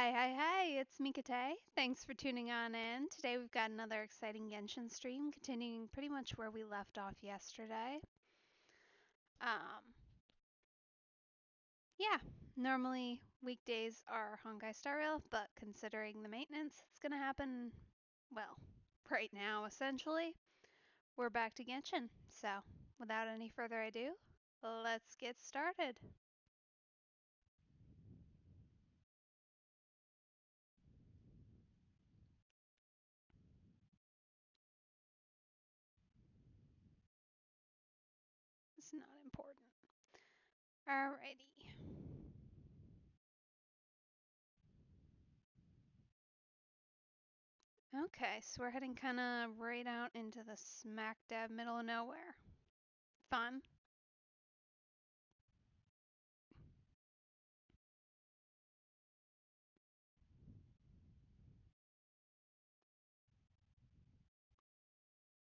Hi, it's Mikate. Thanks for tuning on in. Today we've got another exciting Genshin stream, continuing pretty much where we left off yesterday. Yeah, normally weekdays are Honkai Star Rail, but considering the maintenance, it's gonna happen, well, right now essentially. We're back to Genshin, so without any further ado, let's get started. It's not important. Alrighty. Okay, so we're heading kind of right out into the smack dab middle of nowhere. Fun.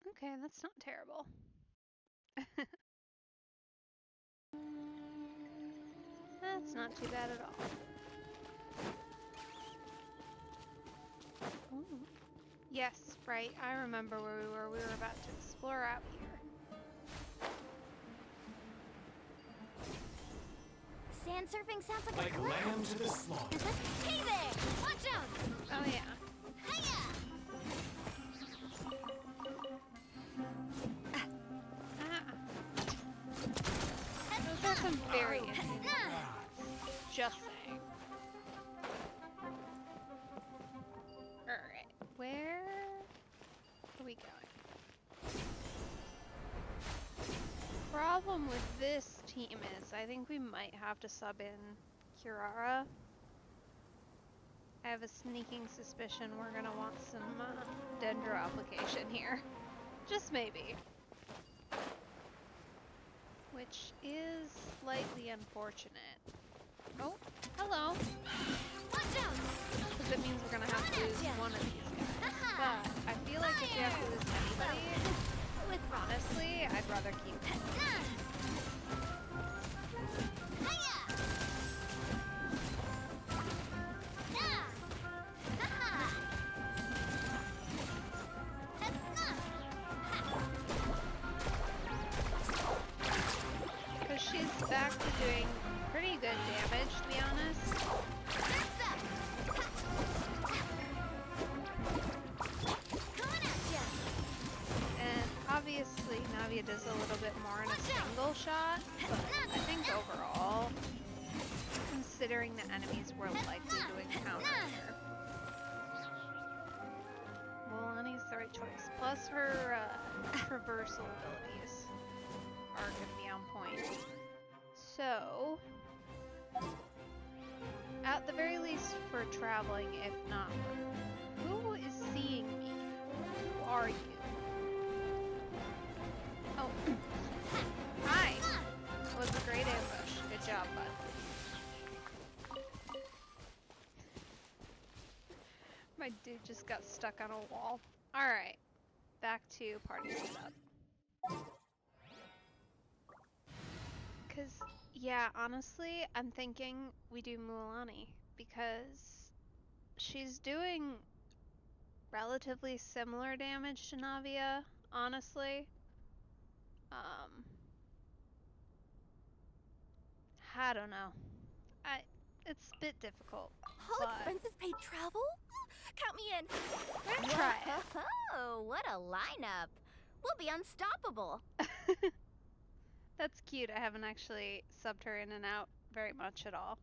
Okay, that's not terrible. That's not too bad at all. Ooh. Yes, right. I remember where we were. We were about to explore out here. Sand surfing sounds like a lamb to the slaughter. Hey there! Watch out! Oh yeah. Hiya! Those are some very interesting just saying. Alright, where are we going? Problem with this team is I think we might have to sub in Kirara. I have a sneaking suspicion we're gonna want some Dendro application here. Just maybe. Which is slightly unfortunate. Oh, hello. Watch out! Because it means we're gonna have to lose one of these guys. But I feel like if we have to lose anybody, honestly, I'd rather keep it. Because she's back to doing pretty good damage, to be honest. And obviously Navia does a little bit more in a single shot, but I think overall, considering the enemies we're likely to encounter here, Mulaney's the right choice. Plus her traversal abilities are going to be on point. So, at the very least for traveling, if not for... Who is seeing me? Who are you? Oh. Hi! That was a great ambush. Good job, bud. My dude just got stuck on a wall. Alright. Back to party setup. Because, yeah, honestly, I'm thinking we do Mulaney. Because she's doing relatively similar damage to Navia, honestly. I don't know. It's a bit difficult. All expenses paid travel? Count me in. We're gonna try it. Oh, what a lineup. We'll be unstoppable. That's cute. I haven't actually subbed her in and out very much at all.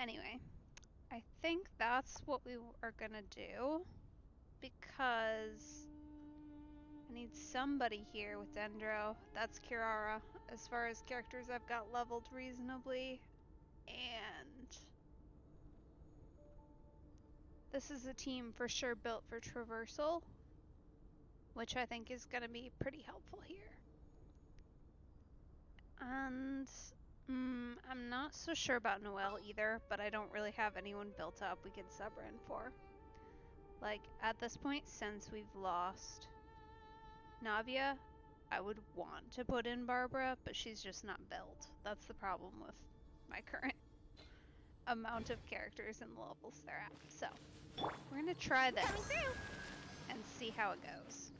Anyway, I think that's what we are gonna do because I need somebody here with Dendro. That's Kirara. As far as characters I've got leveled reasonably. And this is a team for sure built for traversal, which I think is going to be pretty helpful here. And I'm not so sure about Noelle either, but I don't really have anyone built up we could sub in for. Like, at this point, since we've lost Navia, I would want to put in Barbara, but she's just not built. That's the problem with my current amount of characters and the levels they're at. So we're gonna try this and see how it goes.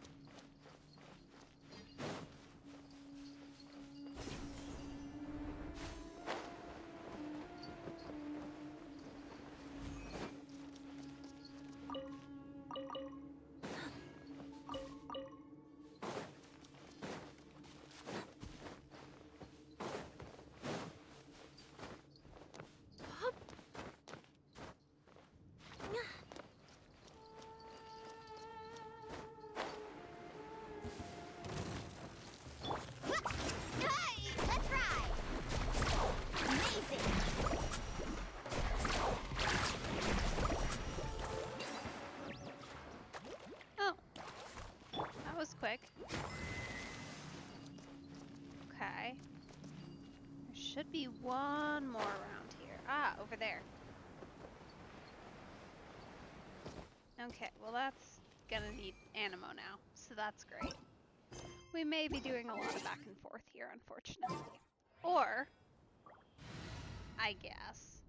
Quick. Okay. There should be one more around here. Ah, over there. Okay, well that's gonna need Animo now, so that's great. We may be doing a lot of back and forth here, unfortunately. Or, I guess,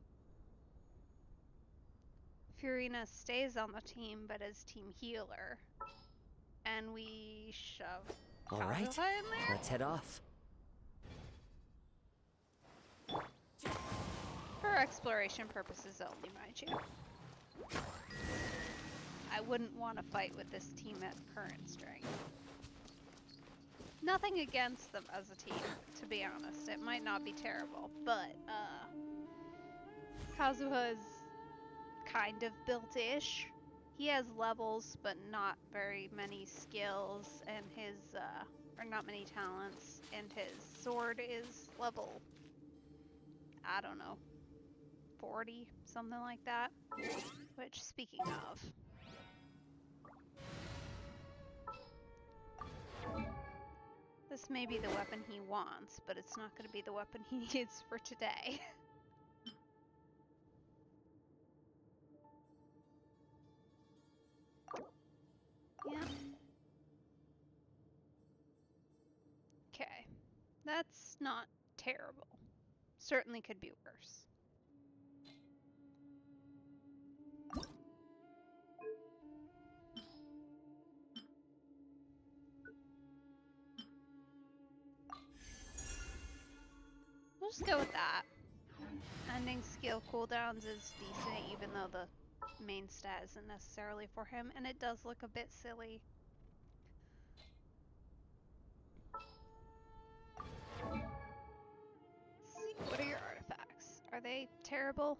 Furina stays on the team but as team healer. And we shove Alright, in there? let's head off. For exploration purposes only, mind you. I wouldn't want to fight with this team at current strength. Nothing against them as a team, to be honest. It might not be terrible, but Kazuha is kind of built-ish. He has levels, but not very many skills, and his, or not many talents, and his sword is level, I don't know, 40, something like that. Which, speaking of, this may be the weapon he wants, but it's not going to be the weapon he needs for today. Yeah. Okay. That's not terrible. Certainly could be worse. We'll just go with that. Ending skill cooldowns is decent, even though the main stat isn't necessarily for him, and it does look a bit silly. Let's see, what are your artifacts? Are they terrible?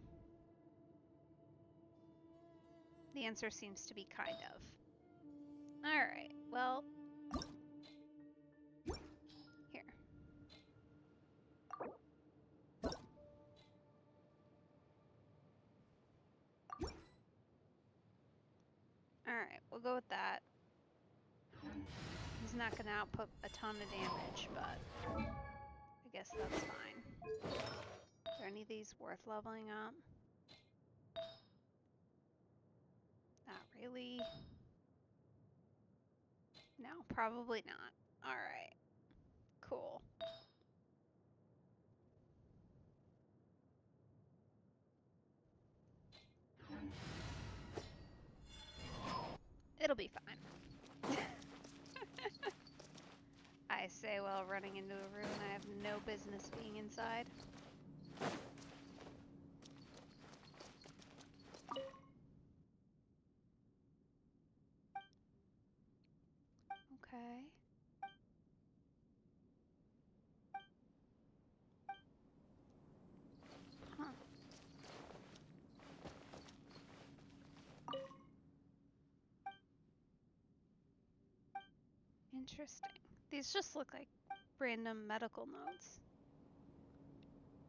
The answer seems to be kind of. Alright, well, here. Alright, we'll go with that. He's not going to output a ton of damage, but I guess that's fine. Are any of these worth leveling up? Not really. No, probably not. Alright. Cool. It'll be fine. I say while running into a room I have no business being inside. Okay. Huh. Interesting. These just look like random medical notes.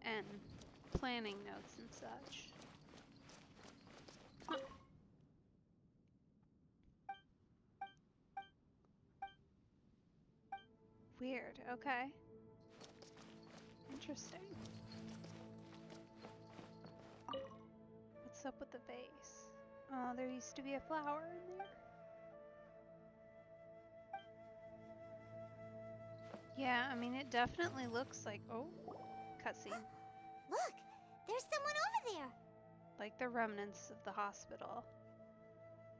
And planning notes and such. Huh. Weird, okay. Interesting. What's up with the vase? Oh, there used to be a flower in there. Yeah, I mean, it definitely looks like... Oh, cutscene. Look, there's someone over there. like the remnants of the hospital.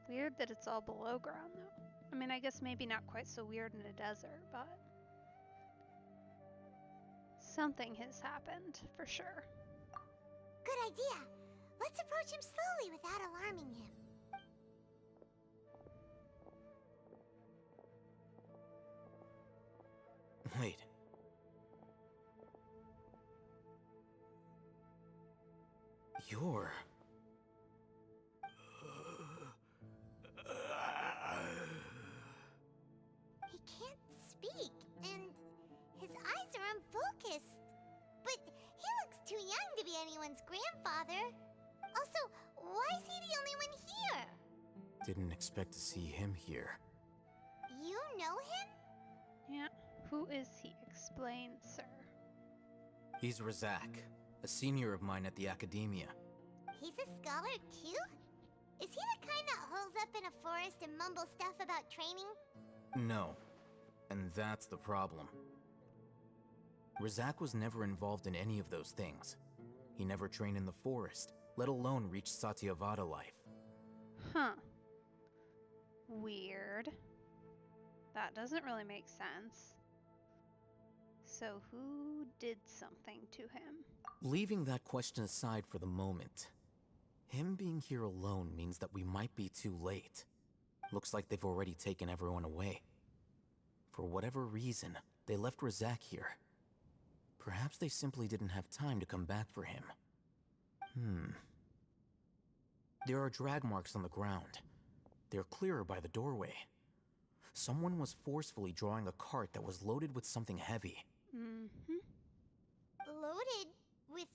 Weird that it's all below ground, though. I mean, I guess maybe not quite so weird in a desert, but something has happened, for sure. Good idea. Let's approach him slowly without alarming him. Wait. You're... He can't speak, and his eyes are unfocused. But he looks too young to be anyone's grandfather. Also, why is he the only one here? Didn't expect to see him here. You know him? Yeah. Who is he? Explain, sir. He's Razak, a senior of mine at the Academia. He's a scholar too? Is he the kind that holes up in a forest and mumbles stuff about training? No. And that's the problem. Razak was never involved in any of those things. He never trained in the forest, let alone reach Satyavada life. Huh. Weird. That doesn't really make sense. So who did something to him? Leaving that question aside for the moment, him being here alone means that we might be too late. Looks like they've already taken everyone away. For whatever reason, they left Razak here. Perhaps they simply didn't have time to come back for him. There are drag marks on the ground. They're clearer by the doorway. Someone was forcefully drawing a cart that was loaded with something heavy. Loaded with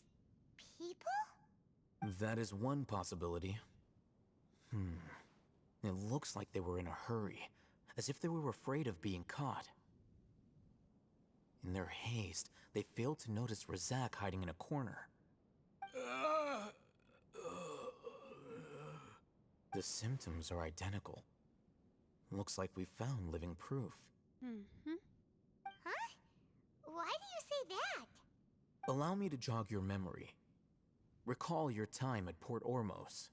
people? That is one possibility. It looks like they were in a hurry, as if they were afraid of being caught. In their haste, they failed to notice Razak hiding in a corner. The symptoms are identical. Looks like we found living proof. Huh? Why do you say that? Allow me to jog your memory. Recall your time at Port Ormos.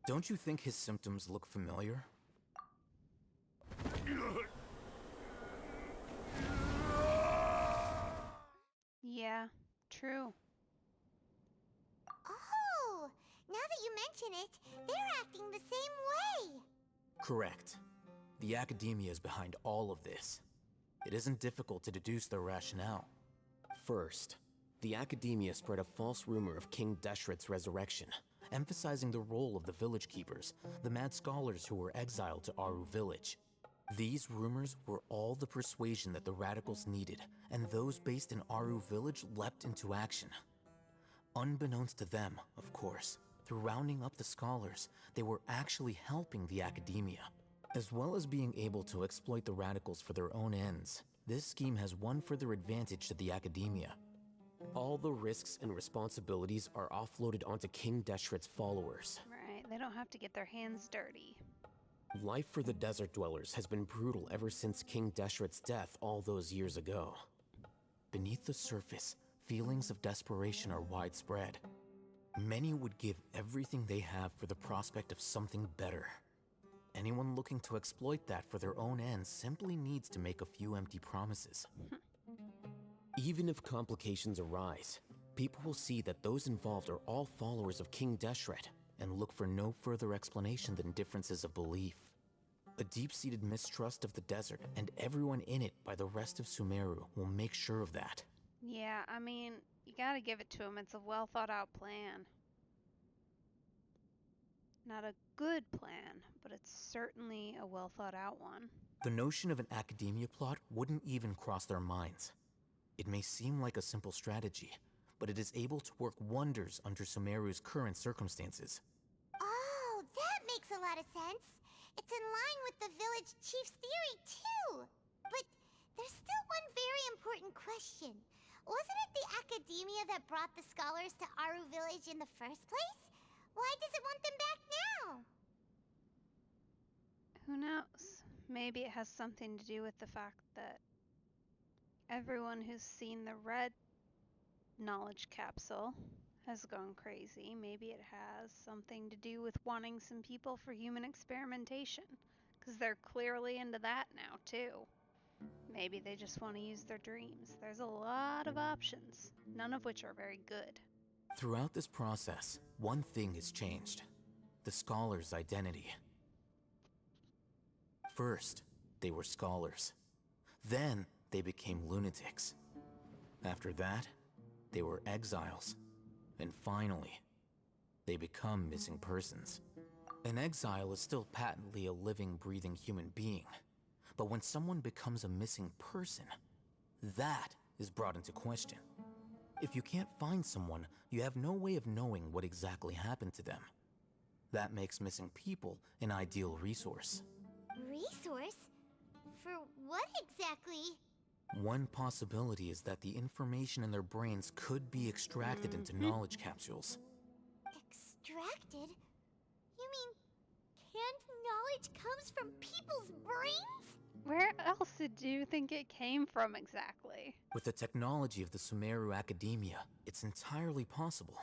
Don't you think his symptoms look familiar? Yeah, true. Oh, now that you mention it, they're acting the same way. Correct. The Academia is behind all of this. It isn't difficult to deduce their rationale. First, the Academia spread a false rumor of King Deshret's resurrection, emphasizing the role of the village keepers, the mad scholars who were exiled to Aru village. These rumors were all the persuasion that the radicals needed, and those based in Aru village leapt into action. Unbeknownst to them, of course, through rounding up the scholars, they were actually helping the Academia. As well as being able to exploit the radicals for their own ends, this scheme has one further advantage to the Academia. all the risks and responsibilities are offloaded onto King Deshret's followers. Right, they don't have to get their hands dirty. Life for the desert dwellers has been brutal ever since King Deshret's death all those years ago. Beneath the surface, feelings of desperation are widespread. Many would give everything they have for the prospect of something better. Anyone looking to exploit that for their own ends simply needs to make a few empty promises. Even if complications arise, people will see that those involved are all followers of King Deshret and look for no further explanation than differences of belief. A deep-seated mistrust of the desert and everyone in it by the rest of Sumeru will make sure of that. Yeah, I mean, you gotta give it to them. It's a well thought out plan. Not a good plan, but it's certainly a well thought out one. The notion of an academia plot wouldn't even cross their minds. It may seem like a simple strategy, but it is able to work wonders under Sumeru's current circumstances. Oh, that makes a lot of sense. It's in line with the village chief's theory, too. But there's still one very important question. Wasn't it the academia that brought the scholars to Aru village in the first place? Why does it want them back now? Who knows? Maybe it has something to do with the fact that everyone who's seen the red knowledge capsule has gone crazy. Maybe it has something to do with wanting some people for human experimentation, because they're clearly into that now, too. Maybe they just want to use their dreams. There's a lot of options, none of which are very good. Throughout this process, one thing has changed: the scholar's identity. First, they were scholars. Then, they became lunatics. After that, they were exiles. And finally, they become missing persons. An exile is still patently a living, breathing human being. But when someone becomes a missing person, that is brought into question. If you can't find someone, you have no way of knowing what exactly happened to them. That makes missing people an ideal resource. Resource? For what exactly? One possibility is that the information in their brains could be extracted into knowledge capsules. Extracted? You mean canned knowledge comes from people's brains? Where else did you think it came from exactly? With the technology of the Sumeru Academia, it's entirely possible.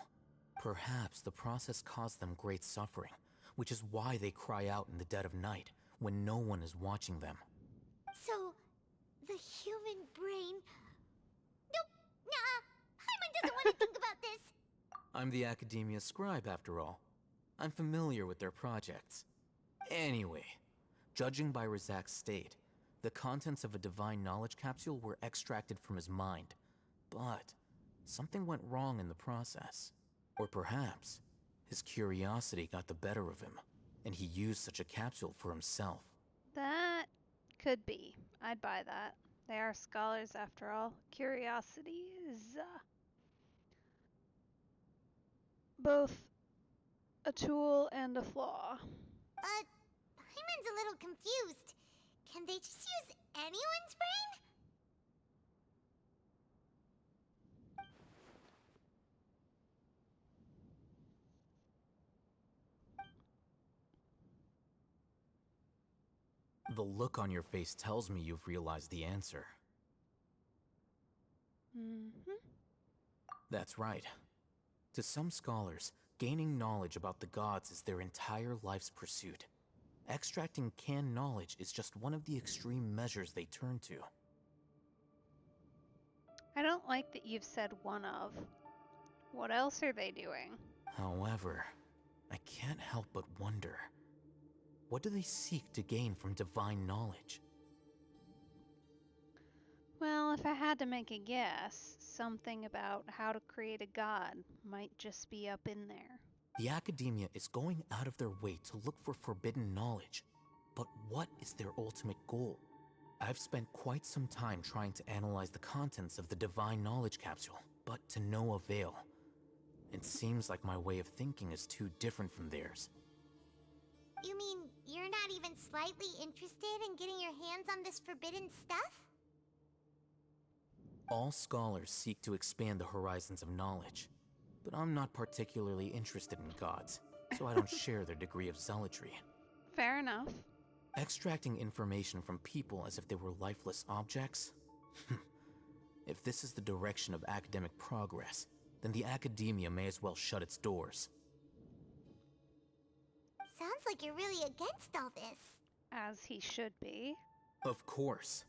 Perhaps the process caused them great suffering, which is why they cry out in the dead of night when no one is watching them. So, the human brain... Nope, nah, Paimon doesn't want to think about this. I'm the Academia scribe, after all. I'm familiar with their projects. Anyway, judging by Razak's state, the contents of a divine knowledge capsule were extracted from his mind. But something went wrong in the process. Or perhaps his curiosity got the better of him, and he used such a capsule for himself. That could be. I'd buy that. They are scholars after all. Curiosity is both a tool and a flaw. But Paimon's a little confused. Can they just use anyone's brain? The look on your face tells me you've realized the answer. That's right. To some scholars, gaining knowledge about the gods is their entire life's pursuit. Extracting canned knowledge is just one of the extreme measures they turn to. I don't like that you've said one of. What else are they doing? However, I can't help but wonder, what do they seek to gain from divine knowledge? Well, if I had to make a guess, something about how to create a god might just be up in there. The Academia is going out of their way to look for forbidden knowledge. But what is their ultimate goal? I've spent quite some time trying to analyze the contents of the divine knowledge capsule, but to no avail. It seems like my way of thinking is too different from theirs. You mean you're not even slightly interested in getting your hands on this forbidden stuff? All scholars seek to expand the horizons of knowledge, but I'm not particularly interested in gods, so I don't share their degree of zealotry. Fair enough. Extracting information from people as if they were lifeless objects? If this is the direction of academic progress, then the Academia may as well shut its doors. Sounds like you're really against all this. As he should be. Of course.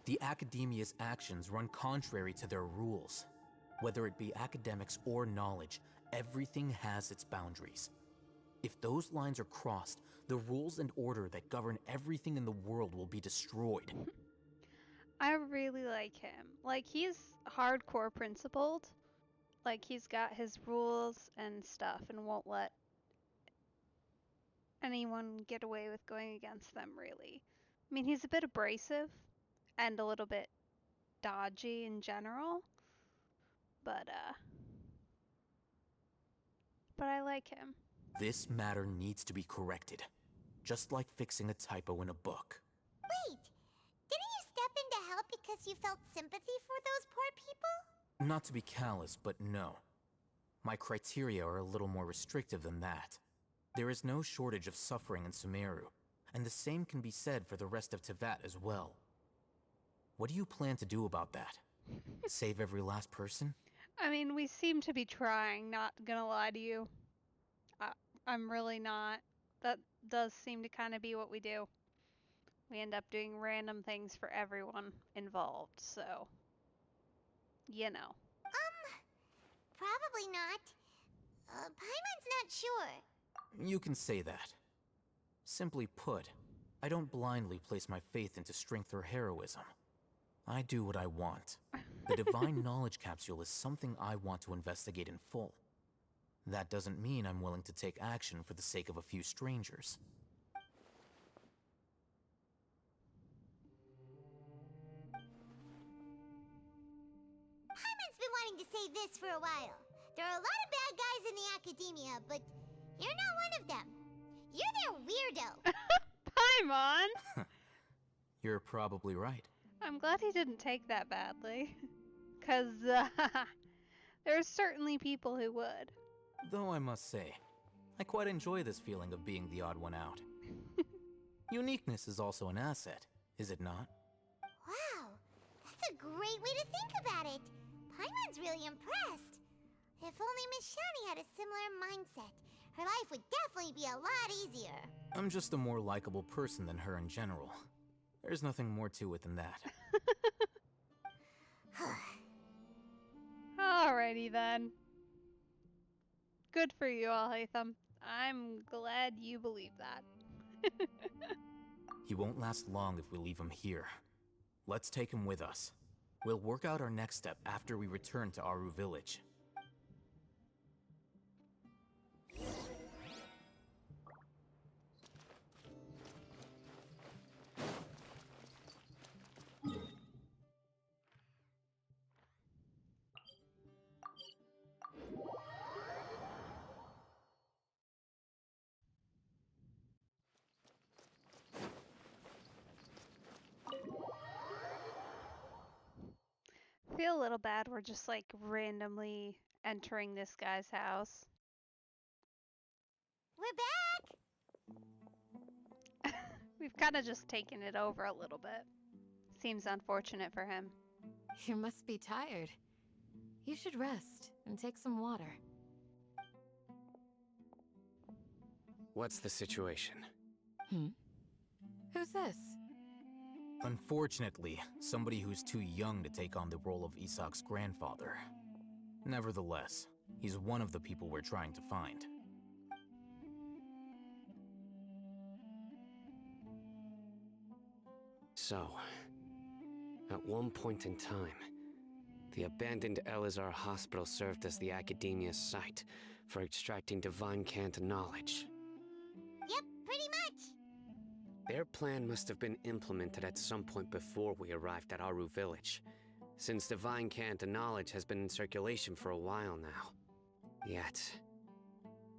The Academia's actions run contrary to their rules. Whether it be academics or knowledge, everything has its boundaries. If those lines are crossed, the rules and order that govern everything in the world will be destroyed. I really like him. Like, he's hardcore principled. Like, he's got his rules and stuff and won't let anyone get away with going against them, really. I mean, he's a bit abrasive and a little bit dodgy in general, but I like him. This matter needs to be corrected, just like fixing a typo in a book. Wait, didn't you step in to help because you felt sympathy for those poor people? Not to be callous, but no. My criteria are a little more restrictive than that. There is no shortage of suffering in Sumeru, and the same can be said for the rest of Teyvat as well. What do you plan to do about that? Save every last person? I mean, we seem to be trying, not gonna lie to you. I, I'm really not. That does seem to kind of be what we do. We end up doing random things for everyone involved, so, you know. Probably not. Paimon's not sure. You can say that. Simply put, I don't blindly place my faith into strength or heroism. I do what I want. The Divine Knowledge Capsule is something I want to investigate in full. That doesn't mean I'm willing to take action for the sake of a few strangers. Paimon's been wanting to say this for a while. There are a lot of bad guys in the academia, but you're not one of them. You're their weirdo. Paimon! You're probably right. I'm glad he didn't take that badly. Because there's certainly people who would. Though I must say, I quite enjoy this feeling of being the odd one out. Uniqueness is also an asset, is it not? Wow, that's a great way to think about it. Paimon's really impressed. If only Miss Shani had a similar mindset, her life would definitely be a lot easier. I'm just a more likable person than her in general. There's nothing more to it than that. Alrighty then. Good for you, Alhaitham. I'm glad you believe that. He won't last long if we leave him here. Let's take him with us. We'll work out our next step after we return to Aru Village. Feel a little bad we're just like randomly entering this guy's house. We're back! We've kind of just taken it over a little bit. Seems unfortunate for him. You must be tired. You should rest and take some water. What's the situation? Who's this? Unfortunately, somebody who's too young to take on the role of Isak's grandfather. Nevertheless, he's one of the people we're trying to find. So, at one point in time, the abandoned Elazar Hospital served as the Academia's site for extracting divine cant knowledge. Yep, pretty much. Their plan must have been implemented at some point before we arrived at Aru Village, since divine cant knowledge has been in circulation for a while now. Yet,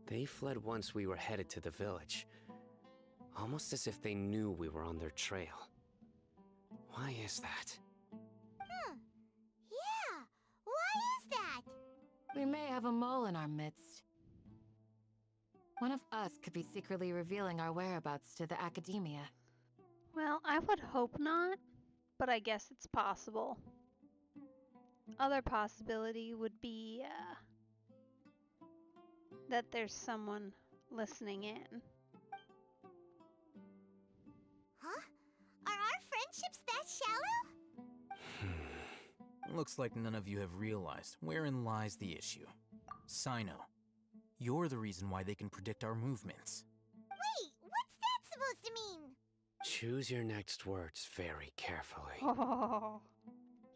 they fled once we were headed to the village, almost as if they knew we were on their trail. Why is that? Yeah, why is that? We may have a mole in our midst. One of us could be secretly revealing our whereabouts to the Academia. Well, I would hope not, but I guess it's possible. Other possibility would be that there's someone listening in. Huh? Are our friendships that shallow? Looks like none of you have realized wherein lies the issue. Sino, you're the reason why they can predict our movements. Wait, what's that supposed to mean? Choose your next words very carefully. Oh,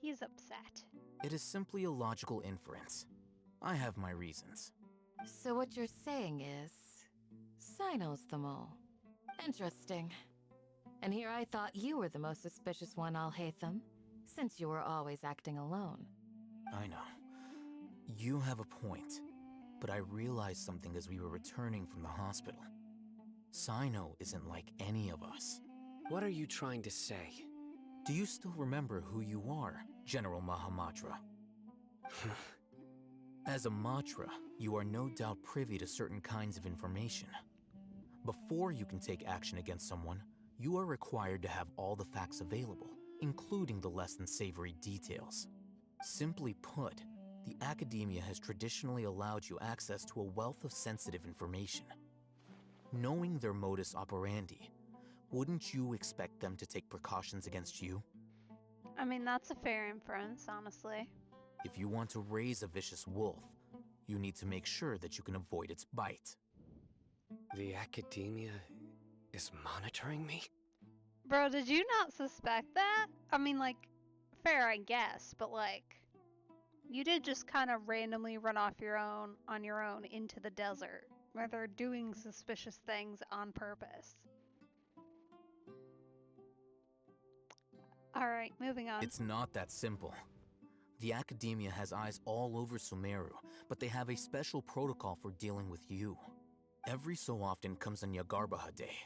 he's upset. It is simply a logical inference. I have my reasons. So what you're saying is... Sino's the mole. Interesting. And here I thought you were the most suspicious one, Alhaitham, since you were always acting alone. I know. You have a point, but I realized something as we were returning from the hospital. Sino isn't like any of us. What are you trying to say? Do you still remember who you are, General Mahamatra? As a Matra, you are no doubt privy to certain kinds of information. Before you can take action against someone, you are required to have all the facts available, including the less than savory details. Simply put, the academia has traditionally allowed you access to a wealth of sensitive information. Knowing their modus operandi, wouldn't you expect them to take precautions against you? I mean, that's a fair inference, honestly. If you want to raise a vicious wolf, you need to make sure that you can avoid its bite. The academia is monitoring me? Bro, did you not suspect that? I mean, like, fair, I guess, but like, you did just kind of randomly run off on your own into the desert, where they're doing suspicious things on purpose. Alright, moving on. It's not that simple. The academia has eyes all over Sumeru, but they have a special protocol for dealing with you. Every so often comes a Nyagarbaha Day.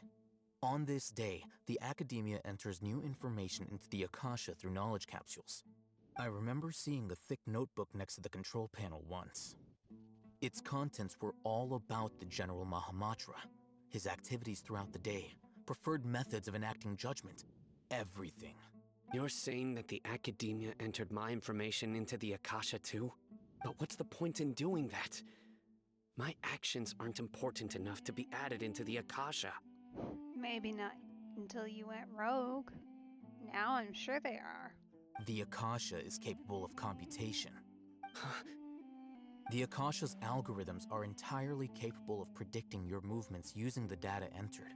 On this day, the academia enters new information into the Akasha through knowledge capsules. I remember seeing a thick notebook next to the control panel once. Its contents were all about the General Mahamatra, his activities throughout the day, preferred methods of enacting judgment, everything. You're saying that the academia entered my information into the Akasha too? But what's the point in doing that? My actions aren't important enough to be added into the Akasha. Maybe not until you went rogue. Now I'm sure they are. The Akasha is capable of computation. The Akasha's algorithms are entirely capable of predicting your movements using the data entered.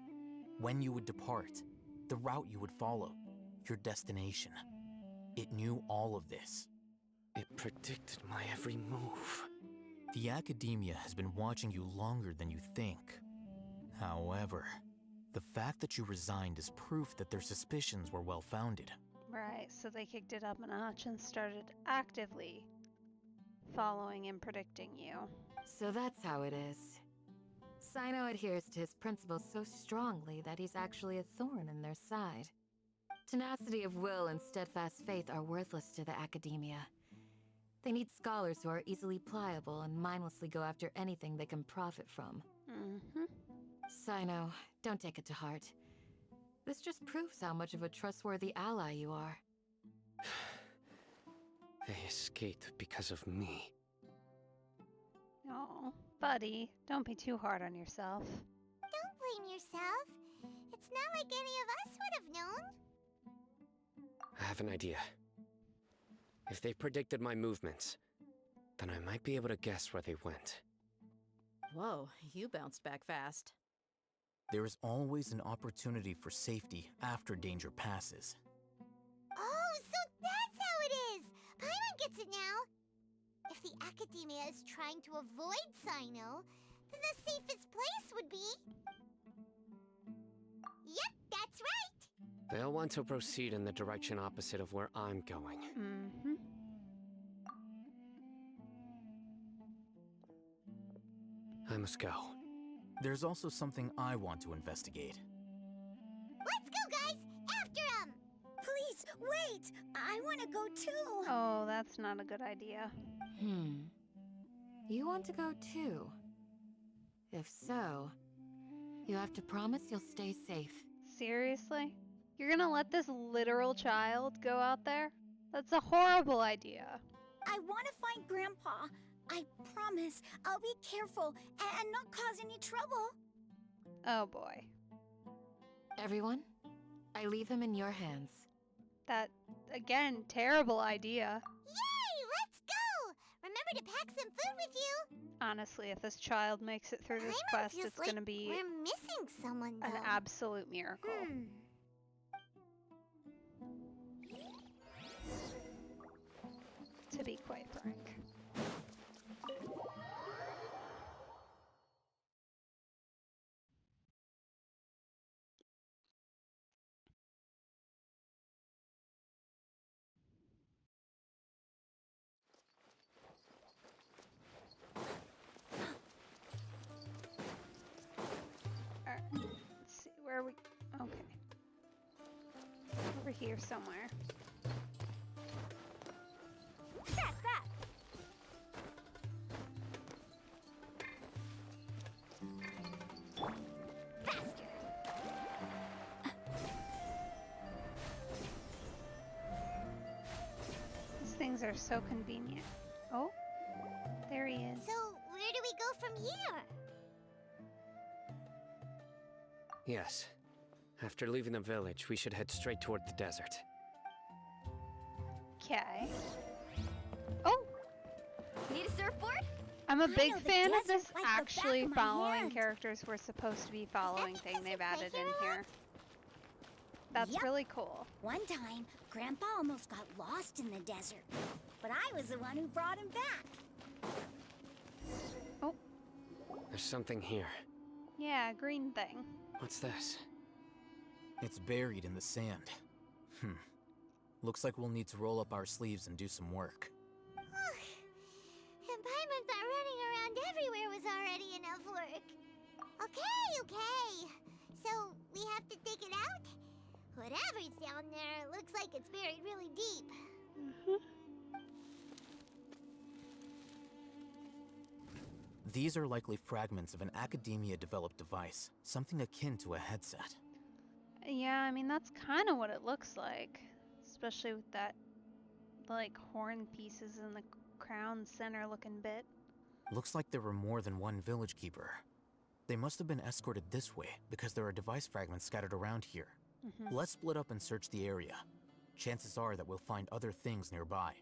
When you would depart, the route you would follow, your destination. It knew all of this. It predicted my every move. The academia has been watching you longer than you think. However, the fact that you resigned is proof that their suspicions were well-founded. Right, so they kicked it up a notch and started actively following and predicting you. So that's how it is. Sino adheres to his principles so strongly that he's actually a thorn in their side. Tenacity of will and steadfast faith are worthless to the academia. They need scholars who are easily pliable and mindlessly go after anything they can profit from. Sino, don't take it to heart. This just proves how much of a trustworthy ally you are. They escaped because of me. Oh, buddy, don't be too hard on yourself. Don't blame yourself. It's not like any of us would have known. I have an idea. If they predicted my movements, then I might be able to guess where they went. Whoa, you bounced back fast. There is always an opportunity for safety after danger passes. Oh, so that's how it is! Paimon gets it now! If the academia is trying to avoid Sino, then the safest place would be... Yep, that's right! They'll want to proceed in the direction opposite of where I'm going. I must go. There's also something I want to investigate. Let's go, guys! After him! Please, wait! I want to go too! Oh, that's not a good idea. You want to go too? If so, you have to promise you'll stay safe. Seriously? You're gonna let this literal child go out there? That's a horrible idea. I want to find Grandpa. I promise I'll be careful and not cause any trouble. Oh boy. Everyone, I leave him in your hands. That, again, terrible idea. Yay! Let's go! Remember to pack some food with you! Honestly, if this child makes it through this Paimon quest, feels it's like gonna be we're missing someone, though. an absolute miracle. To be quite frank. Alright, let's see, where are we? Okay. Over here somewhere. That's that! Faster! These things are so convenient. Oh, year. Yes. After leaving the village, we should head straight toward the desert. Okay. Oh, Need a surfboard? I'm a I big know the fan of desert this like the back actually of my following hand. characters we're supposed to be following because thing you they've play added in Hero here. That's Yep. really cool. One time, Grandpa almost got lost in the desert, but I was the one who brought him back. Oh, There's something here. yeah, green thing. What's this? It's buried in the sand. Looks like we'll need to roll up our sleeves and do some work. And Paimon thought running around everywhere was already enough work. Okay. So, we have to dig it out? Whatever's down there looks like it's buried really deep. These are likely fragments of an academia-developed device, something akin to a headset. Yeah, I mean, that's kind of what it looks like. Especially with that, like, horn pieces in the crown center looking bit. Looks like there were more than one village keeper. They must have been escorted this way because there are device fragments scattered around here. Let's split up and search the area. Chances are that we'll find other things nearby.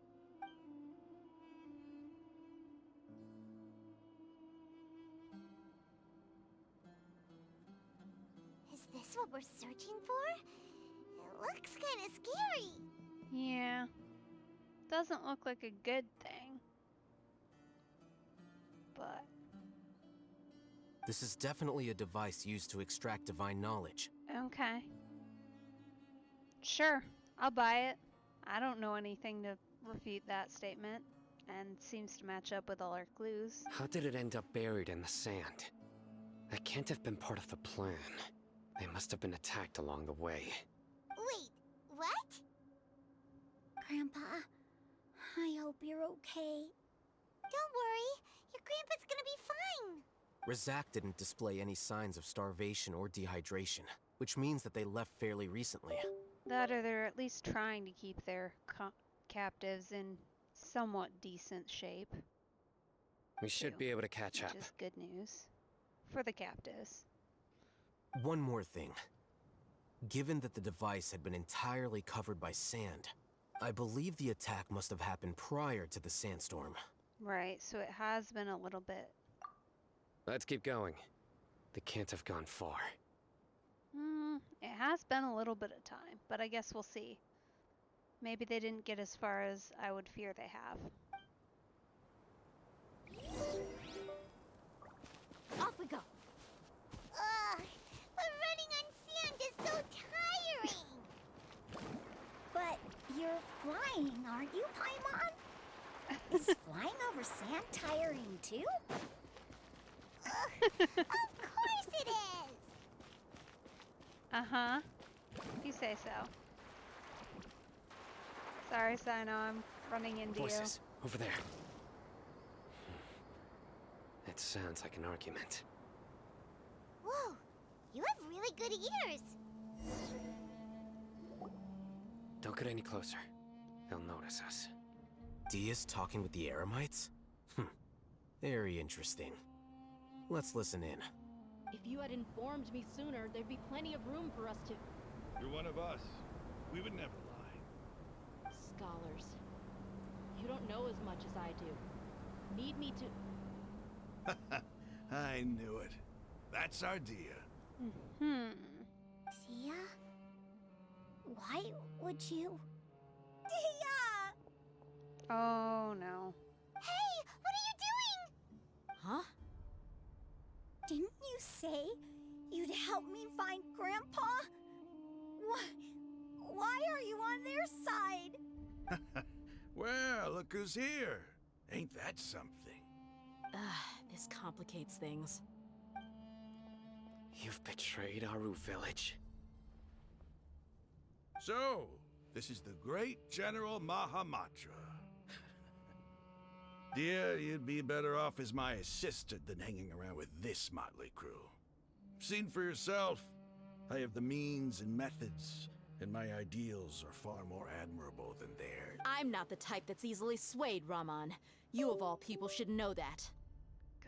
Is this what we're searching for? It looks kind of scary. Yeah. Doesn't look like a good thing. But, This is definitely a device used to extract divine knowledge. okay. Sure, I'll buy it. I don't know anything to refute that statement, and seems to match up with all our clues. How did it end up buried in the sand? That can't have been part of the plan. They must have been attacked along the way. Wait, what? Grandpa, I hope you're okay. Don't worry, your grandpa's gonna be fine. Razak didn't display any signs of starvation or dehydration, which means that they left fairly recently. That or they're at least trying to keep their captives in somewhat decent shape, We should be able to catch which up. is good news for the captives. One more thing. Given that the device had been entirely covered by sand, I believe the attack must have happened prior to the sandstorm. Right, so it has been a little bit. Let's keep going. They can't have gone far. It has been a little bit of time, but I guess we'll see. Maybe they didn't get as far as I would fear they have. Off we go. Ugh, but running on sand is so tiring. But you're flying, aren't you, Paimon? Is flying over sand tiring too? Of course it is. Uh-huh. You say so. Sorry, Sino, I'm running into Voices, over there. It sounds like an argument. Whoa, you have really good ears. Don't get any closer. They'll notice us. Dia's talking with the Eremites? Very interesting. Let's listen in. If you had informed me sooner, there'd be plenty of room for us to... You're one of us. We would never lie. Scholars. You don't know as much as I do. Need me to... I knew it. That's our Dia. Tia? Why would you? Tia! Oh, no. Hey, what are you doing? Huh? Didn't you say you'd help me find Grandpa? Why are you on their side? Well, look who's here. Ain't that something? This complicates things. You've betrayed Aru Village. So, this is the great General Mahamatra. Dear, you'd be better off as my assistant than hanging around with this motley crew. Seen for yourself, I have the means and methods, and my ideals are far more admirable than theirs. I'm not the type that's easily swayed, Raman. You of all people should know that.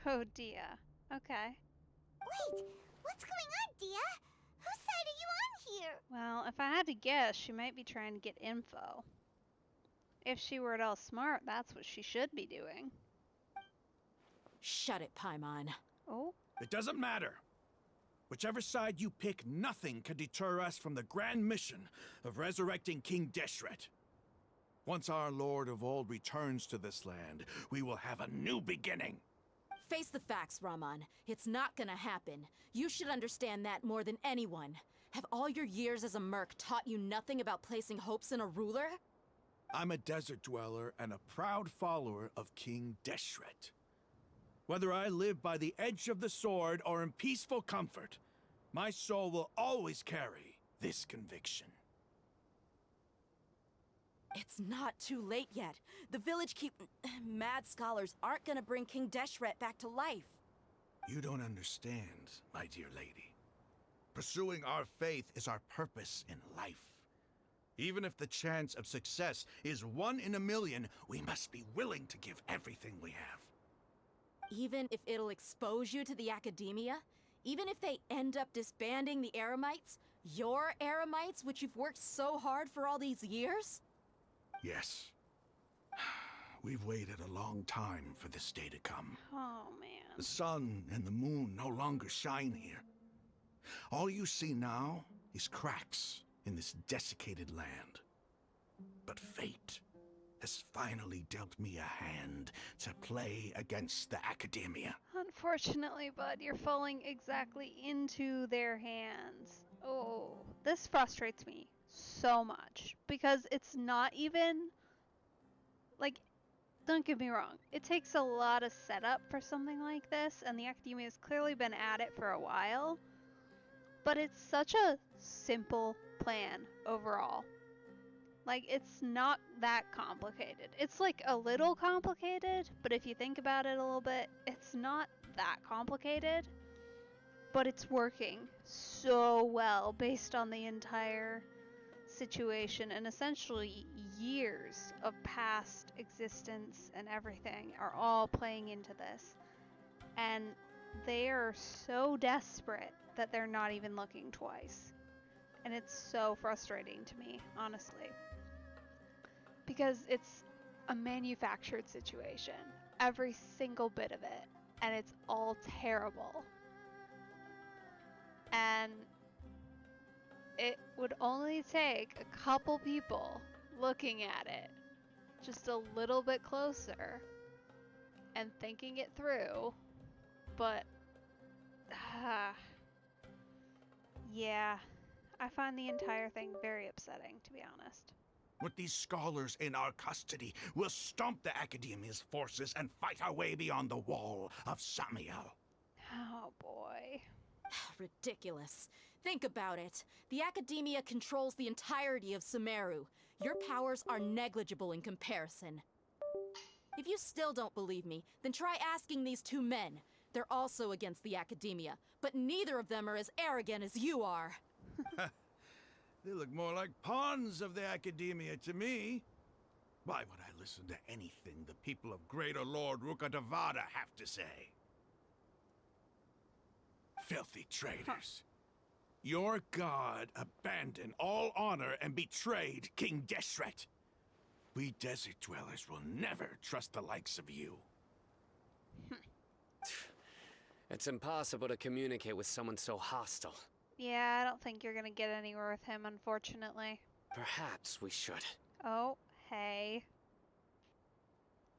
Oh, Dia. Okay. Wait, what's going on, Dia? Whose side are you on here? Well, if I had to guess, she might be trying to get info. If she were at all smart, that's what she should be doing. Shut it, Paimon. Oh? It doesn't matter. Whichever side you pick, nothing can deter us from the grand mission of resurrecting King Deshret. Once our Lord of Old returns to this land, we will have a new beginning. Face the facts, Raman. It's not gonna happen. You should understand that more than anyone. Have all your years as a merc taught you nothing about placing hopes in a ruler? I'm a desert dweller and a proud follower of King Deshret. Whether I live by the edge of the sword or in peaceful comfort, my soul will always carry this conviction. It's not too late yet. The village mad scholars aren't gonna bring King Deshret back to life. You don't understand, my dear lady. Pursuing our faith is our purpose in life. Even if the chance of success is 1 in a million, we must be willing to give everything we have. Even if it'll expose you to the academia? Even if they end up disbanding the Eremites? Your Eremites, which you've worked so hard for all these years? Yes. We've waited a long time for this day to come. Oh, man. The sun and the moon no longer shine here. All you see now is cracks in this desiccated land. But fate has finally dealt me a hand to play against the academia. Unfortunately, bud, you're falling exactly into their hands. Oh, this frustrates me so much because it's not even like, don't get me wrong, it takes a lot of setup for something like this, and the academia has clearly been at it for a while, but it's such a simple plan overall. Like, it's not that complicated. It's like a little complicated, but if you think about it a little bit, it's not that complicated, but it's working so well based on the entire situation, and essentially years of past existence and everything are all playing into this, and they are so desperate that they're not even looking twice, and it's so frustrating to me, honestly, because it's a manufactured situation, every single bit of it, and it's all terrible. And it would only take a couple people looking at it just a little bit closer and thinking it through, but yeah, I find the entire thing very upsetting, to be honest. With these scholars in our custody, we'll stomp the Academia's forces and fight our way beyond the wall of Samiel. Oh boy. Ridiculous. Think about it. The Academia controls the entirety of Sumeru. Your powers are negligible in comparison. If you still don't believe me, then try asking these two men. They're also against the Academia, but neither of them are as arrogant as you are. They look more like pawns of the Academia to me. Why would I listen to anything the people of Greater Lord Rukkhadevada have to say? Filthy traitors. Your god abandoned all honor and betrayed King Deshret. We desert dwellers will never trust the likes of you. It's impossible to communicate with someone so hostile. Yeah, I don't think you're gonna get anywhere with him, unfortunately. Perhaps we should. Oh, hey.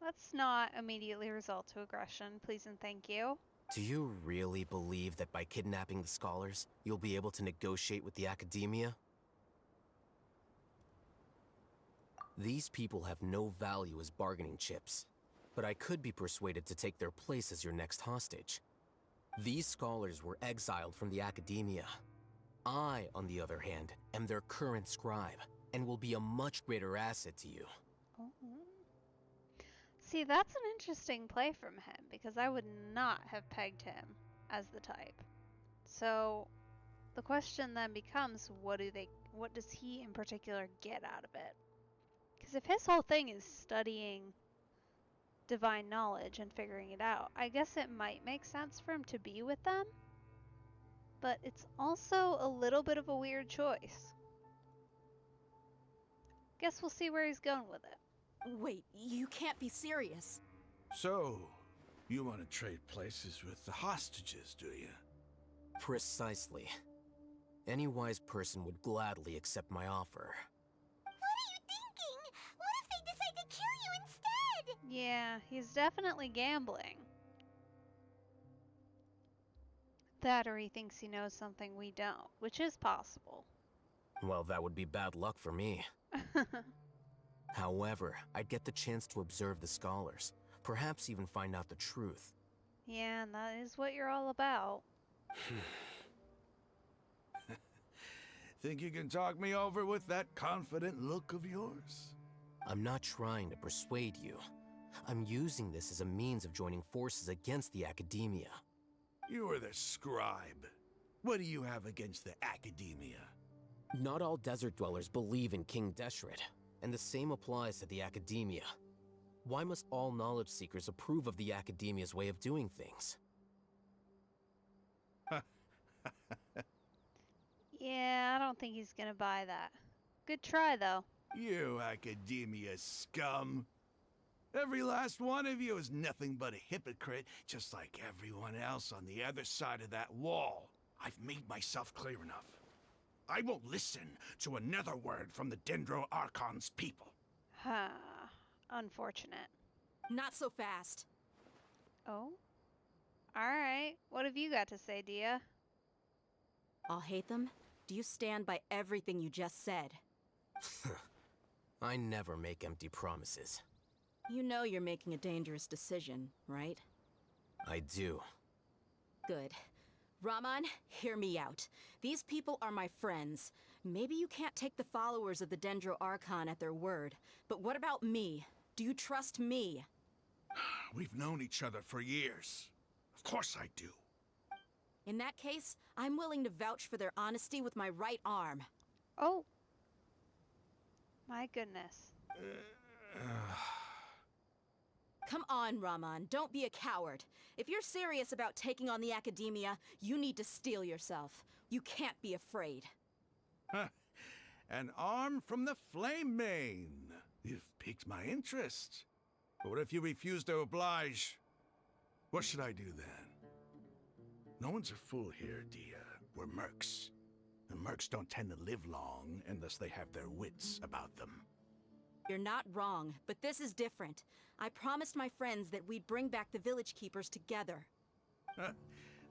Let's not immediately resort to aggression, please and thank you. Do you really believe that by kidnapping the scholars, you'll be able to negotiate with the Academia? These people have no value as bargaining chips, but I could be persuaded to take their place as your next hostage. These scholars were exiled from the Academia. I, on the other hand, am their current scribe, and will be a much greater asset to you. Oh. See, that's an interesting play from him, because I would not have pegged him as the type. So, the question then becomes, what does he in particular get out of it? Because if his whole thing is studying divine knowledge and figuring it out. I guess it might make sense for him to be with them, but it's also a little bit of a weird choice. Guess we'll see where he's going with it. Wait, you can't be serious. So, you want to trade places with the hostages, do you? Precisely. Any wise person would gladly accept my offer. What are you thinking? What if they decide to kill you instead? Yeah, he's definitely gambling. That or he thinks he knows something we don't, which is possible. Well, that would be bad luck for me. However, I'd get the chance to observe the scholars, perhaps even find out the truth. Yeah, and that is what you're all about. Think you can talk me over with that confident look of yours? I'm not trying to persuade you. I'm using this as a means of joining forces against the Academia. You are the scribe. What do you have against the Academia? Not all desert dwellers believe in King Deshret, and the same applies to the Academia. Why must all knowledge seekers approve of the Academia's way of doing things? Yeah, I don't think he's gonna buy that. Good try, though. You Academia scum. Every last one of you is nothing but a hypocrite, just like everyone else on the other side of that wall. I've made myself clear enough. I won't listen to another word from the Dendro Archon's people. Huh. Unfortunate. Not so fast. Oh? Alright. What have you got to say, Dia? I'll hate them. Do you stand by everything you just said? I never make empty promises. You know you're making a dangerous decision, right? I do. Good. Raman, hear me out. These people are my friends. Maybe you can't take the followers of the Dendro Archon at their word, but what about me? Do you trust me? We've known each other for years. Of course I do. In that case, I'm willing to vouch for their honesty with my right arm. Oh. My goodness. Come on, Raman, don't be a coward. If you're serious about taking on the Academia, you need to steel yourself. You can't be afraid. An arm from the Flame Mane. You've piqued my interest. But what if you refuse to oblige? What should I do then? No one's a fool here, Dia. We're mercs. And mercs don't tend to live long unless they have their wits about them. You're not wrong, but this is different. I promised my friends that we'd bring back the village keepers together.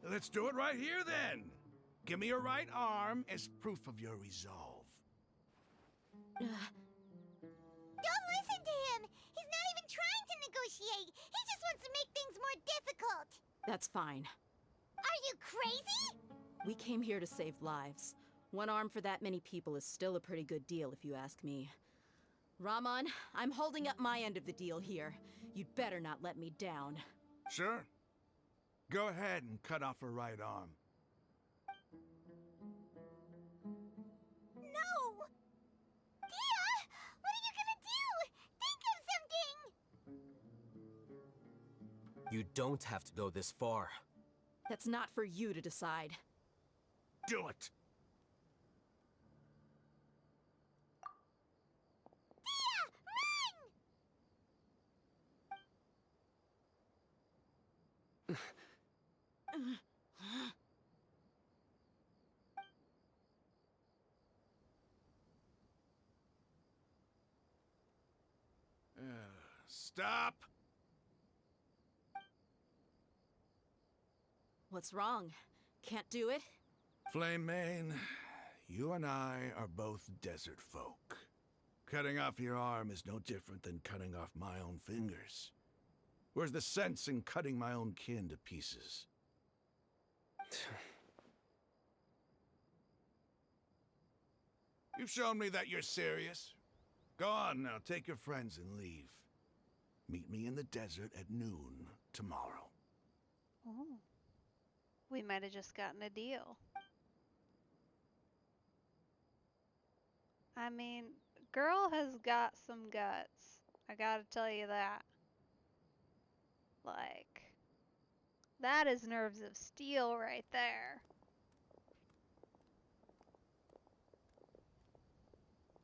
Let's do it right here then. Give me your right arm as proof of your resolve. Don't listen to him! He's not even trying to negotiate! He just wants to make things more difficult! That's fine. Are you crazy? We came here to save lives. One arm for that many people is still a pretty good deal, if you ask me. Raman, I'm holding up my end of the deal here. You'd better not let me down. Sure. Go ahead and cut off her right arm. No! Dia! What are you gonna do? Think of something! You don't have to go this far. That's not for you to decide. Do it! Stop! What's wrong? Can't do it? Flame Mane, you and I are both desert folk. Cutting off your arm is no different than cutting off my own fingers. Where's the sense in cutting my own kin to pieces? You've shown me that you're serious. Go on now, take your friends and leave. Meet me in the desert at noon tomorrow. Oh. We might have just gotten a deal. I mean, girl has got some guts. I gotta tell you that. Like, that is nerves of steel right there.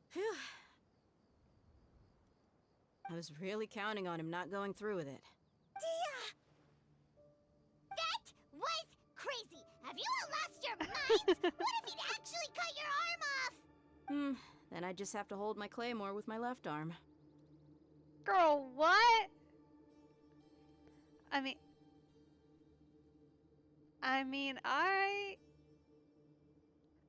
Phew. I was really counting on him not going through with it. Dia! That was crazy! Have you all lost your minds? What if he'd actually cut your arm off? Then I just have to hold my claymore with my left arm. Girl, what? I mean,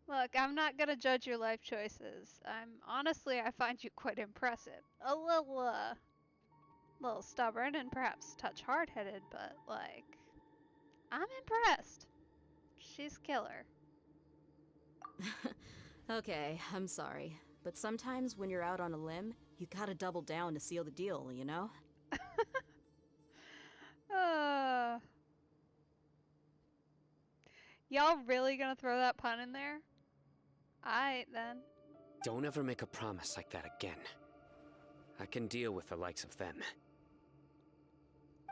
Look, I'm not gonna judge your life choices. Honestly, I find you quite impressive. A little stubborn and perhaps touch hard-headed, but like, I'm impressed. She's killer. Okay, I'm sorry. But sometimes when you're out on a limb, you gotta double down to seal the deal, you know? uh, y'all really gonna throw that pun in there? Aight then. Don't ever make a promise like that again. I can deal with the likes of them.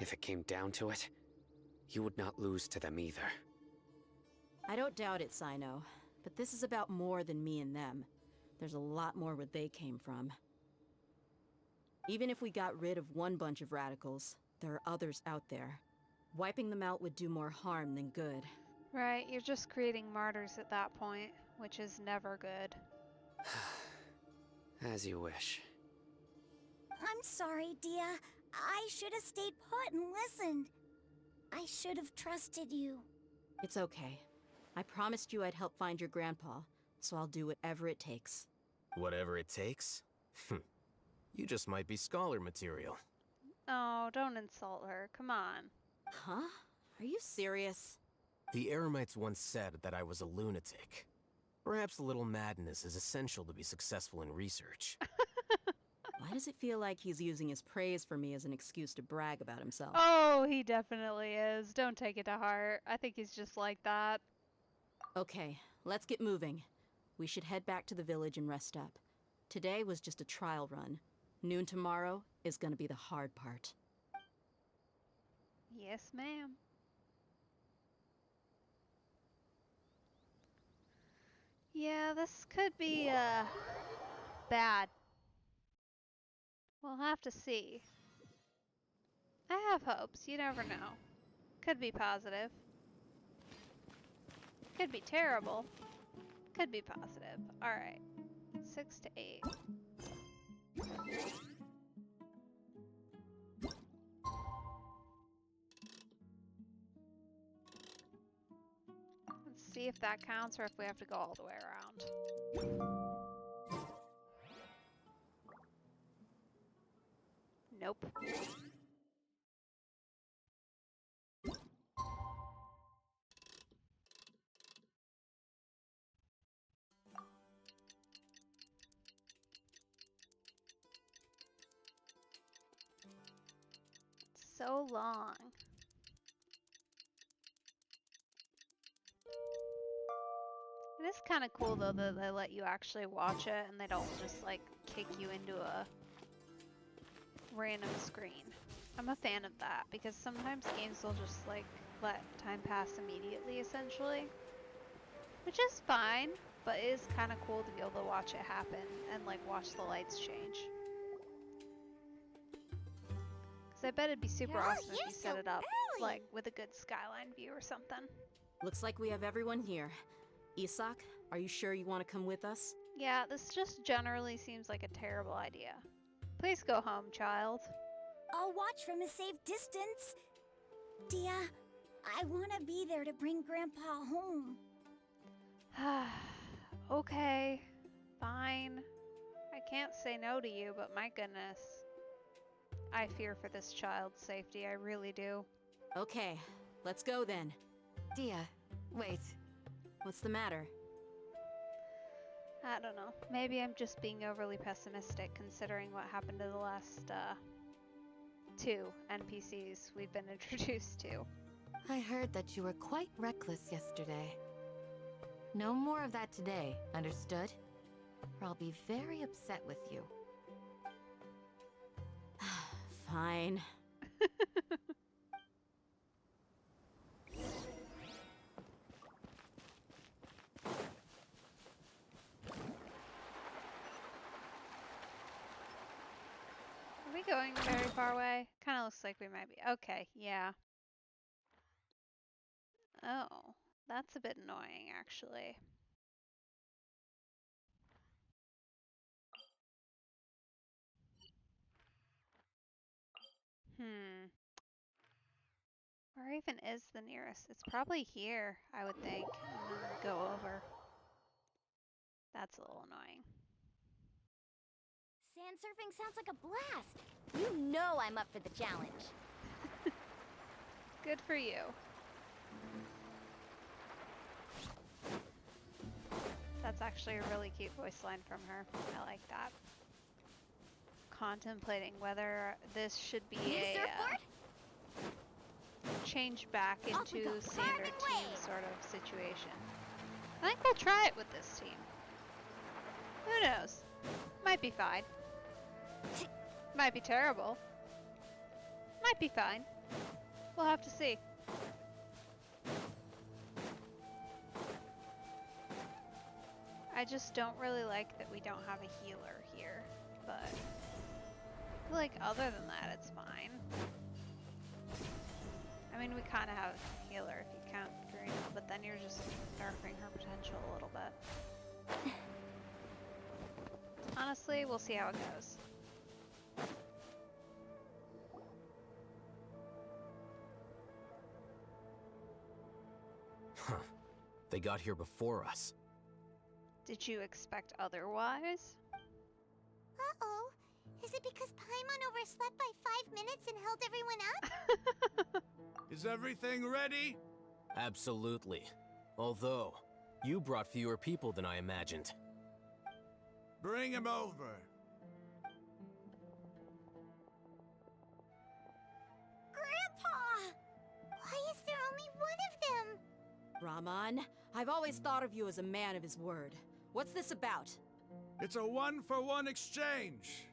If it came down to it, you would not lose to them either. I don't doubt it, Sino. But this is about more than me and them. There's a lot more where they came from. Even if we got rid of one bunch of radicals, there are others out there. Wiping them out would do more harm than good. Right, you're just creating martyrs at that point, which is never good. As you wish. I'm sorry, Dia. I should have stayed put and listened. I should have trusted you. It's okay. I promised you I'd help find your grandpa, so I'll do whatever it takes. Whatever it takes? You just might be scholar material. Oh, don't insult her. Come on. Huh? Are you serious? The Eremites once said that I was a lunatic. Perhaps a little madness is essential to be successful in research. Why does it feel like he's using his praise for me as an excuse to brag about himself? Oh, he definitely is. Don't take it to heart. I think he's just like that. Okay, let's get moving. We should head back to the village and rest up. Today was just a trial run. Noon tomorrow is gonna be the hard part. Yes, ma'am. Yeah, this could be, bad. We'll have to see. I have hopes. You never know. Could be positive. Could be terrible. Could be positive. Alright. 6 to 8. Let's see if that counts or if we have to go all the way around. Nope. So long. It is kind of cool though that they let you actually watch it and they don't just like kick you into a random screen. I'm a fan of that because sometimes games will just like let time pass immediately essentially, which is fine, but it is kind of cool to be able to watch it happen and like watch the lights change. Because I bet it'd be super You're all awesome if here you set so it up early. like with a good skyline view or something. Looks like we have everyone here. Isak, are you sure you want to come with us? Yeah, this just generally seems like a terrible idea. Please go home, child. I'll watch from a safe distance. Dia, I want to be there to bring Grandpa home. Okay, fine. I can't say no to you, but my goodness. I fear for this child's safety, I really do. Okay, let's go then. Dia, wait. What's the matter? I don't know. Maybe I'm just being overly pessimistic considering what happened to the last, 2 NPCs we've been introduced to. I heard that you were quite reckless yesterday. No more of that today, understood? Or I'll be very upset with you. we going very far away? Kind of looks like we might be. Okay, yeah. Oh, that's a bit annoying, actually. Where even is the nearest? It's probably here, I would think, and then go over. That's a little annoying. Sand surfing sounds like a blast. You know I'm up for the challenge. Good for you. That's actually a really cute voice line from her. I like that. Contemplating whether this should be a change back into standard team sort of situation. I think we'll try it with this team. Who knows? Might be fine. Might be terrible. Might be fine. We'll have to see. I just don't really like that we don't have a healer here, but I feel like other than that, it's fine. I mean, we kind of have a healer if you count Karina, but then you're just nerfing her potential a little bit. Honestly, we'll see how it goes. Huh. They got here before us. Did you expect otherwise? Uh-oh. Is it because Paimon overslept by 5 minutes and held everyone up? Is everything ready? Absolutely. Although, you brought fewer people than I imagined. Bring him over. Grandpa! Why is there only one of them? Raman, I've always thought of you as a man of his word. What's this about? It's a one-for-one exchange.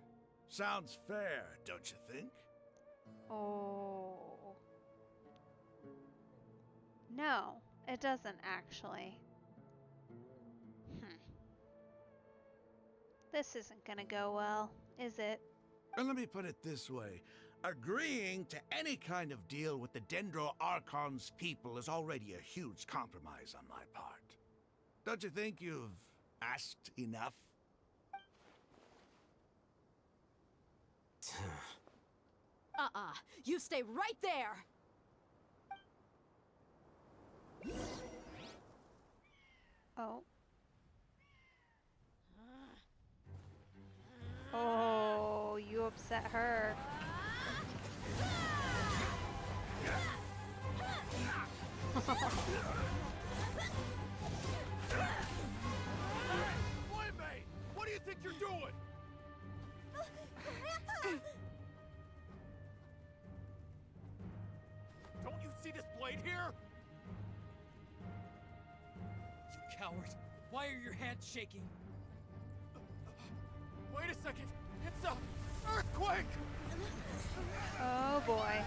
Sounds fair, don't you think? Oh. No, it doesn't actually. This isn't gonna go well, is it? And let me put it this way. Agreeing to any kind of deal with the Dendro Archon's people is already a huge compromise on my part. Don't you think you've asked enough? You stay right there! Oh. Oh, you upset her. Playmate! What do you think you're doing? Don't you see this blade here? You coward! Why are your hands shaking? Wait a second! It's a earthquake! Oh boy.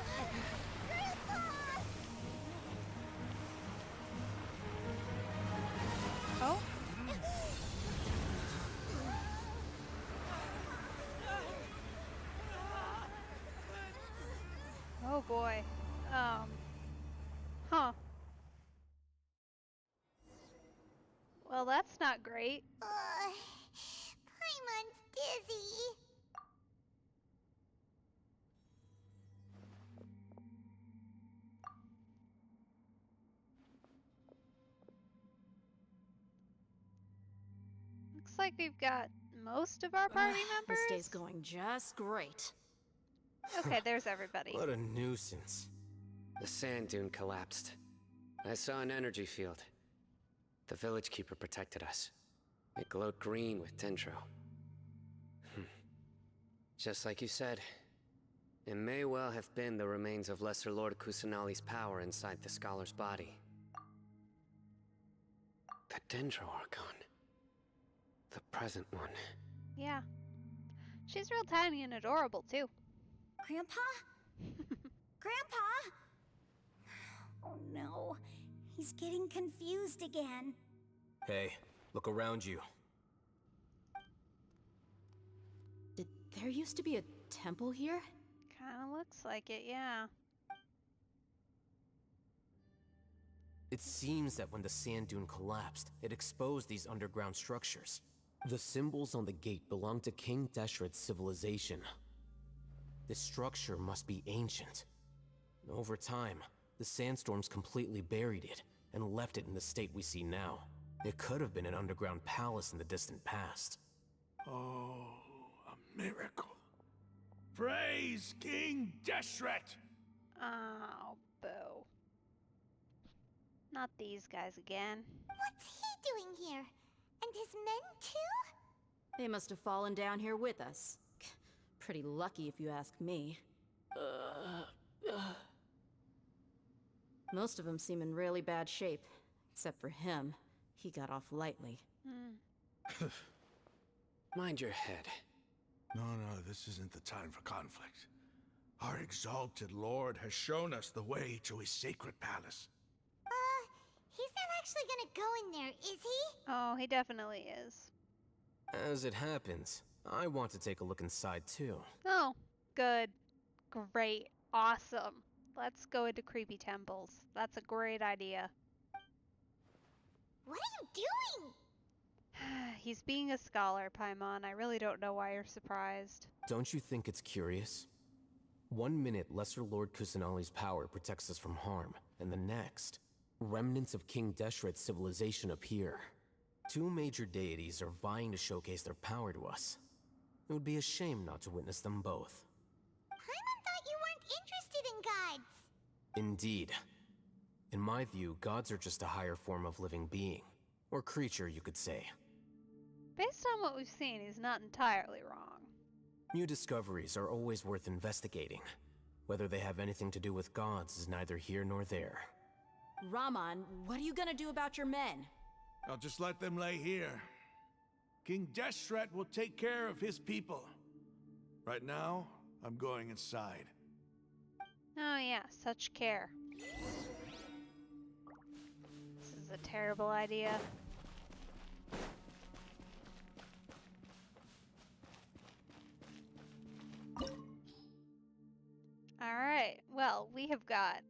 Oh? Oh boy. Huh. Well, that's not great. Paimon's dizzy. Looks like we've got most of our party members. This day's going just great. Okay, there's everybody. What a nuisance. The sand dune collapsed. I saw an energy field. The village keeper protected us. It glowed green with dendro. Just like you said, it may well have been the remains of Lesser Lord Kusanali's power inside the scholar's body. The Dendro Archon. The present one. Yeah. She's real tiny and adorable, too. Grandpa? Grandpa? Oh no. He's getting confused again. Hey, look around you. Did there used to be a temple here? Kinda looks like it, yeah. It seems that when the sand dune collapsed, it exposed these underground structures. The symbols on the gate belong to King Deshret's civilization. This structure must be ancient. Over time, the sandstorms completely buried it and left it in the state we see now. It could have been an underground palace in the distant past. Oh, a miracle. Praise King Deshret! Oh, boo. Not these guys again. What's he doing here? And his men too? They must have fallen down here with us. Pretty lucky if you ask me. Most of them seem in really bad shape. Except for him. He got off lightly. Mind your head. No, this isn't the time for conflict. Our exalted lord has shown us the way to his sacred palace. He's not actually gonna go in there, is he? Oh, he definitely is. As it happens, I want to take a look inside too. Oh, good. Great. Awesome. Let's go into creepy temples. That's a great idea. What are you doing? He's being a scholar, Paimon. I really don't know why you're surprised. Don't you think it's curious? 1 minute, Lesser Lord Kusanali's power protects us from harm, and the next, remnants of King Deshret's civilization appear. 2 major deities are vying to showcase their power to us. It would be a shame not to witness them both. Paimon thought you weren't interested in gods. Indeed. In my view, gods are just a higher form of living being. Or creature, you could say. Based on what we've seen, he's not entirely wrong. New discoveries are always worth investigating. Whether they have anything to do with gods is neither here nor there. Raman, what are you gonna do about your men? I'll just let them lay here. King Deshret will take care of his people. Right now, I'm going inside. Oh yeah, such care. This is a terrible idea. Alright, well, we have got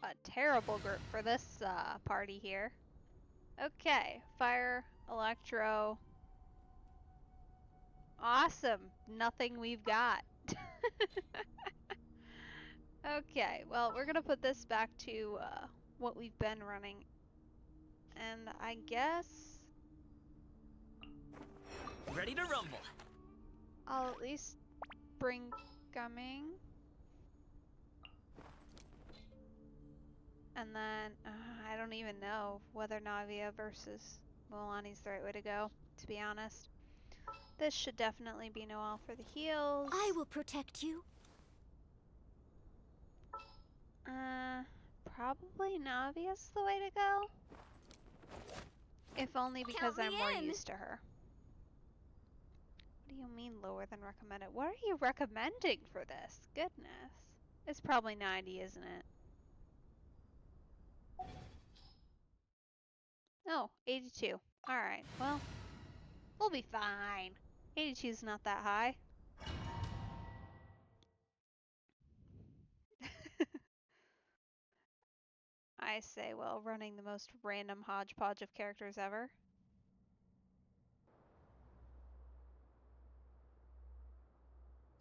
a terrible group for this party here. Okay, fire, electro. Awesome, nothing we've got. Okay, well, we're gonna put this back to what we've been running. And I guess Ready to rumble. I'll at least bring Gumming. And then, I don't even know whether Navia versus Mualani's the right way to go, to be honest. This should definitely be Noelle for the heals. I will protect you. Probably Navia's the way to go. If only because Count I'm me more in. used to her. What do you mean lower than recommended? What are you recommending for this? Goodness. It's probably 90, isn't it? Oh, 82. Alright, well, we'll be fine. 82's not that high. I say, well, running the most random hodgepodge of characters ever.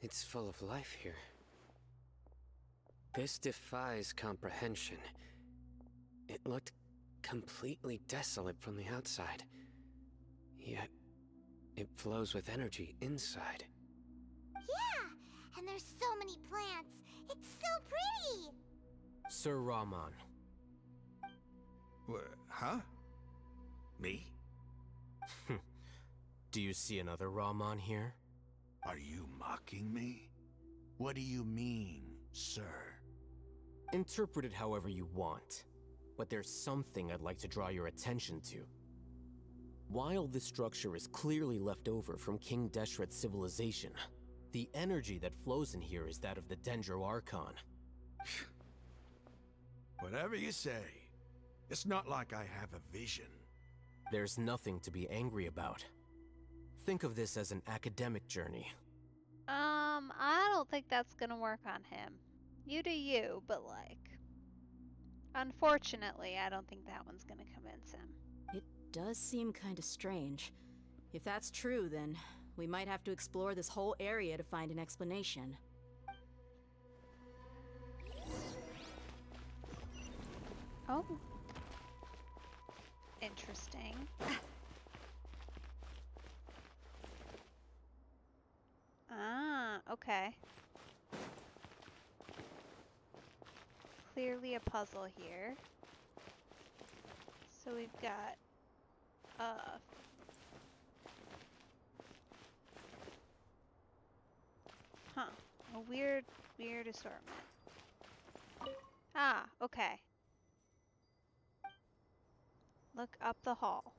It's full of life here. This defies comprehension. It looked completely desolate from the outside. Yet, it flows with energy inside. Yeah, and there's so many plants. It's so pretty. Sir Raman, Huh? Me? do you see another Raman here? Are you mocking me? What do you mean, sir? Interpret it however you want, but there's something I'd like to draw your attention to. While this structure is clearly left over from King Deshret's civilization, the energy that flows in here is that of the Dendro Archon. Whatever you say. It's not like I have a vision. There's nothing to be angry about. Think of this as an academic journey. I don't think that's gonna work on him. You do you, but like, unfortunately, I don't think that one's gonna convince him. It does seem kinda strange. If that's true, then we might have to explore this whole area to find an explanation. Oh. Interesting. Ah, okay. Clearly a puzzle here. So we've got a weird assortment. Ah, okay. Look up the hall.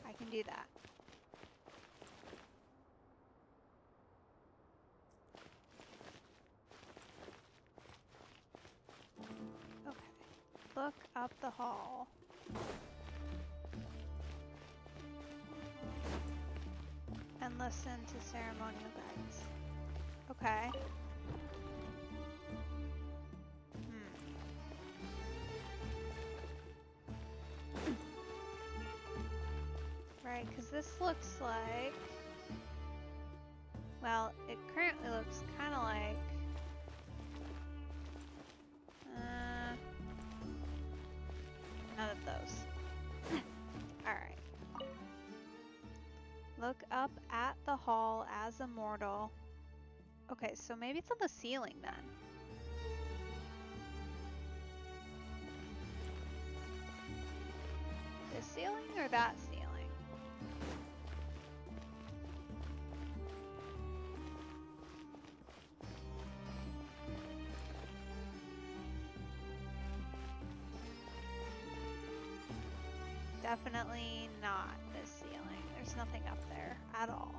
I can do that. Okay. Look up the hall. And listen to ceremonial guidance. Okay. Right, because this looks like... Well, it currently looks kind of like... none of those. Alright. Look up at the hall as a mortal. Okay, so maybe it's on the ceiling then. This ceiling or that ceiling? Definitely not this ceiling. There's nothing up there at all.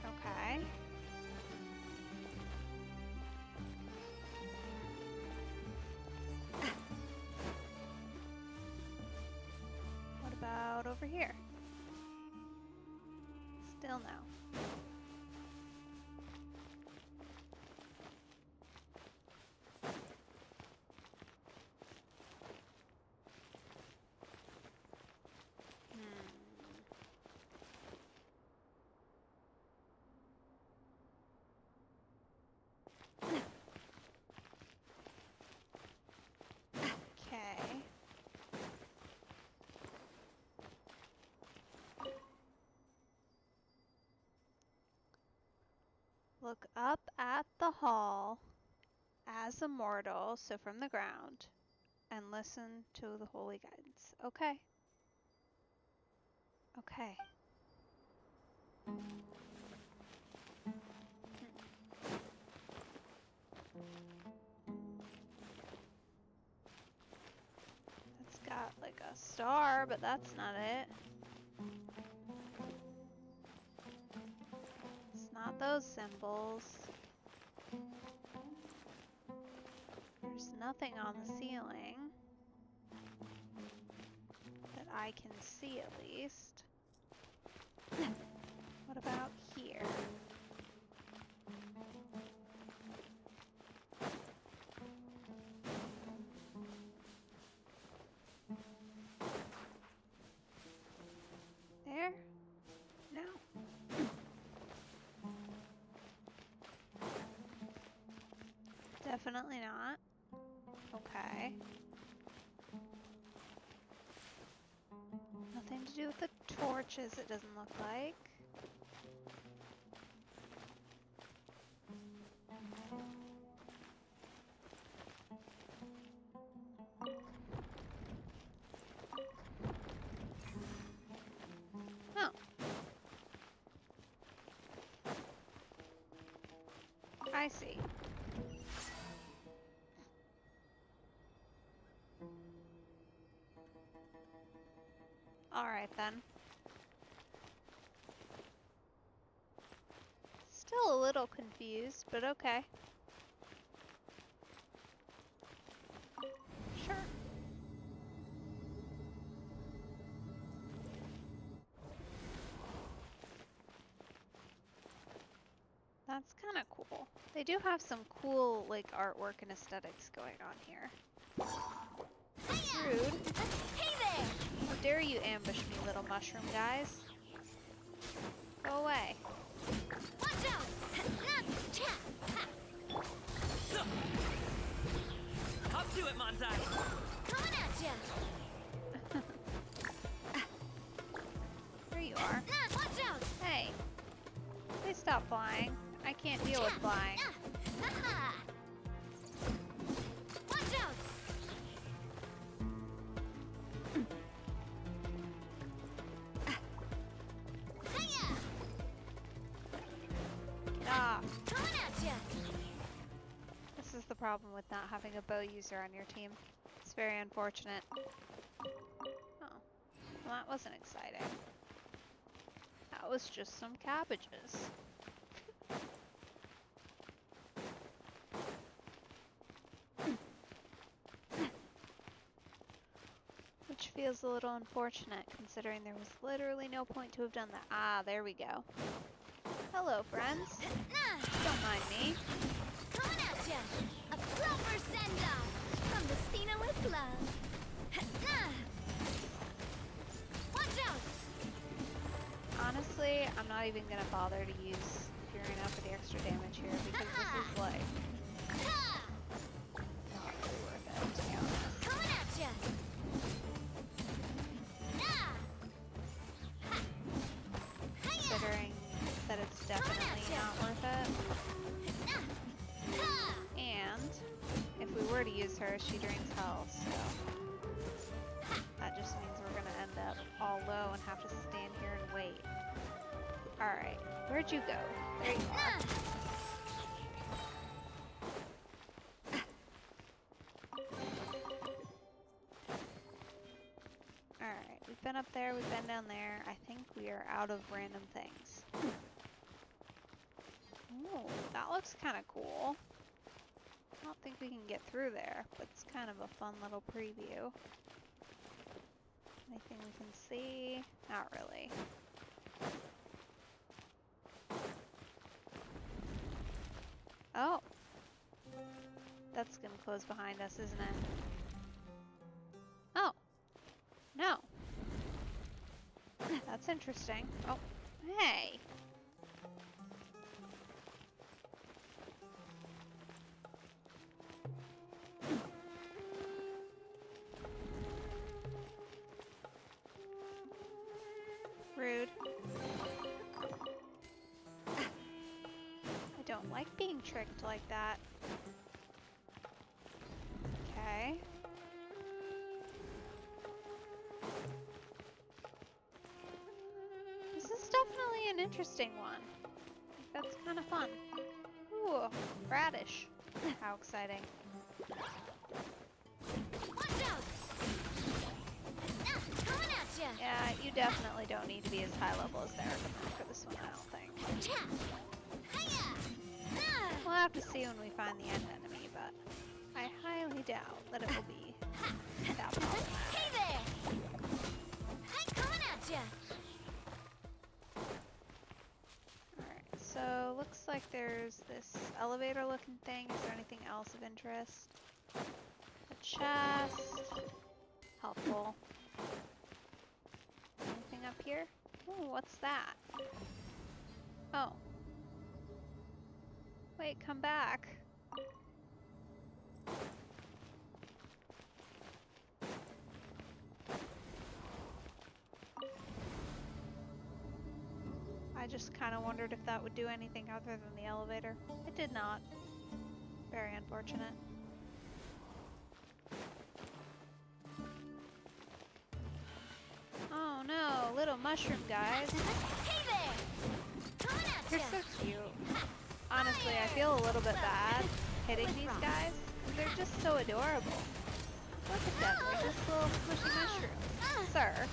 Okay. What about over here? Still no. Okay. Look up at the hall as a mortal, so from the ground, and listen to the holy guidance. Okay. Okay. It's got like a star, but that's not it. It's not those symbols. There's nothing on the ceiling that I can see, at least. What about here? There? No. Definitely not. Okay. Nothing to do with the torches, it doesn't look like. Oh. I see. Alright then. Still a little confused, but okay. Sure. of cool. They do have some cool, like, artwork and aesthetics going on here. Rude. Hey there! How dare you ambush me, little mushroom guys? Go away. Watch out! Up to it, Manzai! Coming at ya! Here you are. Watch out! Hey. Please stop flying. I can't deal with flying. Watch out! Ah. Coming at ya! This is the problem with not having a bow user on your team. It's very unfortunate. Oh. Well, that wasn't exciting. That was just some cabbages. Which feels a little unfortunate, considering there was literally no point to have done that. Ah, there we go. Hello, friends. Don't mind me. Coming at ya! A proper send-off from the Stina with love. Watch out! Honestly, I'm not even gonna bother to use Fury up for the extra damage here because this is like not really worth it, to be honest. Coming at ya! Considering that it's definitely not worth it. And if we were to use her, she drains health, so that just means we're gonna end up all low and have to stand here and wait. Alright, where'd you go? There you are. Alright, we've been up there, we've been down there. I think we are out of random things. Ooh, that looks kind of cool. I don't think we can get through there, but it's kind of a fun little preview. Anything we can see? Not really. Oh! That's gonna close behind us, isn't it? Oh! No! That's interesting. Oh, hey! Rude. I don't like being tricked like that. Okay. This is definitely an interesting one. That's kind of fun. Ooh, radish. How exciting. Watch out! Coming at ya! Yeah, you definitely don't need to be as high level as they recommend for this one, I don't think. We'll have to see when we find the end enemy, but I highly doubt that it will be that problematic. Hey there! Coming at ya! Alright, so looks like there's this elevator looking thing. Is there anything else of interest? A chest. Helpful. Anything up here? Ooh, what's that? Oh. Wait, come back. I just kind of wondered if that would do anything other than the elevator. It did not. Very unfortunate. Oh no, little mushroom guys. Hey there! Coming at You're ya! so cute. Honestly, I feel a little bit bad hitting these guys. They're just so adorable. Look at them, they're just little squishy mushrooms. Sir,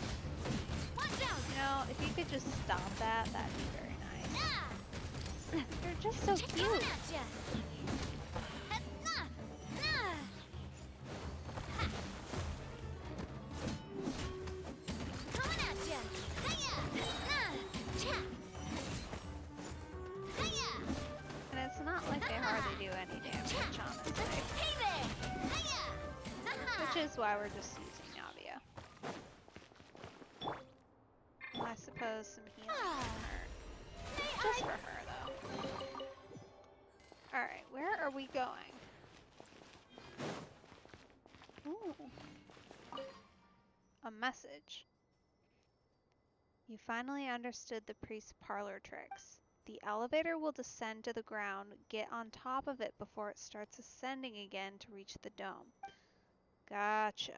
Watch out! you know, if you could just stop that, that'd be very nice. They're just so Coming cute. at ya! Coming at ya! And it's not Which is why we're just using Navia. I suppose some healing on her. Just for her, though. Alright, where are we going? Ooh. A message. You finally understood the priest's parlor tricks. The elevator will descend to the ground. Get on top of it before it starts ascending again to reach the dome. Gotcha.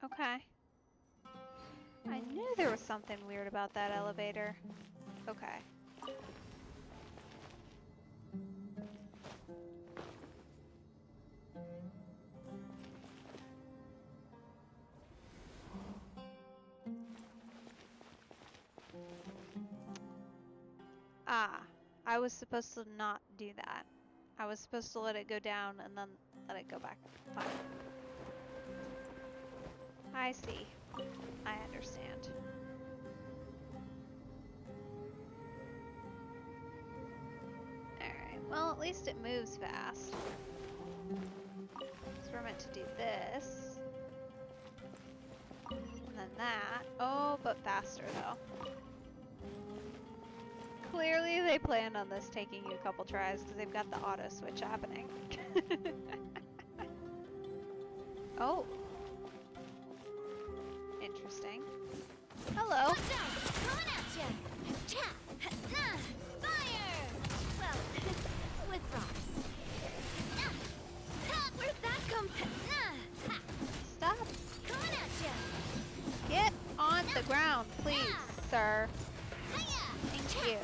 Okay. I knew there was something weird about that elevator. Okay. Ah, I was supposed to not do that. I was supposed to let it go down and then let it go back up. Fine. I see. I understand. Alright, well at least it moves fast. So we're meant to do this. And then that. Oh, but faster though. Clearly they planned on this taking you a couple tries because they've got the auto switch happening. Oh. Interesting. Hello. Coming at ya! Fire! Well, with rocks. Where'd that come from? Stop. Coming at ya! Get on the ground, please, sir. Thank you.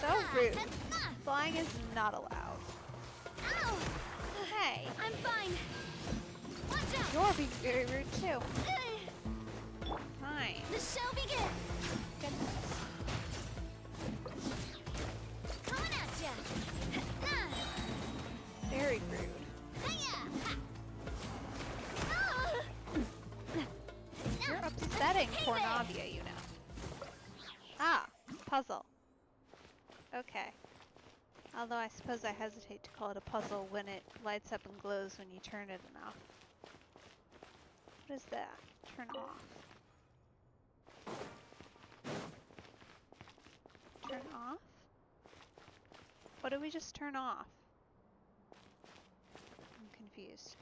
So rude. Flying is not allowed. Ow! Hey, I'm fine. Watch out! you're being very rude too. Fine. The show begins! Goodness. Coming at ya! Very rude. You're upsetting poor Navia, you know. Ah, puzzle. Okay. Although I suppose I hesitate to call it a puzzle when it lights up and glows when you turn it enough. What is that? Turn off. Turn off? What did we just turn off? I'm confused.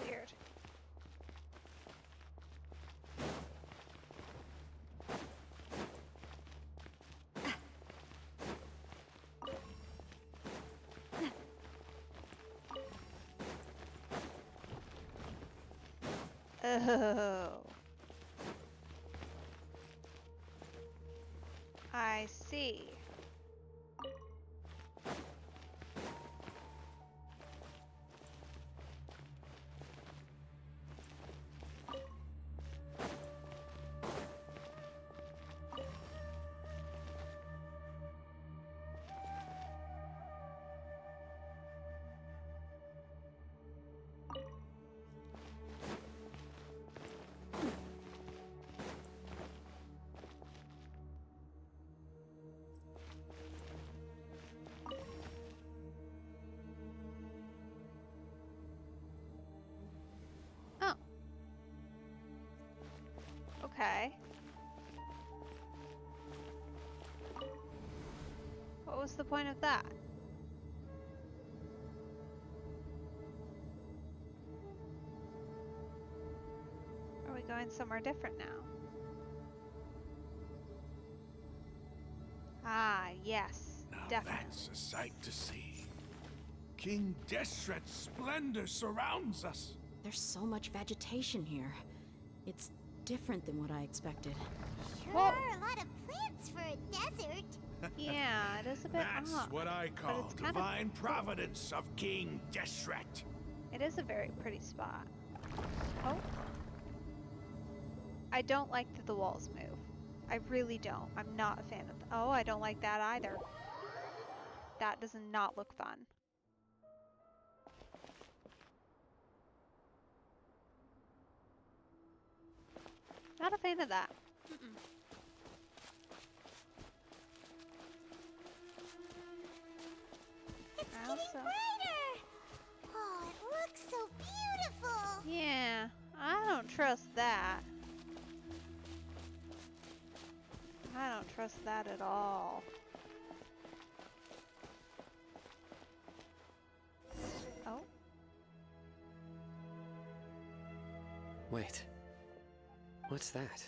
Weird. Oh. I see. Oh. Okay. What was the point of that? Are we going somewhere different now? Ah, yes. Now Definitely. that's a sight to see. King Deshret's splendor surrounds us. There's so much vegetation here. It's different than what I expected. Sure Well- are a lot of plants for a desert. Yeah, it is a bit That's odd. what I call it's kind of divine providence of King Deshret. It is a very pretty spot. Oh. I don't like that the walls move. I really don't. I'm not a fan of oh, I don't like that either. That does not look fun. Not a fan of that. Mm-mm. It's How getting so? brighter! Oh, it looks so beautiful! Yeah, I don't trust that. I don't trust that at all. Oh, Wait. What's that?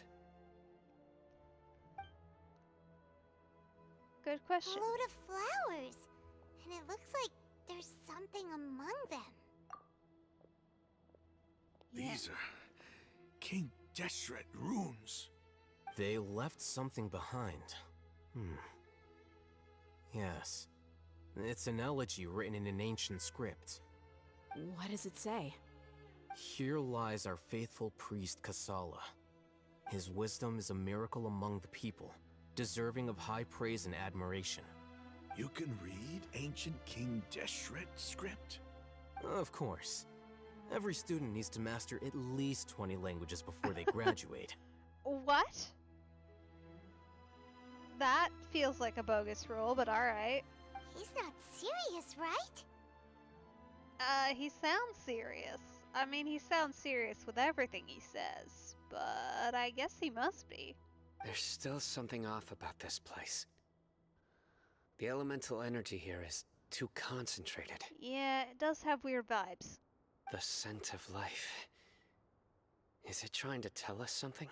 good A question. load of flowers! And it looks like there's something among them. Yeah. These are King Deshret runes. They left something behind. Yes. It's an elegy written in an ancient script. What does it say? Here lies our faithful priest Kasala. His wisdom is a miracle among the people, deserving of high praise and admiration. You can read ancient King Deshret script? Of course. Every student needs to master at least 20 languages before they graduate. What? That feels like a bogus rule, but alright. He's not serious, right? He sounds serious. I mean, he sounds serious with everything he says, but I guess he must be. There's still something off about this place. The elemental energy here is too concentrated. Yeah, it does have weird vibes. The scent of life. Is it trying to tell us something?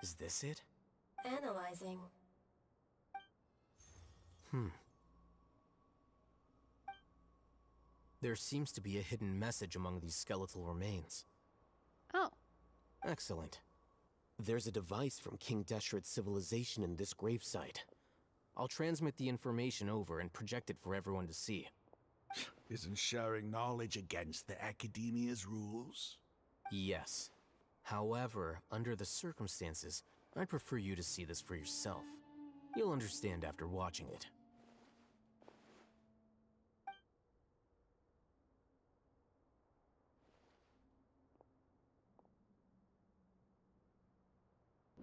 Is this it? Analyzing. There seems to be a hidden message among these skeletal remains. Oh, Excellent. There's a device from King Deshret's civilization in this gravesite. I'll transmit the information over and project it for everyone to see. Isn't sharing knowledge against the Academia's rules? Yes. However, under the circumstances, I'd prefer you to see this for yourself. You'll understand after watching it.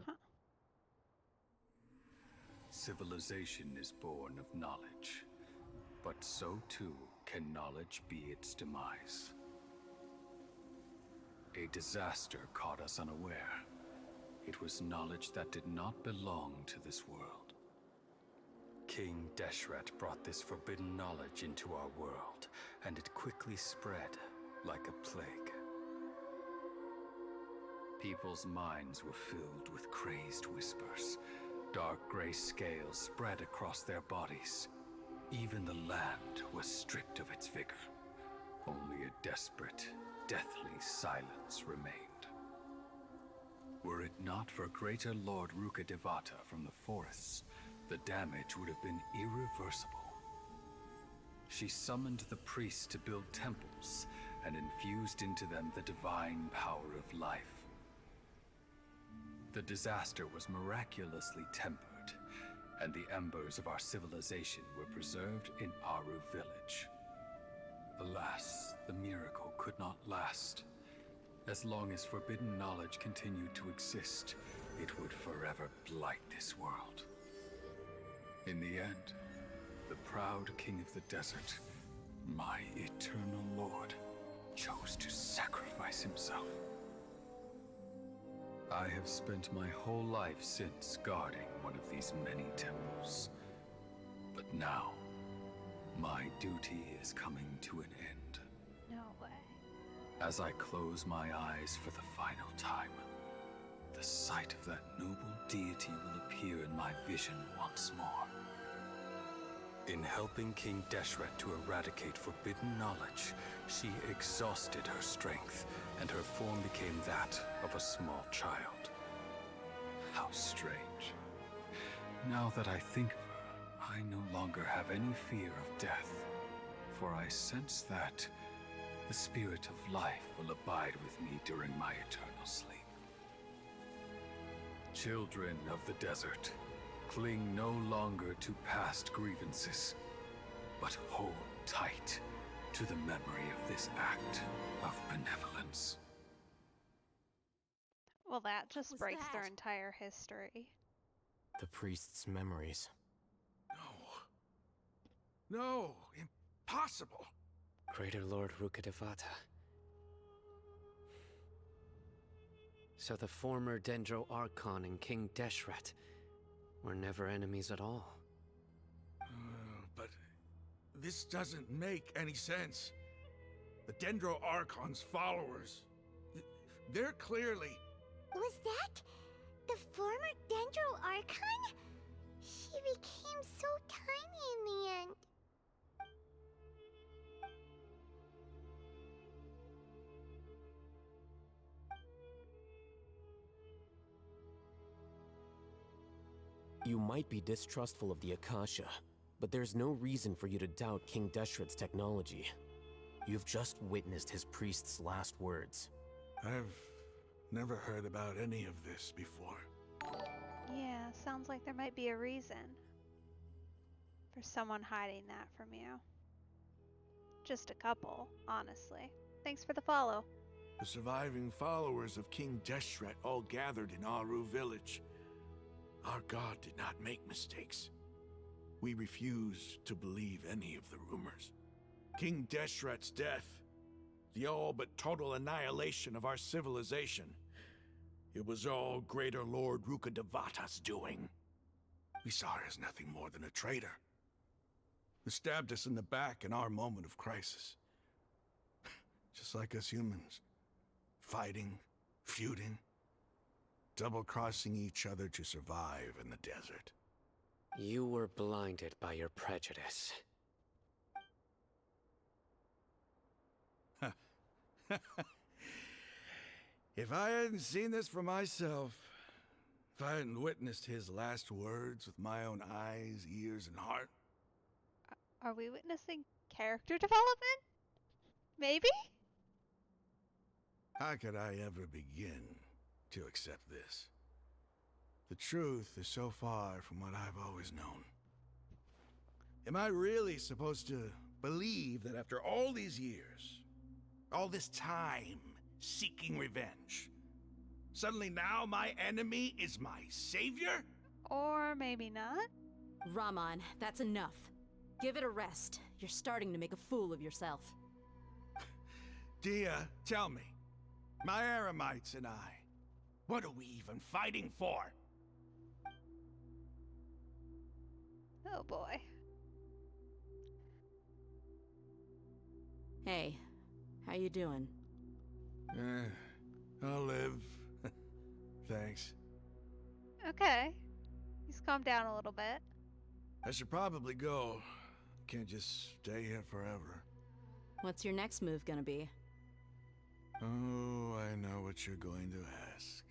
huh. Civilization is born of knowledge, but so too can knowledge be its demise. A disaster caught us unaware. It was knowledge that did not belong to this world. King Deshret brought this forbidden knowledge into our world, and it quickly spread like a plague. People's minds were filled with crazed whispers. Dark gray scales spread across their bodies. Even the land was stripped of its vigor. Only a desperate, deathly silence remained. Were it not for greater Lord Rukkhadevata from the forests, the damage would have been irreversible. She summoned the priests to build temples and infused into them the divine power of life. The disaster was miraculously tempered, and the embers of our civilization were preserved in Aru village. Alas, the miracle could not last. As long as forbidden knowledge continued to exist, it would forever blight this world. In the end, the proud king of the desert, my eternal lord, chose to sacrifice himself. I have spent my whole life since guarding one of these many temples. But now, my duty is coming to an end. No way. As I close my eyes for the final time, the sight of that noble deity will appear in my vision once more. In helping King Deshret to eradicate forbidden knowledge, she exhausted her strength, and her form became that of a small child. How strange. Now that I think of her, I no longer have any fear of death, for I sense that the spirit of life will abide with me during my eternal sleep. Children of the desert, cling no longer to past grievances, but hold tight to the memory of this act of benevolence. Well, that just was breaks their that? entire history. The priest's memories. No. No, impossible. Greater Lord Rukkhadevata. So the former Dendro Archon and King Deshret were never enemies at all. But this doesn't make any sense. The Dendro Archon's followers, they're clearly... Was that the former Dendro Archon? She became so tiny in the end. You might be distrustful of the Akasha, but there's no reason for you to doubt King Deshret's technology. You've just witnessed his priest's last words. I've never heard about any of this before. Yeah, sounds like there might be a reason for someone hiding that from you. Just a couple, honestly. Thanks for the follow. The surviving followers of King Deshret all gathered in Aru village. Our god did not make mistakes. We refuse to believe any of the rumors. King Deshret's death, the all but total annihilation of our civilization, it was all Greater Lord Rukkhadevata's doing. We saw her as nothing more than a traitor, who stabbed us in the back in our moment of crisis. Just like us humans, fighting, feuding, double-crossing each other to survive in the desert. You were blinded by your prejudice. If I hadn't seen this for myself, if I hadn't witnessed his last words with my own eyes, ears, and heart... Are we witnessing character development? Maybe? How could I ever begin to accept this? The truth is so far from what I've always known. Am I really supposed to believe that after all these years, all this time seeking revenge, suddenly now my enemy is my savior? Or maybe not? Raman, that's enough. Give it a rest. You're starting to make a fool of yourself. Dia, tell me, my Eremites and I, what are we even fighting for? Oh boy. Hey, how you doing? I'll live. Thanks. Okay. He's calmed down a little bit. I should probably go. Can't just stay here forever. What's your next move gonna be? Oh, I know what you're going to ask.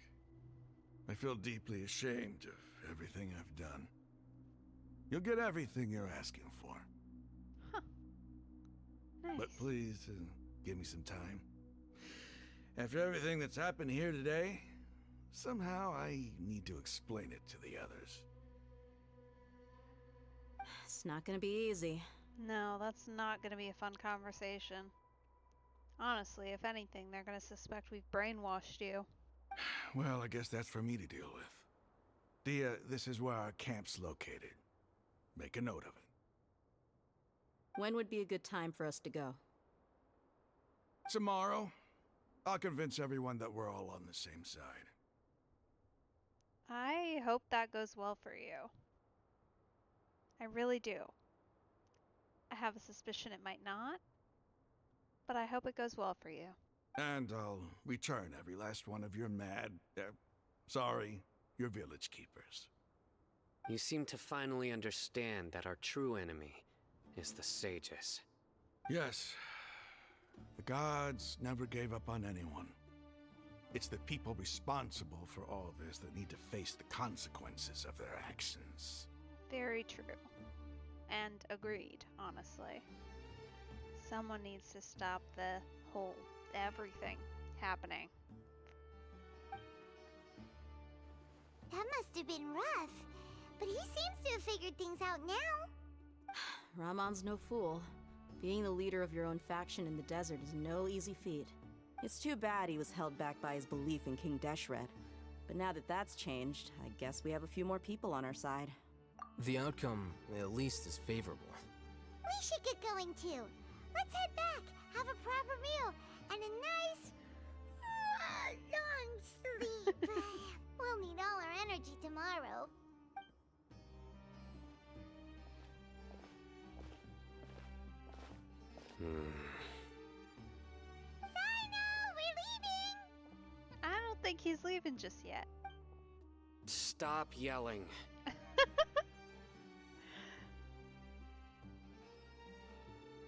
I feel deeply ashamed of everything I've done. You'll get everything you're asking for. Huh. Nice. But please, give me some time. After everything that's happened here today, somehow I need to explain it to the others. It's not gonna be easy. No, that's not going to be a fun conversation. Honestly, if anything, they're going to suspect we've brainwashed you. Well, I guess that's for me to deal with. Dia, this is where our camp's located. Make a note of it. When would be a good time for us to go? Tomorrow, I'll convince everyone that we're all on the same side. I hope that goes well for you. I really do. I have a suspicion it might not, but I hope it goes well for you. And I'll return every last one of your your village keepers. You seem to finally understand that our true enemy is the sages. Yes. The gods never gave up on anyone. It's the people responsible for all this that need to face the consequences of their actions. Very true. And agreed, honestly. Someone needs to stop the whole everything happening. That must have been rough, but he seems to have figured things out now. Ramon's no fool. Being the leader of your own faction in the desert is no easy feat. It's too bad he was held back by his belief in King Deshret. But now that that's changed, I guess we have a few more people on our side. The outcome, at least, is favorable. We should get going too. Let's head back, have a proper meal, and a nice, long sleep. We'll need all our energy tomorrow. Sino, we're leaving! I don't think he's leaving just yet. Stop yelling.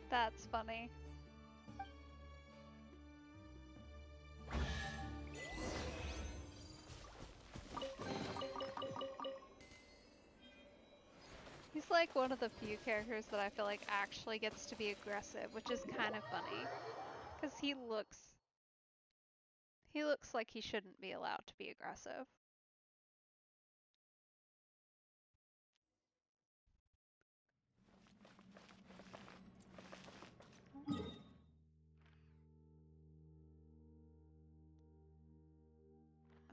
That's funny. He's like one of the few characters that I feel like actually gets to be aggressive, which is kind of funny. Because he looks like he shouldn't be allowed to be aggressive.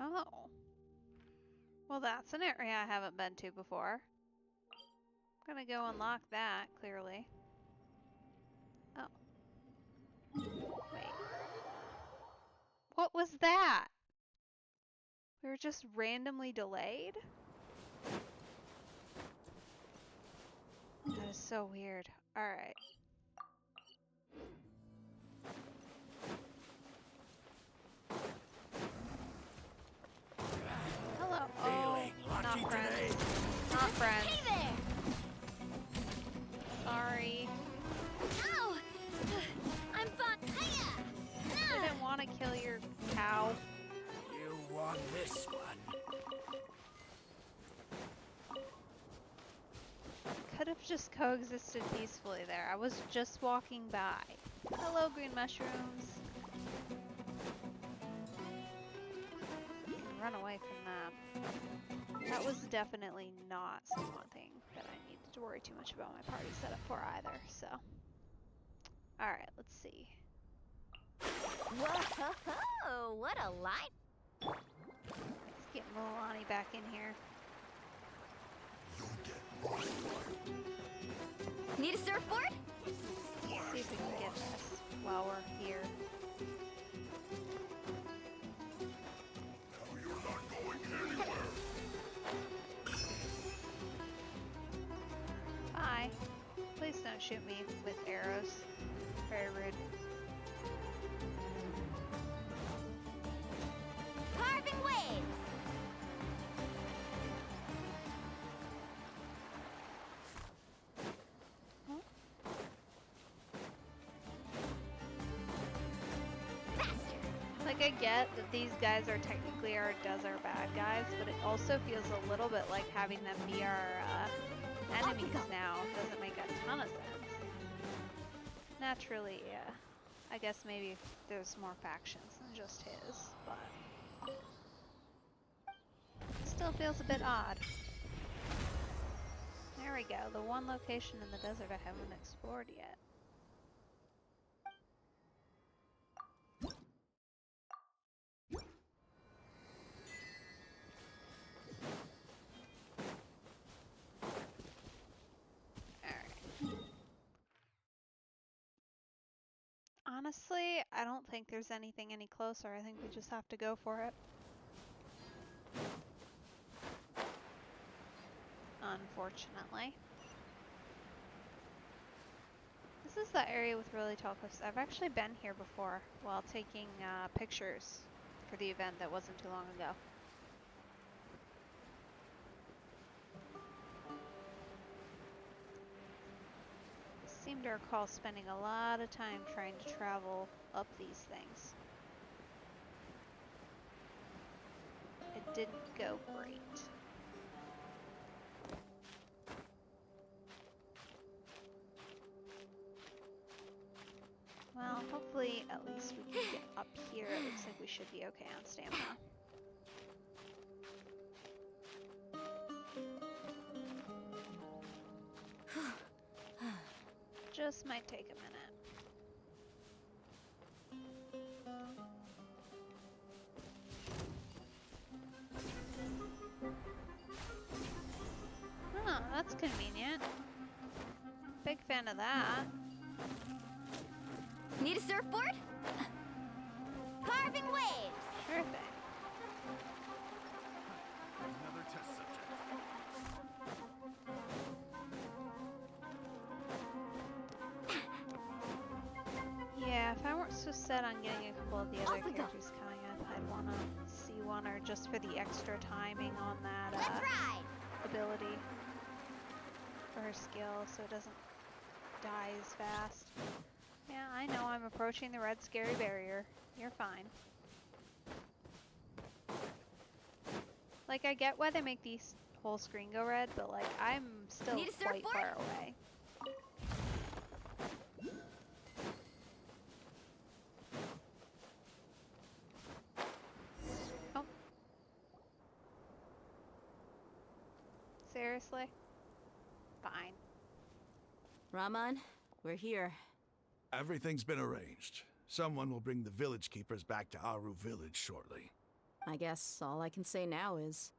Oh. Well, that's an area I haven't been to before. I'm gonna go unlock that, clearly. Oh. Wait. What was that? We were just randomly delayed? That is so weird. Alright. Hello. Oh, not friends. Not friends. Hey there! Sorry. Ow! I'm fine. Hiya! I didn't want to kill your cow. You won this one. Could have just coexisted peacefully there. I was just walking by. Hello, green mushrooms. You can run away from them. That was definitely not something that I needed to worry too much about my party setup for either, so. Alright, let's see. Whoa! What a line! Let's get Milani back in here. Need a surfboard? See if we can get this while we're here. Bye. Please don't shoot me with arrows. Very rude. Carving waves! Like, I get that these guys are technically our desert bad guys, but it also feels a little bit like having them be our enemies now. Doesn't make a ton of sense. Naturally, I guess maybe there's more factions than just his, but still feels a bit odd. There we go, the one location in the desert I haven't explored yet. Honestly, I don't think there's anything any closer. I think we just have to go for it. Unfortunately. This is the area with really tall cliffs. I've actually been here before while taking pictures for the event that wasn't too long ago. Seem to recall spending a lot of time trying to travel up these things. It didn't go great. Well, hopefully at least we can get up here. It looks like we should be okay on stamina. Just might take a minute. convenient. Big fan of that. Need a surfboard? Carving waves! Sure thing. Another test subject. Yeah, if I weren't so set on getting a couple of the other Off we go. characters coming up, I'd want to see one or just for the extra timing on that Let's ride! ability for her skill so it doesn't die as fast. Yeah, I know I'm approaching the red scary barrier. You're fine. Like, I get why they make these whole screen go red, but like, I'm still Need a quite surfboard? far away. Oh. Seriously? Fine. Raman, we're here. Everything's been arranged. Someone will bring the village keepers back to Aru village shortly. I guess all I can say now is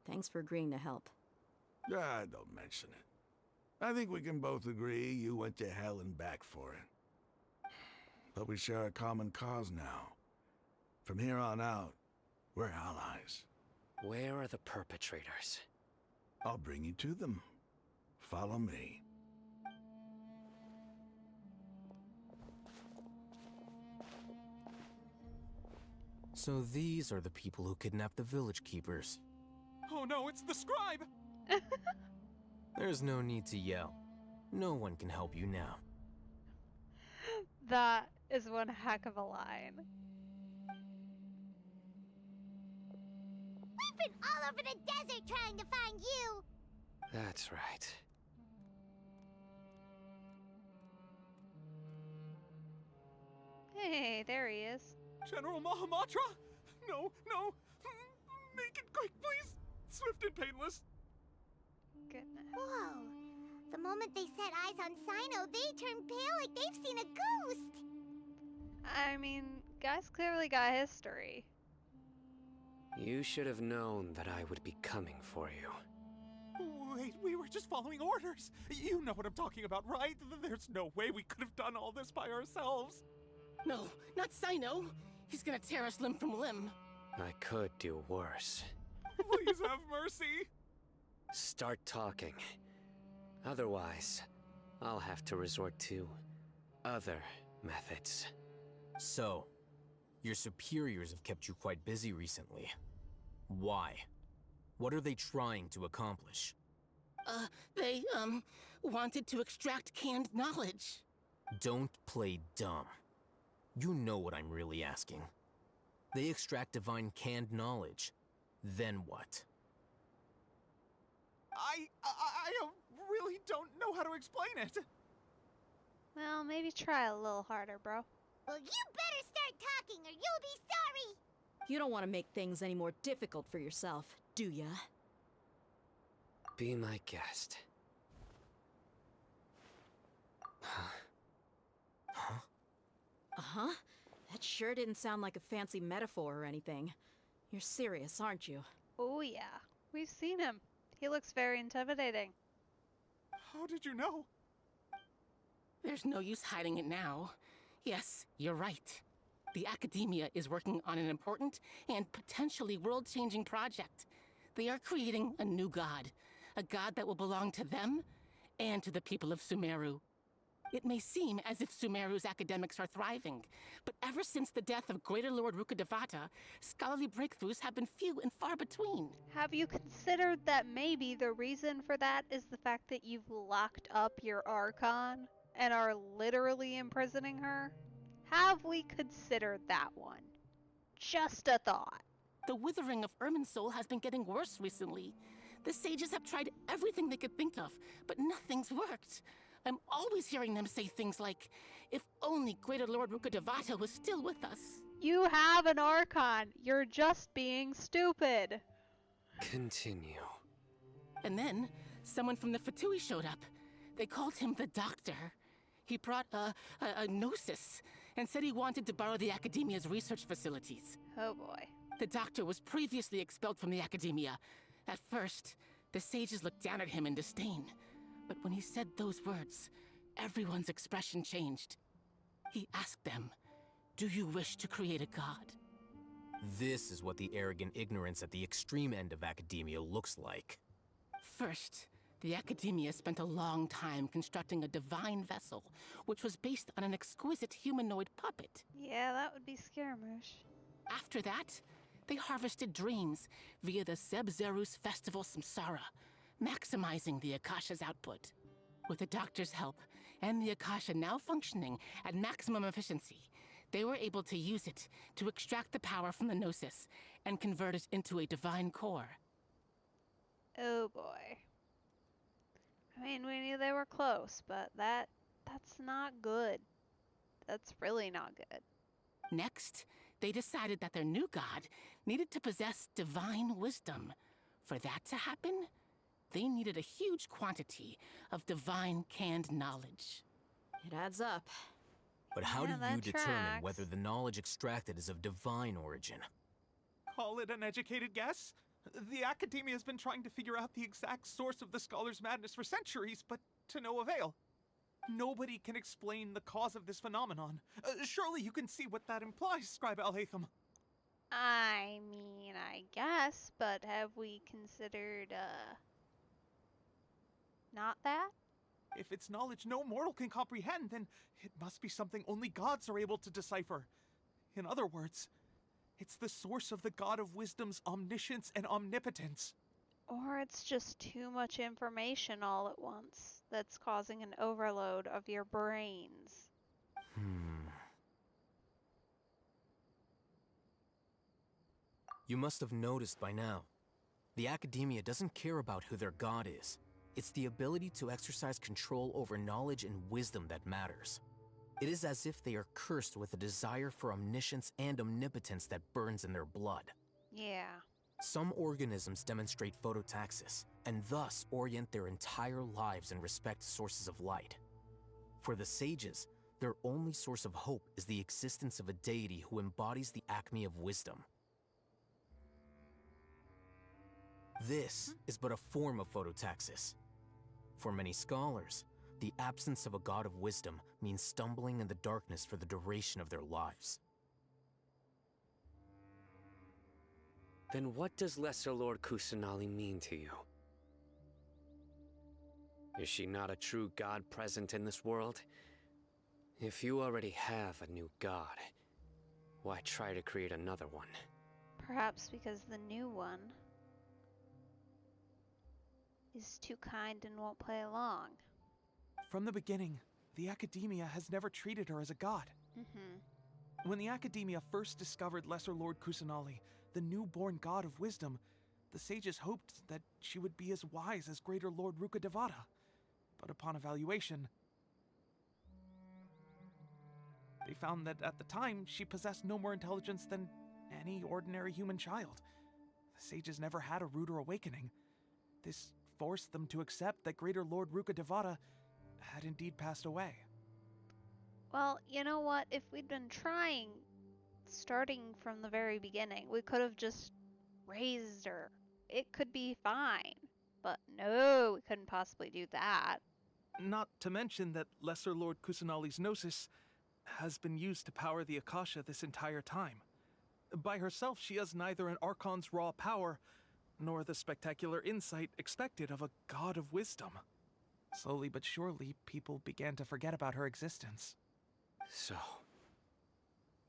thanks for agreeing to help. Ah, don't mention it. I think we can both agree you went to hell and back for it. But we share a common cause now. From here on out, we're allies. Where are the perpetrators? I'll bring you to them. Follow me. So these are the people who kidnapped the village keepers. Oh no, it's the scribe! There's no need to yell. No one can help you now. That is one heck of a line. We've been all over the desert trying to find you! That's right. Hey, there he is. General Mahamatra? No, no! Make it quick, please! Swift and painless! Goodness. Whoa! The moment they set eyes on Sino, they turned pale like they've seen a ghost! I mean, guy's clearly got history. You should have known that I would be coming for you. Wait, we were just following orders! You know what I'm talking about, right? There's no way we could have done all this by ourselves! No, not Sino. He's gonna tear us limb from limb. I could do worse. Please have mercy! Start talking. Otherwise, I'll have to resort to other methods. So, your superiors have kept you quite busy recently. Why? What are they trying to accomplish? They, wanted to extract canned knowledge. Don't play dumb. You know what I'm really asking. They extract divine canned knowledge. Then what? I really don't know how to explain it. Well, maybe try a little harder, bro. Well, you better start talking or you'll be sorry! You don't want to make things any more difficult for yourself, do ya? Be my guest. Uh-huh. That sure didn't sound like a fancy metaphor or anything. You're serious, aren't you? Oh yeah, we've seen him. He looks very intimidating. How did you know? There's no use hiding it now. Yes, you're right. The Academia is working on an important and potentially world-changing project. They are creating a new god. A god that will belong to them and to the people of Sumeru. It may seem as if Sumeru's academics are thriving, but ever since the death of Greater Lord Rukkhadevata, scholarly breakthroughs have been few and far between. Have you considered that maybe the reason for that is the fact that you've locked up your Archon and are literally imprisoning her? Have we considered that one? Just a thought. The withering of Irminsul has been getting worse recently. The sages have tried everything they could think of, but nothing's worked. I'm always hearing them say things like, if only Greater Lord Rukkhadevata was still with us. You have an Archon. You're just being stupid. Continue. And then, someone from the Fatui showed up. They called him the Doctor. He brought a gnosis and said he wanted to borrow the Academia's research facilities. Oh boy. The Doctor was previously expelled from the Academia. At first, The sages looked down at him in disdain. But when he said those words, everyone's expression changed. He asked them, "Do you wish to create a god?" This is what the arrogant ignorance at the extreme end of academia looks like. First, the Academia spent a long time constructing a divine vessel, which was based on an exquisite humanoid puppet. Yeah, that would be Scaramouche. After that, they harvested dreams via the Zeb-Zerus Festival Samsara, maximizing the Akasha's output. With the doctor's help, and the Akasha now functioning at maximum efficiency, they were able to use it to extract the power from the Gnosis and convert it into a divine core. Oh boy. I mean, we knew they were close, but that's not good. That's really not good. Next, they decided that their new god needed to possess divine wisdom. For that to happen, they needed a huge quantity of divine canned knowledge. It adds up. But how Yeah, do that you determine tracks. whether the knowledge extracted is of divine origin? Call it an educated guess? The Academia has been trying to figure out the exact source of the scholar's madness for centuries, but to no avail. Nobody can explain the cause of this phenomenon. Surely you can see what that implies, Scribe Alhaitham. I mean, I guess, but have we considered, not that? If it's knowledge no mortal can comprehend, then it must be something only gods are able to decipher. In other words, it's the source of the God of Wisdom's omniscience and omnipotence. Or it's just too much information all at once that's causing an overload of your brains. You must have noticed by now. The Academia doesn't care about who their god is. It's the ability to exercise control over knowledge and wisdom that matters. It is as if they are cursed with a desire for omniscience and omnipotence that burns in their blood. Yeah. Some organisms demonstrate phototaxis, and thus orient their entire lives in respect to sources of light. For the sages, their only source of hope is the existence of a deity who embodies the acme of wisdom. This is but a form of phototaxis. For many scholars, the absence of a god of wisdom means stumbling in the darkness for the duration of their lives. Then what does Lesser Lord Kusanali mean to you? Is she not a true god present in this world? If you already have a new god, why try to create another one? Perhaps because the new one is too kind and won't play along. From the beginning, the Academia has never treated her as a god. When the Academia first discovered Lesser Lord Kusanali, the newborn god of wisdom, the sages hoped that she would be as wise as Greater Lord Rukkhadevata. But upon evaluation, they found that at the time, she possessed no more intelligence than any ordinary human child. The sages never had a ruder awakening. This forced them to accept that Greater Lord Rukkhadevata had indeed passed away. Well, you know what? If we'd been trying, starting from the very beginning, we could have just raised her. It could be fine. But no, we couldn't possibly do that. Not to mention that Lesser Lord Kusanali's Gnosis has been used to power the Akasha this entire time. By herself, she has neither an Archon's raw power, nor the spectacular insight expected of a god of wisdom. Slowly but surely, people began to forget about her existence. So,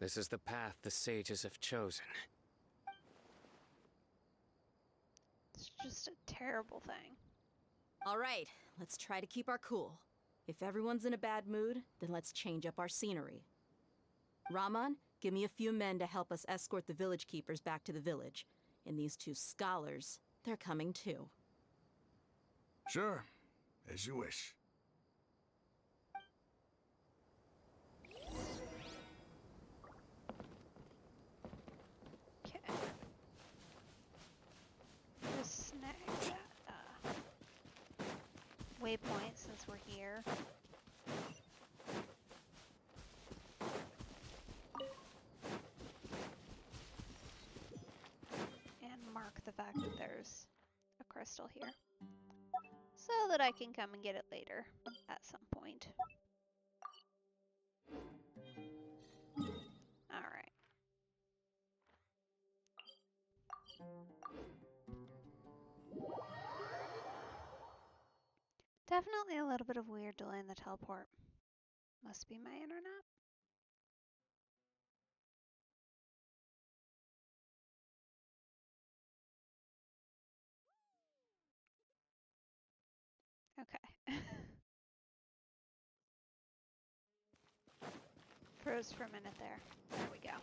this is the path the sages have chosen. It's just a terrible thing. All right, let's try to keep our cool. If everyone's in a bad mood, then let's change up our scenery. Raman, give me a few men to help us escort the village keepers back to the village. And these two scholars, they're coming too. Sure, as you wish. Okay. Just snag that waypoint since we're here. And mark the fact that there's a crystal here. so that I can come and get it later at some point. Alright. Definitely a little bit of weird delay in the teleport. Must be my internet. Okay. Froze for a minute there. There we go.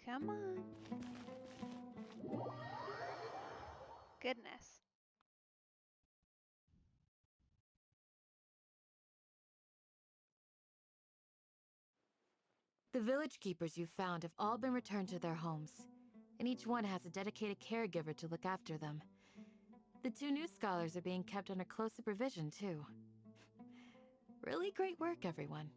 Come on. Goodness. The village keepers you found have all been returned to their homes, and each one has a dedicated caregiver to look after them. The 2 new scholars are being kept under close supervision, too. Really great work, everyone.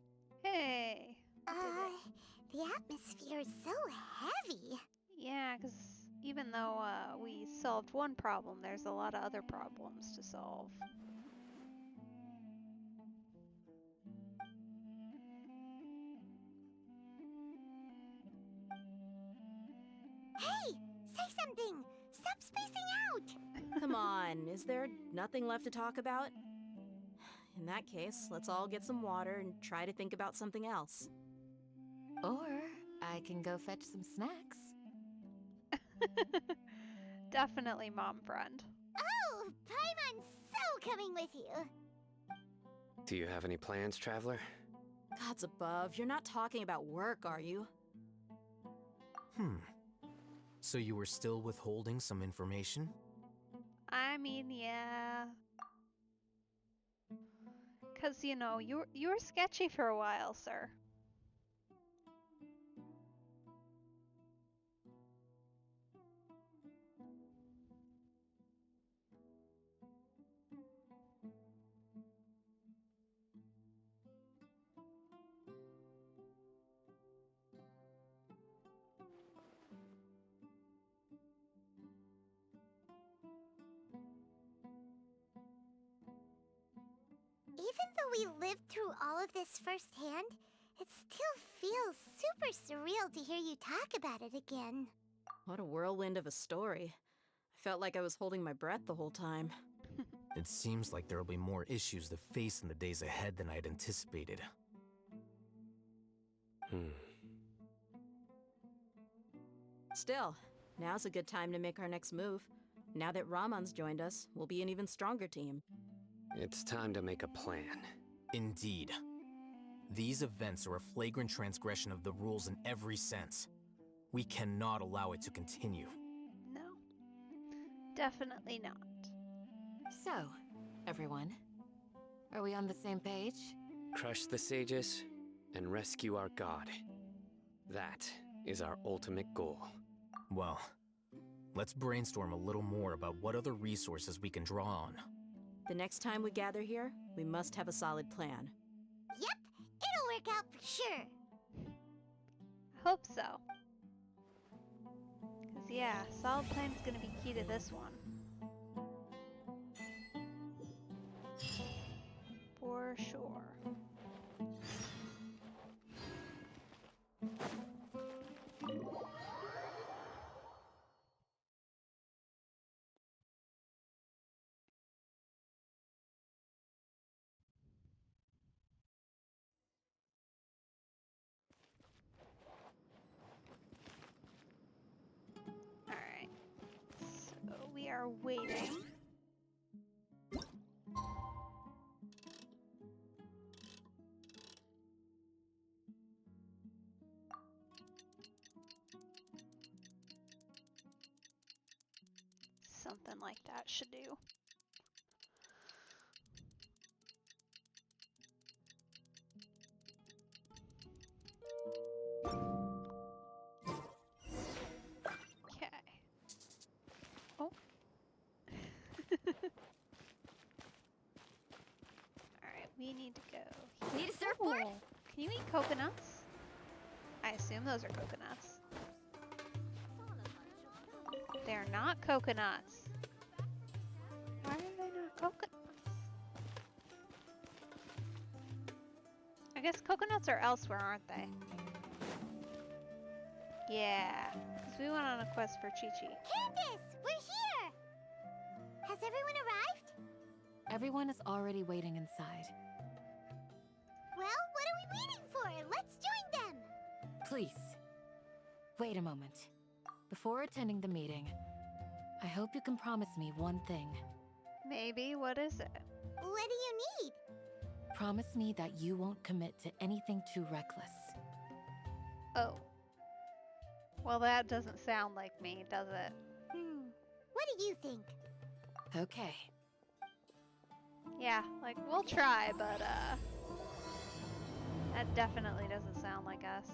Hey. The atmosphere is so heavy. Yeah, because even though we solved one problem, there's a lot of other problems to solve. Hey, say something. Stop spacing out. Come on, is there nothing left to talk about? In that case, let's all get some water and try to think about something else. Or I can go fetch some snacks. Definitely mom friend. Oh, Paimon's so coming with you. Do you have any plans, Traveler? Gods above, you're not talking about work, are you? So you were still withholding some information? I mean, yeah. Because, you know, you were sketchy for a while, sir. Even though we lived through all of this firsthand, it still feels super surreal to hear you talk about it again. What a whirlwind of a story. I felt like I was holding my breath the whole time. It seems like there will be more issues to face in the days ahead than I'd anticipated. Still, now's a good time to make our next move. Now that Ramon's joined us, we'll be an even stronger team. It's time to make a plan. Indeed. These events are a flagrant transgression of the rules in every sense. We cannot allow it to continue. No. Definitely not. So, everyone, are we on the same page? Crush the sages and rescue our god. That is our ultimate goal. Well, let's brainstorm a little more about what other resources we can draw on. The next time we gather here, we must have a solid plan. Yep, it'll work out for sure. Hope so. Because, yeah, solid plan's gonna be key to this one. For sure. Alright. So we are waiting. Something like that should do. Okay. Oh. Alright, we need to go. Need a surfboard? Ooh, can you eat coconuts? I assume those are coconuts. They not coconuts? Why are they not coconuts? I guess coconuts are elsewhere, aren't they? Yeah, because we went on a quest for Chi-Chi. Candace, we're here! Has everyone arrived? Everyone is already waiting inside. Well, what are we waiting for? Let's join them! Please, wait a moment. Before attending the meeting, I hope you can promise me one thing. Maybe, what is it? What do you need? Promise me that you won't commit to anything too reckless. Oh. Well, that doesn't sound like me, does it? What do you think? Okay. Yeah, like, we'll try, but, that definitely doesn't sound like us.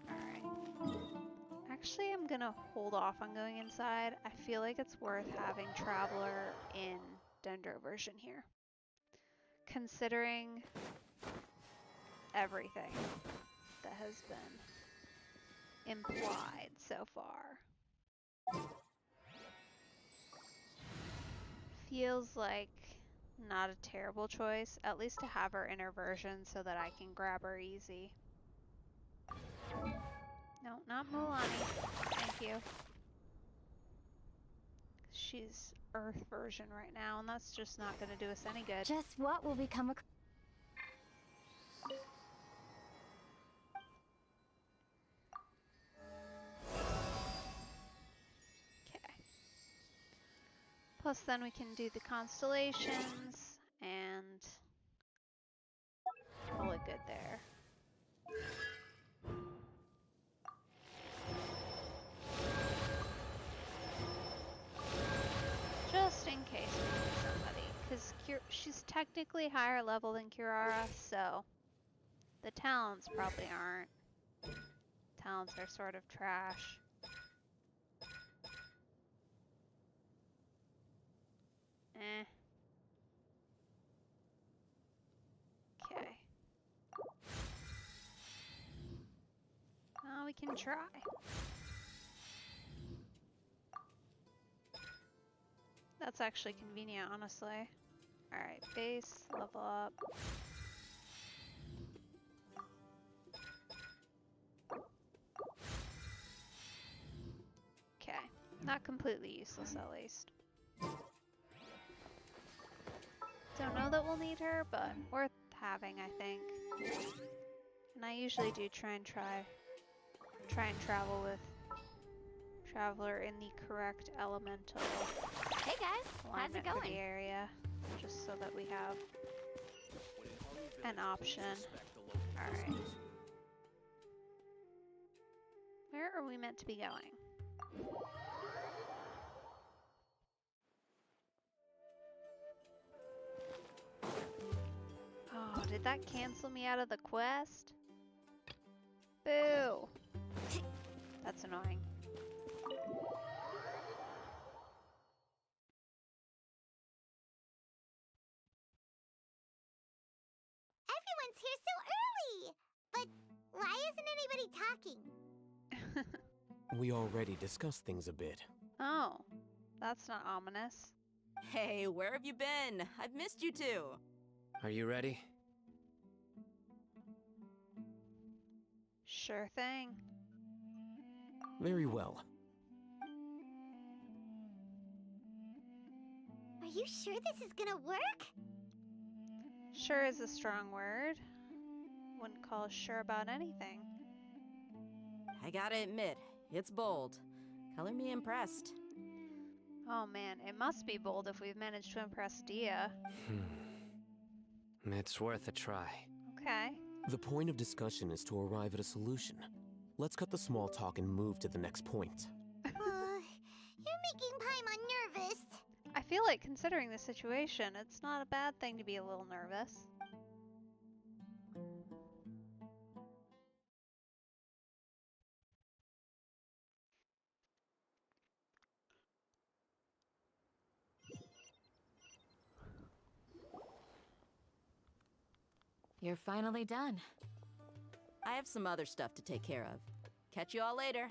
Alright. Actually, I'm gonna hold off on going inside. I feel like it's worth having Traveler in Dendro version here. Considering everything that has been implied so far. Feels like not a terrible choice, at least to have her in her version so that I can grab her easy. No, not Mulan. Thank you. She's Earth version right now, and that's just not going to do us any good. Just what will become a... Okay. Plus then we can do the constellations and call it good there. Just in case we need somebody, because she's technically higher level than Kirara, so the talents probably aren't. Talents are sort of trash. Eh. Okay. Well, we can try. That's actually convenient, honestly. Alright, base, level up. Okay, not completely useless at least. Don't know that we'll need her, but worth having, I think. And I usually do try and travel with Traveler in the correct elemental Hey guys, how's it alignment for going? the area, just so that we have an option. Alright. Where are we meant to be going? Oh, did that cancel me out of the quest? Boo! That's annoying. Everyone's here so early! But why isn't anybody talking? We already discussed things a bit. Oh, that's not ominous. Hey, where have you been? I've missed you too. Are you ready? Sure thing. Very well. Are you sure this is gonna work? Sure is a strong word. Wouldn't call us sure about anything. I gotta admit, it's bold. Color me impressed. Oh man, it must be bold if we've managed to impress Dia. It's worth a try. Okay. The point of discussion is to arrive at a solution. Let's cut the small talk and move to the next point. You're making Paimon nervous. I feel like considering the situation, it's not a bad thing to be a little nervous. You're finally done. I have some other stuff to take care of. Catch you all later.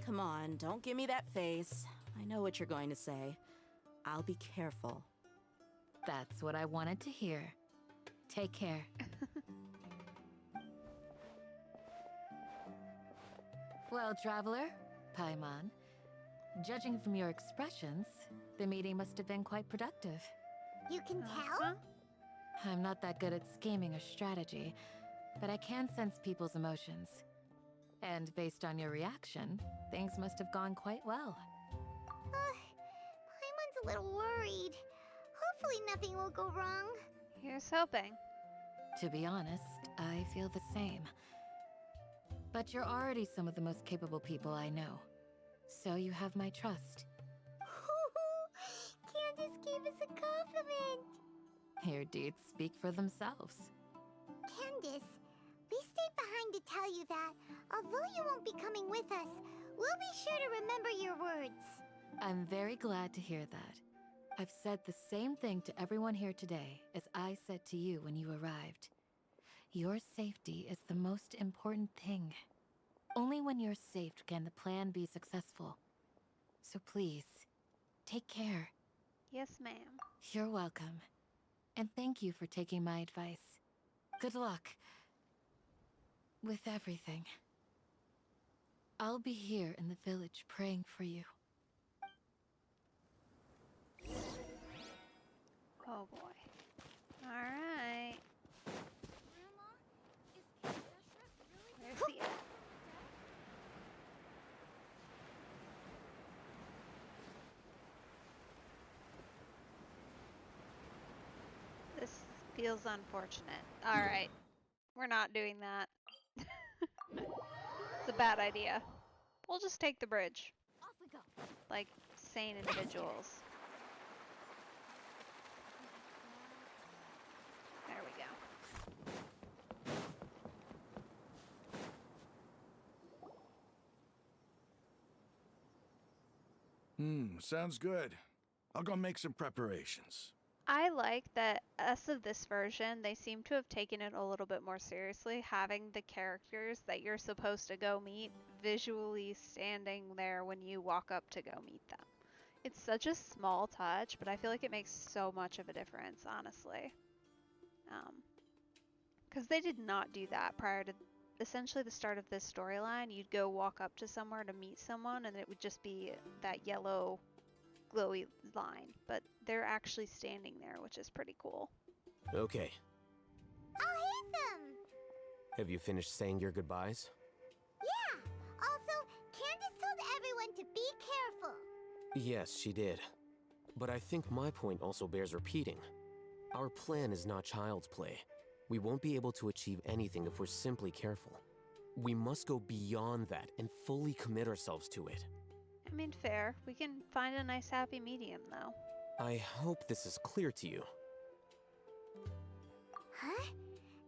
Come on, don't give me that face. I know what you're going to say. I'll be careful. That's what I wanted to hear. Take care. Well, traveler, Paimon, judging from your expressions, the meeting must have been quite productive. You can tell? I'm not that good at scheming or strategy, but I can sense people's emotions. And based on your reaction, things must have gone quite well. Paimon's a little worried. Hopefully nothing will go wrong. Here's hoping. To be honest, I feel the same. But you're already some of the most capable people I know. So you have my trust. Candace gave us a compliment. Your deeds speak for themselves. Candace, we stayed behind to tell you that, although you won't be coming with us, we'll be sure to remember your words. I'm very glad to hear that. I've said the same thing to everyone here today as I said to you when you arrived. Your safety is the most important thing. Only when you're safe can the plan be successful. So please, take care. Yes, ma'am. You're welcome. And thank you for taking my advice. Good luck with everything. I'll be here in the village praying for you. Oh boy. Alright. Where's he at? This feels unfortunate. Alright. We're not doing that. It's a bad idea. We'll just take the bridge. Off we go. Like sane individuals. There we go. Sounds good. I'll go make some preparations. I like that as of this version, they seem to have taken it a little bit more seriously, having the characters that you're supposed to go meet visually standing there when you walk up to go meet them. It's such a small touch, but I feel like it makes so much of a difference, honestly. Because they did not do that prior to essentially the start of this storyline. You'd go walk up to somewhere to meet someone, and it would just be that yellow glowy line, but they're actually standing there, which is pretty cool. Okay. I'll hate them! Have you finished saying your goodbyes? Yeah! Also, Candace told everyone to be careful. Yes, she did. But I think my point also bears repeating. Our plan is not child's play. We won't be able to achieve anything if we're simply careful. We must go beyond that and fully commit ourselves to it. I mean, fair. We can find a nice happy medium, though. I hope this is clear to you. Huh?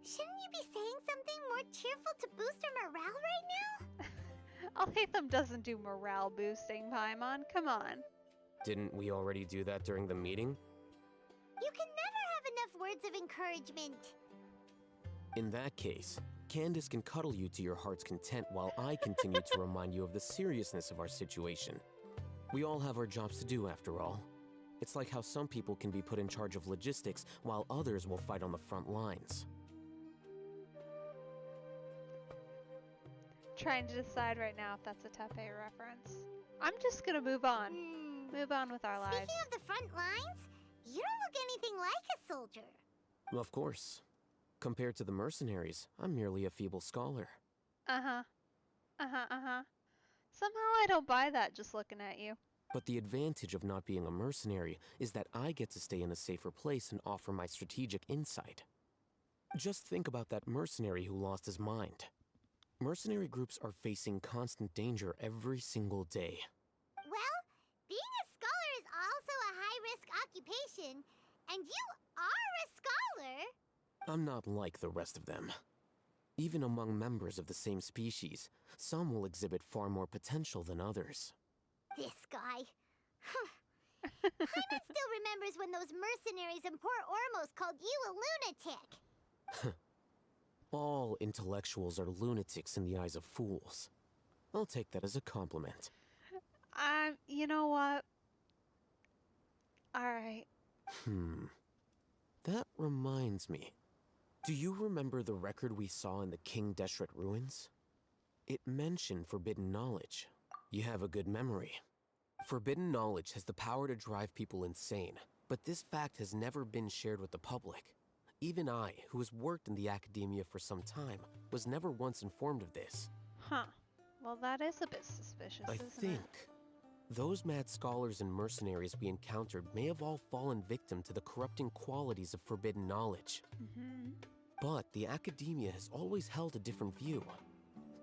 Shouldn't you be saying something more cheerful to boost our morale right now? Alhaitham doesn't do morale boosting, Paimon. Come on. Didn't we already do that during the meeting? You can never have enough words of encouragement. In that case, Candace can cuddle you to your heart's content while I continue to remind you of the seriousness of our situation. We all have our jobs to do after all. It's like how some people can be put in charge of logistics while others will fight on the front lines. Trying to decide right now if that's a Tepe reference. I'm just gonna move on. Move on with our lives. Speaking of the front lines, you don't look anything like a soldier. Of course. Compared to the mercenaries, I'm merely a feeble scholar. Uh-huh. Somehow I don't buy that just looking at you. But the advantage of not being a mercenary is that I get to stay in a safer place and offer my strategic insight. Just think about that mercenary who lost his mind. Mercenary groups are facing constant danger every single day. Well, being a scholar is also a high-risk occupation, and you are a scholar. I'm not like the rest of them. Even among members of the same species, some will exhibit far more potential than others. This guy. Paimon still remembers when those mercenaries in Port Ormos called you a lunatic. All intellectuals are lunatics in the eyes of fools. I'll take that as a compliment. You know what? Alright. That reminds me. Do you remember the record we saw in the King Deshret ruins? It mentioned forbidden knowledge. You have a good memory. Forbidden knowledge has the power to drive people insane, but this fact has never been shared with the public. Even I, who has worked in the academia for some time, was never once informed of this. Huh. Well, that is a bit suspicious, I isn't think it? those mad scholars and mercenaries we encountered may have all fallen victim to the corrupting qualities of forbidden knowledge. But the academia has always held a different view.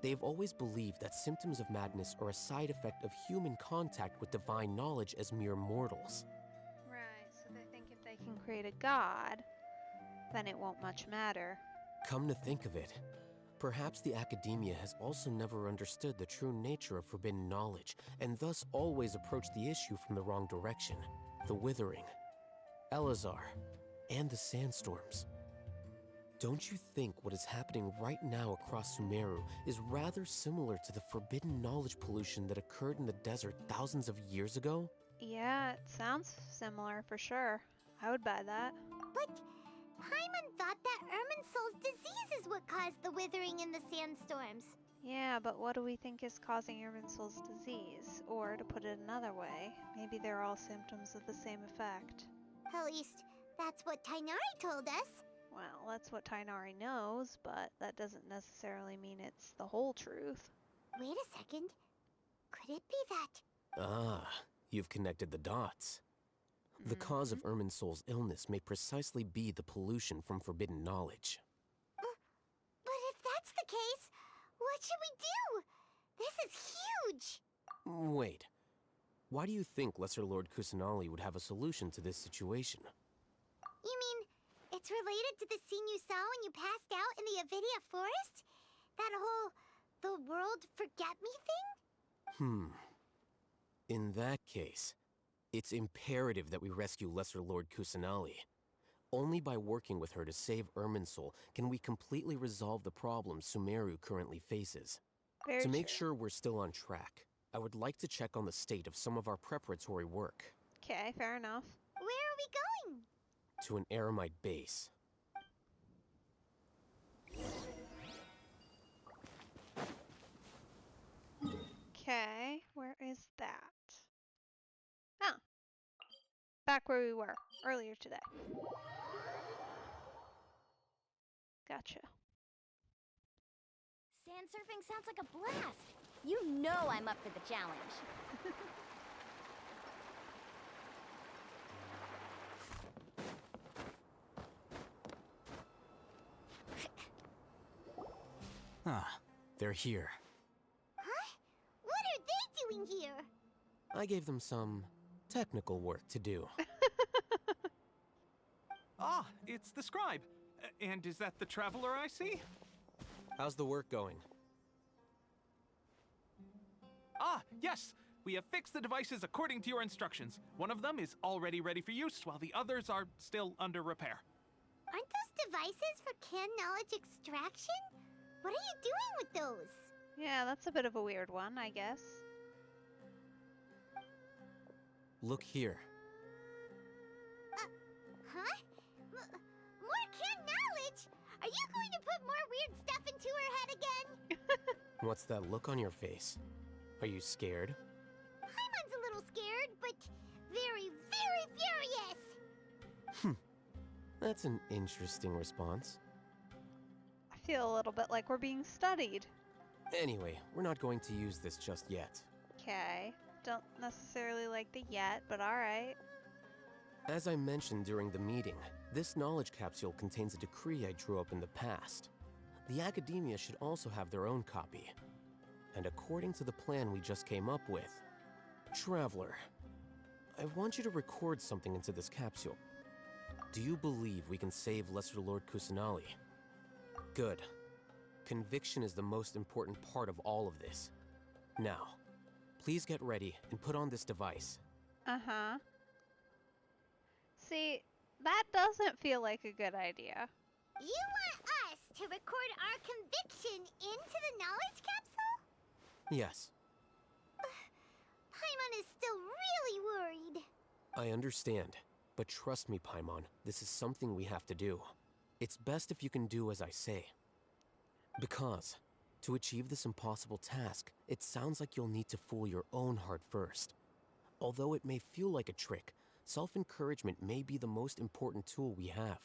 They've always believed that symptoms of madness are a side effect of human contact with divine knowledge as mere mortals. Right, so they think if they can create a god, then it won't much matter. Come to think of it, perhaps the academia has also never understood the true nature of forbidden knowledge, and thus always approached the issue from the wrong direction. The Withering, Elazar, and the sandstorms. Don't you think what is happening right now across Sumeru is rather similar to the forbidden knowledge pollution that occurred in the desert thousands of years ago? Yeah, it sounds similar for sure. I would buy that. But Paimon thought that Irminsul's disease is what caused the withering and the sandstorms. Yeah, but what do we think is causing Irminsul's disease? Or, to put it another way, maybe they're all symptoms of the same effect. At least, that's what Tainari told us. Well, that's what Tainari knows, but that doesn't necessarily mean it's the whole truth. Wait a second. Could it be that? Ah, you've connected the dots. The cause of Irminsul's illness may precisely be the pollution from forbidden knowledge. But if that's the case, what should we do? This is huge! Wait. Why do you think Lesser Lord Kusanali would have a solution to this situation? You mean, it's related to the scene you saw when you passed out in the Avidia forest? That whole, the world forget me thing? In that case, it's imperative that we rescue Lesser Lord Kusanali. Only by working with her to save Irminsul can we completely resolve the problems Sumeru currently faces. Very to make true. sure we're still on track, I would like to check on the state of some of our preparatory work. Okay, fair enough. Where are we going? To an Eremite base. Okay, where is that? Oh. Back where we were earlier today. Gotcha. Sand surfing sounds like a blast. You know I'm up for the challenge. Ah, they're here. Huh? What are they doing here? I gave them some technical work to do. Ah, it's the scribe. And is that the traveler I see? How's the work going? Ah, yes! We have fixed the devices according to your instructions. One of them is already ready for use, while the others are still under repair. Aren't those devices for can knowledge extraction? What are you doing with those? Yeah, that's a bit of a weird one, I guess. Look here. Huh? More can knowledge? Are you going to put more weird stuff into her head again? What's that look on your face? Are you scared? Paimon's a little scared, but very, very furious. That's an interesting response. I feel a little bit like we're being studied. Anyway, we're not going to use this just yet. Okay. Don't necessarily like the yet, but alright. As I mentioned during the meeting, this knowledge capsule contains a decree I drew up in the past. The academia should also have their own copy. And according to the plan we just came up with, Traveler, I want you to record something into this capsule. Do you believe we can save Lesser Lord Kusanali? Good. Conviction is the most important part of all of this. Now, please get ready and put on this device. Uh-huh. See, that doesn't feel like a good idea. You want us to record our conviction into the knowledge capsule? Yes, Paimon is still really worried. I understand. But trust me, Paimon, this is something we have to do. It's best if you can do as I say. Because, to achieve this impossible task, it sounds like you'll need to fool your own heart first. Although it may feel like a trick, self-encouragement may be the most important tool we have.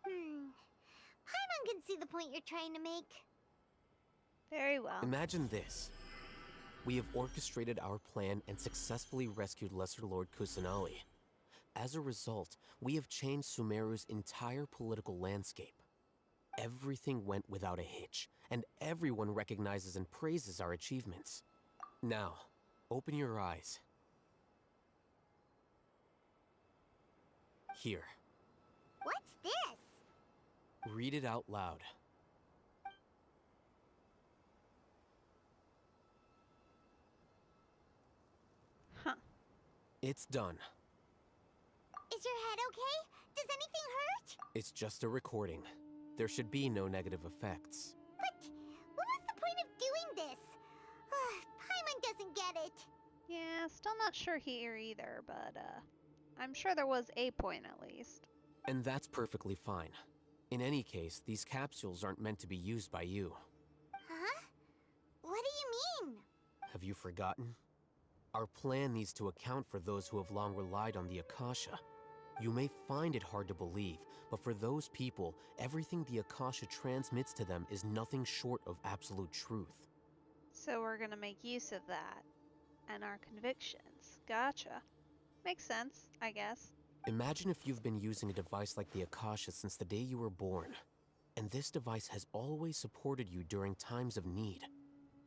Paimon can see the point you're trying to make. Very well. Imagine this. We have orchestrated our plan and successfully rescued Lesser Lord Kusanali. As a result, we have changed Sumeru's entire political landscape. Everything went without a hitch, and everyone recognizes and praises our achievements. Now, open your eyes. Here. What's this? Read it out loud. Huh. It's done. Is your head okay? Does anything hurt? It's just a recording. There should be no negative effects. But what was the point of doing this? Paimon doesn't get it. Yeah, still not sure here either, but I'm sure there was a point at least. And that's perfectly fine. In any case, these capsules aren't meant to be used by you. Huh? What do you mean? Have you forgotten? Our plan needs to account for those who have long relied on the Akasha. You may find it hard to believe, but for those people, everything the Akasha transmits to them is nothing short of absolute truth. So we're gonna make use of that. And our convictions. Gotcha. Makes sense, I guess. Imagine if you've been using a device like the Akasha since the day you were born, and this device has always supported you during times of need.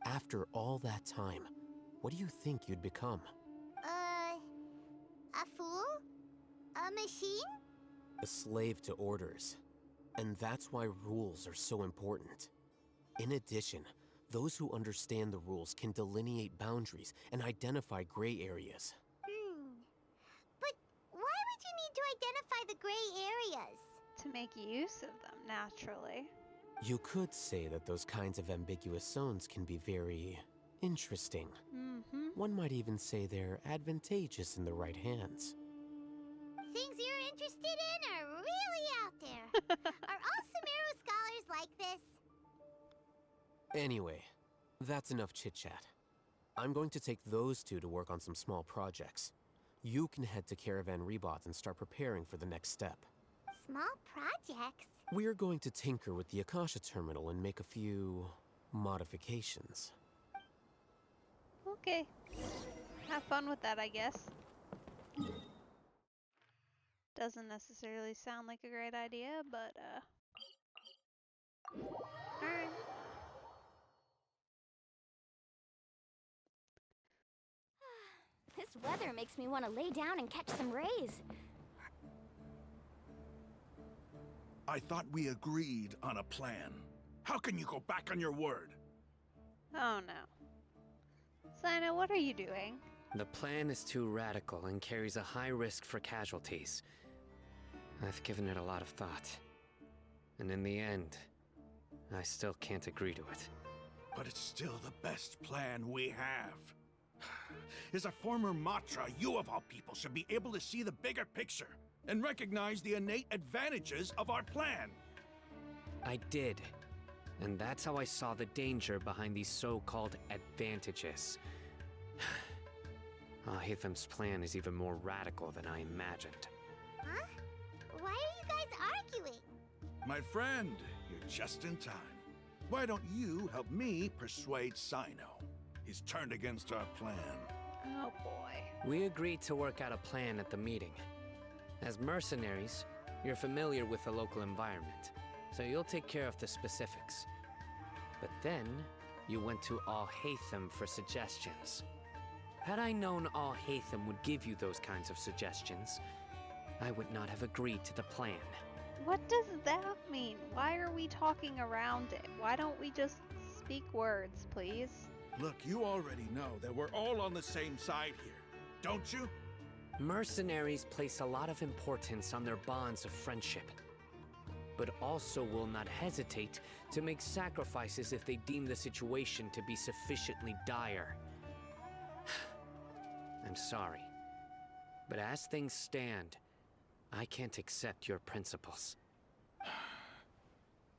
After all that time, what do you think you'd become? A fool? A machine? A slave to orders. And that's why rules are so important. In addition, those who understand the rules can delineate boundaries and identify gray areas. But why would you need to identify the gray areas? To make use of them, naturally. You could say that those kinds of ambiguous zones can be very interesting. One might even say they're advantageous in the right hands. Things you're interested in are really out there. Are all Sumeru scholars like this? Anyway, that's enough chit-chat. I'm going to take those two to work on some small projects. You can head to Caravan Rebot and start preparing for the next step. Small projects? We're going to tinker with the Akasha terminal and make a few modifications. Okay. Have fun with that, I guess. Doesn't necessarily sound like a great idea, but alright. This weather makes me want to lay down and catch some rays. I thought we agreed on a plan. How can you go back on your word? Oh no. Sina, what are you doing? The plan is too radical and carries a high risk for casualties. I've given it a lot of thought. And in the end, I still can't agree to it. But it's still the best plan we have. As a former Matra, you of all people should be able to see the bigger picture and recognize the innate advantages of our plan. I did. And that's how I saw the danger behind these so-called advantages. Hitham's plan is even more radical than I imagined. Huh? Why are you guys arguing? My friend, you're just in time. Why don't you help me persuade Sino? He's turned against our plan. Oh boy. We agreed to work out a plan at the meeting. As mercenaries, you're familiar with the local environment, so you'll take care of the specifics. But then, you went to Al-Haytham for suggestions. Had I known Al-Haytham would give you those kinds of suggestions, I would not have agreed to the plan. What does that mean? Why are we talking around it? Why don't we just speak words, please? Look, you already know that we're all on the same side here, don't you? Mercenaries place a lot of importance on their bonds of friendship. but also will not hesitate to make sacrifices if they deem the situation to be sufficiently dire. I'm sorry, but as things stand, I can't accept your principles.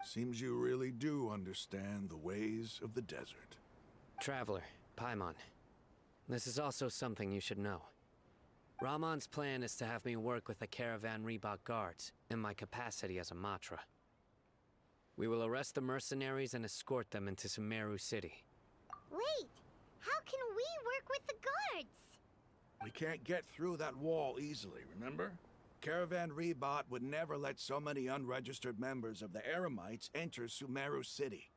Seems you really do understand the ways of the desert. Traveler, Paimon, this is also something you should know. Ramon's plan is to have me work with the Caravan Reebok guards in my capacity as a Matra. We will arrest the mercenaries and escort them into Sumeru City. Wait, how can we work with the guards? We can't get through that wall easily, remember? Caravan Reebok would never let so many unregistered members of the Eremites enter Sumeru City.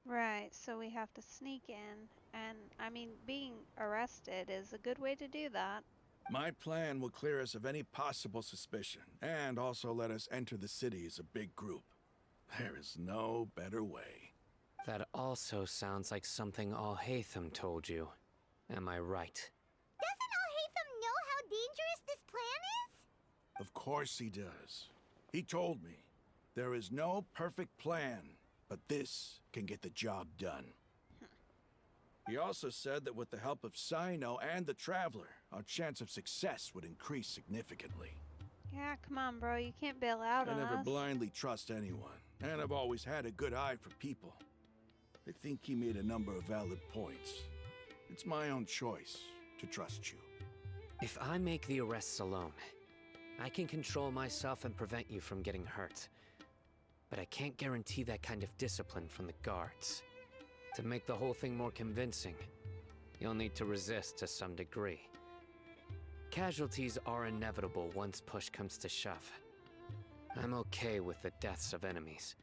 Right, so we have to sneak in, and I mean, being arrested is a good way to do that. My plan will clear us of any possible suspicion, and also let us enter the city as a big group. There is no better way. That also sounds like something Alhaitham told you. Am I right? Doesn't Alhaitham know how dangerous this plan is? Of course he does. He told me, there is no perfect plan, but this can get the job done. He also said that with the help of Sino and the Traveler, our chance of success would increase significantly. Yeah, come on, bro. You can't bail out I on never us. blindly trust anyone, and I've always had a good eye for people. I think he made a number of valid points. It's my own choice to trust you. If I make the arrests alone, I can control myself and prevent you from getting hurt. But I can't guarantee that kind of discipline from the guards. To make the whole thing more convincing, you'll need to resist to some degree. Casualties are inevitable once push comes to shove. I'm okay with the deaths of enemies.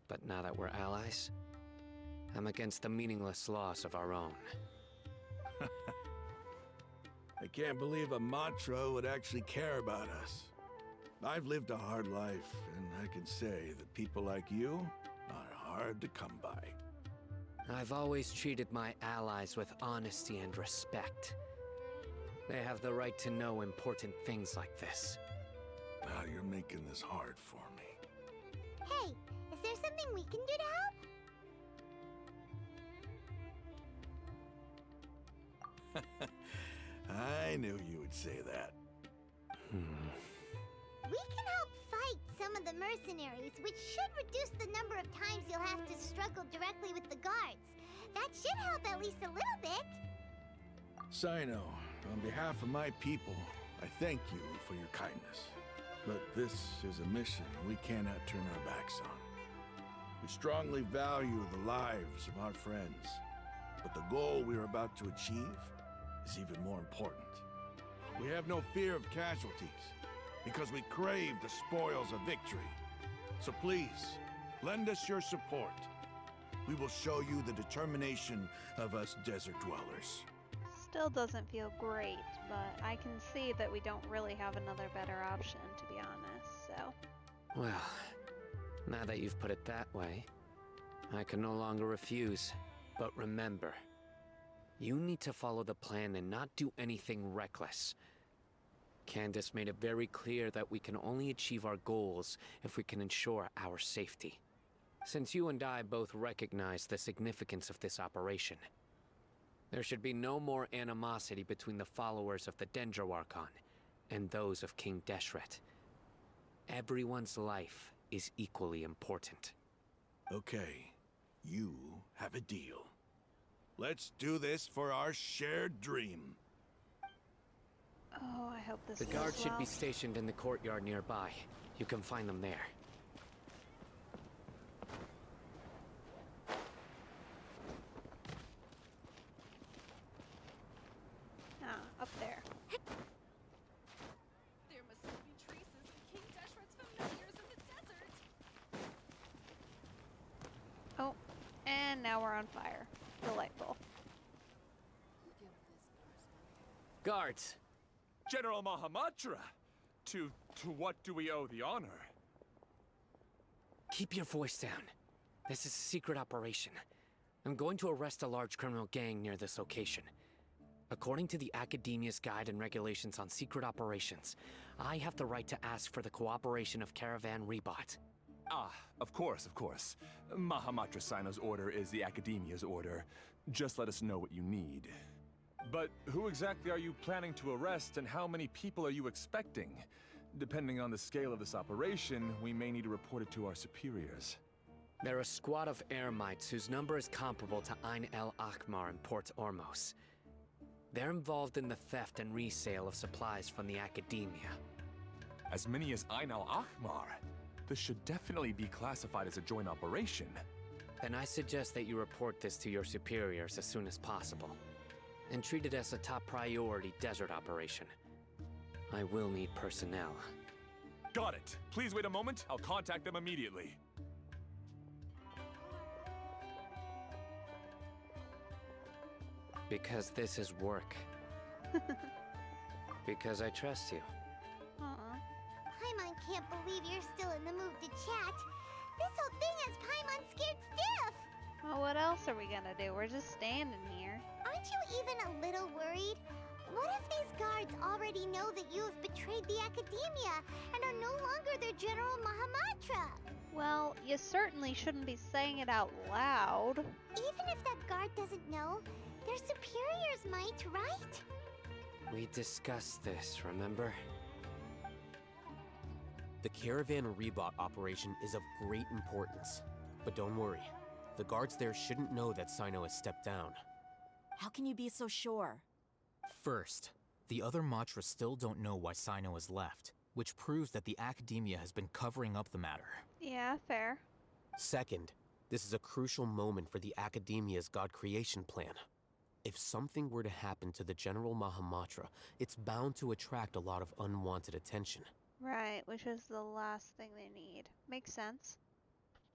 But now that we're allies, I'm against the meaningless loss of our own. I can't believe a Matra would actually care about us. I've lived a hard life, and I can say that people like you are hard to come by. I've always treated my allies with honesty and respect. They have the right to know important things like this. Now you're making this hard for me. Hey, is there something we can do to help? I knew you would say that. We can help fight some of the mercenaries, which should reduce the number of times you'll have to struggle directly with the guards. That should help at least a little bit. Sino, on behalf of my people, I thank you for your kindness. But this is a mission we cannot turn our backs on. We strongly value the lives of our friends, but the goal we are about to achieve is even more important. We have no fear of casualties, because we crave the spoils of victory. So please, lend us your support. We will show you the determination of us desert dwellers. Still doesn't feel great, but I can see that we don't really have another better option, to be honest, so... Well, now that you've put it that way, I can no longer refuse. But remember, you need to follow the plan and not do anything reckless. Candace made it very clear that we can only achieve our goals if we can ensure our safety. Since you and I both recognize the significance of this operation, there should be no more animosity between the followers of the Dendro Archon and those of King Deshret. Everyone's life is equally important. Okay, you have a deal. Let's do this for our shared dream. Oh, I hope this The goes guards should well. be stationed in the courtyard nearby. You can find them there. Up there. There must still be traces of King Deshret's familiars in the desert. Oh, and now we're on fire. Delightful. Guards! General Mahamatra! To what do we owe the honor? Keep your voice down. This is a secret operation. I'm going to arrest a large criminal gang near this location. According to the Academia's Guide and Regulations on Secret Operations, I have the right to ask for the cooperation of Caravan Reebok. Ah, of course, of course. Mahamatra Sino's order is the Academia's order. Just let us know what you need. But who exactly are you planning to arrest, and how many people are you expecting? Depending on the scale of this operation, we may need to report it to our superiors. They're a squad of Eremites whose number is comparable to Ain el Akmar in Port Ormos. They're involved in the theft and resale of supplies from the Academia. As many as Ain el Akmar? This should definitely be classified as a joint operation. Then I suggest that you report this to your superiors as soon as possible, and treat it as a top priority desert operation. I will need personnel. Got it. Please wait a moment. I'll contact them immediately. Because this is work. Because I trust you. Paimon can't believe you're still in the mood to chat. This whole thing has Paimon scared stiff. Well, what else are we gonna do? We're just standing here. Aren't you even a little worried? What if these guards already know that you have betrayed the Academia and are no longer their General Mahamatra? Well, you certainly shouldn't be saying it out loud. Even if that guard doesn't know, their superiors might, right? We discussed this, remember? The Caravan Rebot operation is of great importance. But don't worry, the guards there shouldn't know that Sino has stepped down. How can you be so sure? First, the other Matra still don't know why Sino has left, which proves that the Academia has been covering up the matter. Yeah, fair. Second, this is a crucial moment for the Academia's God creation plan. If something were to happen to the General Mahamatra, it's bound to attract a lot of unwanted attention. Right, which is the last thing they need. Makes sense.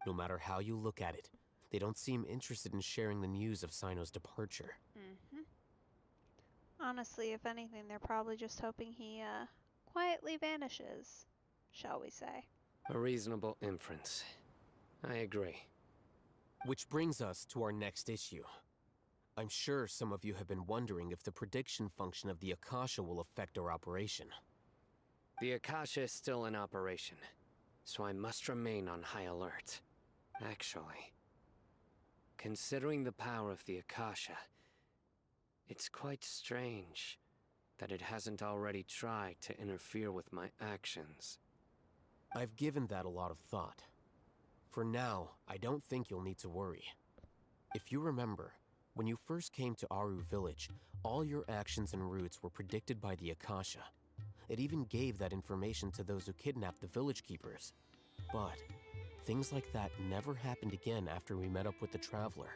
No matter how you look at it, they don't seem interested in sharing the news of Sino's departure. Honestly, if anything, they're probably just hoping he, quietly vanishes, shall we say. A reasonable inference. I agree. Which brings us to our next issue. I'm sure some of you have been wondering if the prediction function of the Akasha will affect our operation. The Akasha is still in operation, so I must remain on high alert. Actually, considering the power of the Akasha, it's quite strange that it hasn't already tried to interfere with my actions. I've given that a lot of thought. For now, I don't think you'll need to worry. If you remember, when you first came to Aru Village, all your actions and routes were predicted by the Akasha. It even gave that information to those who kidnapped the village keepers. But things like that never happened again after we met up with the Traveler.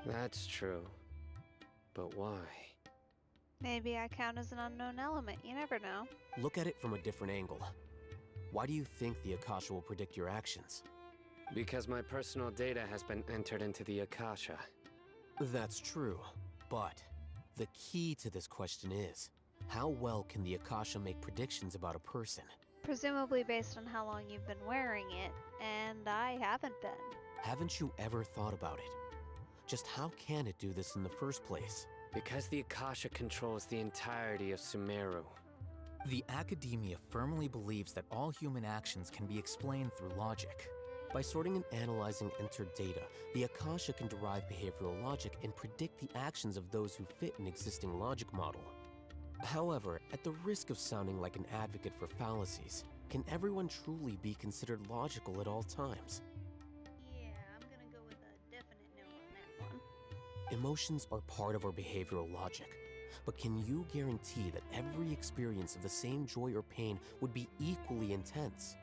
That's true. But why? Maybe I count as an unknown element, you never know. Look at it from a different angle. Why do you think the Akasha will predict your actions? Because my personal data has been entered into the Akasha. That's true, but the key to this question is, how well can the Akasha make predictions about a person? Presumably based on how long you've been wearing it, and I haven't been. Haven't you ever thought about it? Just how can it do this in the first place? Because the Akasha controls the entirety of Sumeru. The Academia firmly believes that all human actions can be explained through logic. By sorting and analyzing entered data, the Akasha can derive behavioral logic and predict the actions of those who fit an existing logic model. However, at the risk of sounding like an advocate for fallacies, can everyone truly be considered logical at all times? Yeah, I'm gonna go with a definite no on that one. Emotions are part of our behavioral logic, but can you guarantee that every experience of the same joy or pain would be equally intense?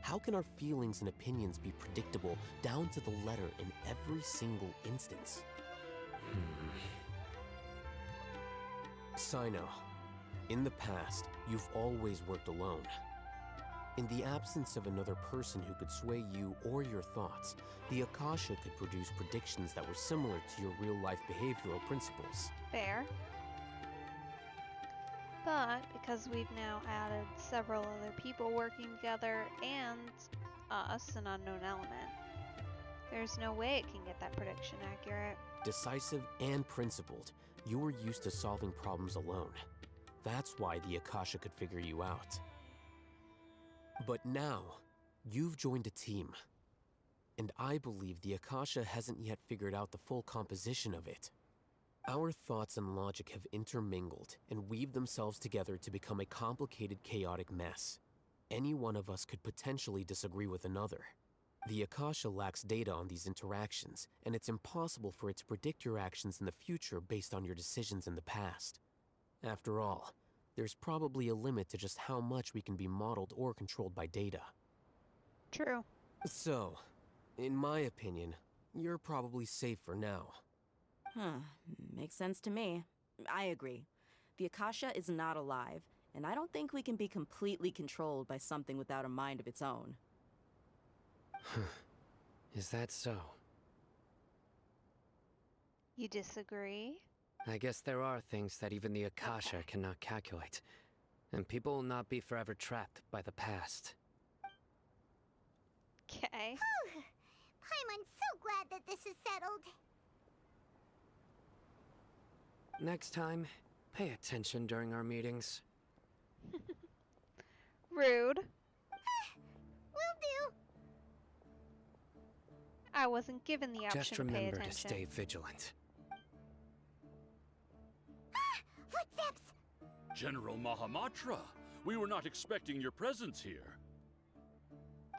How can our feelings and opinions be predictable down to the letter in every single instance? Sino, in the past, you've always worked alone. In the absence of another person who could sway you or your thoughts, the Akasha could produce predictions that were similar to your real-life behavioral principles. Fair. But because we've now added several other people working together and us, an unknown element, there's no way it can get that prediction accurate. Decisive and principled, you were used to solving problems alone. That's why the Akasha could figure you out. But now, you've joined a team. And I believe the Akasha hasn't yet figured out the full composition of it. Our thoughts and logic have intermingled and weaved themselves together to become a complicated, chaotic mess. Any one of us could potentially disagree with another. The Akasha lacks data on these interactions, and it's impossible for it to predict your actions in the future based on your decisions in the past. After all, there's probably a limit to just how much we can be modeled or controlled by data. True. So, in my opinion, you're probably safe for now. Makes sense to me. I agree. The Akasha is not alive, and I don't think we can be completely controlled by something without a mind of its own. Is that so? You disagree? I guess there are things that even the Akasha cannot calculate. And people will not be forever trapped by the past. Okay. I'm so glad that this is settled. Next time, pay attention during our meetings. Rude. Will do. I wasn't given the option Just to pay remember attention. to stay vigilant. Footsteps! General Mahamatra, we were not expecting your presence here.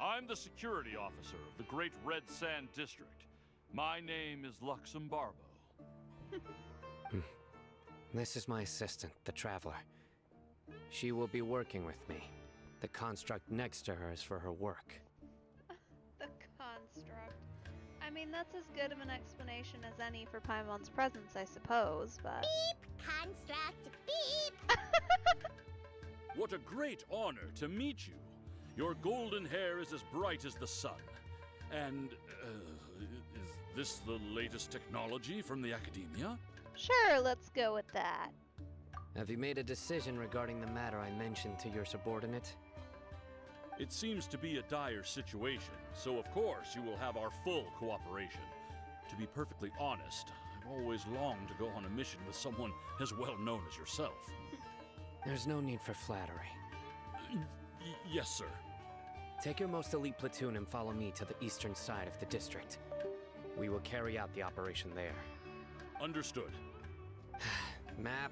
I'm the security officer of the Great Red Sand District. My name is Luxembarbo. This is my assistant, the Traveler. She will be working with me. The construct next to her is for her work. The construct. I mean, that's as good of an explanation as any for Paimon's presence, I suppose, but... Beep! Construct! Beep! What a great honor to meet you. Your golden hair is as bright as the sun. And, is this the latest technology from the Academia? Sure, let's go with that. Have you made a decision regarding the matter I mentioned to your subordinate? It seems to be a dire situation, so of course you will have our full cooperation. To be perfectly honest, I've always longed to go on a mission with someone as well known as yourself. There's no need for flattery. Yes, sir. Take your most elite platoon and follow me to the eastern side of the district. We will carry out the operation there. Understood. Map.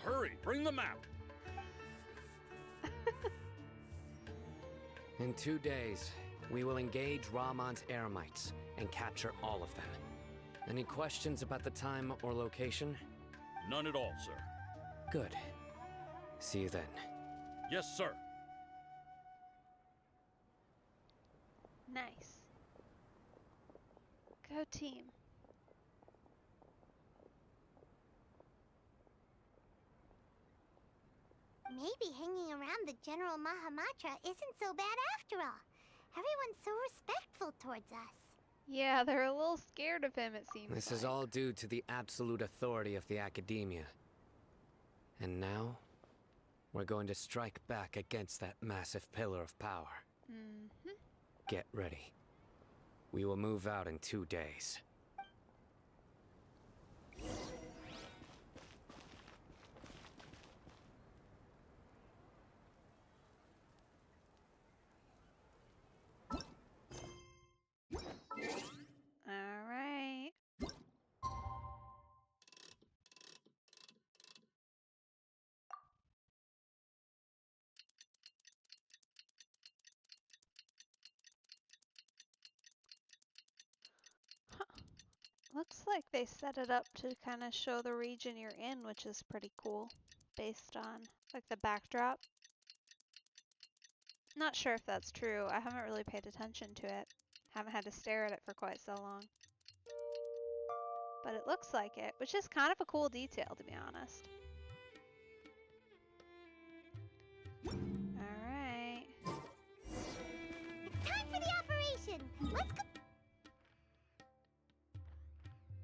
Hurry, bring the map! In 2 days, we will engage Rahman's Eremites and capture all of them. Any questions about the time or location? None at all, sir. Good. See you then. Yes, sir. Nice. Go team. Maybe hanging around the General Mahamatra isn't so bad after all. Everyone's so respectful towards us. Yeah, they're a little scared of him, it seems. This is all due to the absolute authority of the Academia. And now, we're going to strike back against that massive pillar of power. Mm-hmm. Get ready. We will move out in 2 days. All right. Looks like they set it up to kind of show the region you're in, which is pretty cool, based on like the backdrop. Not sure if that's true. I haven't really paid attention to it. Haven't had to stare at it for quite so long. But it looks like it, which is kind of a cool detail, to be honest. Alright. It's time for the operation! Let's go!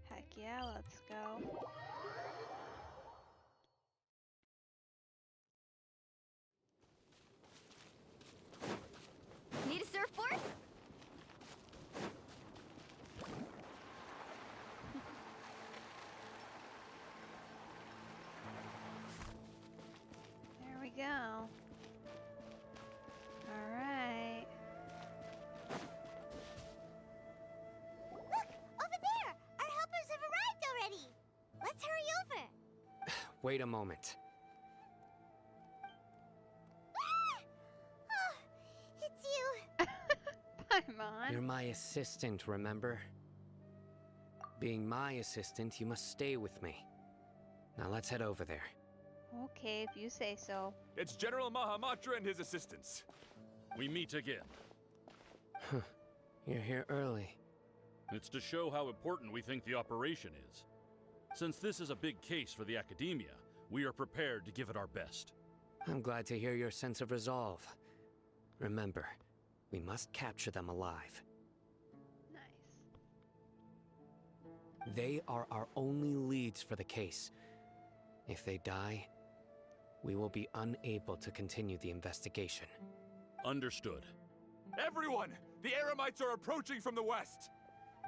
Heck yeah, let's go. Need a surfboard? There we go. Alright. Wait a moment. Oh, it's you. Paimon. You're my assistant, remember? Being my assistant, you must stay with me. Now let's head over there. Okay, if you say so. It's General Mahamatra and his assistants. We meet again. Huh. You're here early. It's to show how important we think the operation is. Since this is a big case for the Academia, we are prepared to give it our best. I'm glad to hear your sense of resolve. Remember, we must capture them alive. Nice. They are our only leads for the case. If they die, we will be unable to continue the investigation. Understood. Everyone! The Eremites are approaching from the west!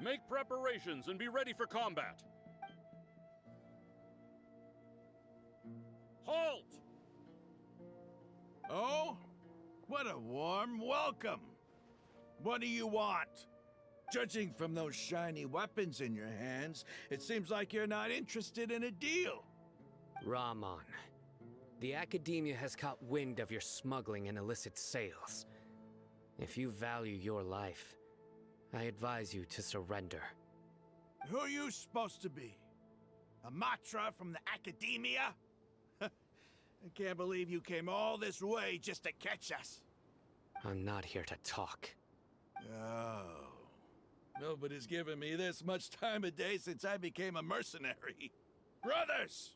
Make preparations and be ready for combat. Halt! Oh? What a warm welcome. What do you want? Judging from those shiny weapons in your hands, it seems like you're not interested in a deal. Rahman, the Academia has caught wind of your smuggling and illicit sales. If you value your life, I advise you to surrender. Who are you supposed to be? A Matra from the Academia? I can't believe you came all this way just to catch us. I'm not here to talk. Oh. Nobody's given me this much time of day since I became a mercenary. Brothers!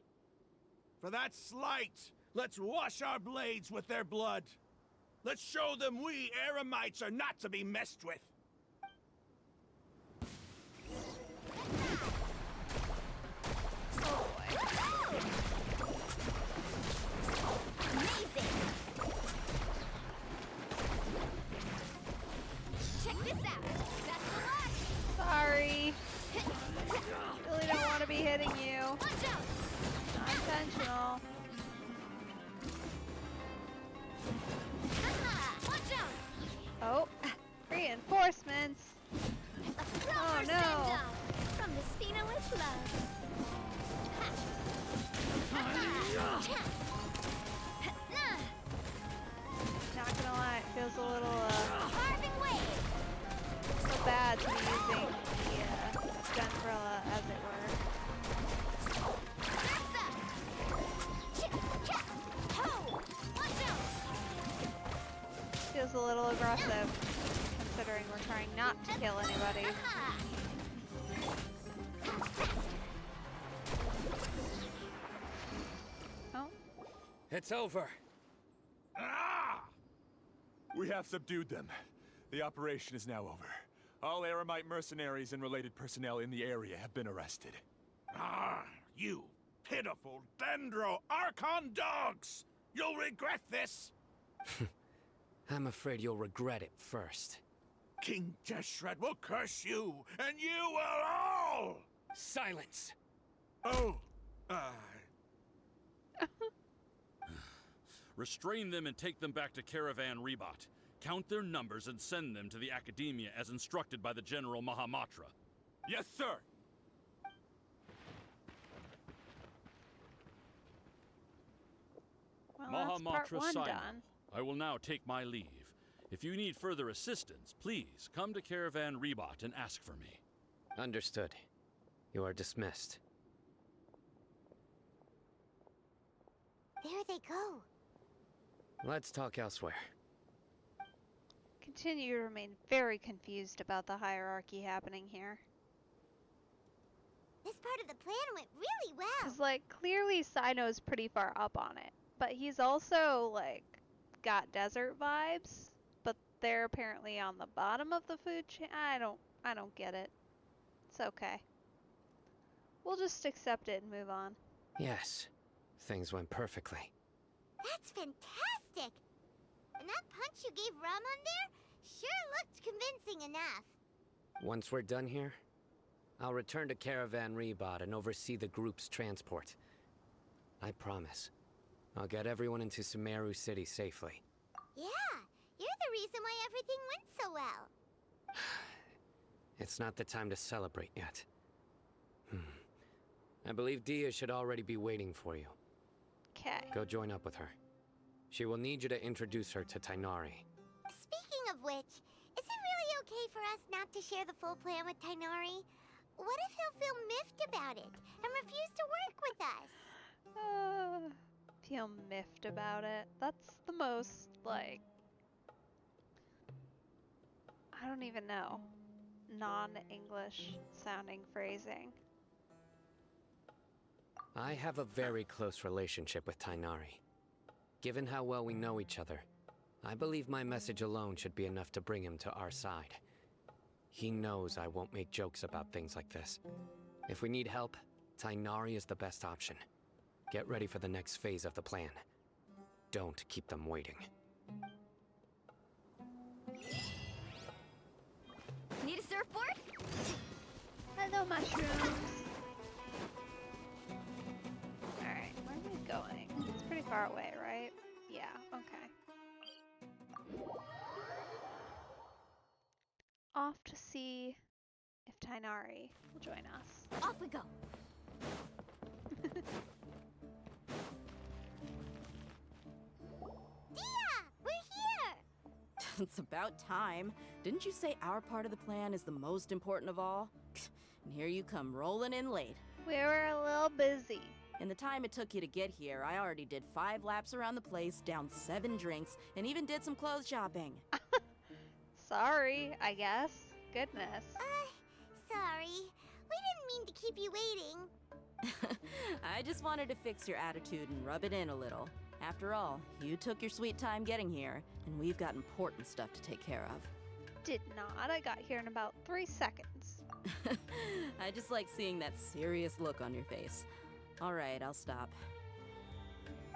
For that slight, let's wash our blades with their blood. Let's show them we Eremites are not to be messed with. Amazing! Check this out. That's a lot. Sorry. Really don't want to be hitting you. Watch out! Not intentional. Watch out! Oh, reinforcements. Oh no. From the Spina with love. Not gonna lie, it feels a little Carving waves! so bad to be using the Gunbrella, as it were. Feels a little aggressive, considering we're trying not to kill anybody. Oh, It's over. Ah! We have subdued them. The operation is now over. All Eremite mercenaries and related personnel in the area have been arrested. Ah, you pitiful Dendro Archon dogs! You'll regret this! I'm afraid you'll regret it first. King Deshret will curse you, and you will all! Silence! Oh, Restrain them and take them back to Caravan Rebot. Count their numbers and send them to the Academia as instructed by the General Mahamatra. Yes, sir! well, that's part Mahamatra one Sino. done. I will now take my leave. If you need further assistance, please come to Caravan Rebot and ask for me. Understood. You are dismissed. There they go. Let's talk elsewhere. Continue to remain very confused about the hierarchy happening here. This part of the plan went really well. Cause like clearly Sino's pretty far up on it, but he's also like got desert vibes. But they're apparently on the bottom of the food chain. I don't get it. It's okay. We'll just accept it and move on. Yes, things went perfectly. That's fantastic! And that punch you gave Raman there sure looked convincing enough. Once we're done here, I'll return to Caravan Rebot and oversee the group's transport. I promise. I'll get everyone into Sumeru City safely. Yeah, you're the reason why everything went so well. It's not the time to celebrate yet. I believe Dia should already be waiting for you. Okay. Go join up with her. She will need you to introduce her to Tainari. Speaking of which, is it really okay for us not to share the full plan with Tainari? What if he'll feel miffed about it and refuse to work with us? Feel miffed about it. That's the most, like, I don't even know, non-English sounding phrasing. I have a very close relationship with Tainari. Given how well we know each other, I believe my message alone should be enough to bring him to our side. He knows I won't make jokes about things like this. If we need help, Tainari is the best option. Get ready for the next phase of the plan. Don't keep them waiting. Need a surfboard? Hello, mushrooms. Alright, where am I going? It's pretty far away, right? Yeah, okay. Off to see if Tainari will join us. Off we go. We're here! It's about time. Didn't you say our part of the plan is the most important of all? And here you come rolling in late. We were a little busy. In the time it took you to get here, I already did 5 laps around the place, downed 7 drinks, and even did some clothes shopping. Sorry, I guess. Goodness. Sorry. We didn't mean to keep you waiting. I just wanted to fix your attitude and rub it in a little. After all, you took your sweet time getting here, and we've got important stuff to take care of. Did not. I got here in about 3 seconds. I just like seeing that serious look on your face. All right, I'll stop.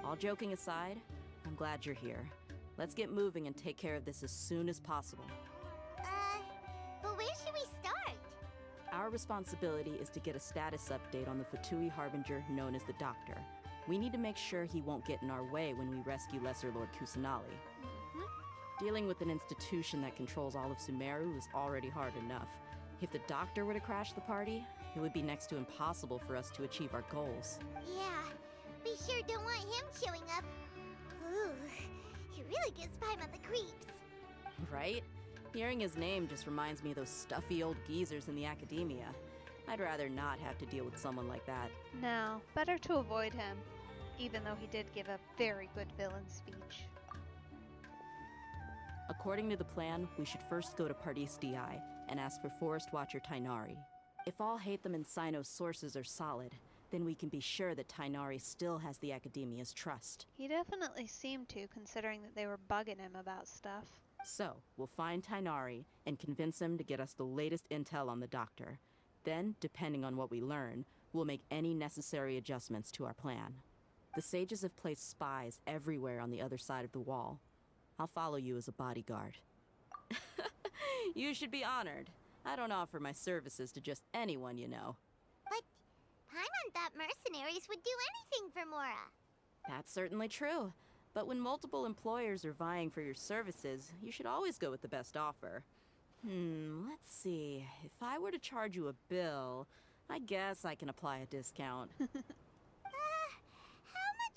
All joking aside, I'm glad you're here. Let's get moving and take care of this as soon as possible. But where should we start? Our responsibility is to get a status update on the Fatui Harbinger known as the Doctor. We need to make sure he won't get in our way when we rescue Lesser Lord Kusanali. Dealing with an institution that controls all of Sumeru is already hard enough. If the Doctor were to crash the party, it would be next to impossible for us to achieve our goals. Yeah, we sure don't want him showing up. Ooh, he really gives Paimon the creeps. Right? Hearing his name just reminds me of those stuffy old geezers in the academia. I'd rather not have to deal with someone like that. No, better to avoid him, even though he did give a very good villain speech. According to the plan, we should first go to Pardis DI and ask for Forest Watcher Tainari. If all Hatham and Sino's sources are solid, then we can be sure that Tainari still has the Academia's trust. He definitely seemed to, considering that they were bugging him about stuff. So, we'll find Tainari and convince him to get us the latest intel on the Doctor. Then, depending on what we learn, we'll make any necessary adjustments to our plan. The sages have placed spies everywhere on the other side of the wall. I'll follow you as a bodyguard. You should be honored. I don't offer my services to just anyone you know. But Paimon thought mercenaries would do anything for Mora. That's certainly true. But when multiple employers are vying for your services, you should always go with the best offer. Let's see. If I were to charge you a bill, I guess I can apply a discount. How much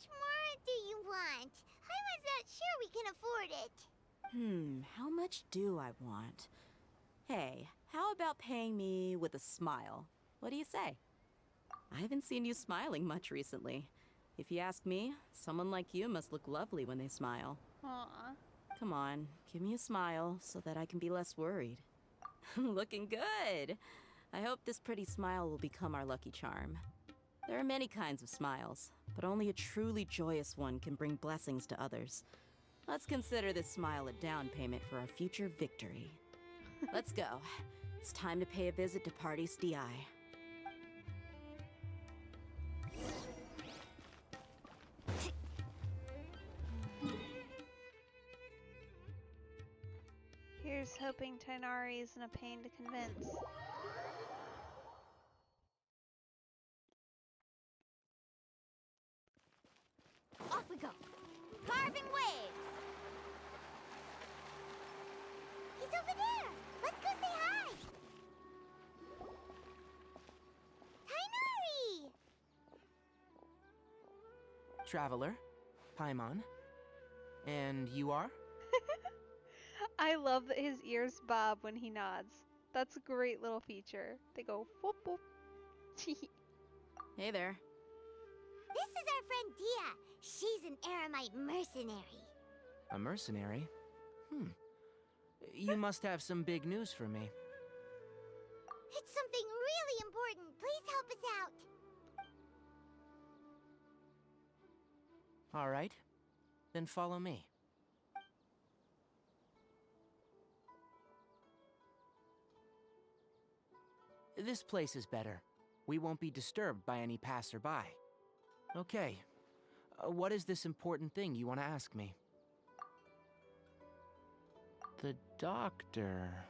more do you want? Paimon's not sure we can afford it. How much do I want? Hey, how about paying me with a smile? What do you say? I haven't seen you smiling much recently. If you ask me, someone like you must look lovely when they smile. Aww. Come on, give me a smile so that I can be less worried. Looking good! I hope this pretty smile will become our lucky charm. There are many kinds of smiles, but only a truly joyous one can bring blessings to others. Let's consider this smile a down payment for our future victory. Let's go. It's time to pay a visit to Pardis DI. Here's hoping Tainari isn't a pain to convince. Off we go. Carving waves! He's over there! Let's go say hi! Tainari! Traveler. Paimon. And you are? I love that his ears bob when he nods. That's a great little feature. They go whoop whoop. Hey there. This is our friend Dia. She's an Aramite mercenary. A mercenary? You must have some big news for me. It's something really important. Please help us out. All right. Then follow me. This place is better. We won't be disturbed by any passerby. Okay. What is this important thing you want to ask me? The doctor.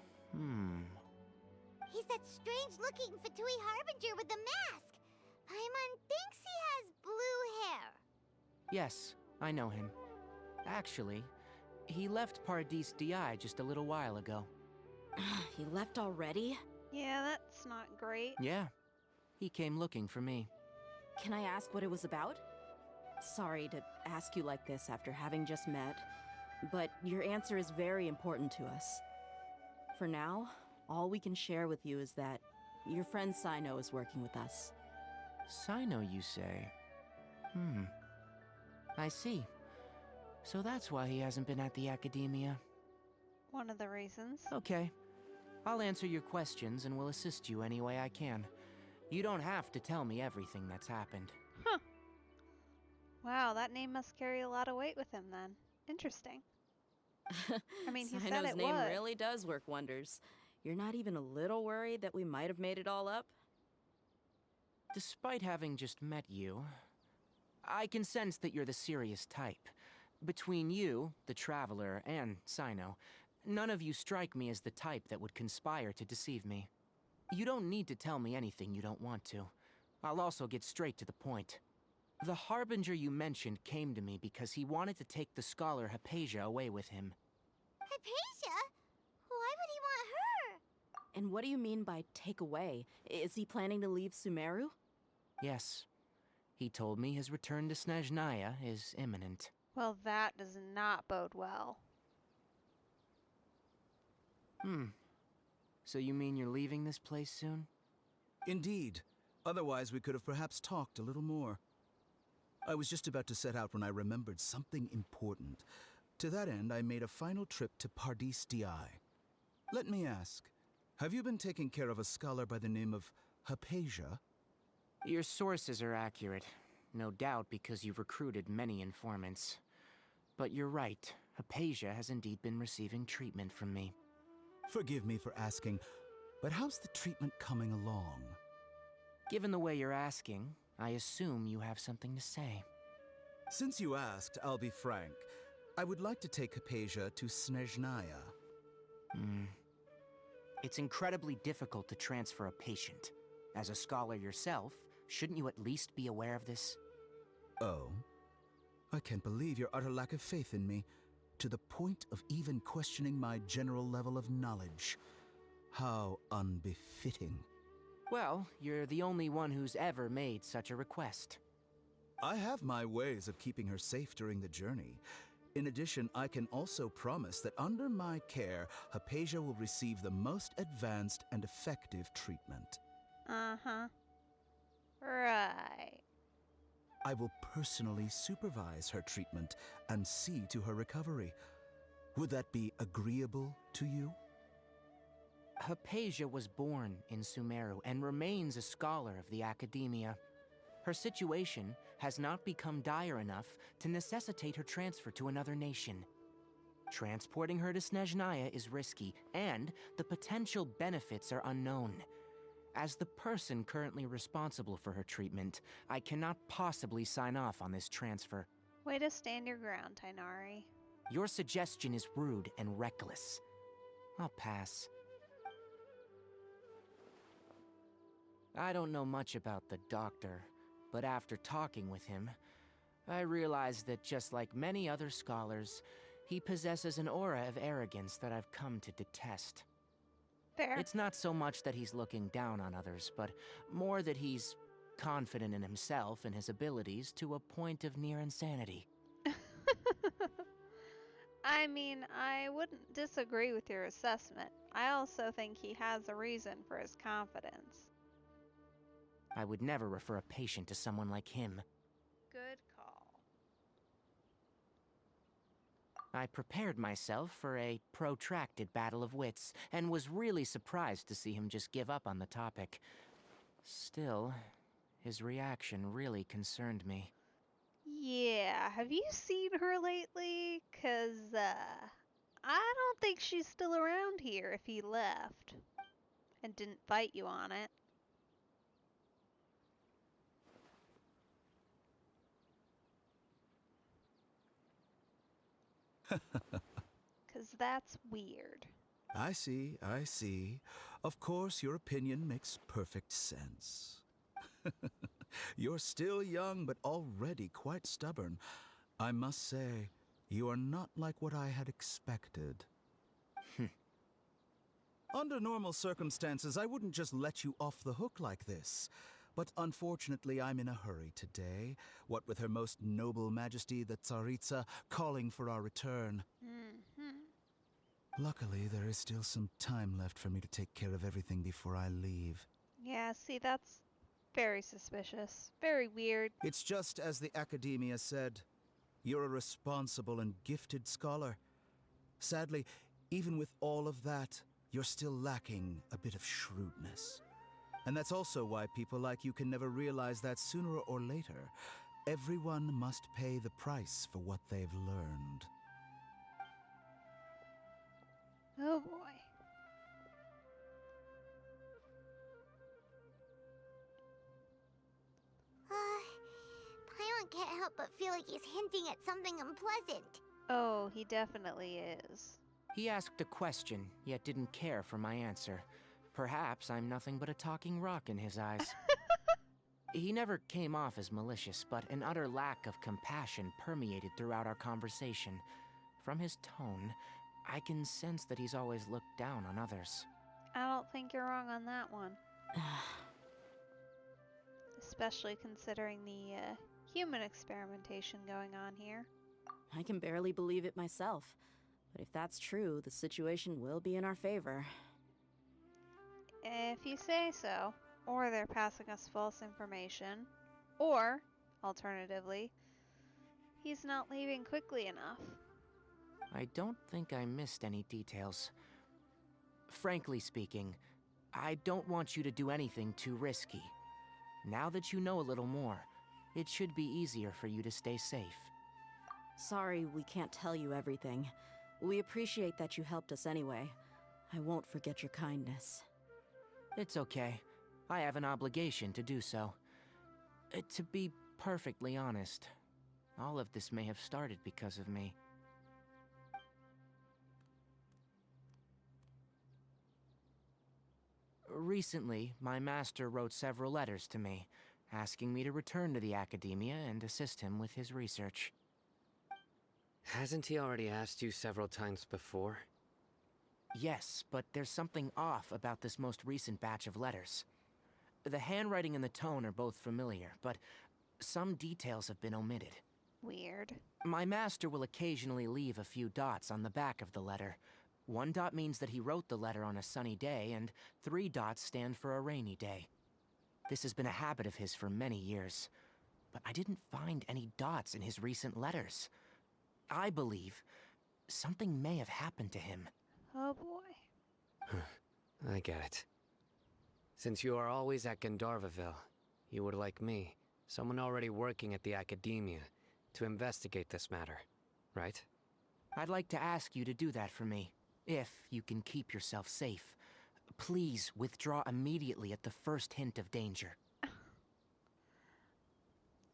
He's that strange-looking Fatui Harbinger with the mask. Paimon thinks he has blue hair. Yes, I know him. Actually, he left Paradis Di just a little while ago. He left already? Yeah, that's not great. Yeah. He came looking for me. Can I ask what it was about? Sorry to ask you like this after having just met, but your answer is very important to us. For now, all we can share with you is that your friend Sino is working with us. Sino, you say? I see. So that's why he hasn't been at the Academia. One of the reasons. Okay. I'll answer your questions and will assist you any way I can. You don't have to tell me everything that's happened. Huh. Wow, that name must carry a lot of weight with him then. Interesting. I mean, he said Sino's it name would. really does work wonders. You're not even a little worried that we might have made it all up? Despite having just met you, I can sense that you're the serious type. Between you, the Traveler, and Sino, none of you strike me as the type that would conspire to deceive me. You don't need to tell me anything you don't want to. I'll also get straight to the point. The Harbinger you mentioned came to me because he wanted to take the scholar Hypatia away with him. Hypatia? Why would he want her? And what do you mean by take away? Is he planning to leave Sumeru? Yes. He told me his return to Snezhnaya is imminent. Well, that does not bode well. So you mean you're leaving this place soon? Indeed. Otherwise, we could have perhaps talked a little more. I was just about to set out when I remembered something important. To that end, I made a final trip to Paradis Di. Let me ask, have you been taking care of a scholar by the name of Hypatia? Your sources are accurate. No doubt because you've recruited many informants. But you're right. Hypatia has indeed been receiving treatment from me. Forgive me for asking, but how's the treatment coming along? Given the way you're asking, I assume you have something to say. Since you asked, I'll be frank. I would like to take Hypatia to Snezhnaya. It's incredibly difficult to transfer a patient. As a scholar yourself, shouldn't you at least be aware of this? Oh? I can't believe your utter lack of faith in me, to the point of even questioning my general level of knowledge. How unbefitting. Well, you're the only one who's ever made such a request. I have my ways of keeping her safe during the journey. In addition, I can also promise that under my care, Hypatia will receive the most advanced and effective treatment. Uh-huh. Right. I will personally supervise her treatment and see to her recovery. Would that be agreeable to you? Hypatia was born in Sumeru and remains a scholar of the Academia. Her situation has not become dire enough to necessitate her transfer to another nation. Transporting her to Snezhnaya is risky, and the potential benefits are unknown. As the person currently responsible for her treatment, I cannot possibly sign off on this transfer. Way to stand your ground, Tainari. Your suggestion is rude and reckless. I'll pass. I don't know much about the doctor, but after talking with him, I realized that just like many other scholars, he possesses an aura of arrogance that I've come to detest. Fair. It's not so much that he's looking down on others, but more that he's confident in himself and his abilities to a point of near insanity. I mean, I wouldn't disagree with your assessment. I also think he has a reason for his confidence. I would never refer a patient to someone like him. Good call. I prepared myself for a protracted battle of wits, and was really surprised to see him just give up on the topic. Still, his reaction really concerned me. Yeah, have you seen her lately? 'Cause, I don't think she's still around here if he left and didn't fight you on it. Cause that's weird. I see, I see. Of course, your opinion makes perfect sense. You're still young, but already quite stubborn. I must say, you are not like what I had expected. Under normal circumstances, I wouldn't just let you off the hook like this. But unfortunately, I'm in a hurry today, what with Her Most Noble Majesty the Tsaritsa calling for our return. Luckily, there is still some time left for me to take care of everything before I leave. Yeah, see, that's very suspicious. Very weird. It's just as the Academia said. You're a responsible and gifted scholar. Sadly, even with all of that, you're still lacking a bit of shrewdness. And that's also why people like you can never realize that sooner or later, everyone must pay the price for what they've learned. Oh boy. Paimon can't help but feel like he's hinting at something unpleasant. Oh, he definitely is. He asked a question, yet didn't care for my answer. Perhaps I'm nothing but a talking rock in his eyes. He never came off as malicious, but an utter lack of compassion permeated throughout our conversation. From his tone, I can sense that he's always looked down on others. I don't think you're wrong on that one. Especially considering the human experimentation going on here. I can barely believe it myself. But if that's true, the situation will be in our favor. If you say so. Or they're passing us false information. Or, alternatively, he's not leaving quickly enough. I don't think I missed any details. Frankly speaking, I don't want you to do anything too risky. Now that you know a little more, it should be easier for you to stay safe. Sorry we can't tell you everything. We appreciate that you helped us anyway. I won't forget your kindness. It's okay. I have an obligation to do so. To be perfectly honest, all of this may have started because of me. Recently, my master wrote several letters to me, asking me to return to the Academia and assist him with his research. Hasn't he already asked you several times before? Yes, but there's something off about this most recent batch of letters. The handwriting and the tone are both familiar, but some details have been omitted. Weird. My master will occasionally leave a few dots on the back of the letter. 1 dot means that he wrote the letter on a sunny day, and 3 dots stand for a rainy day. This has been a habit of his for many years, but I didn't find any dots in his recent letters. I believe something may have happened to him. Oh boy. I get it. Since you are always at Gandharvaville, you would like me, someone already working at the Academia, to investigate this matter, right? I'd like to ask you to do that for me, if you can keep yourself safe. Please withdraw immediately at the first hint of danger.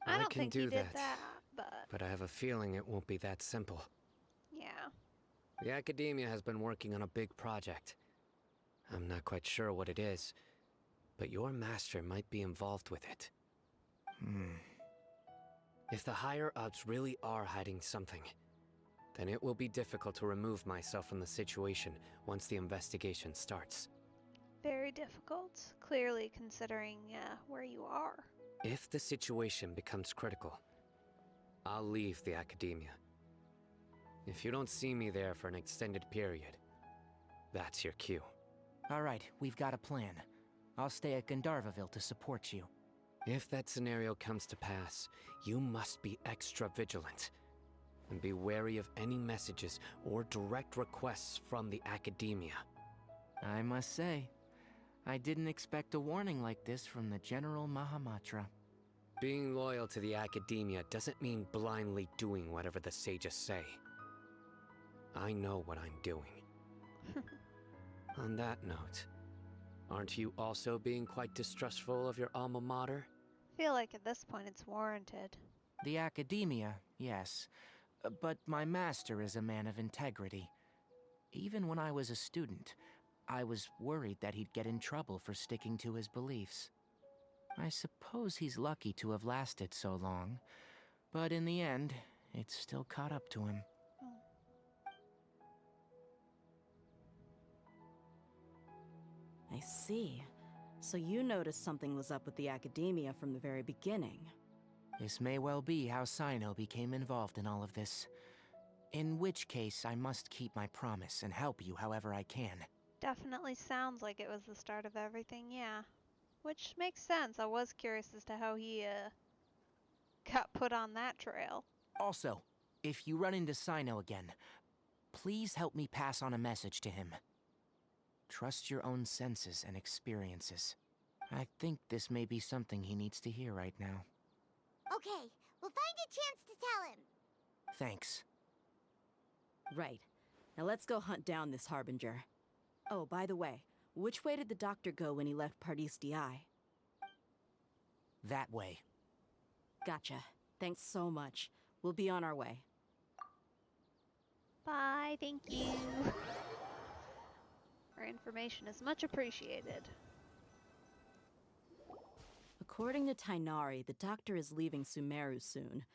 I don't can think do he did that, but but I have a feeling it won't be that simple. yeah. The Academia has been working on a big project. I'm not quite sure what it is, but your master might be involved with it. If the higher-ups really are hiding something, then it will be difficult to remove myself from the situation once the investigation starts. Very difficult, clearly considering where you are. If the situation becomes critical, I'll leave the academia. If you don't see me there for an extended period, that's your cue. All right, we've got a plan. I'll stay at Gandharvaville to support you. If that scenario comes to pass, you must be extra vigilant. And be wary of any messages or direct requests from the academia. I must say, I didn't expect a warning like this from the General Mahamatra. Being loyal to the academia doesn't mean blindly doing whatever the sages say. I know what I'm doing. On that note, aren't you also being quite distrustful of your alma mater? I feel like at this point it's warranted. The academia, yes. But my master is a man of integrity. Even when I was a student, I was worried that he'd get in trouble for sticking to his beliefs. I suppose he's lucky to have lasted so long, but in the end, it's still caught up to him. I see. So you noticed something was up with the academia from the very beginning. This may well be how Sino became involved in all of this. In which case, I must keep my promise and help you however I can. Definitely sounds like it was the start of everything, yeah. Which makes sense. I was curious as to how he, got put on that trail. Also, if you run into Sino again, please help me pass on a message to him. Trust your own senses and experiences. I think this may be something he needs to hear right now. Okay, we'll find a chance to tell him. Thanks. Right. Now let's go hunt down this Harbinger. Oh, by the way, which way did the doctor go when he left Pardis Di? That way. Gotcha. Thanks so much. We'll be on our way. Bye, thank you. Our information is much appreciated. According to Tainari, the doctor is leaving Sumeru soon.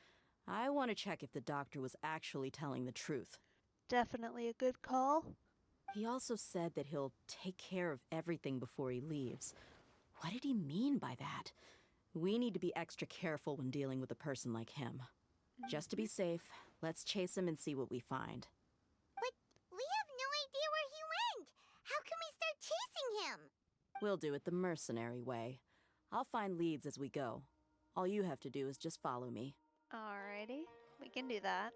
I want to check if the doctor was actually telling the truth. Definitely a good call. He also said that he'll take care of everything before he leaves. What did he mean by that? We need to be extra careful when dealing with a person like him. Just to be safe, let's chase him and see what we find. But we have no idea where he went! How can we start chasing him? We'll do it the mercenary way. I'll find leads as we go. All you have to do is just follow me. Alrighty, we can do that.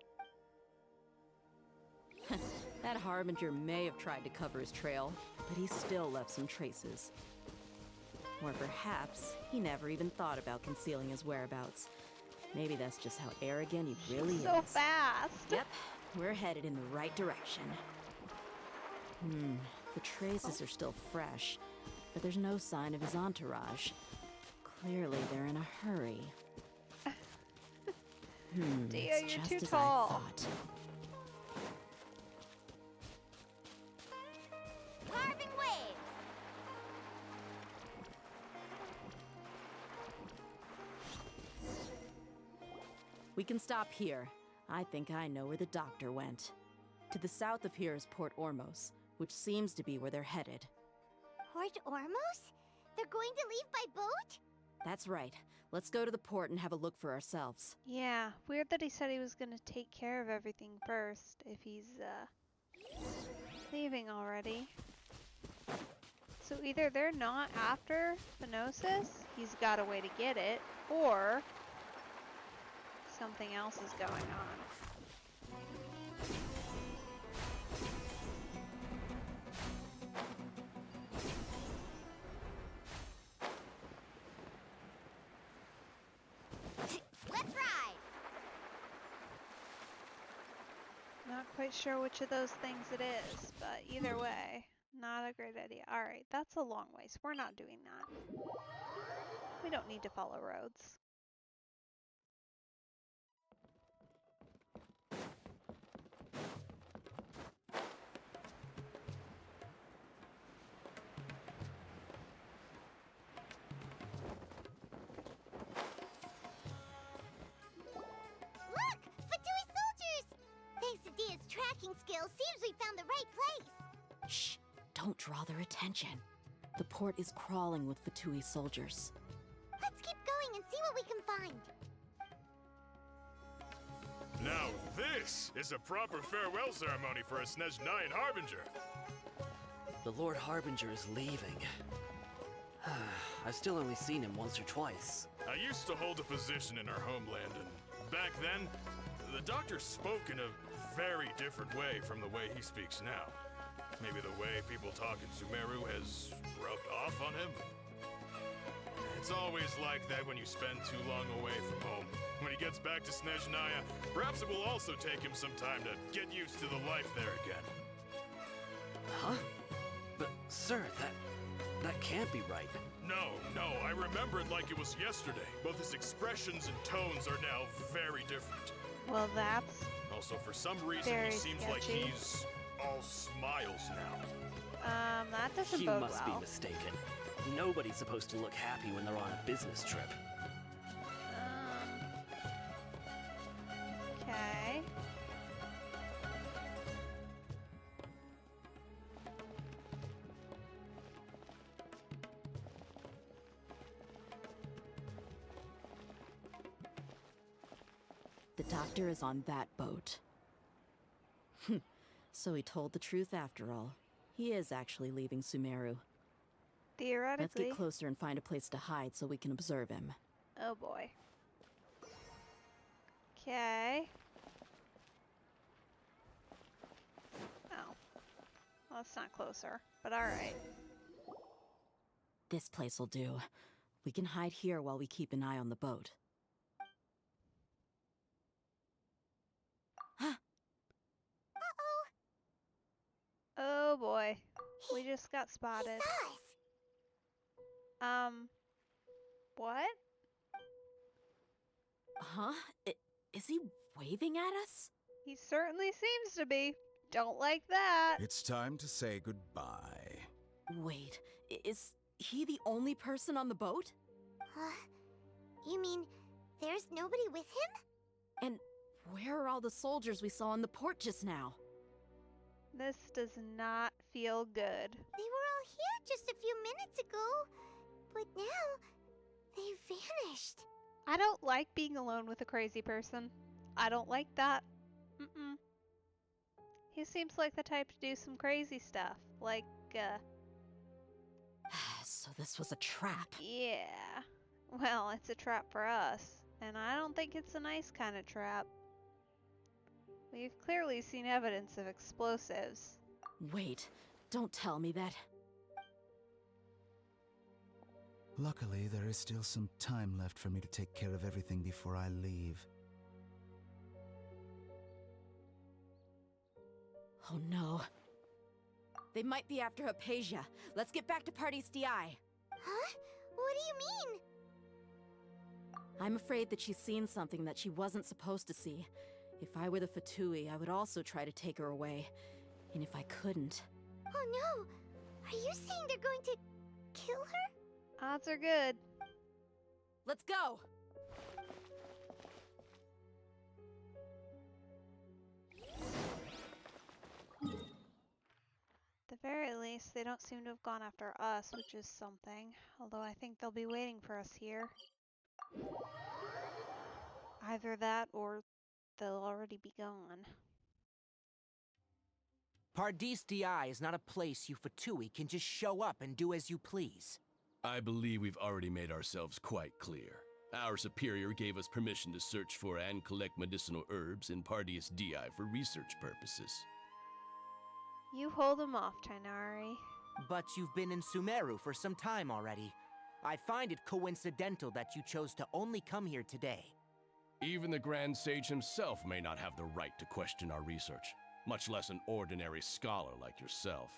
That Harbinger may have tried to cover his trail, but he still left some traces. Or perhaps he never even thought about concealing his whereabouts. Maybe that's just how arrogant he really is. So fast! Yep, we're headed in the right direction. The traces are still fresh, but there's no sign of his entourage. Clearly they're in a hurry. Dia, It's you're just too as tall. I thought. Carving waves! We can stop here. I think I know where the doctor went. To the south of here is Port Ormos, which seems to be where they're headed. Port Ormos? They're going to leave by boat? That's right. Let's go to the port and have a look for ourselves. Yeah, weird that he said he was gonna take care of everything first if he's, leaving already. So either they're not after Phenosis, he's got a way to get it, or something else is going on. Let's ride! Not quite sure which of those things it is, but either way, not a great idea. Alright, that's a long ways. We're not doing that. We don't need to follow roads. Look! Fatui soldiers! Thanks to Dia's tracking skills, seems we found the right place. Shh! Don't draw their attention. The port is crawling with Fatui soldiers. Let's keep going and see what we can find. Now this is a proper farewell ceremony for a Snezhnayan Harbinger. The Lord Harbinger is leaving. I've still only seen him once or twice. I used to hold a position in our homeland, and back then, the doctor spoke in a very different way from the way he speaks now. Maybe the way people talk in Sumeru has rubbed off on him? It's always like that when you spend too long away from home. When he gets back to Snezhnaya, perhaps it will also take him some time to get used to the life there again. Huh? But, sir, that can't be right. No, I remember it like it was yesterday. Both his expressions and tones are now very different. Well, that's Also, for some reason, very he seems like sketchy. he's all smiles now. That doesn't He bode must well. be mistaken. Nobody's supposed to look happy when they're on a business trip. Okay. The doctor is on that boat. So he told the truth after all. He is actually leaving Sumeru. Theoretically. Let's get closer and find a place to hide so we can observe him. Oh boy. Okay. Oh. Well, that's not closer, but alright. This place will do. We can hide here while we keep an eye on the boat. Oh boy. We just got spotted. What? Huh? Is he waving at us? He certainly seems to be. Don't like that. It's time to say goodbye. Wait, is he the only person on the boat? You mean there's nobody with him? And where are all the soldiers we saw in the port just now? This does not feel good. They were all here just a few minutes ago, but now they vanished. I don't like being alone with a crazy person. I don't like that. Mm-mm. He seems like the type to do some crazy stuff. Like, So this was a trap. yeah. Well, it's a trap for us. And I don't think it's a nice kind of trap. We've clearly seen evidence of explosives. Wait, don't tell me that. Luckily, there is still some time left for me to take care of everything before I leave. Oh no. They might be after Hypatia. Let's get back to Party's DI. Huh? What do you mean? I'm afraid that she's seen something that she wasn't supposed to see. If I were the Fatui, I would also try to take her away. And if I couldn't... Oh no! Are you saying they're going to kill her? Odds are good. Let's go! At the very least, they don't seem to have gone after us, which is something. Although I think they'll be waiting for us here. Either that or they'll already be gone. Pardis DI is not a place you Fatui can just show up and do as you please. I believe we've already made ourselves quite clear. Our superior gave us permission to search for and collect medicinal herbs in Pardius DI for research purposes. You hold them off, Tainari. But you've been in Sumeru for some time already. I find it coincidental that you chose to only come here today. Even the Grand Sage himself may not have the right to question our research, much less an ordinary scholar like yourself.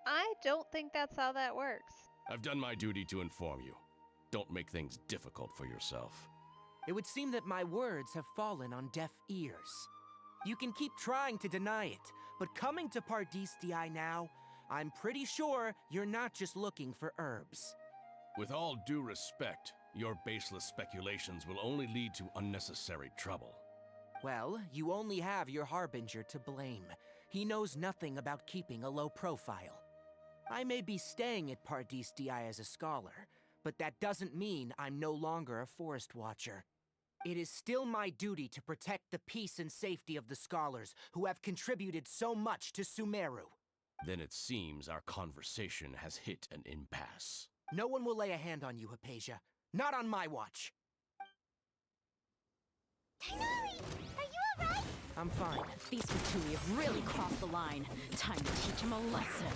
I don't think that's how that works. I've done my duty to inform you. Don't make things difficult for yourself. It would seem that my words have fallen on deaf ears. You can keep trying to deny it, but coming to Pardis DI now, I'm pretty sure you're not just looking for herbs. With all due respect, your baseless speculations will only lead to unnecessary trouble. Well, you only have your Harbinger to blame. He knows nothing about keeping a low profile. I may be staying at Pardis Di as a scholar, but that doesn't mean I'm no longer a Forest Watcher. It is still my duty to protect the peace and safety of the scholars who have contributed so much to Sumeru. Then it seems our conversation has hit an impasse. No one will lay a hand on you, Hypatia. Not on my watch. Tighnari, are you alright? I'm fine. These Fatui have really crossed the line. Time to teach them a lesson.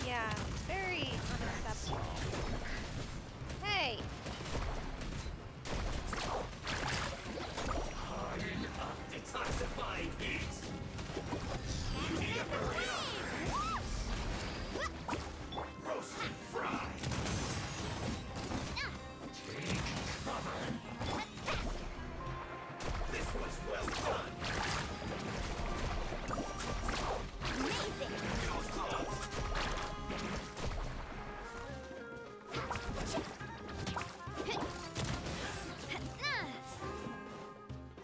Yeah, it's very unacceptable. Hey! Harden up, detoxifying heat. You need to hurry up. Roast and fry. Take cover. This was well done. Amazing.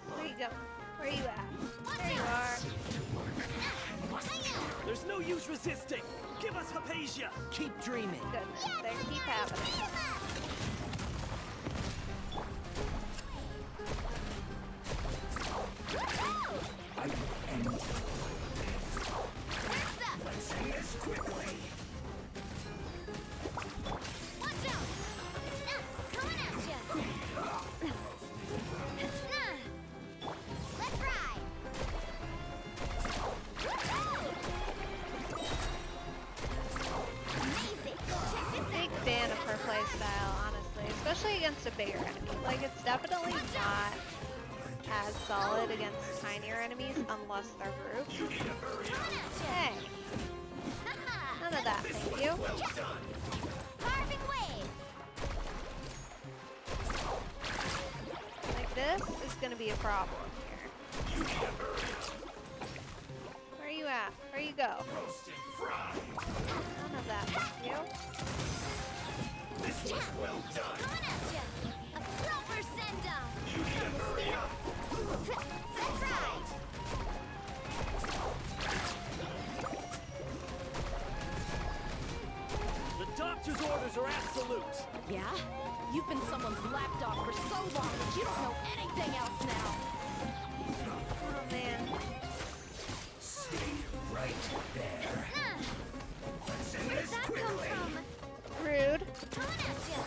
Where you going? Where you at? There you are. There's no use resisting. Give us Hypatia. Keep dreaming. Goodness, they keep happening. I will end this. Let's end this quickly. Watch out! Coming at you. Let's ride. Amazing. Check this Big fan of her playstyle, honestly, especially against a bigger enemy. Like, it's definitely not as solid against tinier enemies unless they're groups. Hey! None of that, thank you. Carving waves. Like, this is gonna be a problem here. Where you at? Where you go? None of that, thank you. This was well done. Coming at you. A proper send-off. You need to hurry up. That's right. The doctor's orders are absolute. Yeah? You've been someone's lapdog for so long that you don't know anything else now. Oh, man. Stay right there. Let's end Where'd this that come quickly. from? Rude. Coming at you.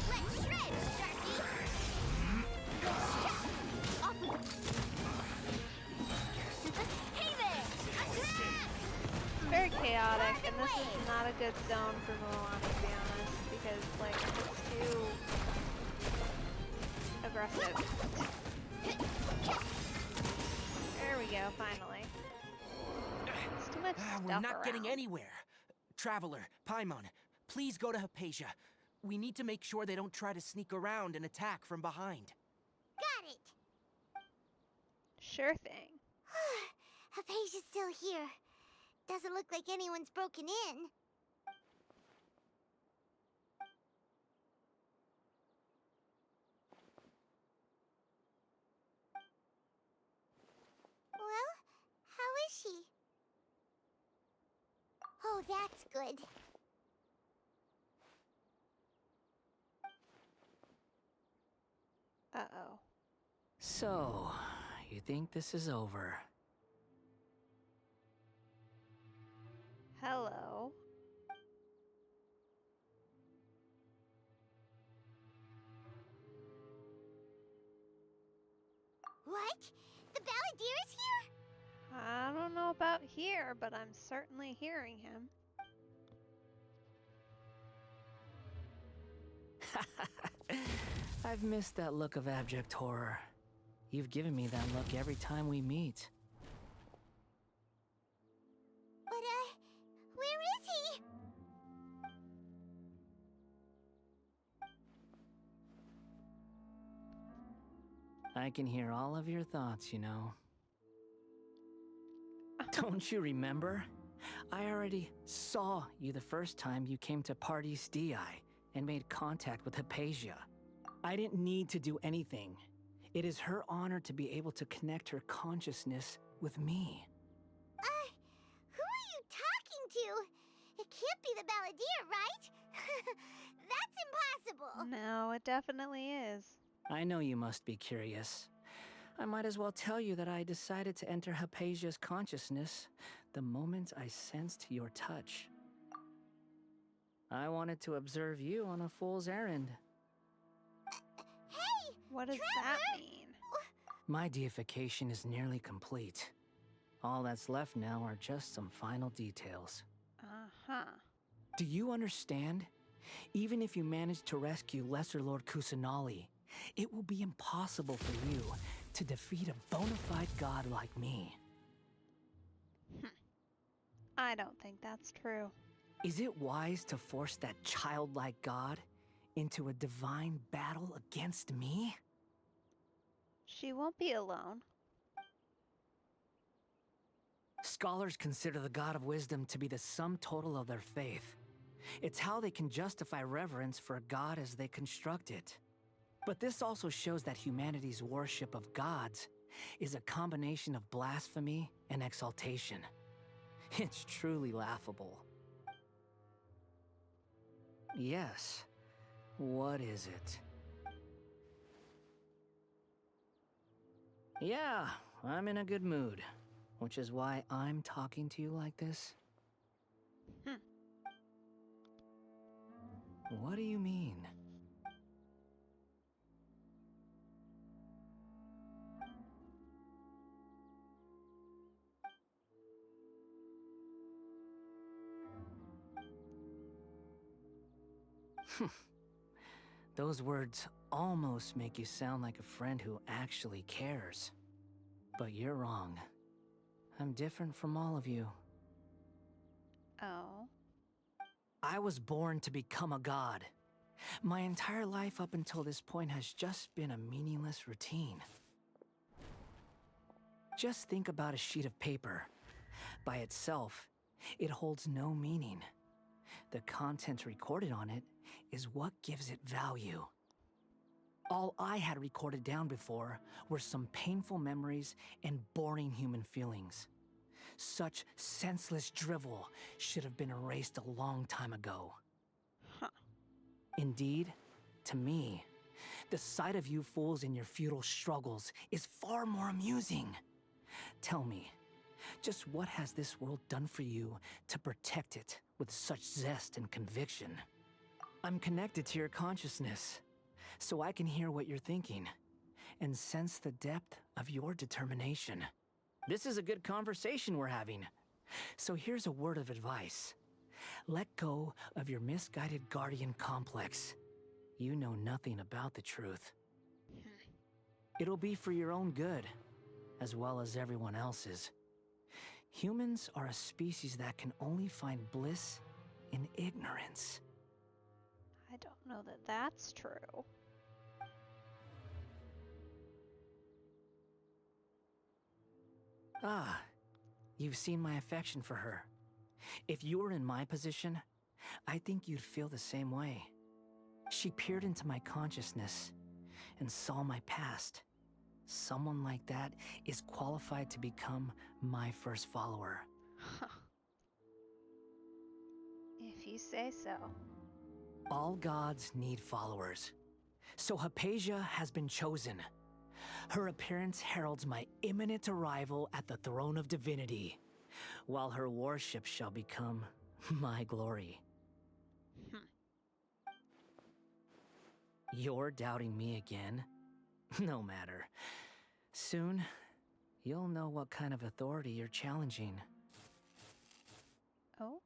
Let's shred, Sharky. Off we go. Hey there! Attack! Very chaotic, and this is not a good zone for Mulan, to be honest, because, like, it's too aggressive. There we go, finally. It's too much stuff We're not getting around. anywhere. Traveler, Paimon, please go to Hypatia. We need to make sure they don't try to sneak around and attack from behind. Got it! Sure thing. Hypatia's still here. Doesn't look like anyone's broken in. Well, how is she? Oh, that's good. Uh-oh. So, you think this is over? Hello. What? The Balladeer is here? I don't know about here, but I'm certainly hearing him. I've missed that look of abject horror. You've given me that look every time we meet. But, where is he? I can hear all of your thoughts, you know. Don't you remember? I already saw you the first time you came to Pardis Di and made contact with Hypatia. I didn't need to do anything. It is her honor to be able to connect her consciousness with me. Who are you talking to? It can't be the Balladeer, right? That's impossible. No, it definitely is. I know you must be curious. I might as well tell you that I decided to enter Hypatia's consciousness the moment I sensed your touch. I wanted to observe you on a fool's errand. Hey! What does that mean? My deification is nearly complete. All that's left now are just some final details. Uh-huh. Do you understand? Even if you manage to rescue Lesser Lord Kusanali, it will be impossible for you to defeat a bona fide god like me. I don't think that's true. Is it wise to force that childlike god into a divine battle against me? She won't be alone. Scholars consider the God of Wisdom to be the sum total of their faith. It's how they can justify reverence for a god as they construct it. But this also shows that humanity's worship of gods is a combination of blasphemy and exaltation. It's truly laughable. Yes. What is it? Yeah, I'm in a good mood, which is why I'm talking to you like this. What do you mean? Those words almost make you sound like a friend who actually cares. But you're wrong. I'm different from all of you. Oh. I was born to become a god. My entire life up until this point has just been a meaningless routine. Just think about a sheet of paper. By itself, it holds no meaning. The content recorded on it is what gives it value. All I had recorded down before were some painful memories and boring human feelings. Such senseless drivel should have been erased a long time ago. Indeed, to me, the sight of you fools in your futile struggles is far more amusing. Tell me, just what has this world done for you to protect it with such zest and conviction? I'm connected to your consciousness, so I can hear what you're thinking and sense the depth of your determination. This is a good conversation we're having. So here's a word of advice. Let go of your misguided guardian complex. You know nothing about the truth. It'll be for your own good, as well as everyone else's. Humans are a species that can only find bliss in ignorance. I don't know that that's true. Ah, you've seen my affection for her. If you were in my position, I think you'd feel the same way. She peered into my consciousness and saw my past. Someone like that is qualified to become my first follower. If you say so. All gods need followers. So Hypatia has been chosen. Her appearance heralds my imminent arrival at the throne of divinity, while her worship shall become my glory. You're doubting me again? No matter. Soon, you'll know what kind of authority you're challenging. Oh?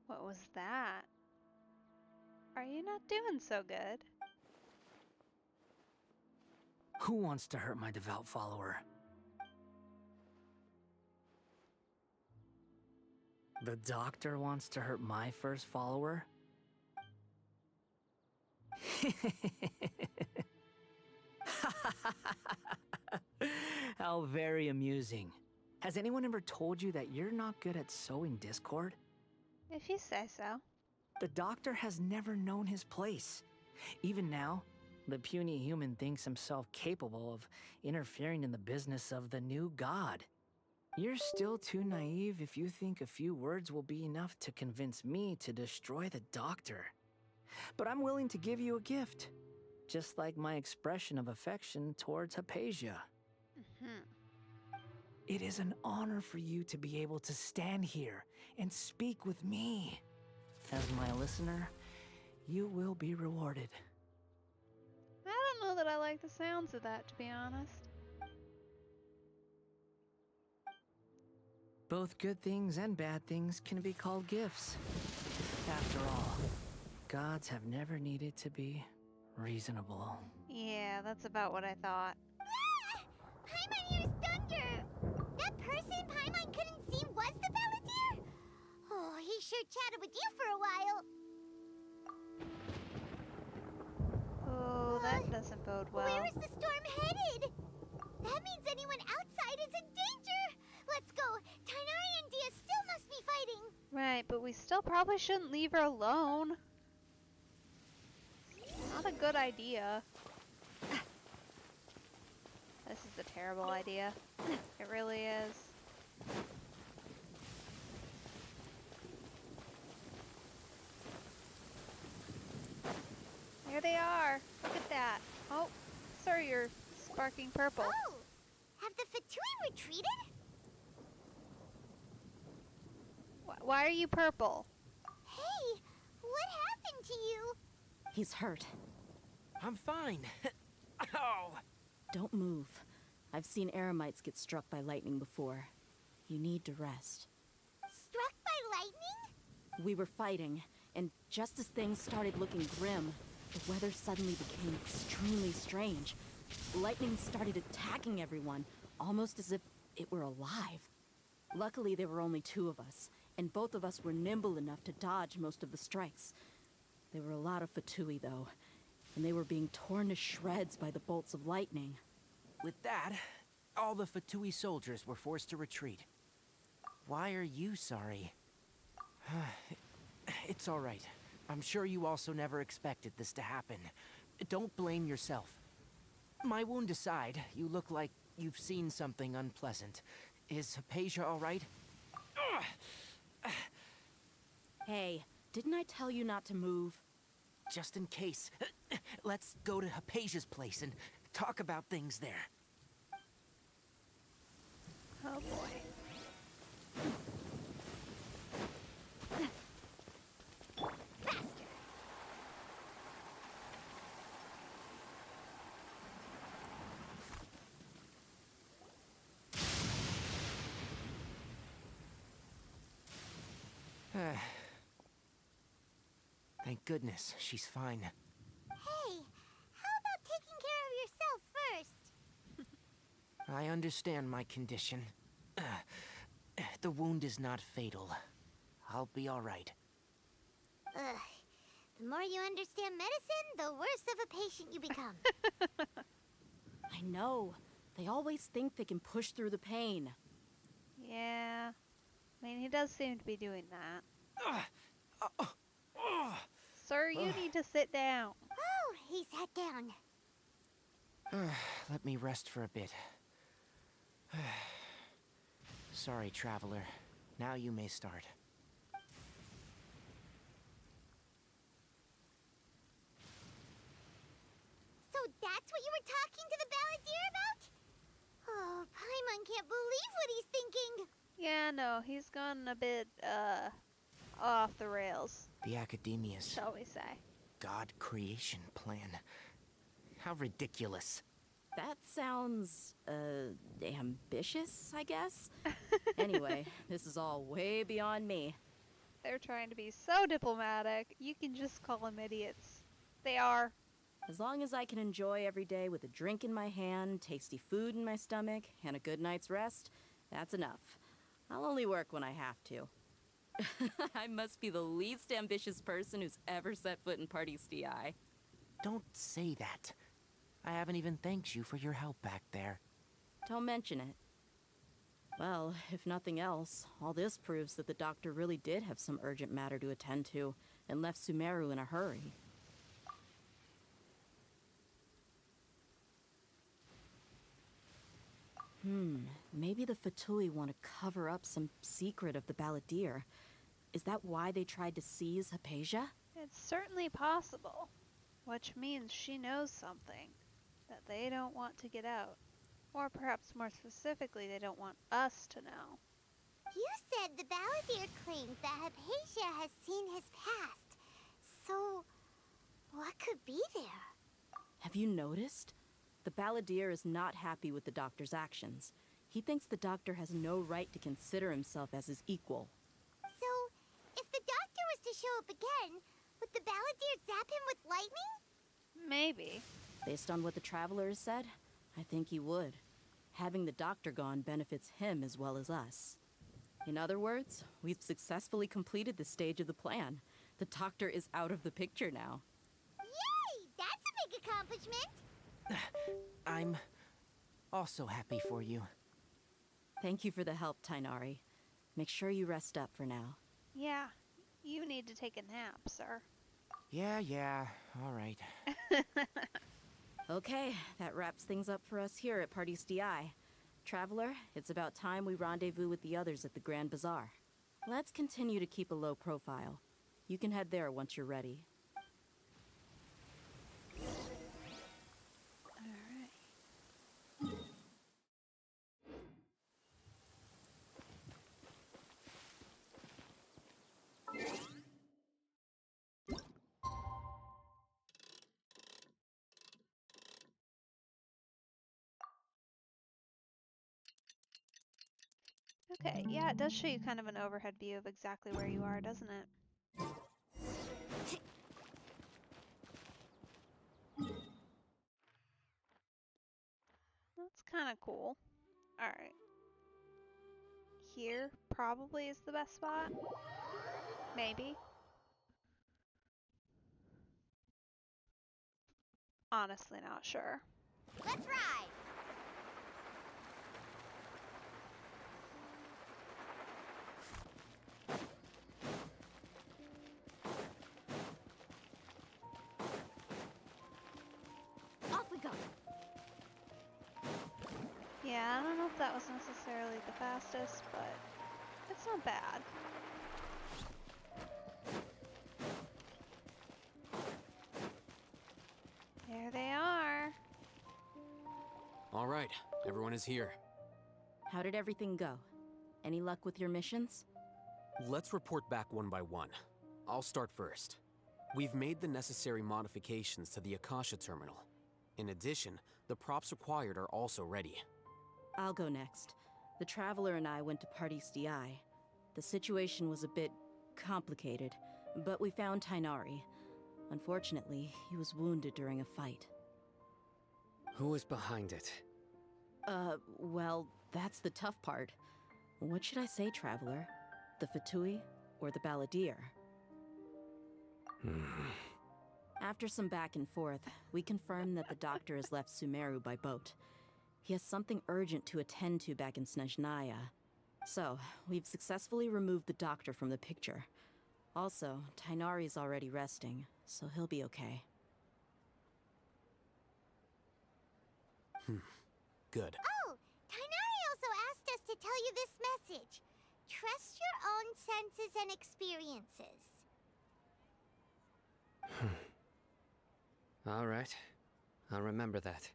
What was that? Are you not doing so good? Who wants to hurt my devout follower? The doctor wants to hurt my first follower? How very amusing. Has anyone ever told you that you're not good at sowing discord? If you say so. The doctor has never known his place. Even now, The puny human thinks himself capable of interfering in the business of the new god. You're still too naive if you think a few words will be enough to convince me to destroy the doctor. But I'm willing to give you a gift, just like my expression of affection towards Hypatia. It is an honor for you to be able to stand here and speak with me. As my listener, you will be rewarded. I don't know that I like the sounds of that, to be honest. Both good things and bad things can be called gifts. After all, gods have never needed to be reasonable. Yeah, that's about what I thought. Paimon hears thunder! That person Paimon couldn't see was the Balladeer? Oh, he sure chatted with you for a while. Oh, that doesn't bode well. Where is the storm headed? That means anyone outside is in danger! Let's go! Tainari and Dia still must be fighting! Right, but we still probably shouldn't leave her alone. Not a good idea. This is a terrible idea. It really is. There they are. Look at that. Oh, sorry, you're sparking purple. Oh! Have the Fatui retreated? Why are you purple? Hey! What happened to you? He's hurt. I'm fine. Oh! Don't move. I've seen Eremites get struck by lightning before. You need to rest. Struck by lightning? We were fighting, and just as things started looking grim, the weather suddenly became extremely strange. Lightning started attacking everyone, almost as if it were alive. Luckily, there were only two of us, and both of us were nimble enough to dodge most of the strikes. There were a lot of Fatui, though, and they were being torn to shreds by the bolts of lightning. With that, all the Fatui soldiers were forced to retreat. Why are you sorry? It's all right. I'm sure you also never expected this to happen. Don't blame yourself. My wound aside, you look like you've seen something unpleasant. Is Hypatia all right? Hey, didn't I tell you not to move? Just in case, let's go to Hypatia's place and talk about things there. Oh boy. Thank goodness, she's fine. Hey, how about taking care of yourself first? I understand my condition. The wound is not fatal. I'll be all right. Ugh. The more you understand medicine, the worse of a patient you become. I know. They always think they can push through the pain. Yeah. I mean, he does seem to be doing that. Sir, you need to sit down. Oh, he sat down. Let me rest for a bit. Sorry, traveler. Now you may start. So that's what you were talking to the Balladeer about? Oh, Paimon can't believe what he's thinking. Yeah, no, he's gone a bit, off the rails. The Academia's Shall we say. God creation plan. How ridiculous. That sounds, ambitious, I guess? Anyway, this is all way beyond me. They're trying to be so diplomatic, you can just call them idiots. They are. As long as I can enjoy every day with a drink in my hand, tasty food in my stomach, and a good night's rest, that's enough. I'll only work when I have to. I must be the least ambitious person who's ever set foot in Party's DI. Don't say that. I haven't even thanked you for your help back there. Don't mention it. Well, if nothing else, all this proves that the doctor really did have some urgent matter to attend to, and left Sumeru in a hurry. Maybe the Fatui want to cover up some secret of the Balladeer. Is that why they tried to seize Hypatia? It's certainly possible, which means she knows something that they don't want to get out. Or perhaps more specifically, they don't want us to know. You said the Balladeer claimed that Hypatia has seen his past. So, what could be there? Have you noticed? The Balladeer is not happy with the Doctor's actions. He thinks the Doctor has no right to consider himself as his equal. So, if the Doctor was to show up again, would the Balladeer zap him with lightning? Maybe. Based on what the Traveler has said, I think he would. Having the Doctor gone benefits him as well as us. In other words, we've successfully completed this stage of the plan. The Doctor is out of the picture now. Yay! That's a big accomplishment! I'm also happy for you. Thank you for the help, Tainari. Make sure you rest up for now. Yeah, you need to take a nap, sir. Yeah, all right. Okay, that wraps things up for us here at Party's DI. Traveler, it's about time we rendezvous with the others at the Grand Bazaar. Let's continue to keep a low profile. You can head there once you're ready. Okay, yeah, it does show you kind of an overhead view of exactly where you are, doesn't it? That's kind of cool. Alright. Here probably is the best spot. Maybe. Honestly not sure. Let's ride! Off we go! Yeah, I don't know if that was necessarily the fastest, but it's not bad. There they are. All right, everyone is here. How did everything go? Any luck with your missions? Let's report back one by one. I'll start first. We've made the necessary modifications to the Akasha terminal. In addition, the props required are also ready. I'll go next. The Traveler and I went to Party's DI. The situation was a bit complicated, but we found Tainari. Unfortunately, he was wounded during a fight. Who was behind it? Well, that's the tough part. What should I say, Traveler? The Fatui or the Balladeer? After some back and forth, we confirmed that the Doctor has left Sumeru by boat. He has something urgent to attend to back in Snezhnaya. So, we've successfully removed the Doctor from the picture. Also, Tainari's already resting, so he'll be okay. Good. Oh, Tainari also asked us to tell you this message. Trust your own senses and experiences. All right. I'll remember that.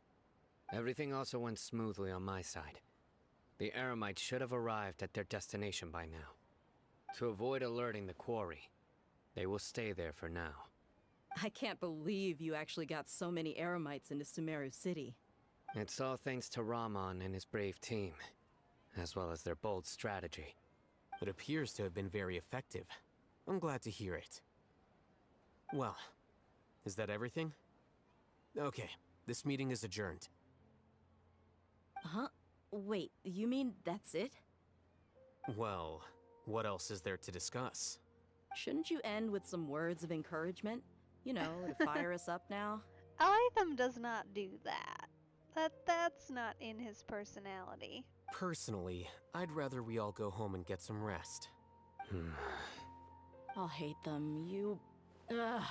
Everything also went smoothly on my side. The Eremites should have arrived at their destination by now. To avoid alerting the quarry, they will stay there for now. I can't believe you actually got so many Eremites into Sumeru City. It's all thanks to Rahman and his brave team, as well as their bold strategy. It appears to have been very effective. I'm glad to hear it. Well, is that everything? Okay, this meeting is adjourned. Huh? Wait, you mean that's it? Well, what else is there to discuss? Shouldn't you end with some words of encouragement? You know, to fire us up now? Alitham does not do that. That's not in his personality. Personally, I'd rather we all go home and get some rest. I'll hate them. You... Ugh.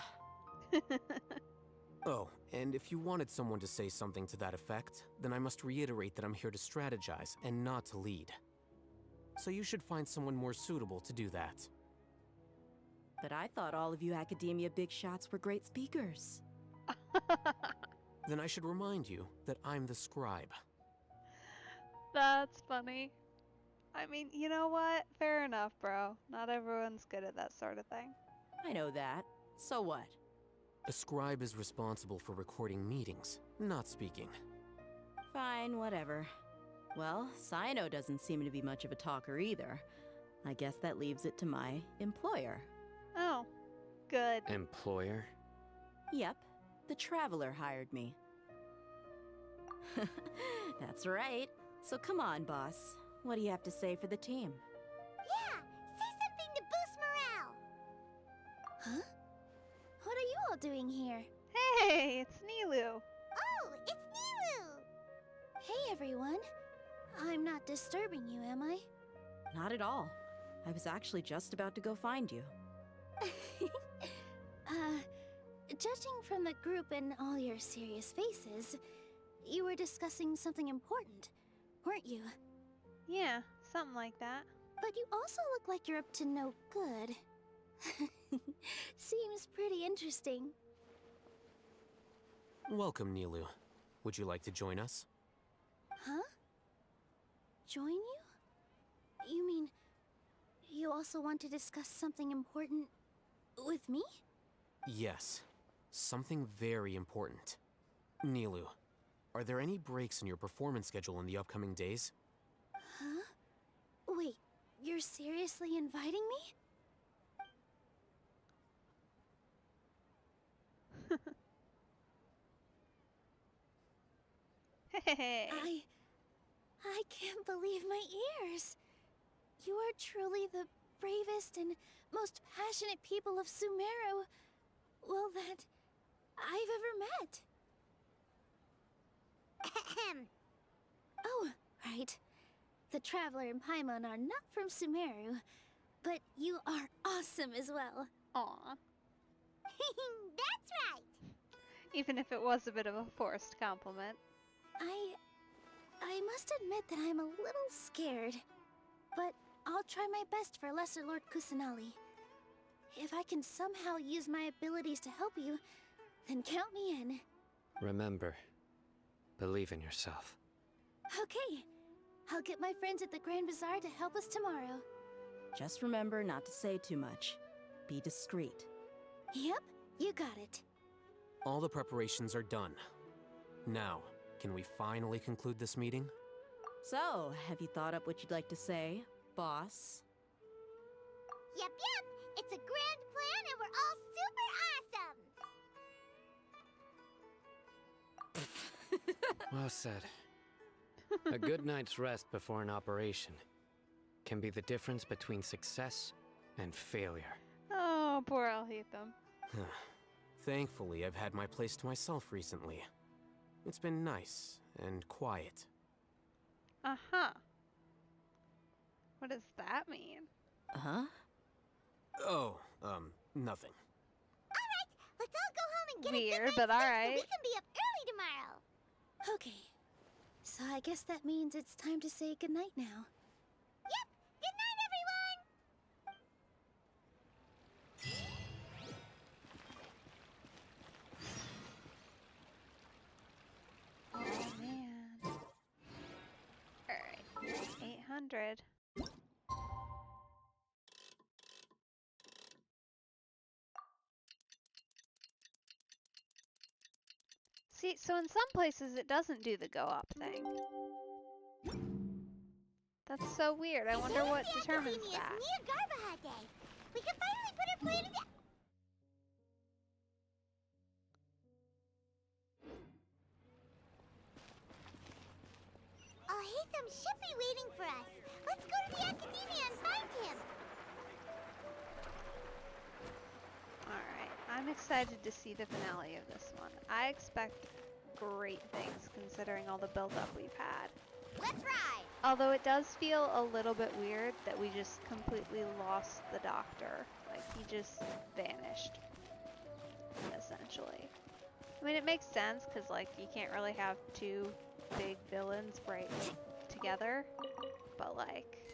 Oh, and if you wanted someone to say something to that effect, then I must reiterate that I'm here to strategize and not to lead. So you should find someone more suitable to do that. But I thought all of you academia big shots were great speakers. Then I should remind you that I'm the scribe. That's funny. I mean, you know what? Fair enough, bro. Not everyone's good at that sort of thing. I know that. So what? A scribe is responsible for recording meetings, not speaking. Fine, whatever. Well, Cyno doesn't seem to be much of a talker either. I guess that leaves it to my employer. Oh, good. Employer? Yep, the Traveler hired me. That's right. So come on, boss. What do you have to say for the team? Yeah, say something to boost morale. Huh? What are you all doing here? Hey, it's Nilu. Oh, it's Nilu. Hey, everyone. I'm not disturbing you, am I? Not at all. I was actually just about to go find you. Judging from the group and all your serious faces, you were discussing something important, weren't you? Yeah, something like that. But you also look like you're up to no good. Seems pretty interesting. Welcome, Nilu. Would you like to join us? Huh? Join you? You mean, you also want to discuss something important with me? Yes. Something very important. Nilu, are there any breaks in your performance schedule in the upcoming days? Huh? Wait, you're seriously inviting me? Hey. I can't believe my ears. You are truly the bravest and most passionate people of Sumeru, well, that I've ever met. Oh, right. The Traveler and Paimon are not from Sumeru, but you are awesome as well. Aw. That's right. Even if it was a bit of a forced compliment. I must admit that I'm a little scared, but I'll try my best for Lesser Lord Kusanali. If I can somehow use my abilities to help you, then count me in. Remember, believe in yourself. Okay, I'll get my friends at the Grand Bazaar to help us tomorrow. Just remember not to say too much. Be discreet. Yep, you got it. All the preparations are done. Now, can we finally conclude this meeting? So, have you thought up what you'd like to say, boss? Yep. It's a grand plan and we're all super awesome. Well said. A good night's rest before an operation can be the difference between success and failure. Oh, poor Alhaitham. Thankfully, I've had my place to myself recently. It's been nice and quiet. Uh-huh. What does that mean? Huh? Oh, nothing. Alright, let's all go home and get a Weird, good night's but sleep alright. so we can be up early tomorrow. Okay, so I guess that means it's time to say goodnight now. Yep, good night, everyone! Oh, man. Alright, 800. See, so in some places it doesn't do the go up thing. That's so weird. I wonder what determines that. Near Garbahad Day. We can finally put our plan into... Alhaitham should be waiting for us. Let's go to the Academia and find him. Alright, I'm excited to see the finale of this one. I expect great things considering all the build-up we've had. Let's ride! Although it does feel a little bit weird that we just completely lost the doctor. Like, he just vanished, essentially. I mean, it makes sense because, like, you can't really have two big villains right together. But, like,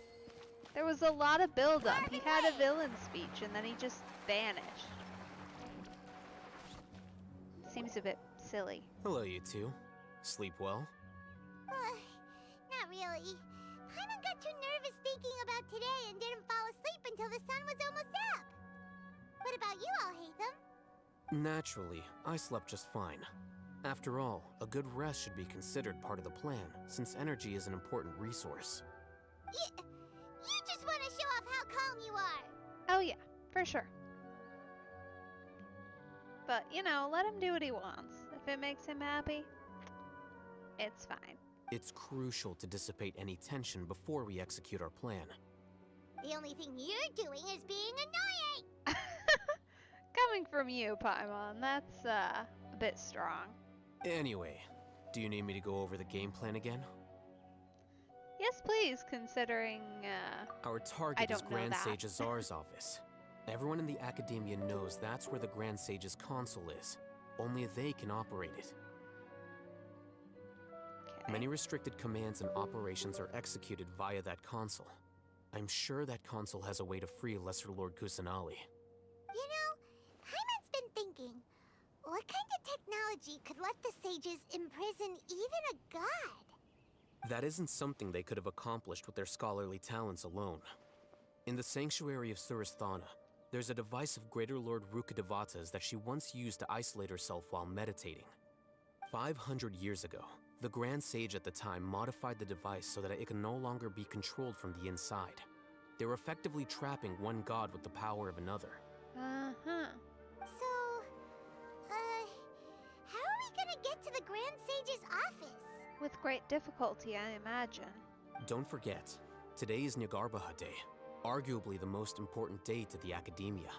there was a lot of build-up. He had a villain speech, and then he just vanished. Seems a bit silly. Hello, you two. Sleep well? Not really. Paimon got too nervous thinking about today and didn't fall asleep until the sun was almost up. What about you, Alhaitham? Naturally, I slept just fine. After all, a good rest should be considered part of the plan, since energy is an important resource. You just want to show off how calm you are. Oh yeah, for sure. But, you know, let him do what he wants. If it makes him happy, it's fine. It's crucial to dissipate any tension before we execute our plan. The only thing you're doing is being annoying. Coming from you, Paimon, that's a bit strong. Anyway, do you need me to go over the game plan again? Yes, please, considering, Our target is Grand Sage Azar's office. Everyone in the Academia knows that's where the Grand Sage's console is. Only they can operate it. Okay. Many restricted commands and operations are executed via that console. I'm sure that console has a way to free Lesser Lord Kusanali. You know, Paimon's been thinking, what kind of technology could let the sages imprison even a god? That isn't something they could have accomplished with their scholarly talents alone. In the Sanctuary of Suristhana, there's a device of Greater Lord Rukkhadevata's that she once used to isolate herself while meditating. 500 years ago, the Grand Sage at the time modified the device so that it could no longer be controlled from the inside. They were effectively trapping one god with the power of another. Uh-huh. So, how are we gonna get to the Grand Sage's office? With great difficulty, I imagine. Don't forget, today is Nyargarbaha Day, arguably the most important day to the Academia.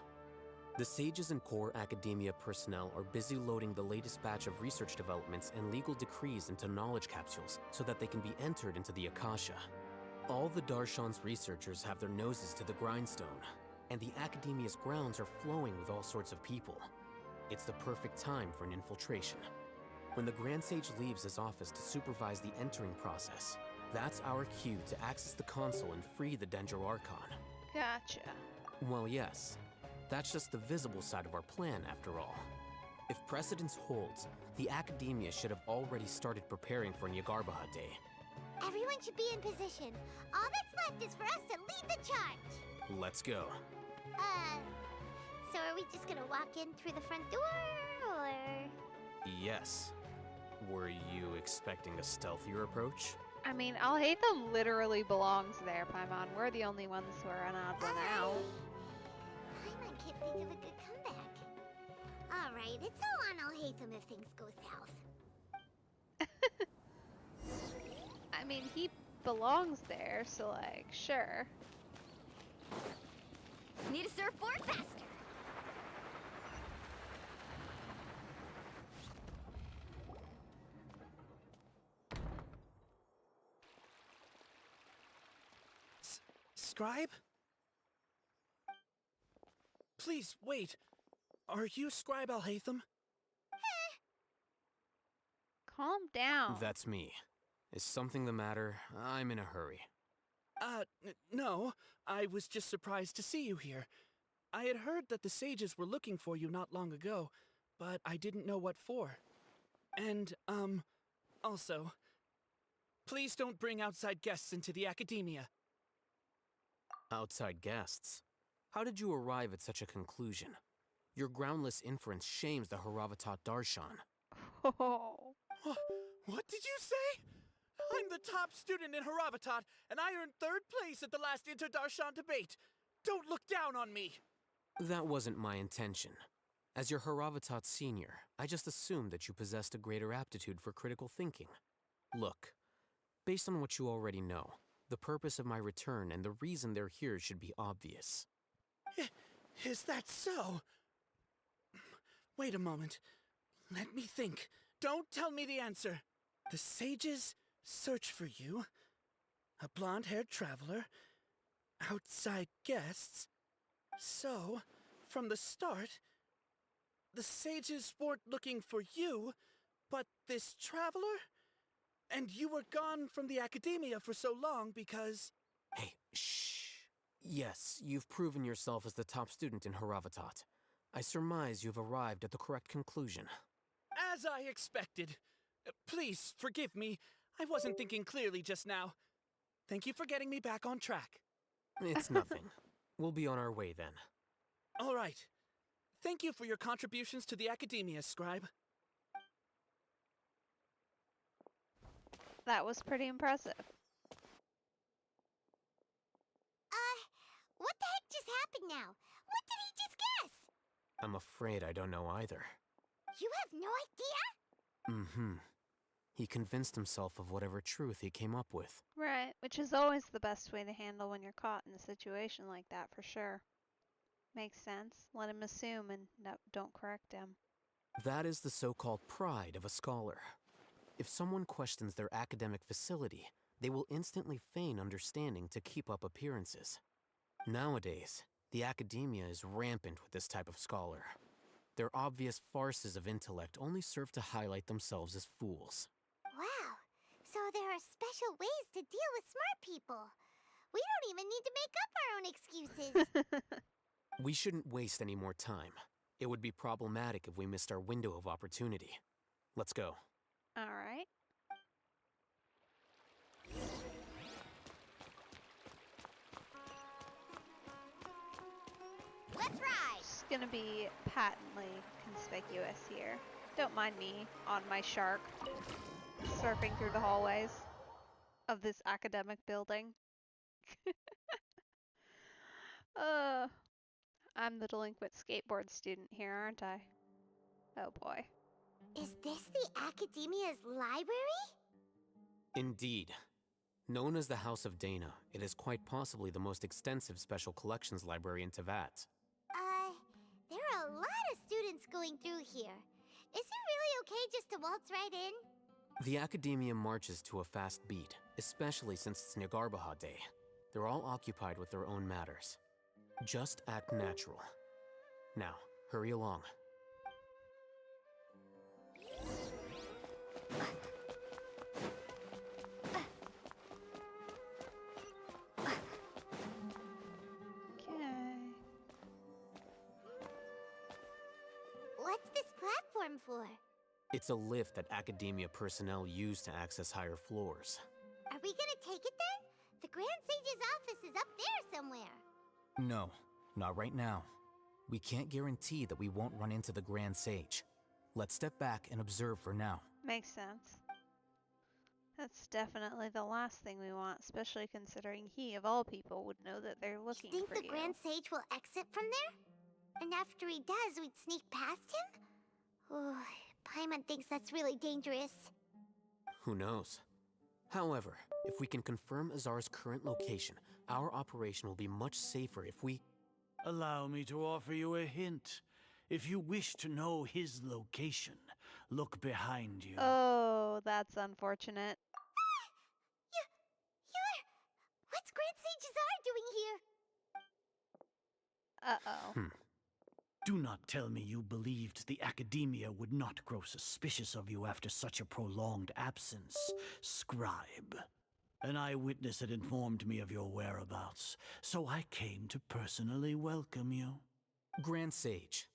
The sages and core Academia personnel are busy loading the latest batch of research developments and legal decrees into knowledge capsules so that they can be entered into the Akasha. All the Darshan's researchers have their noses to the grindstone, and the Academia's grounds are flowing with all sorts of people. It's the perfect time for an infiltration. When the Grand Sage leaves his office to supervise the entering process, that's our cue to access the console and free the Dendro Archon. Gotcha. Well, yes. That's just the visible side of our plan, after all. If precedence holds, the Academia should have already started preparing for Nyargarbaha Day. Everyone should be in position. All that's left is for us to lead the charge. Let's go. So are we just gonna walk in through the front door, or...? Yes. Were you expecting a stealthier approach? I mean, Alhaitham literally belongs there, Paimon. We're the only ones who are an odd one out. Paimon can't think of a good comeback. Alright, it's all on Alhaitham if things go south. I mean, he belongs there, so, like, sure. Need a surfboard faster. Scribe? Please, wait. Are you Scribe Alhaitham? Calm down. That's me. Is something the matter? I'm in a hurry. No. I was just surprised to see you here. I had heard that the sages were looking for you not long ago, but I didn't know what for. And, also, please don't bring outside guests into the Academia. Outside guests? How did you arrive at such a conclusion? Your groundless inference shames the Haravatat Darshan. Oh. What did you say? I'm the top student in Haravatat, and I earned 3rd place at the last Inter-Darshan debate. Don't look down on me! That wasn't my intention. As your Haravatat senior, I just assumed that you possessed a greater aptitude for critical thinking. Look, based on what you already know, the purpose of my return and the reason they're here should be obvious. Is that so? Wait a moment. Let me think. Don't tell me the answer. The sages search for you. A blonde-haired traveler. Outside guests. So, from the start, the sages weren't looking for you, but this traveler? And you were gone from the academia for so long because... Hey, shh. Yes, you've proven yourself as the top student in Haravatat. I surmise you've arrived at the correct conclusion. As I expected. Please, forgive me. I wasn't thinking clearly just now. Thank you for getting me back on track. It's nothing. We'll be on our way then. All right. Thank you for your contributions to the academia, Scribe. That was pretty impressive. What the heck just happened now? What did he just guess? I'm afraid I don't know either. You have no idea? Mm-hmm. He convinced himself of whatever truth he came up with. Right, which is always the best way to handle when you're caught in a situation like that, for sure. Makes sense. Let him assume and don't correct him. That is the so-called pride of a scholar. If someone questions their academic facility, they will instantly feign understanding to keep up appearances. Nowadays, the academia is rampant with this type of scholar. Their obvious farces of intellect only serve to highlight themselves as fools. Wow, so there are special ways to deal with smart people. We don't even need to make up our own excuses. We shouldn't waste any more time. It would be problematic if we missed our window of opportunity. Let's go. All right. Let's ride! It's gonna be patently conspicuous here. Don't mind me on my shark, surfing through the hallways of this academic building. I'm the delinquent skateboard student here, aren't I? Oh boy. Is this the Academia's library? Indeed. Known as the House of Dana, it is quite possibly the most extensive special collections library in Teyvat. There are a lot of students going through here. Is it really okay just to waltz right in? The Academia marches to a fast beat, especially since it's Nagarbaha Day. They're all occupied with their own matters. Just act natural. Now, hurry along. What's this platform for? It's a lift that Academia personnel use to access higher floors. Are we gonna take it then? The Grand Sage's office is up there somewhere. No, not right now. We can't guarantee that we won't run into the Grand Sage. Let's step back and observe for now. Makes sense. That's definitely the last thing we want, especially considering he, of all people, would know that they're looking for you. Think the Grand Sage will exit from there? And after he does, we'd sneak past him? Oh, Paimon thinks that's really dangerous. Who knows? However, if we can confirm Azar's current location, our operation will be much safer if we... Allow me to offer you a hint. If you wish to know his location, look behind you. Oh, that's unfortunate. What's Grand Sage Azar doing here? Uh-oh. Do not tell me you believed the Academia would not grow suspicious of you after such a prolonged absence, Scribe. An eyewitness had informed me of your whereabouts, so I came to personally welcome you. Grand Sage,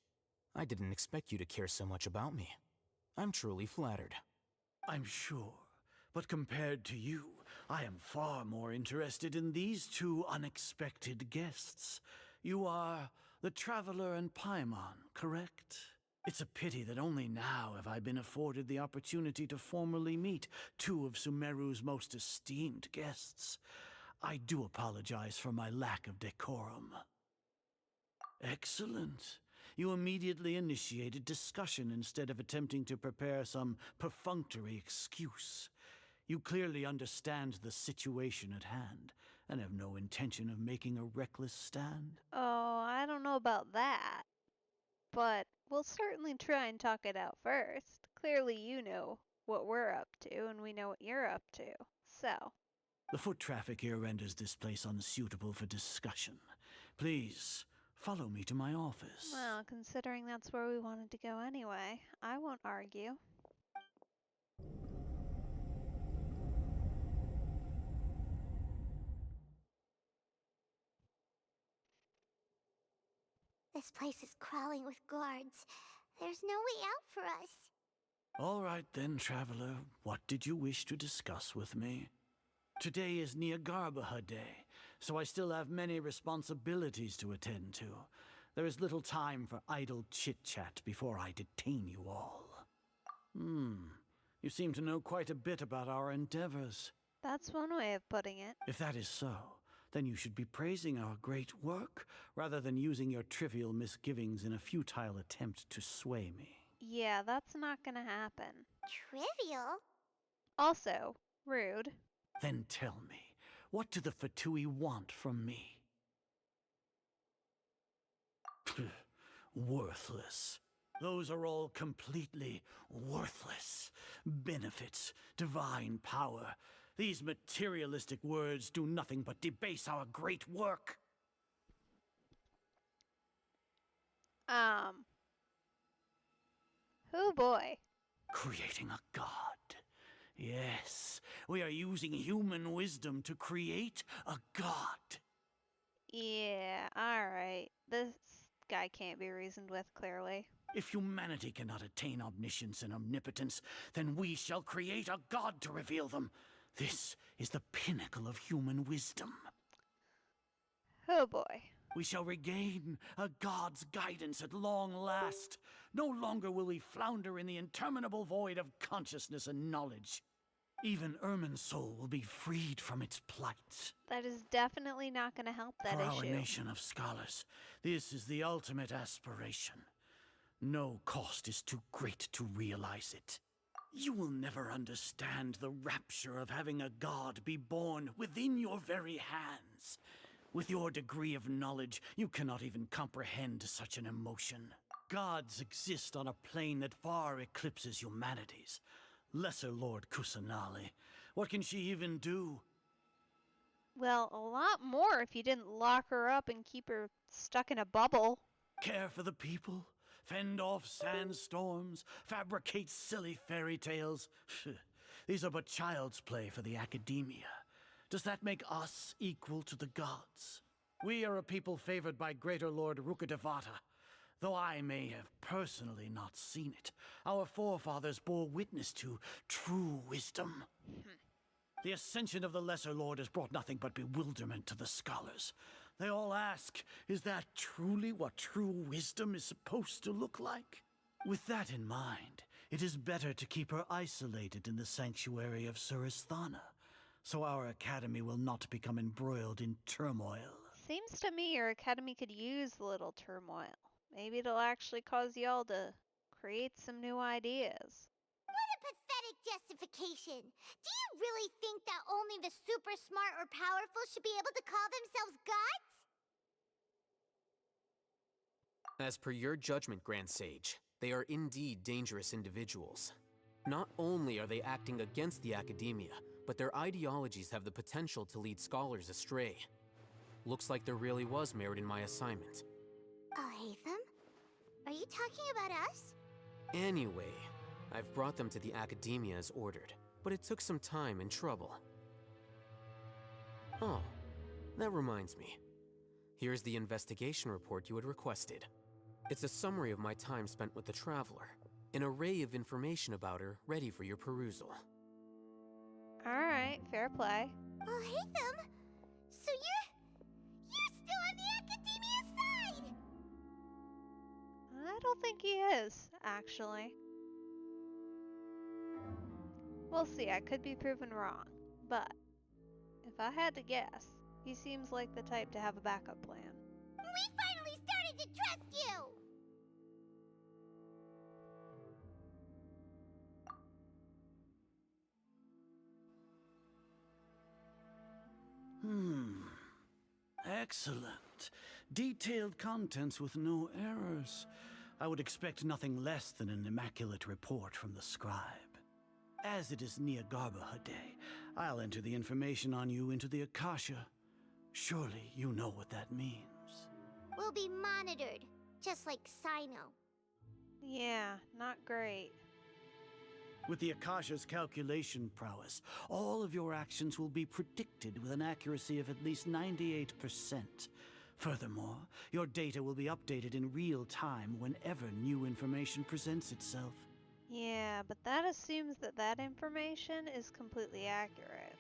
I didn't expect you to care so much about me. I'm truly flattered. I'm sure, but compared to you, I am far more interested in these two unexpected guests. You are the Traveler and Paimon, correct? It's a pity that only now have I been afforded the opportunity to formally meet two of Sumeru's most esteemed guests. I do apologize for my lack of decorum. Excellent. You immediately initiated discussion instead of attempting to prepare some perfunctory excuse. You clearly understand the situation at hand and have no intention of making a reckless stand. Oh, I don't know about that. But we'll certainly try and talk it out first. Clearly you know what we're up to, and we know what you're up to. So... The foot traffic here renders this place unsuitable for discussion. Please, Follow me to my office. Well, considering that's where we wanted to go anyway, I won't argue. This place is crawling with guards. There's no way out for us. All right then, traveler. What did you wish to discuss with me? Today is Niagarbaha Day, so I still have many responsibilities to attend to. There is little time for idle chit-chat before I detain you all. You seem to know quite a bit about our endeavors. That's one way of putting it. If that is so, then you should be praising our great work, rather than using your trivial misgivings in a futile attempt to sway me. Yeah, that's not gonna happen. Trivial? Also, rude. Then tell me, what do the Fatui want from me? Worthless. Those are all completely worthless. Benefits, divine power. These materialistic words do nothing but debase our great work. Oh boy. Creating a god. Yes, we are using human wisdom to create a god. Yeah, alright. This guy can't be reasoned with, clearly. If humanity cannot attain omniscience and omnipotence, then we shall create a god to reveal them. This is the pinnacle of human wisdom. Oh boy. We shall regain a god's guidance at long last. No longer will we flounder in the interminable void of consciousness and knowledge. Even Ermin's soul will be freed from its plight. That is definitely not going to help that For issue. our nation of scholars, this is the ultimate aspiration. No cost is too great to realize it. You will never understand the rapture of having a god be born within your very hands. With your degree of knowledge, you cannot even comprehend such an emotion. Gods exist on a plane that far eclipses humanity's. Lesser Lord Kusanali, what can she even do? Well, a lot more if you didn't lock her up and keep her stuck in a bubble. Care for the people? Fend off sandstorms? Fabricate silly fairy tales? These are but child's play for the academia. Does that make us equal to the gods? We are a people favored by Greater Lord Rukadevata. Though I may have personally not seen it, our forefathers bore witness to true wisdom. The ascension of the Lesser Lord has brought nothing but bewilderment to the scholars. They all ask, is that truly what true wisdom is supposed to look like? With that in mind, it is better to keep her isolated in the sanctuary of Suristhana, so our academy will not become embroiled in turmoil. Seems to me your academy could use a little turmoil. Maybe it'll actually cause y'all to create some new ideas. What a pathetic justification. Do you really think that only the super smart or powerful should be able to call themselves gods? As per your judgment, Grand Sage, they are indeed dangerous individuals. Not only are they acting against the academia, but their ideologies have the potential to lead scholars astray. Looks like there really was merit in my assignment. Alhaitham? Are you talking about us? Anyway, I've brought them to the academia as ordered, but it took some time and trouble. Oh, that reminds me. Here's the investigation report you had requested. It's a summary of my time spent with the Traveler, an array of information about her ready for your perusal. Alright, fair play. Alhaitham? So you're still on the academia side! I don't think he is, actually. We'll see, I could be proven wrong. But, if I had to guess, he seems like the type to have a backup plan. We finally started to trust you! Excellent. Detailed contents with no errors. I would expect nothing less than an immaculate report from the scribe. As it is Niagarbaha Day, I'll enter the information on you into the Akasha. Surely you know what that means. will be monitored, just like Sino. Yeah, not great. With the Akasha's calculation prowess, all of your actions will be predicted with an accuracy of at least 98%. Furthermore, your data will be updated in real time whenever new information presents itself. Yeah, but that assumes that that information is completely accurate.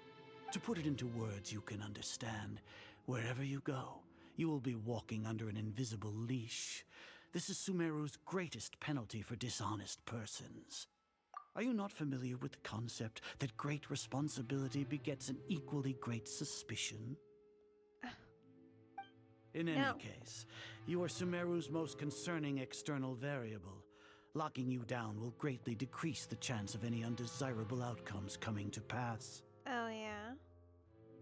To put it into words you can understand, wherever you go, you will be walking under an invisible leash. This is Sumeru's greatest penalty for dishonest persons. Are you not familiar with the concept that great responsibility begets an equally great suspicion? In any case, you are Sumeru's most concerning external variable. Locking you down will greatly decrease the chance of any undesirable outcomes coming to pass. Oh yeah?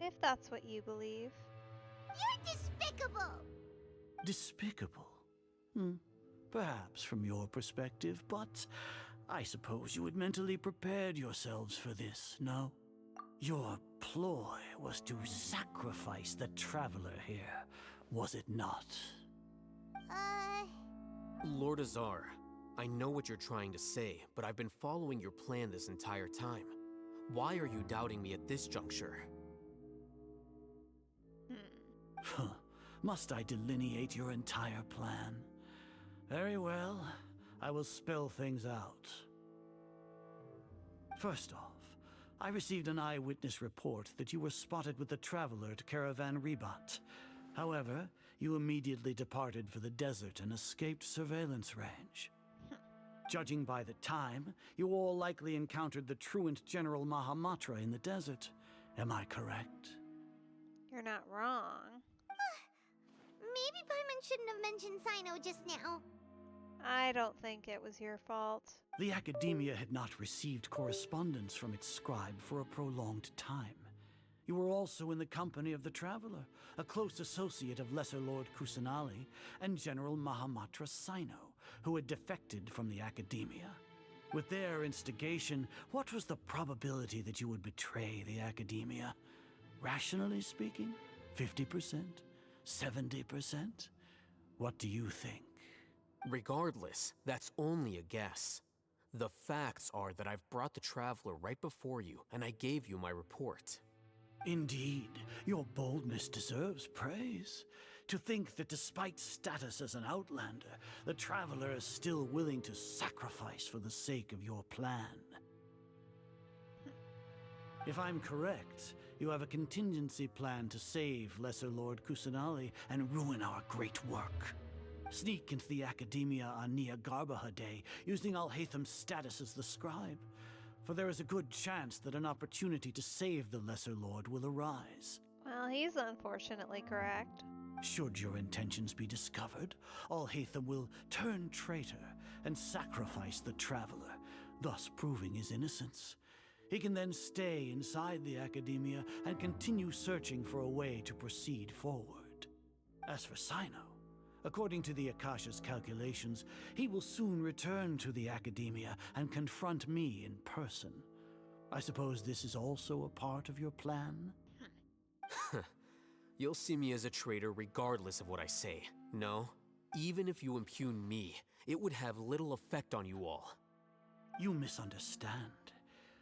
If that's what you believe. You're despicable! Despicable? Perhaps from your perspective, but I suppose you had mentally prepared yourselves for this, no? Your ploy was to sacrifice the traveler here, was it not? Lord Azar, I know what you're trying to say, but I've been following your plan this entire time. Why are you doubting me at this juncture? Must I delineate your entire plan? Very well, I will spell things out. First off, I received an eyewitness report that you were spotted with the traveler at Caravan Ribat. However, you immediately departed for the desert and escaped surveillance range. Judging by the time, you all likely encountered the truant General Mahamatra in the desert. Am I correct? You're not wrong. Maybe Paimon shouldn't have mentioned Sino just now. I don't think it was your fault. The Academia had not received correspondence from its scribe for a prolonged time. You were also in the company of the Traveler, a close associate of Lesser Lord Kusanali and General Mahamatra Sino, who had defected from the Academia. With their instigation, what was the probability that you would betray the Academia? Rationally speaking, 50%? 70%? What do you think? Regardless, that's only a guess. The facts are that I've brought the Traveler right before you, and I gave you my report. Indeed, your boldness deserves praise. To think that despite status as an outlander, the Traveler is still willing to sacrifice for the sake of your plan. If I'm correct, you have a contingency plan to save Lesser Lord Kusanali and ruin our great work. Sneak into the Academia on Nia Garbaha Day, using Alhaitham's status as the scribe. For there is a good chance that an opportunity to save the Lesser Lord will arise. Well, he's unfortunately correct. Should your intentions be discovered, Alhaitham will turn traitor and sacrifice the Traveler, thus proving his innocence. He can then stay inside the Academia and continue searching for a way to proceed forward. As for Sino, according to the Akasha's calculations, he will soon return to the Academia and confront me in person. I suppose this is also a part of your plan? You'll see me as a traitor regardless of what I say. No, even if you impugn me, it would have little effect on you all. You misunderstand.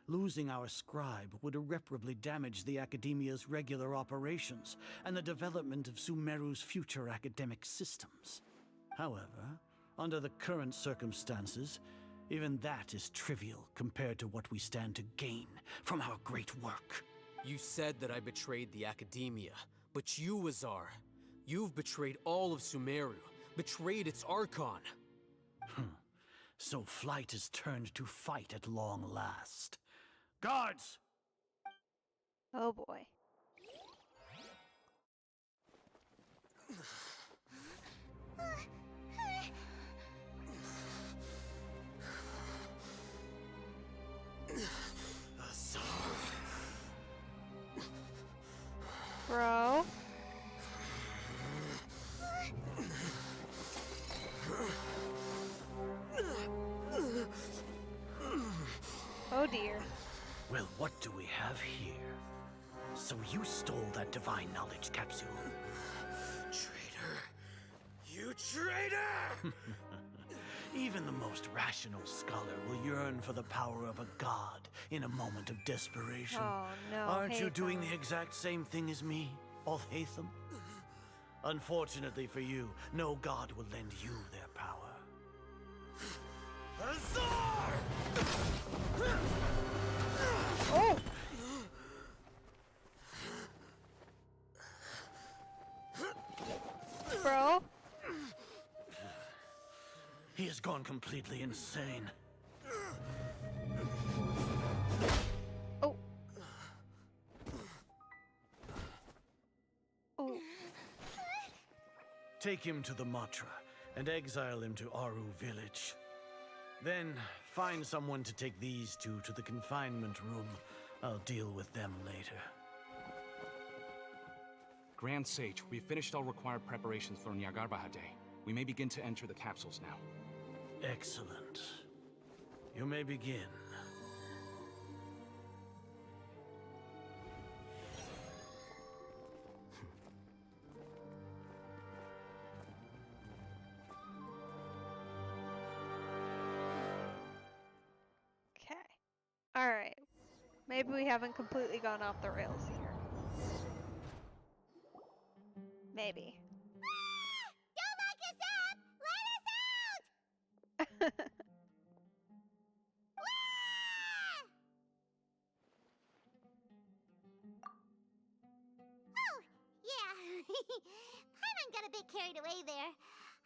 Losing our scribe would irreparably damage the Academia's regular operations and the development of Sumeru's future academic systems. However, under the current circumstances, even that is trivial compared to what we stand to gain from our great work. You said that I betrayed the Academia, but you, Azar, you've betrayed all of Sumeru, betrayed its Archon. So flight has turned to fight at long last. Guards! Oh boy. Bro. Oh dear. Well, what do we have here? So you stole that divine knowledge capsule. Traitor, You traitor! Even the most rational scholar will yearn for the power of a god in a moment of desperation. Oh no. Aren't you doing Haytham. the exact same thing as me, Alhaitham? Unfortunately for you, no god will lend you their power. Azar! Oh! Bro? He has gone completely insane. Oh. Oh. Take him to the Matra and exile him to Aru village. Then find someone to take these two to the confinement room. I'll deal with them later. Grand Sage, we've finished all required preparations for Nyagarbahade. We may begin to enter the capsules now. Excellent. You may begin. Okay. Alright. Maybe we haven't completely gone off the rails here. Maybe. Don't lock us up! Let us out! Oh, yeah. Paimon got a bit carried away there.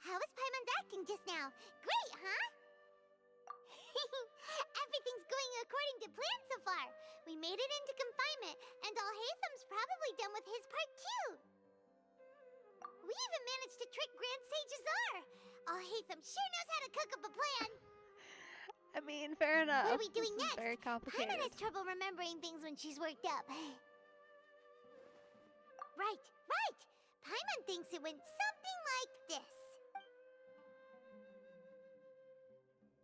How was Paimon's acting just now? Great, huh? Everything's going according to plan so far. We made it into confinement, and Alhaitham's probably done with his part too. We even managed to trick Grand Sage Azar. Alhaitham sure knows how to cook up a plan. I mean, fair enough. What are we doing This is next? very Paimon complicated. has trouble remembering things when she's worked up. Right, right. Paimon thinks it went something like this.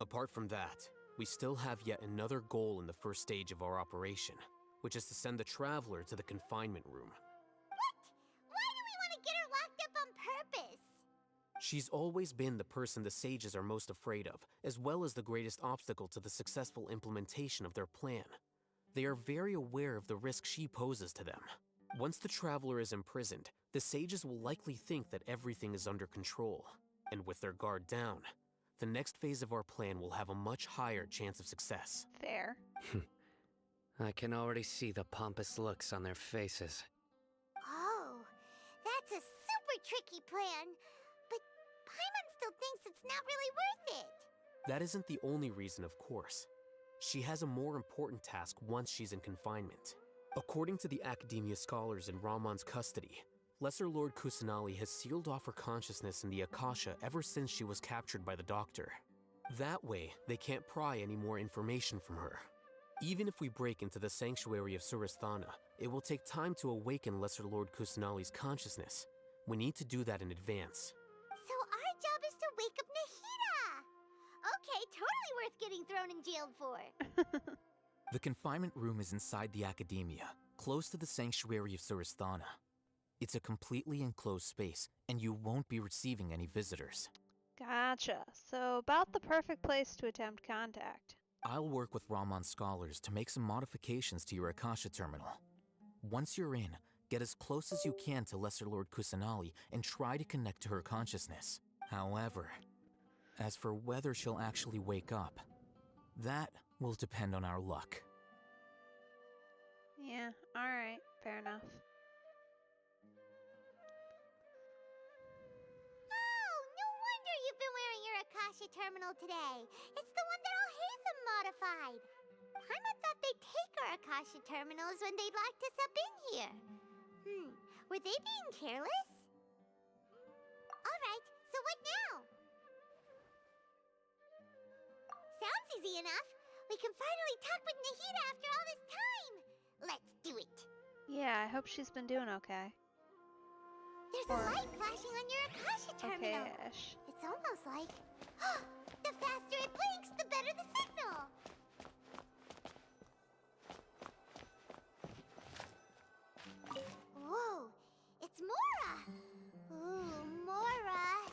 Apart from that, we still have yet another goal in the first stage of our operation, which is to send the Traveler to the confinement room. What? Why do we want to get her locked up on purpose? She's always been the person the sages are most afraid of, as well as the greatest obstacle to the successful implementation of their plan. They are very aware of the risk she poses to them. Once the Traveler is imprisoned, the sages will likely think that everything is under control. And with their guard down, the next phase of our plan will have a much higher chance of success. Fair. I can already see the pompous looks on their faces. Oh, that's a super tricky plan. But Paimon still thinks it's not really worth it. That isn't the only reason, of course. She has a more important task once she's in confinement. According to the Academia scholars in Ramon's custody, Lesser Lord Kusanali has sealed off her consciousness in the Akasha ever since she was captured by the Doctor. That way, they can't pry any more information from her. Even if we break into the sanctuary of Surasthana, it will take time to awaken Lesser Lord Kusanali's consciousness. We need to do that in advance. So our job is to wake up Nahida. Okay, totally worth getting thrown in jail for. The confinement room is inside the Academia, close to the sanctuary of Surasthana. It's a completely enclosed space, and you won't be receiving any visitors. Gotcha. So about the perfect place to attempt contact. I'll work with Ramon's scholars to make some modifications to your Akasha terminal. Once you're in, get as close as you can to Lesser Lord Kusanali and try to connect to her consciousness. However, as for whether she'll actually wake up, that will depend on our luck. Yeah, alright. Fair enough. Oh, no wonder you've been wearing your Akasha terminal today. It's the one that Alhaitham modified. Paimon thought they'd take our Akasha terminals when they locked us up in here. Were they being careless? Alright, so what now? Sounds easy enough. We can finally talk with Nahida after all this time. Let's do it. Yeah, I hope she's been doing okay. There's a light flashing on your Akasha terminal. Okay-ish. It's almost like... the faster it blinks, the better the signal. Whoa, it's Mora. Ooh, Mora.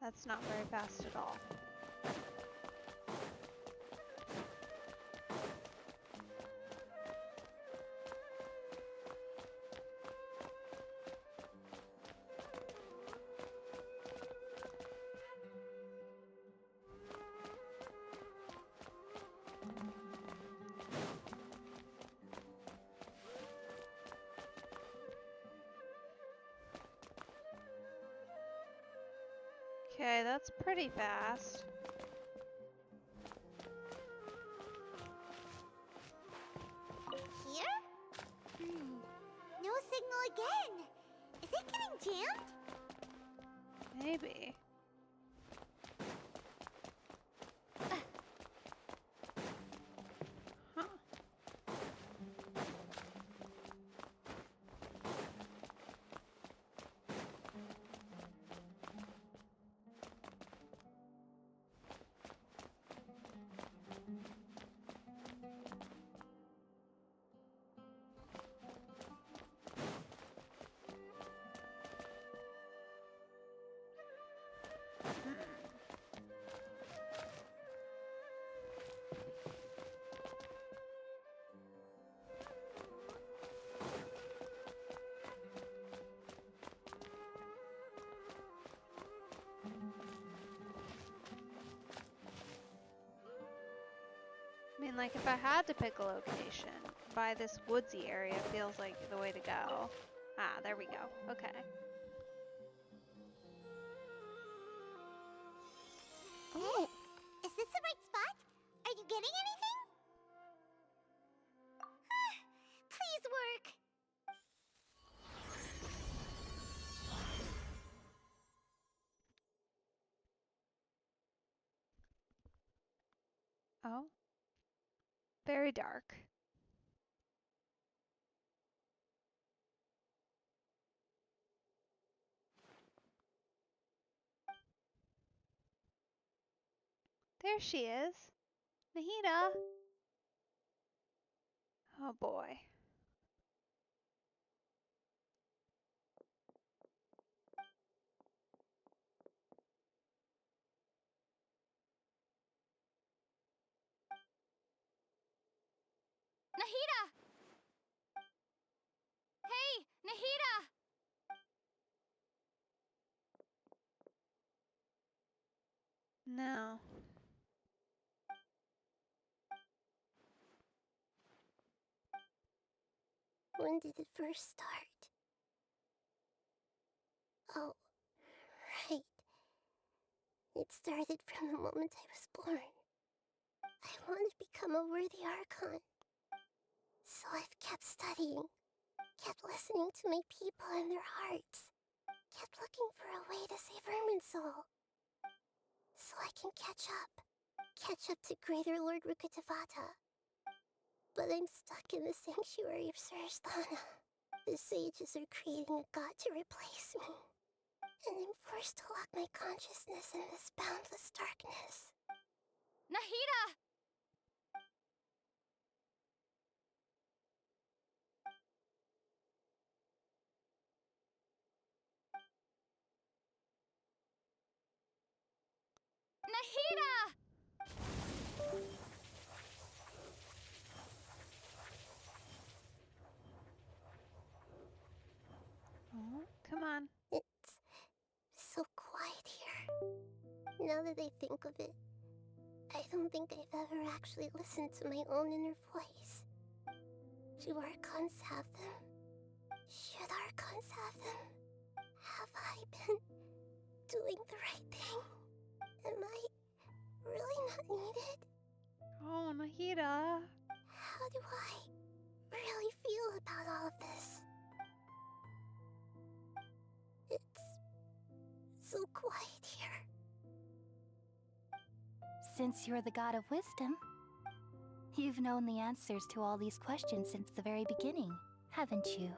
That's not very fast at all. Okay, that's pretty fast. Here? No signal again. Is it getting jammed? Maybe. Huh. I mean, like, if I had to pick a location, by this woodsy area feels like the way to go. Ah, there we go. Okay. Hey, is this the right spot? Are you getting anything? Please work. Oh. Very dark. There she is. Nahida. Oh boy. Nahida! Hey, Nahida! No. When did it first start? Oh, right. It started from the moment I was born. I want to become a worthy Archon. So I've kept studying, kept listening to my people and their hearts, kept looking for a way to save Irminsul. So I can catch up to Greater Lord Rukkhadevata. But I'm stuck in the sanctuary of Surasthana. The sages are creating a god to replace me. And I'm forced to lock my consciousness in this boundless darkness. Nahida! Nahida! Oh, come on. It's so quiet here. Now that I think of it, I don't think I've ever actually listened to my own inner voice. Do Archons have them? Should Archons have them? Have I been doing the right thing? Am I really not needed? Oh, Nahida. How do I really feel about all of this? It's so quiet here. Since you're the god of wisdom, you've known the answers to all these questions since the very beginning, haven't you?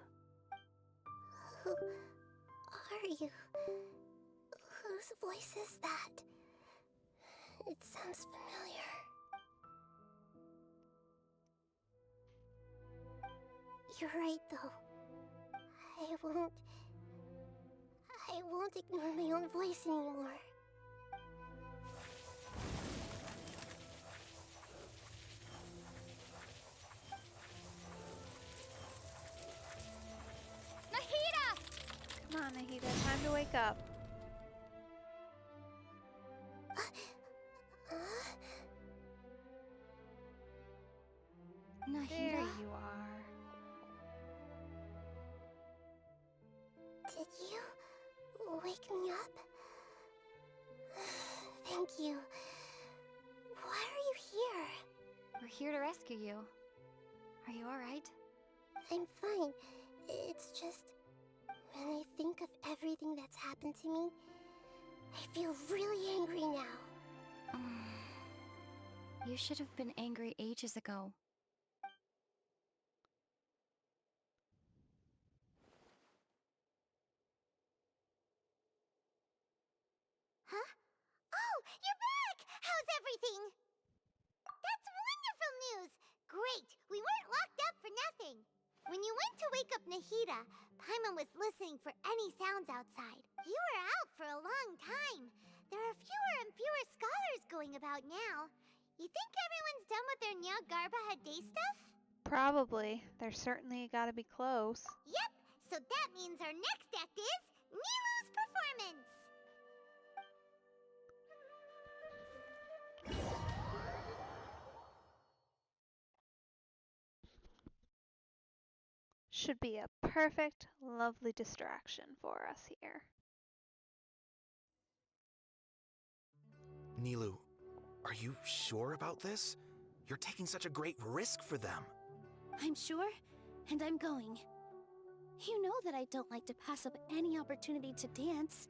Who are you? Whose voice is that? It sounds familiar. You're right, though. I won't ignore my own voice anymore. Nahida, time to wake up. Nahida? There you are. Did you wake me up? Thank you. Why are you here? We're here to rescue you. Are you alright? I'm fine. It's just... when I think of everything that's happened to me, I feel really angry now. You should have been angry ages ago. Huh? Oh, you're back! How's everything? That's wonderful news! Great! We weren't locked up for nothing! When you went to wake up Nahida, Paimon was listening for any sounds outside. You were out for a long time. There are fewer and fewer scholars going about now. You think everyone's done with their Nyagarbaha Day stuff? Probably. They're certainly gotta be close. Yep! So that means our next act is Nilu's performance! Should be a perfect, lovely distraction for us here. Nilu, are you sure about this? You're taking such a great risk for them. I'm sure, and I'm going. You know that I don't like to pass up any opportunity to dance,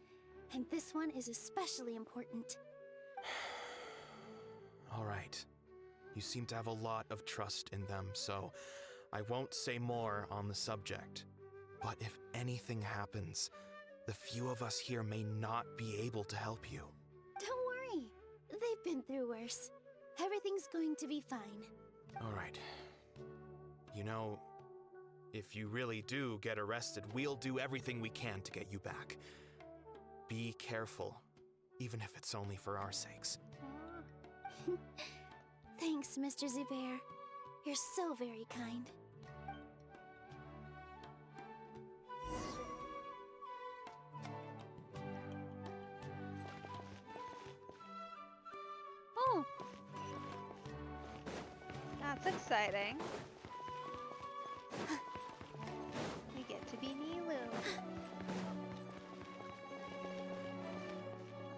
and this one is especially important. All right. You seem to have a lot of trust in them, so I won't say more on the subject. But if anything happens, the few of us here may not be able to help you. Don't worry. They've been through worse. Everything's going to be fine. All right. You know, if you really do get arrested, we'll do everything we can to get you back. Be careful, even if it's only for our sakes. Thanks, Mr. Zubair. You're so very kind. Oh! That's exciting. We get to be Nilu. Let's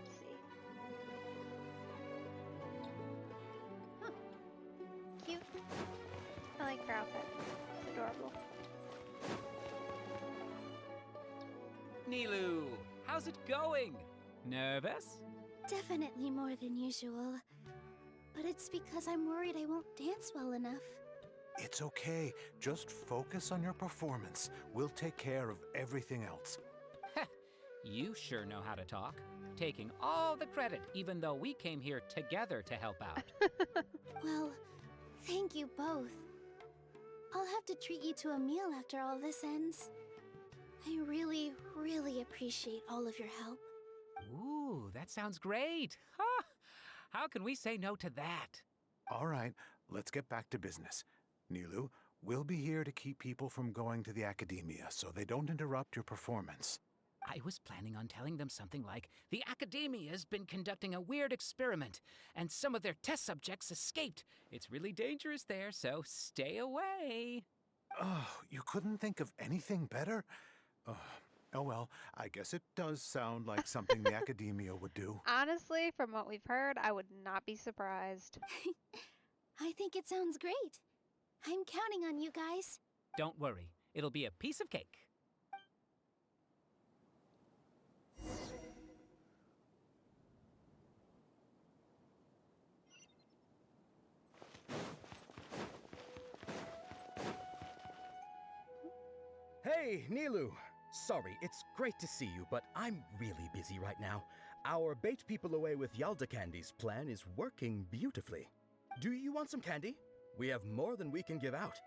see. Huh. Cute. I like her outfit. It's adorable. Nilu, how's it going? Nervous? Definitely more than usual. But it's because I'm worried I won't dance well enough. It's okay. Just focus on your performance. We'll take care of everything else. You sure know how to talk. Taking all the credit, even though we came here together to help out. Well, thank you both. I'll have to treat you to a meal after all this ends. I really, really appreciate all of your help. Ooh, that sounds great. Huh? How can we say no to that? All right, let's get back to business. Nilu, we'll be here to keep people from going to the academia so they don't interrupt your performance. I was planning on telling them something like, the Academia's been conducting a weird experiment, and some of their test subjects escaped. It's really dangerous there, so stay away. Oh, you couldn't think of anything better? Oh well, I guess it does sound like something the Academia would do. Honestly, from what we've heard, I would not be surprised. I think it sounds great. I'm counting on you guys. Don't worry, it'll be a piece of cake. Hey, Nilu! Sorry, it's great to see you, but I'm really busy right now. Our Bait People Away with Yalda Candies plan is working beautifully. Do you want some candy? We have more than we can give out.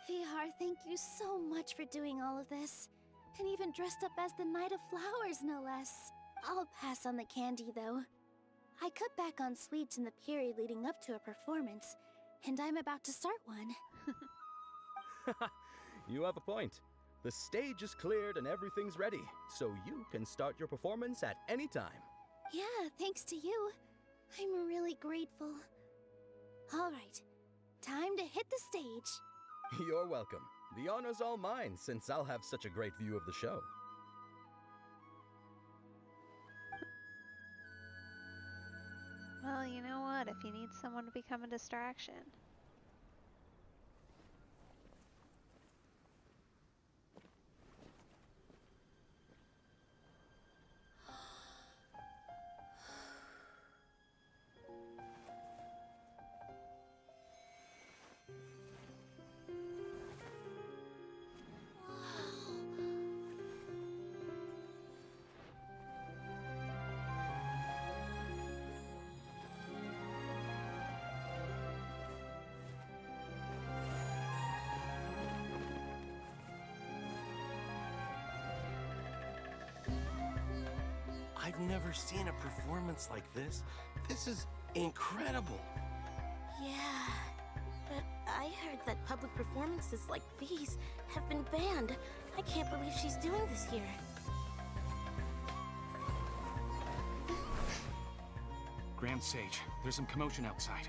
Vihar, thank you so much for doing all of this. And even dressed up as the Knight of Flowers, no less. I'll pass on the candy, though. I cut back on sweets in the period leading up to a performance, and I'm about to start one. You have a point. The stage is cleared and everything's ready, so you can start your performance at any time. Yeah, thanks to you. I'm really grateful. All right, time to hit the stage. You're welcome. The honor's all mine, since I'll have such a great view of the show. Well, you know what? If you need someone to become a distraction. I've never seen a performance like this. This is incredible. Yeah, but I heard that public performances like these have been banned. I can't believe she's doing this here. Grand Sage, there's some commotion outside.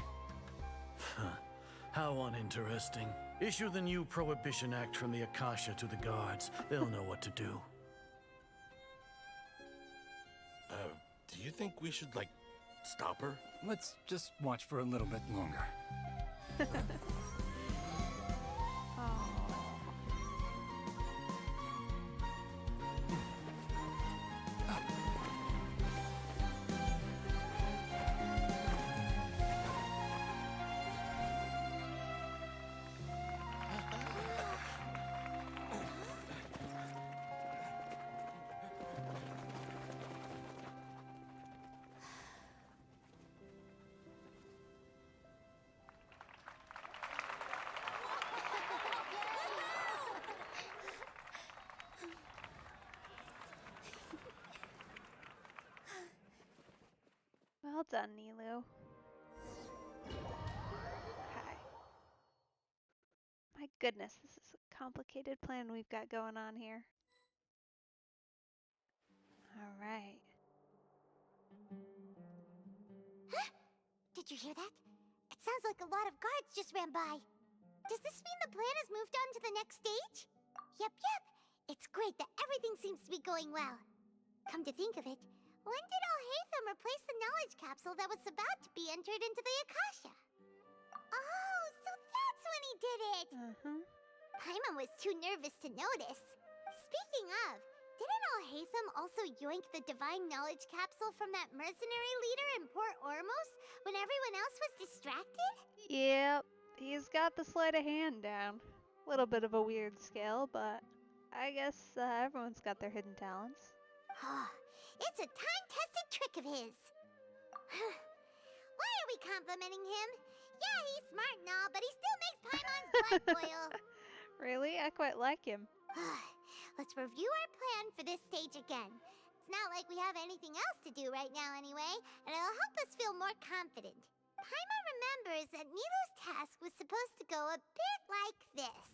How uninteresting. Issue the new Prohibition Act from the Akasha to the guards. They'll know what to do. Do you think we should, like, stop her? Let's just watch for a little bit longer. Well done, Nilou. Okay. My goodness, this is a complicated plan we've got going on here. Alright. Did you hear that? It sounds like a lot of guards just ran by. Does this mean the plan has moved on to the next stage? Yep. It's great that everything seems to be going well. Come to think of it, when did Alhaitham replace the knowledge capsule that was about to be entered into the Akasha? Oh, so that's when he did it! Paimon was too nervous to notice. Speaking of, didn't Alhaitham also yoink the divine knowledge capsule from that mercenary leader in Port Ormos when everyone else was distracted? Yep, he's got the sleight of hand down. A little bit of a weird skill, but I guess everyone's got their hidden talents. It's a time-tested trick of his. Why are we complimenting him? Yeah, he's smart and all, but he still makes Paimon's blood boil. Really? I quite like him. Let's review our plan for this stage again. It's not like we have anything else to do right now anyway, and it'll help us feel more confident. Paimon remembers that Nilou's task was supposed to go a bit like this.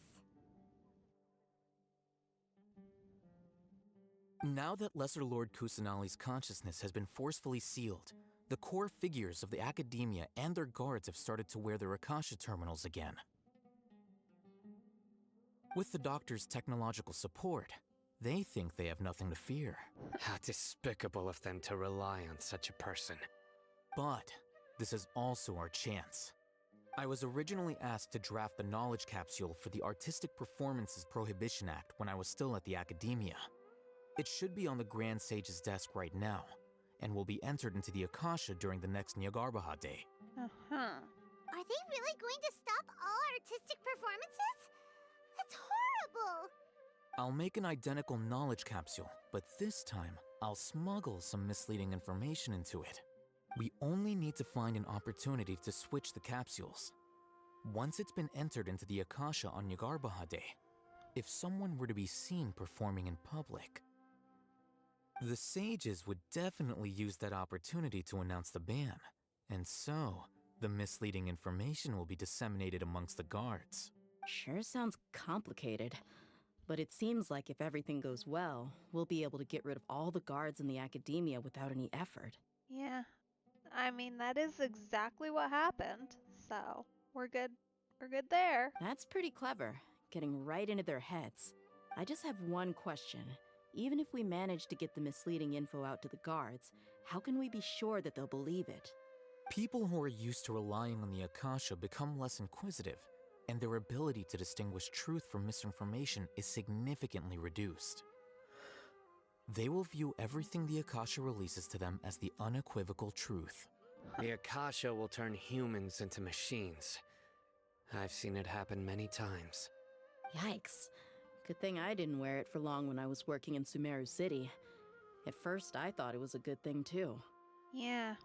Now that Lesser Lord Kusanali's consciousness has been forcefully sealed, the core figures of the Academia and their guards have started to wear their Akasha terminals again. With the Doctor's technological support, they think they have nothing to fear. How despicable of them to rely on such a person. But this is also our chance. I was originally asked to draft the knowledge capsule for the Artistic Performances Prohibition Act when I was still at the Academia. It should be on the Grand Sage's desk right now, and will be entered into the Akasha during the next Nyargarbaha Day. Are they really going to stop all artistic performances? That's horrible! I'll make an identical knowledge capsule, but this time, I'll smuggle some misleading information into it. We only need to find an opportunity to switch the capsules. Once it's been entered into the Akasha on Nyargarbaha Day, if someone were to be seen performing in public, the sages would definitely use that opportunity to announce the ban, and so the misleading information will be disseminated amongst the guards. Sure sounds complicated. But it seems like if everything goes well, we'll be able to get rid of all the guards in the academia without any effort. Yeah. I mean, that is exactly what happened. So, we're good. We're good there. That's pretty clever, getting right into their heads. I just have one question. Even if we manage to get the misleading info out to the guards, how can we be sure that they'll believe it? People who are used to relying on the Akasha become less inquisitive, and their ability to distinguish truth from misinformation is significantly reduced. They will view everything the Akasha releases to them as the unequivocal truth. The Akasha will turn humans into machines. I've seen it happen many times. Yikes. Good thing I didn't wear it for long when I was working in Sumeru City. At first, I thought it was a good thing too. Yeah.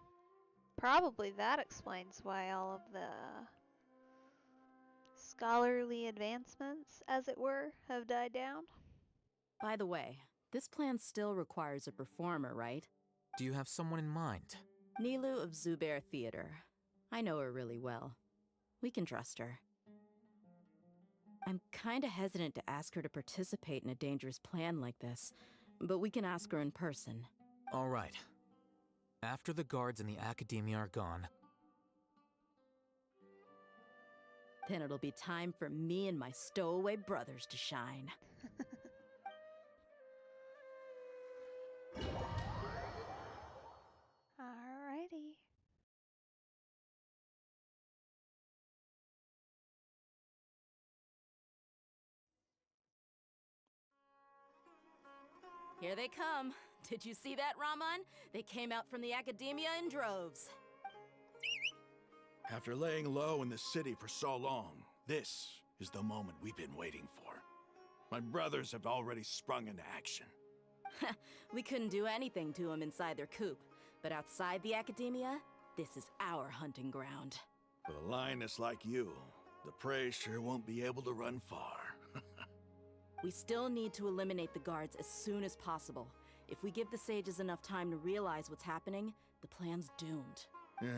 Probably that explains why all of the scholarly advancements, as it were, have died down. By the way, this plan still requires a performer, right? Do you have someone in mind? Nilu of Zubair Theater. I know her really well. We can trust her. I'm kinda hesitant to ask her to participate in a dangerous plan like this, but we can ask her in person. All right. After the guards in the academia are gone, then it'll be time for me and my stowaway brothers to shine. Alrighty. Here they come. Did you see that, Raman? They came out from the academia in droves. After laying low in the city for so long, this is the moment we've been waiting for. My brothers have already sprung into action. We couldn't do anything to them inside their coop, but outside the academia, this is our hunting ground. With a lioness like you, the prey sure won't be able to run far. We still need to eliminate the guards as soon as possible. If we give the sages enough time to realize what's happening, the plan's doomed. Yeah,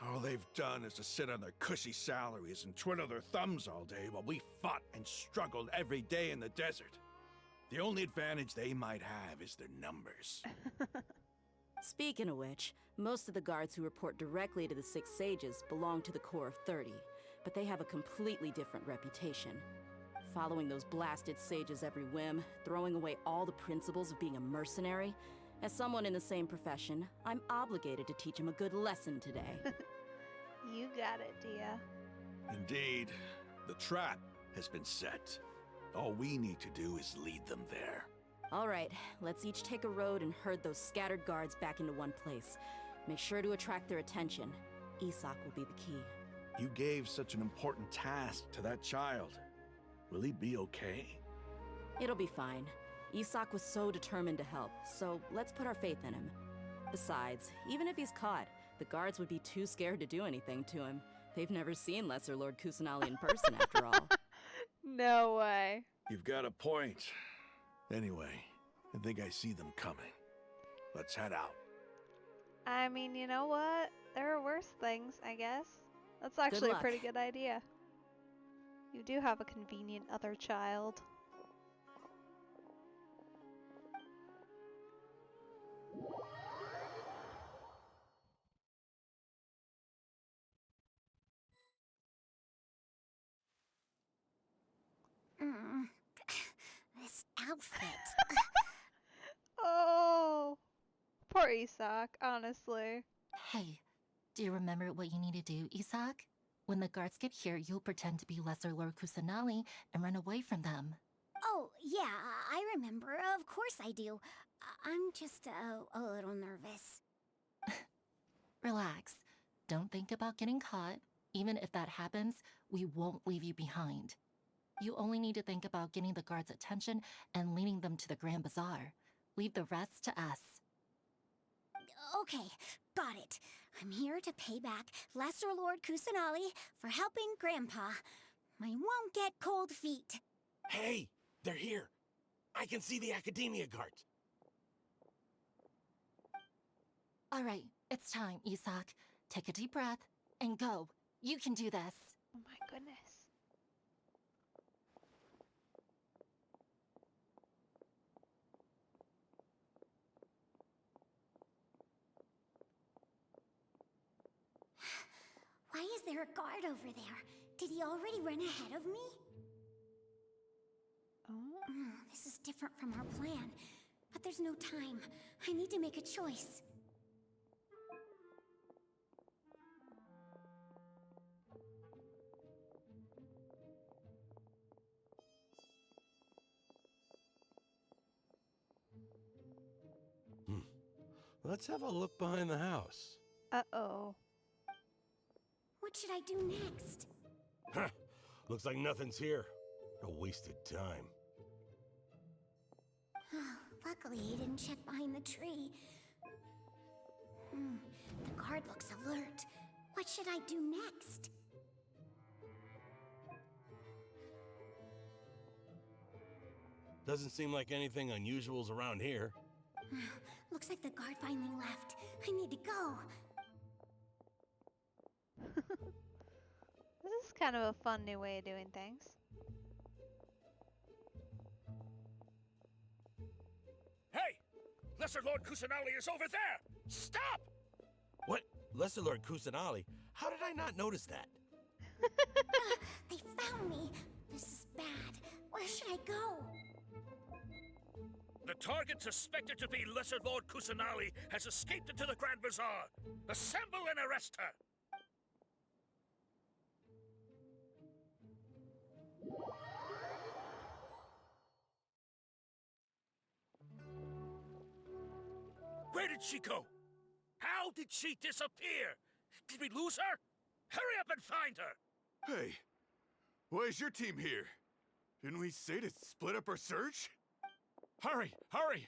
all they've done is to sit on their cushy salaries and twiddle their thumbs all day while we fought and struggled every day in the desert. The only advantage they might have is their numbers. Speaking of which, most of the guards who report directly to the Six Sages belong to the Corps of 30, but they have a completely different reputation. Following those blasted sages every whim, throwing away all the principles of being a mercenary. As someone in the same profession, I'm obligated to teach them a good lesson today. You got it, Dia. Indeed, the trap has been set. All we need to do is lead them there. All right, let's each take a road and herd those scattered guards back into one place. Make sure to attract their attention. Isak will be the key. You gave such an important task to that child. Will he be okay? It'll be fine. Isak was so determined to help, so let's put our faith in him. Besides, even if he's caught, the guards would be too scared to do anything to him. They've never seen Lesser Lord Kusanali in person, after all. No way. You've got a point. Anyway, I think I see them coming. Let's head out. I mean, you know what? There are worse things, I guess. That's actually a pretty good idea. You do have a convenient other child. This outfit. Oh, poor Isak, honestly. Hey, do you remember what you need to do, Isak? When the guards get here, you'll pretend to be Lesser Lord Kusanali and run away from them. Oh, yeah, I remember. Of course I do. I'm just a little nervous. Relax. Don't think about getting caught. Even if that happens, we won't leave you behind. You only need to think about getting the guards' attention and leading them to the Grand Bazaar. Leave the rest to us. Okay, got it. I'm here to pay back Lesser Lord Kusanali for helping Grandpa. I won't get cold feet. Hey, they're here. I can see the Academia guards. All right, it's time, Isak. Take a deep breath and go. You can do this. Oh my goodness. there a guard over there? Did he already run ahead of me? Oh? This is different from our plan. But there's no time. I need to make a choice. Let's have a look behind the house. Uh-oh. What should I do next? Huh. Looks like nothing's here. A wasted time. Luckily, he didn't check behind the tree. The guard looks alert. What should I do next? Doesn't seem like anything unusual's around here. Looks like the guard finally left. I need to go. This is kind of a fun new way of doing things. Hey! Lesser Lord Kusanali is over there! Stop! What? Lesser Lord Kusanali? How did I not notice that? They found me. This is bad. Where should I go? The target suspected to be Lesser Lord Kusanali has escaped into the Grand Bazaar. Assemble and arrest her! Where did she go? How did she disappear? Did we lose her? Hurry up and find her! Hey, why is your team here? Didn't we say to split up our search? Hurry! Hurry!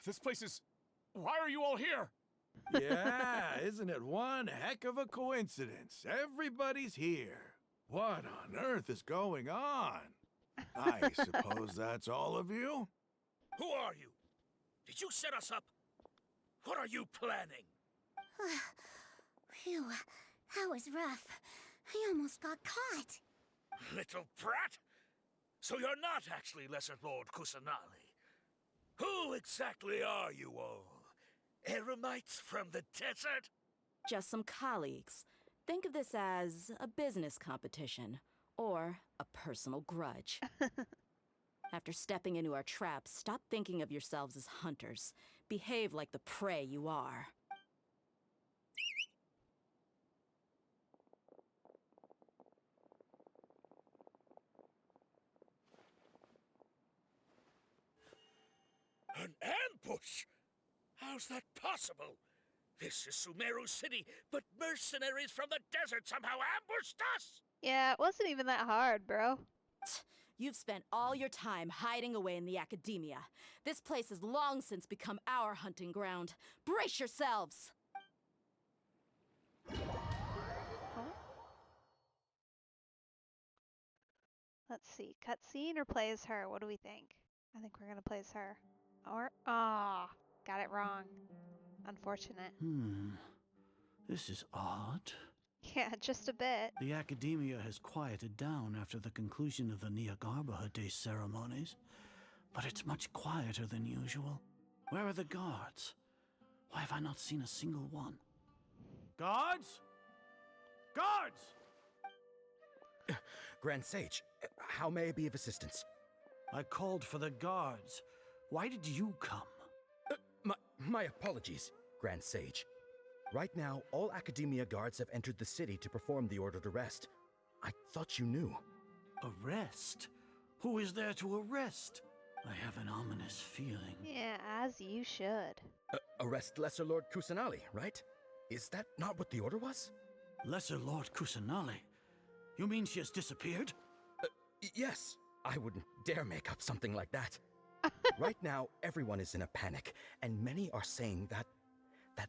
This place is... Why are you all here? Yeah, isn't it one heck of a coincidence? Everybody's here. What on earth is going on? I suppose that's all of you? Who are you? Did you set us up? What are you planning? Phew, that was rough. I almost got caught. Little brat! So you're not actually Lesser Lord Kusanali. Who exactly are you all? Eremites from the desert? Just some colleagues. Think of this as a business competition, or a personal grudge. After stepping into our traps, stop thinking of yourselves as hunters. Behave like the prey you are. An ambush? How's that possible? This is Sumeru City, but mercenaries from the desert somehow ambushed us! Yeah, it wasn't even that hard, bro. You've spent all your time hiding away in the academia. This place has long since become our hunting ground. Brace yourselves! Let's see. Cutscene or play as her? What do we think? I think we're gonna play as her. Or got it wrong. Unfortunate. This is odd. Yeah, just a bit. The academia has quieted down after the conclusion of the Niagarbaha Day ceremonies, but it's much quieter than usual. Where are the guards? Why have I not seen a single one? Guards? Guards! Grand Sage, how may I be of assistance? I called for the guards. Why did you come? My apologies, Grand Sage. Right now, all Academia guards have entered the city to perform the ordered arrest. I thought you knew. Arrest? Who is there to arrest? I have an ominous feeling. Yeah, as you should. Arrest Lesser Lord Kusanali, right? Is that not what the order was? Lesser Lord Kusanali? You mean she has disappeared? Yes. I wouldn't dare make up something like that. Right now, everyone is in a panic, and many are saying that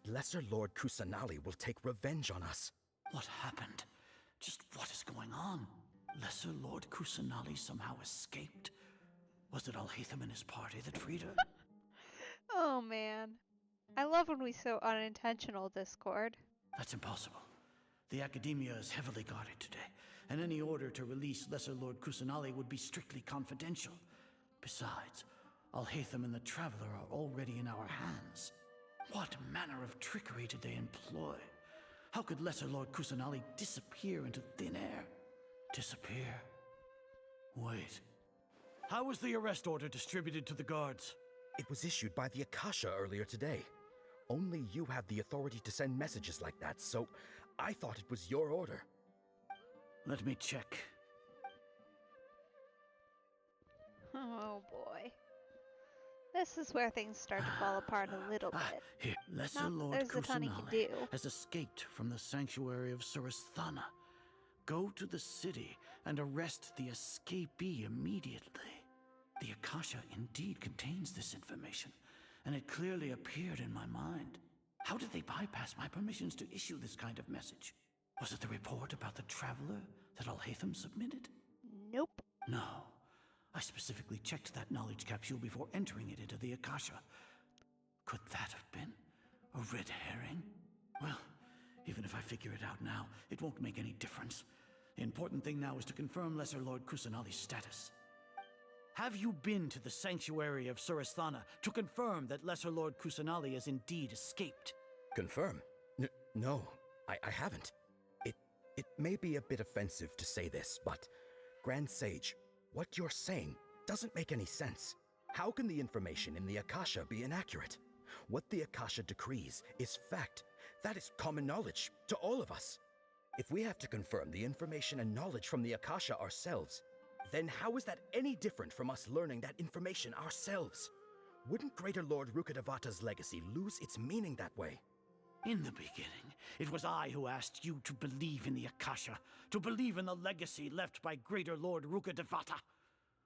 Lesser Lord Kusanali will take revenge on us. What happened? Just what is going on? Lesser Lord Kusanali somehow escaped? Was it Alhaitham and his party that freed her? Oh man. I love when we so unintentional Discord. That's impossible. The Academia is heavily guarded today, and any order to release Lesser Lord Kusanali would be strictly confidential. Besides, Alhaitham and the Traveler are already in our hands. What manner of trickery did they employ? How could Lesser Lord Kusanali disappear into thin air? Disappear? Wait. How was the arrest order distributed to the guards? It was issued by the Akasha earlier today. Only you have the authority to send messages like that, so I thought it was your order. Let me check. Oh boy. This is where things start to fall apart a little bit. Here, Lesser Not Lord there's a ton he could do. Kusanali has escaped from the sanctuary of Suristhana. Go to the city and arrest the escapee immediately. The Akasha indeed contains this information, and it clearly appeared in my mind. How did they bypass my permissions to issue this kind of message? Was it the report about the traveler that Alhaitham submitted? Nope. No. I specifically checked that knowledge capsule before entering it into the Akasha. Could that have been a red herring? Well, even if I figure it out now, it won't make any difference. The important thing now is to confirm Lesser Lord Kusanali's status. Have you been to the sanctuary of Suristhana to confirm that Lesser Lord Kusanali has indeed escaped? Confirm? No, I haven't. It may be a bit offensive to say this, but Grand Sage, what you're saying doesn't make any sense. How can the information in the Akasha be inaccurate? What the Akasha decrees is fact. That is common knowledge to all of us. If we have to confirm the information and knowledge from the Akasha ourselves, then how is that any different from us learning that information ourselves? Wouldn't Greater Lord Rukkhadevata's legacy lose its meaning that way? In the beginning, it was I who asked you to believe in the Akasha, to believe in the legacy left by Greater Lord Rukkhadevata.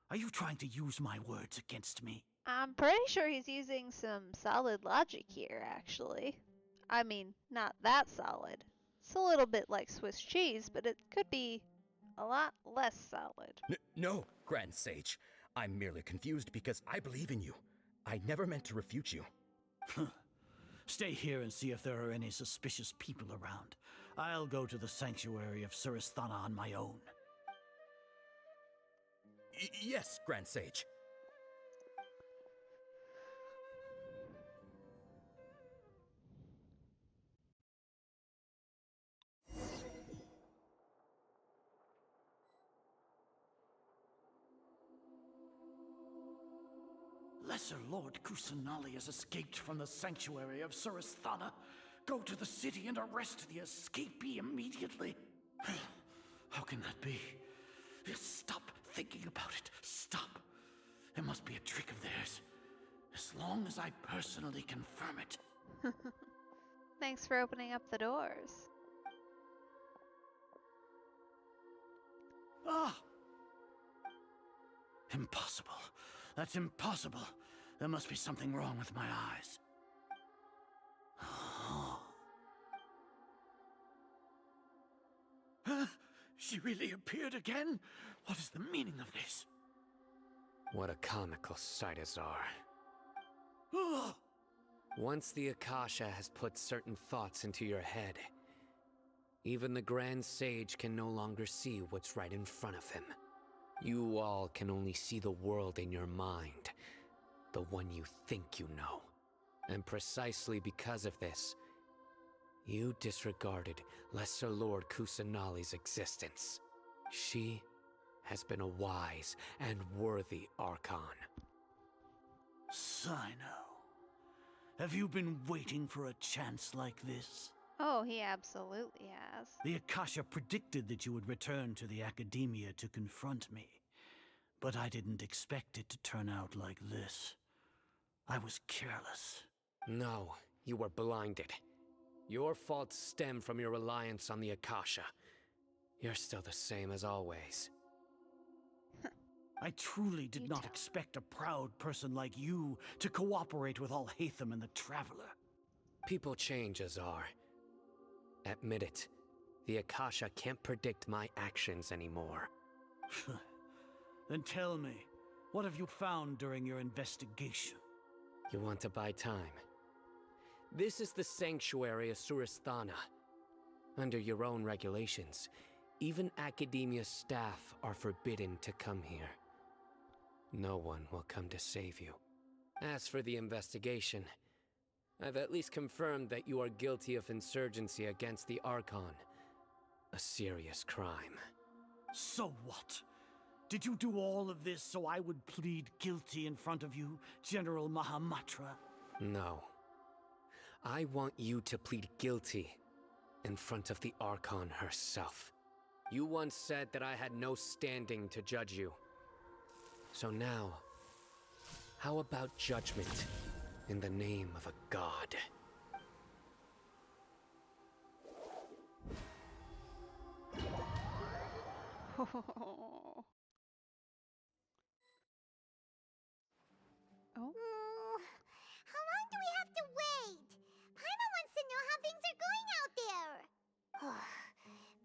Are you trying to use my words against me? I'm pretty sure he's using some solid logic here, actually. I mean, not that solid. It's a little bit like Swiss cheese, but it could be a lot less solid. No, Grand Sage. I'm merely confused because I believe in you. I never meant to refute you. Stay here and see if there are any suspicious people around. I'll go to the sanctuary of Suristhana on my own. Yes, Grand Sage. Lesser Lord Kusanali has escaped from the sanctuary of Suristhana. Go to the city and arrest the escapee immediately. How can that be? Stop thinking about it. Stop. It must be a trick of theirs. As long as I personally confirm it. Thanks for opening up the doors. Ah! Impossible. That's impossible. There must be something wrong with my eyes. She really appeared again? What is the meaning of this? What a comical sight, Azar. Once the Akasha has put certain thoughts into your head, even the Grand Sage can no longer see what's right in front of him. You all can only see the world in your mind, the one you think you know. And precisely because of this, you disregarded Lesser Lord Kusanali's existence. She has been a wise and worthy Archon. Sino, have you been waiting for a chance like this? Oh, he absolutely has. The Akasha predicted that you would return to the Academia to confront me. But I didn't expect it to turn out like this. I was careless. No, you were blinded. Your faults stem from your reliance on the Akasha. You're still the same as always. I truly did not expect a proud person like you to cooperate with Alhaitham and the Traveler. People change, Azar. Admit it. The Akasha can't predict my actions anymore. Then tell me, what have you found during your investigation? You want to buy time? This is the sanctuary of Suristhana. Under your own regulations, even Academia staff are forbidden to come here. No one will come to save you. As for the investigation, I've at least confirmed that you are guilty of insurgency against the Archon. A serious crime. So what? Did you do all of this so I would plead guilty in front of you, General Mahamatra? No. I want you to plead guilty in front of the Archon herself. You once said that I had no standing to judge you. So now, how about judgment in the name of a god? Oh. How long do we have to wait? Paimon wants to know how things are going out there.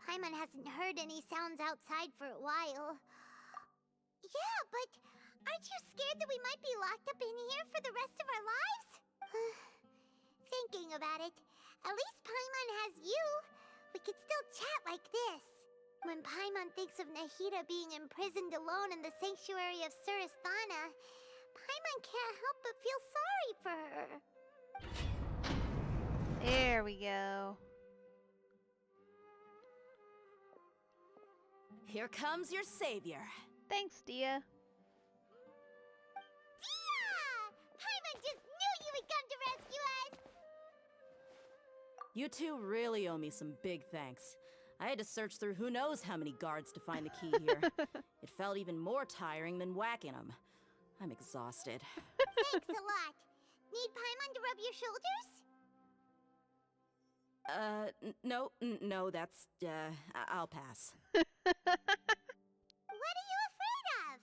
Paimon hasn't heard any sounds outside for a while. Yeah, but aren't you scared that we might be locked up in here for the rest of our lives? Thinking about it, at least Paimon has you. We could still chat like this. When Paimon thinks of Nahida being imprisoned alone in the sanctuary of Surasthana, Paimon can't help but feel sorry for her. There we go. Here comes your savior. Thanks, Dia. Dia! Paimon just knew you would come to rescue us! You two really owe me some big thanks. I had to search through who knows how many guards to find the key here. It felt even more tiring than whacking them. I'm exhausted. Thanks a lot. Need Paimon to rub your shoulders? No, that's, I'll pass. What are you afraid of?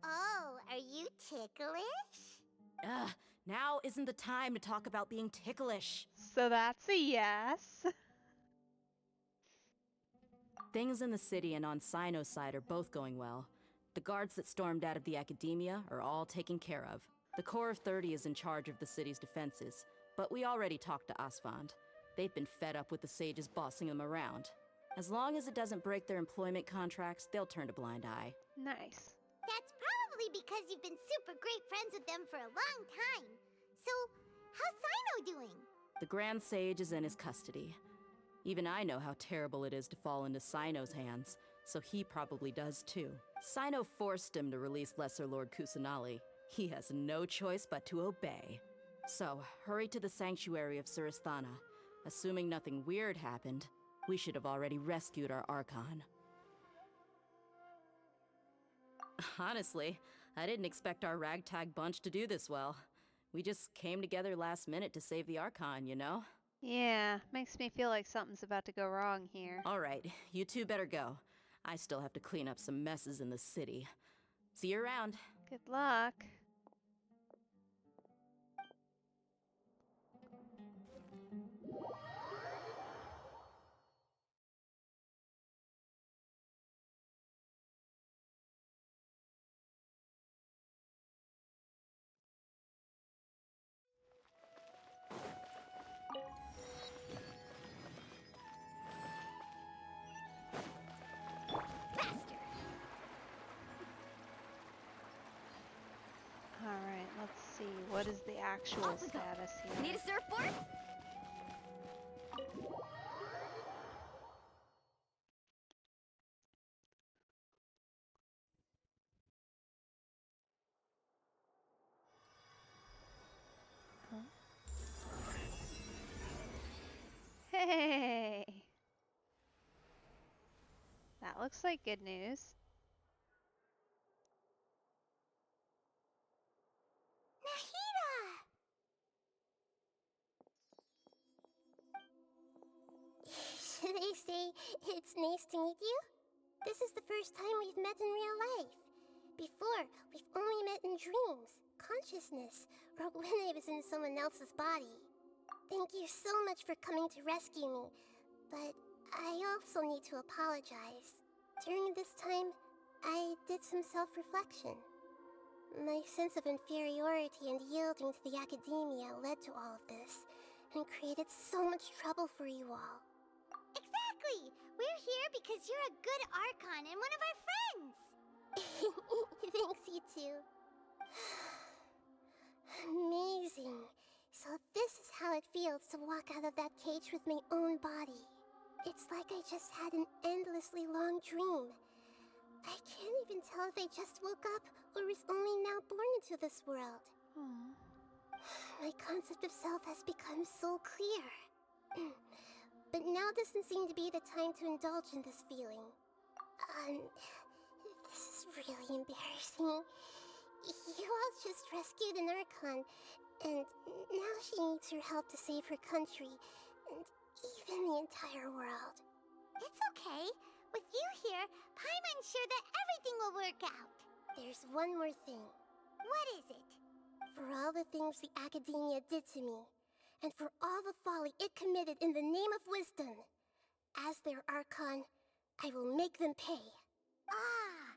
Oh, are you ticklish? Now isn't the time to talk about being ticklish. So that's a yes. Things in the city and on Sino's side are both going well. The guards that stormed out of the Academia are all taken care of. The Corps of 30 is in charge of the city's defenses, but we already talked to Asfand. They've been fed up with the sages bossing them around. As long as it doesn't break their employment contracts, they'll turn a blind eye. Nice. That's probably because you've been super great friends with them for a long time. So, how's Sino doing? The Grand Sage is in his custody. Even I know how terrible it is to fall into Sino's hands, so he probably does too. Sino forced him to release Lesser Lord Kusanali. He has no choice but to obey. So, hurry to the sanctuary of Surasthana. Assuming nothing weird happened, we should have already rescued our Archon. Honestly, I didn't expect our ragtag bunch to do this well. We just came together last minute to save the Archon, you know? Yeah, makes me feel like something's about to go wrong here. Alright, you two better go. I still have to clean up some messes in the city. See you around. Good luck. Alright, let's see. What is the actual status here? Need a surfboard? Hey! That looks like good news. Nahida! Should I say it's nice to meet you? This is the first time we've met in real life. Before, we've only met in dreams, consciousness, or when I was in someone else's body. Thank you so much for coming to rescue me, but I also need to apologize. During this time, I did some self-reflection. My sense of inferiority and yielding to the Academia led to all of this, and created so much trouble for you all. Exactly! We're here because you're a good Archon and one of our friends! Thanks, you two. Amazing. So this is how it feels to walk out of that cage with my own body. It's like I just had an endlessly long dream. I can't even tell if I just woke up or was only now born into this world. My concept of self has become so clear. But now doesn't seem to be the time to indulge in this feeling. This is really embarrassing. You all just rescued an Archon, and now she needs your help to save her country, and even the entire world. It's okay. With you here, Paimon's sure that everything will work out. There's one more thing. What is it? For all the things the Academia did to me, and for all the folly it committed in the name of wisdom, as their Archon, I will make them pay. Ah!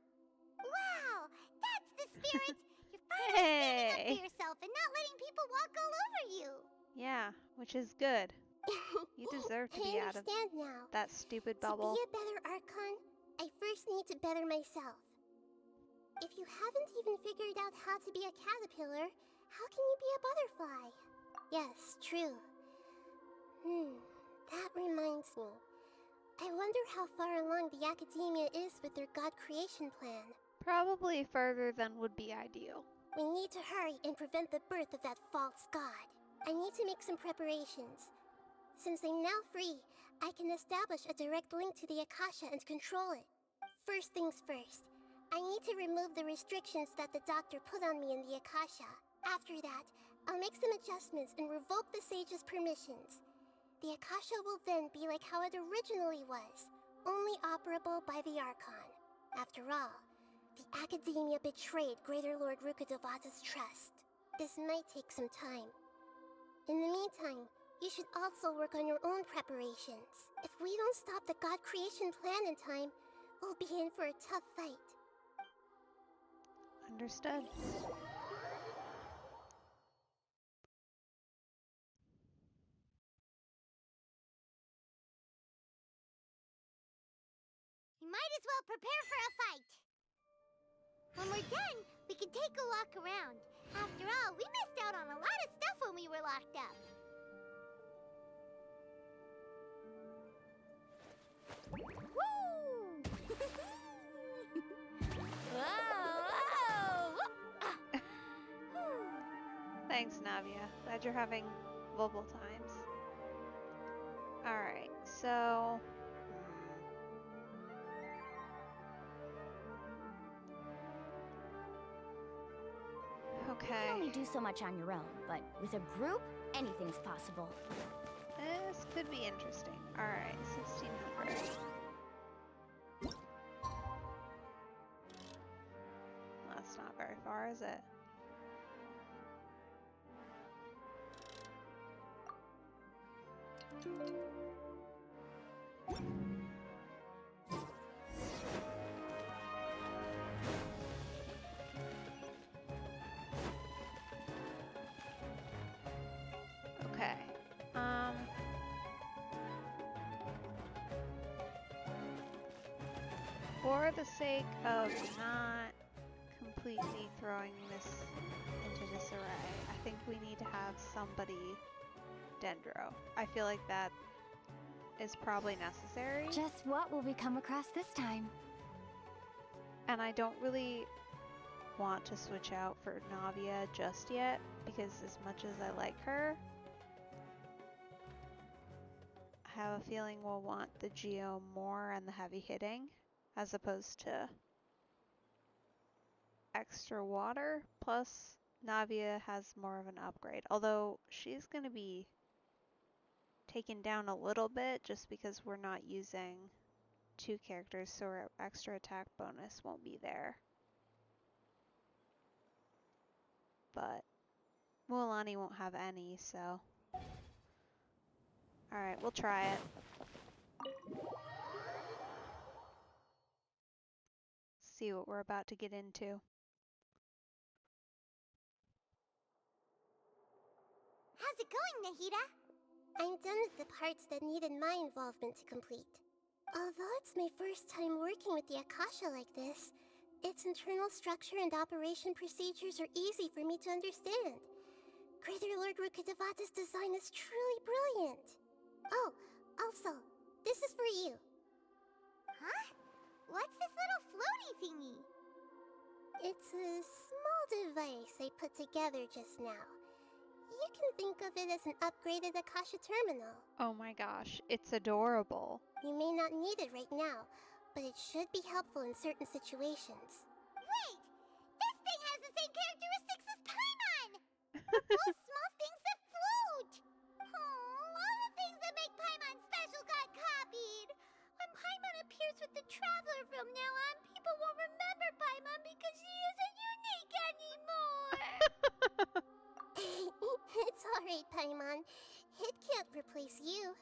Wow! That's the spirit! You're finally standing up for yourself and not letting people walk all over you! Yeah, which is good. You deserve to be out of now. that stupid bubble. To be a better Archon, I first need to better myself. If you haven't even figured out how to be a caterpillar, how can you be a butterfly? Yes, true. That reminds me. I wonder how far along the Academia is with their God creation plan. Probably further than would be ideal. We need to hurry and prevent the birth of that false god. I need to make some preparations. Since I'm now free, I can establish a direct link to the Akasha and control it. First things first, I need to remove the restrictions that the doctor put on me in the Akasha. After that, I'll make some adjustments and revoke the sage's permissions. The Akasha will then be like how it originally was, only operable by the Archon. After all, the Academia betrayed Greater Lord Rukkhadevata's trust. This might take some time. In the meantime, you should also work on your own preparations. If we don't stop the God creation plan in time, we'll be in for a tough fight. Understood. You might as well prepare for a fight. When we're done, we can take a walk around. After all, we missed out on a lot of stuff when we were locked up. Woo! Thanks, Navia. Glad you're having global times. Alright, so... Okay. You can only do so much on your own, but with a group, anything's possible. This could be interesting. Alright, 1600. That's not very far, is it? Okay. For the sake of not completely throwing this into disarray, I think we need to have somebody Dendro. I feel like that is probably necessary. Just what will we come across this time? And I don't really want to switch out for Navia just yet, because as much as I like her, I have a feeling we'll want the Geo more and the heavy hitting, as opposed to extra water. Plus, Navia has more of an upgrade, although she's going to be taken down a little bit just because we're not using two characters, so our extra attack bonus won't be there. But Mualani won't have any, so... Alright, we'll try it. See what we're about to get into. How's it going, Nahida? I'm done with the parts that needed my involvement to complete. Although it's my first time working with the Akasha like this, its internal structure and operation procedures are easy for me to understand. Greater Lord Rukkhadevata's design is truly brilliant. Oh, also, this is for you. Huh? What's this little floaty thingy? It's a small device I put together just now. You can think of it as an upgraded Akasha terminal. Oh my gosh, it's adorable. You may not need it right now, but it should be helpful in certain situations. Wait! This thing has the same characteristics as Paimon! We're both small things that float! Oh, all the things that make Paimon special got copied! When Paimon appears with the Traveler from now on, people won't remember Paimon because she isn't unique anymore! It's alright, Paimon. It can't replace you.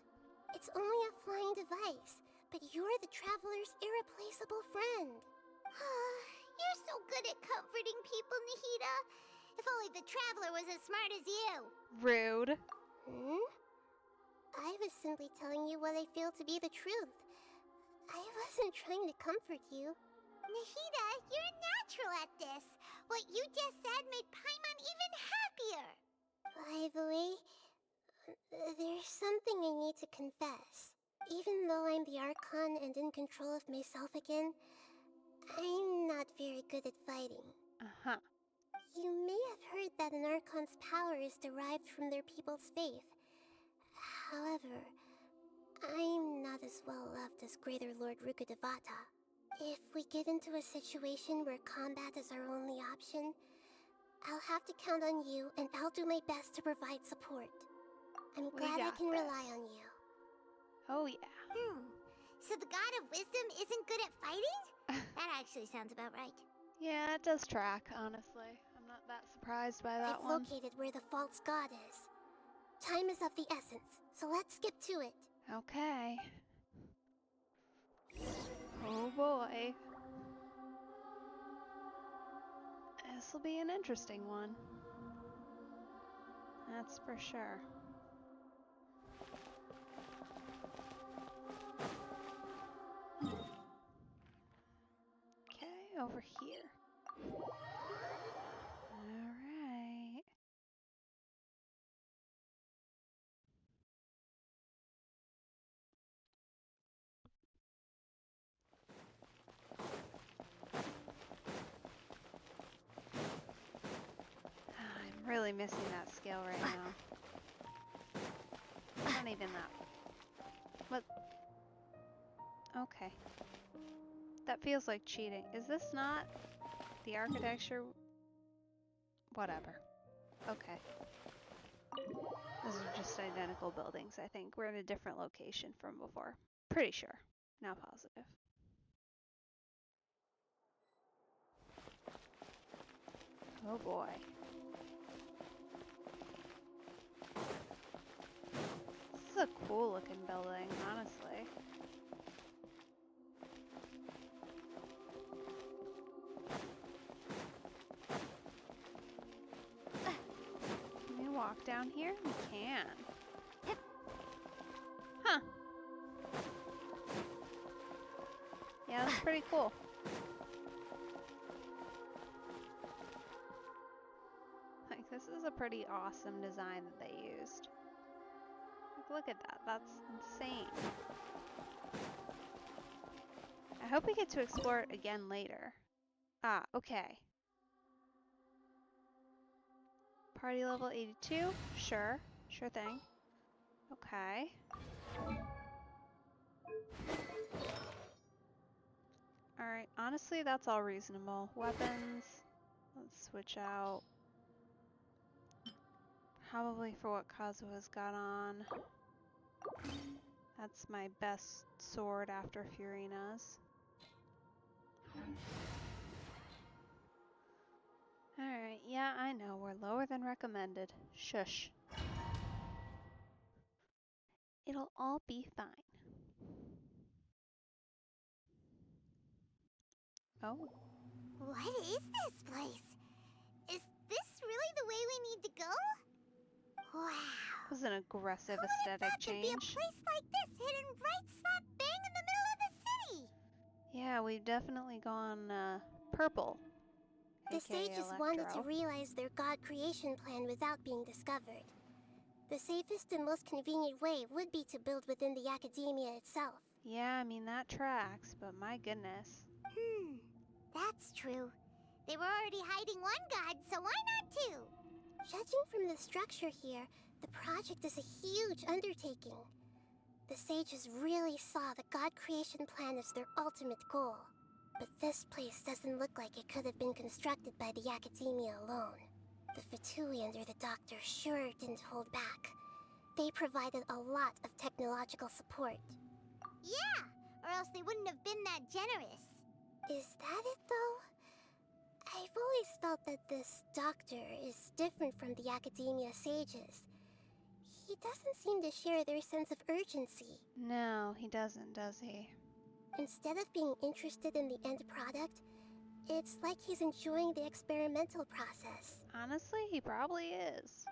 It's only a flying device, but you're the Traveler's irreplaceable friend. You're so good at comforting people, Nahida. If only the Traveler was as smart as you. Rude. I was simply telling you what I feel to be the truth. I wasn't trying to comfort you. Nahida, you're natural at this. What you just said made Paimon even happier. By the way, there's something I need to confess. Even though I'm the Archon and in control of myself again, I'm not very good at fighting. Uh-huh. You may have heard that an Archon's power is derived from their people's faith. However, I'm not as well loved as Greater Lord Rukkhadevata. If we get into a situation where combat is our only option, I'll have to count on you, and I'll do my best to provide support. I'm glad I can rely on you. Oh yeah. So the God of Wisdom isn't good at fighting? That actually sounds about right. Yeah, it does track, honestly. I'm not that surprised by that I've one. located where the false god is. Time is of the essence, so let's get to it. Okay. Oh boy. This will be an interesting one. That's for sure. Okay, over here. Alright. I'm really missing that skill right now. Not even that. What? Okay. That feels like cheating. Is this not the architecture? Whatever. Okay. Those are just identical buildings, I think. We're in a different location from before. Pretty sure. Now positive. Oh boy. This is a cool looking building, honestly. Can we walk down here? We can. Huh. Yeah, that's pretty cool. Like, this is a pretty awesome design that they used. Like, look at that. That's insane. I hope we get to explore it again later. Ah, okay. Party level 82? Sure. Sure thing. Okay. Alright, honestly, that's all reasonable. Weapons. Let's switch out. Probably for what Kazuha's got on. That's my best sword after Furina's. Alright, yeah, I know. We're lower than recommended. Shush. It'll all be fine. Oh. What is this place? Is this really the way we need to go? Wow. That was an aggressive Who aesthetic thought there'd be a change. place like this hidden right slap bang in the middle of the city? Yeah, we've definitely gone purple. The AKA sages wanted to Electro. realize their god creation plan without being discovered. The safest and most convenient way would be to build within the academia itself. Yeah, I mean, that tracks, but my goodness. That's true. They were already hiding one god, so why not two? Judging from the structure here, the project is a huge undertaking. The sages really saw the god creation plan as their ultimate goal. But this place doesn't look like it could have been constructed by the academia alone. The Fatui under the doctor sure didn't hold back. They provided a lot of technological support. Yeah, or else they wouldn't have been that generous. Is that it, though? I've always felt that this doctor is different from the academia sages. He doesn't seem to share their sense of urgency. No, he doesn't, does he? Instead of being interested in the end product, it's like he's enjoying the experimental process. Honestly, he probably is.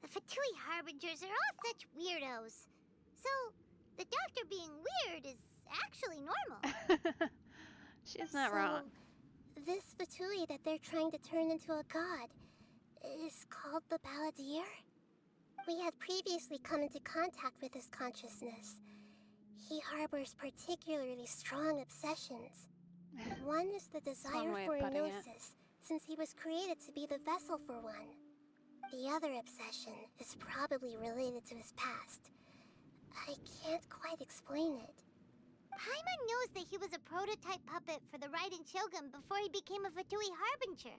The Fatui Harbingers are all such weirdos. So, the doctor being weird is actually normal. She's not wrong. This Fatui that they're trying to turn into a god is called the Balladeer? We had previously come into contact with his consciousness. He harbors particularly strong obsessions. One is the desire for gnosis, since he was created to be the vessel for one. The other obsession is probably related to his past. I can't quite explain it. Paimon knows that he was a prototype puppet for the Raiden Shogun before he became a Fatui Harbinger.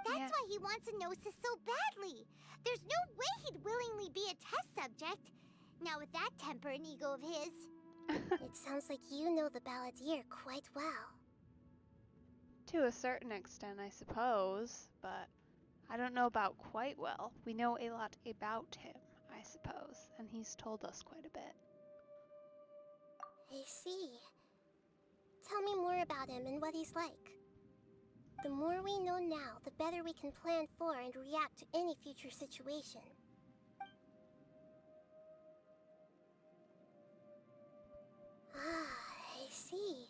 That's why he wants a gnosis so badly. There's no way he'd willingly be a test subject. Now with that temper and ego of his. It sounds like you know the Balladeer quite well. To a certain extent, I suppose, but I don't know about quite well. We know a lot about him, I suppose, and he's told us quite a bit. I see. Tell me more about him and what he's like. The more we know now, the better we can plan for and react to any future situation. I see.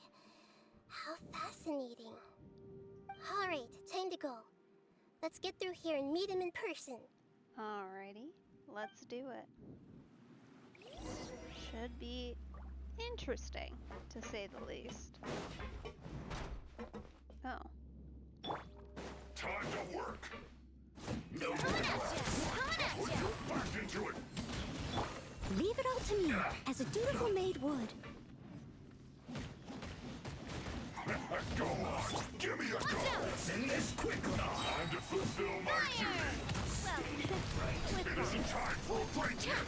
How fascinating. Alright, time to go. Let's get through here and meet him in person. Alrighty, let's do it. Should be interesting, to say the least. Oh. Time to work. No Coming at you! back into it. Leave it all to me, as a dutiful maid would. Go on, give me a go. Send this quickly. Time to fulfill my duty. It isn't time for a break yet.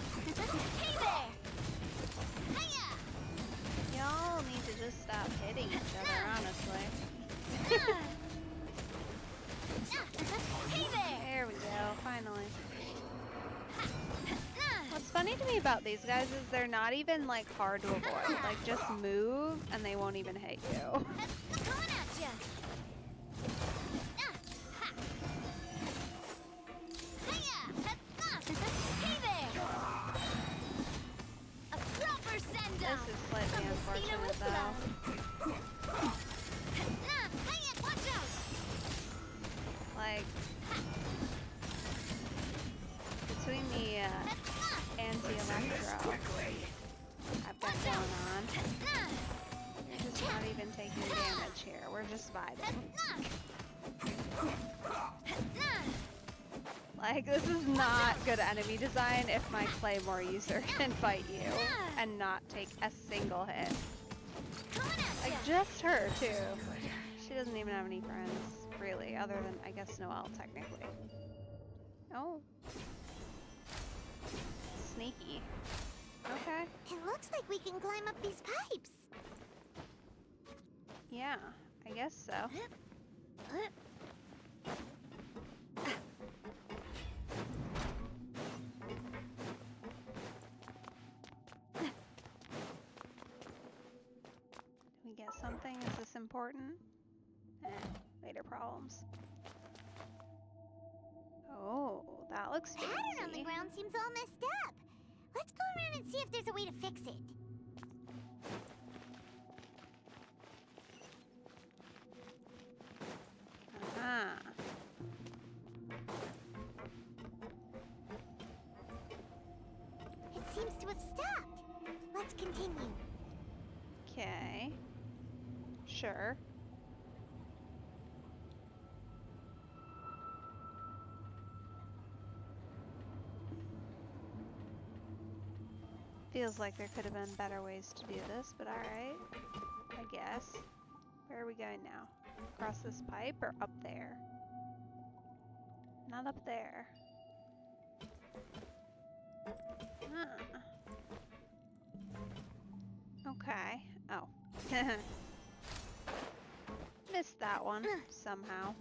Hey there! Hiya! Y'all need to just stop hitting each other, honestly. Hey there! There we go, finally. What's funny to me about these guys is they're not even like hard to avoid. Like just move and they won't even hit you. Coming at ya! Hey there! A proper send-off! This is slightly unfortunate though. Watch out! Like, between the anti-electro I've got going on, you're just not even taking damage here. We're just vibing. Like, this is not good enemy design if my Claymore user can fight you and not take a single hit. Like, just her, too. She doesn't even have any friends, really, other than, I guess, Noelle, technically. Oh. Sneaky. Okay. It looks like we can climb up these pipes. Yeah, I guess so. We get something? Is this important? Later problems. Oh, that looks fancy. Pattern on the ground seems all messed up. Let's go around and see if there's a way to fix it. was stopped. Let's continue. Okay. Sure. Feels like there could have been better ways to do this, but alright. I guess. Where are we going now? Across this pipe or up there? Not up there. Huh. Okay. Oh. Missed that one somehow.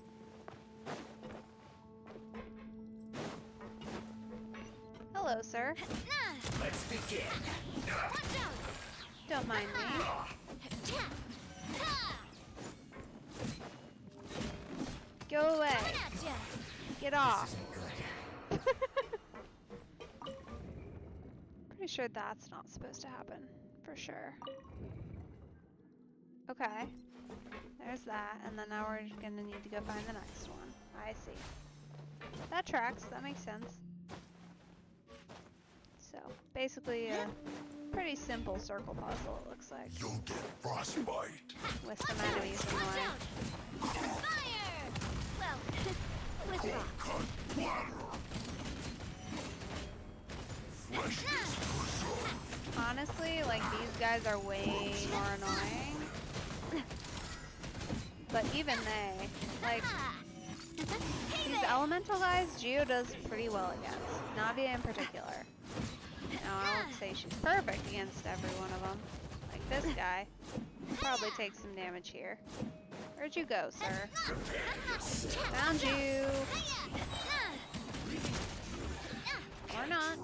Hello, sir. Let's begin. Don't mind me. Go away. Get off. Pretty sure that's not supposed to happen. For sure. Okay. There's that, and then now we're gonna need to go find the next one. I see. That tracks. That makes sense. So, basically a pretty simple circle puzzle, it looks like. You'll get frostbite. With some enemies in the way. Fire! Well, with rock. Cut bladder. Freshness preserved. Honestly, like, these guys are way more annoying. But even they, like, these elemental guys, Geo does pretty well against. Navia in particular. Now, I won't say she's perfect against every one of them. Like this guy. Probably takes some damage here. Where'd you go, sir? Found you! Or not.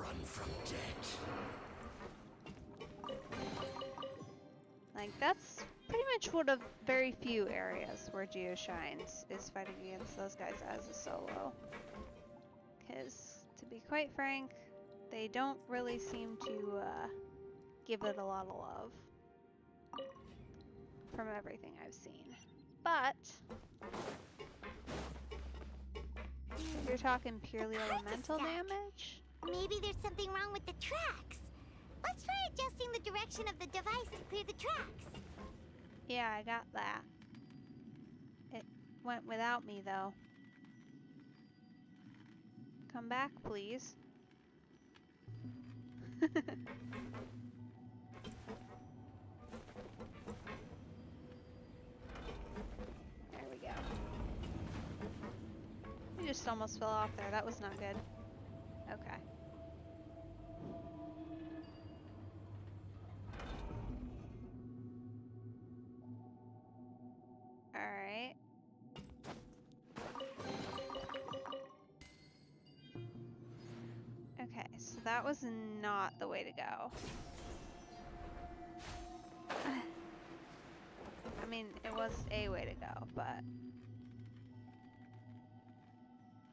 Like, that's pretty much one of very few areas where Geo shines, is fighting against those guys as a solo. Because, to be quite frank, they don't really seem to give it a lot of love from everything I've seen. But if you're talking purely elemental damage, Maybe there's something wrong with the tracks. Let's try adjusting the direction of the device to clear the tracks. yeah, I got that. It went without me, though. Come back, please. There we go. We just almost fell off there. That was not good. Okay. Alright. Okay, so that was not the way to go. I mean, it was a way to go, but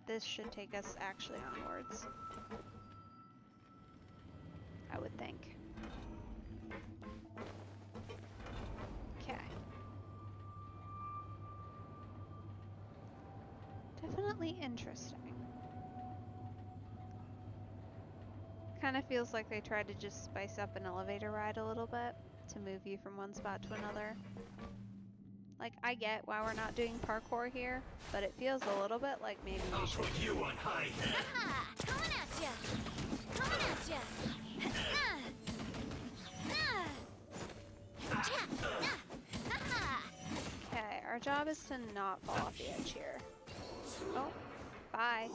this should take us actually onwards. I would think. Okay. Definitely interesting. Kind of feels like they tried to just spice up an elevator ride a little bit to move you from one spot to another. Like, I get why we're not doing parkour here, but it feels a little bit like maybe we should. I'll put you on high. Aha! Coming at ya! Coming at ya! Okay, our job is to not fall off the edge here. Oh, bye.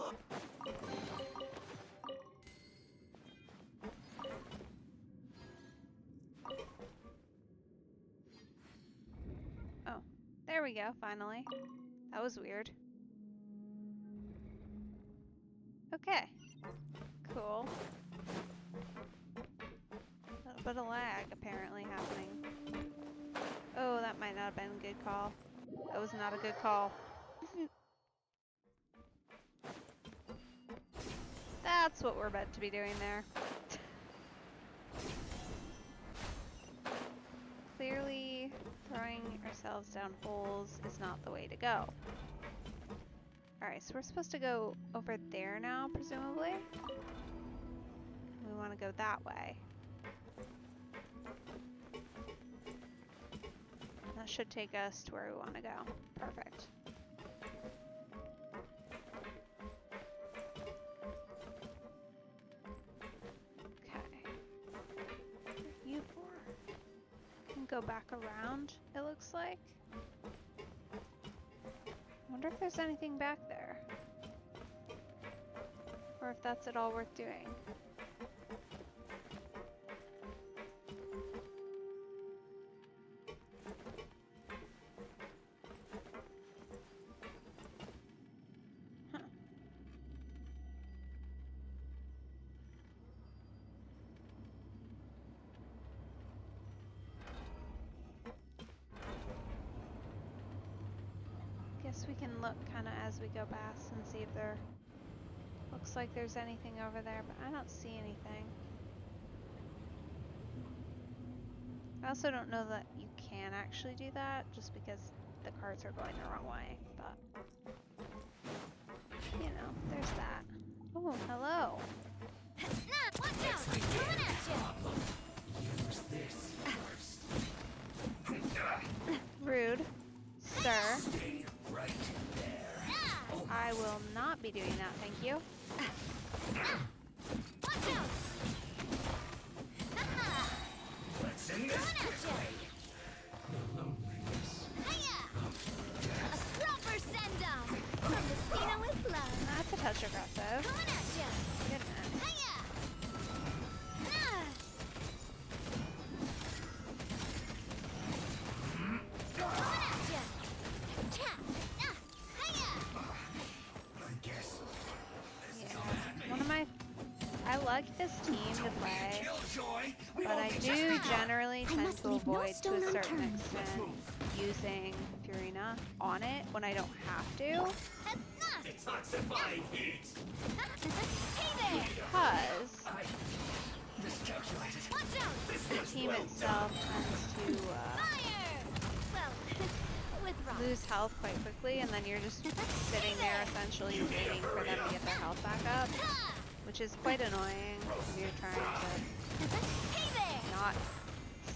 Oh, there we go, finally. That was weird. Okay, cool. A little bit of lag apparently happening. Oh, that might not have been a good call. That was not a good call. That's what we're meant to be doing there. Clearly, throwing ourselves down holes is not the way to go. Alright, so we're supposed to go over there now, presumably. We want to go that way. That should take us to where we want to go. Perfect. Okay. What are you for? Can go back around, it looks like. I wonder if there's anything back there. Or if that's at all worth doing. Huh. Guess we can look kind of as we go past and see if there looks like there's anything over there, but I don't see anything. I also don't know that you can actually do that just because the cards are going the wrong way, but you know, there's that. Oh, hello. Watch out! Coming at you! Use this first. Rude, sir. Stay right there. I will not be doing that, thank you. Watch out! Let's end this quickly. A proper send-down! From Messina with love! That's a touch aggressive. Coming at you! Goodness. I like this team to play, but I do generally tend to avoid, to a certain extent, using Furina on it when I don't have to. Detoxify heat. Because the team itself tends to lose health quite quickly, and then you're just sitting there essentially waiting for them to get their health back up, which is quite annoying if you're trying to not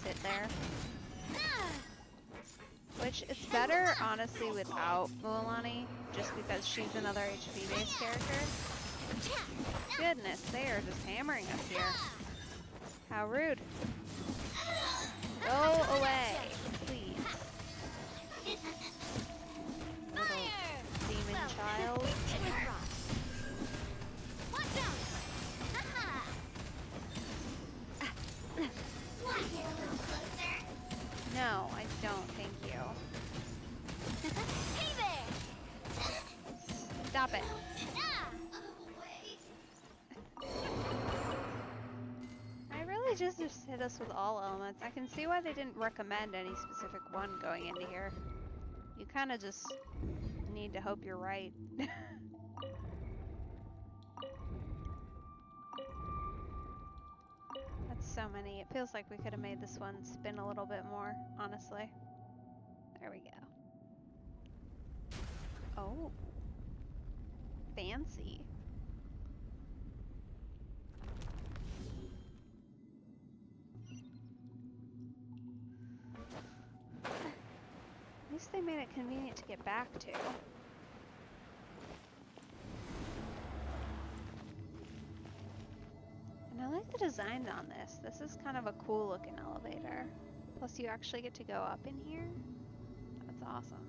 sit there. Which, it's better, honestly, without Mualani, just because she's another HP-based character. Goodness, they are just hammering us here. How rude. Go away, please. Little demon child. No, I don't, thank you. Stop it. I really just hit us with all elements. I can see why they didn't recommend any specific one going into here. You kind of just need to hope you're right. That's so many. It feels like we could have made this one spin a little bit more, honestly. There we go. Oh. Fancy. At least they made it convenient to get back to. And I like the design on this. This is kind of a cool looking elevator. Plus you actually get to go up in here. That's awesome.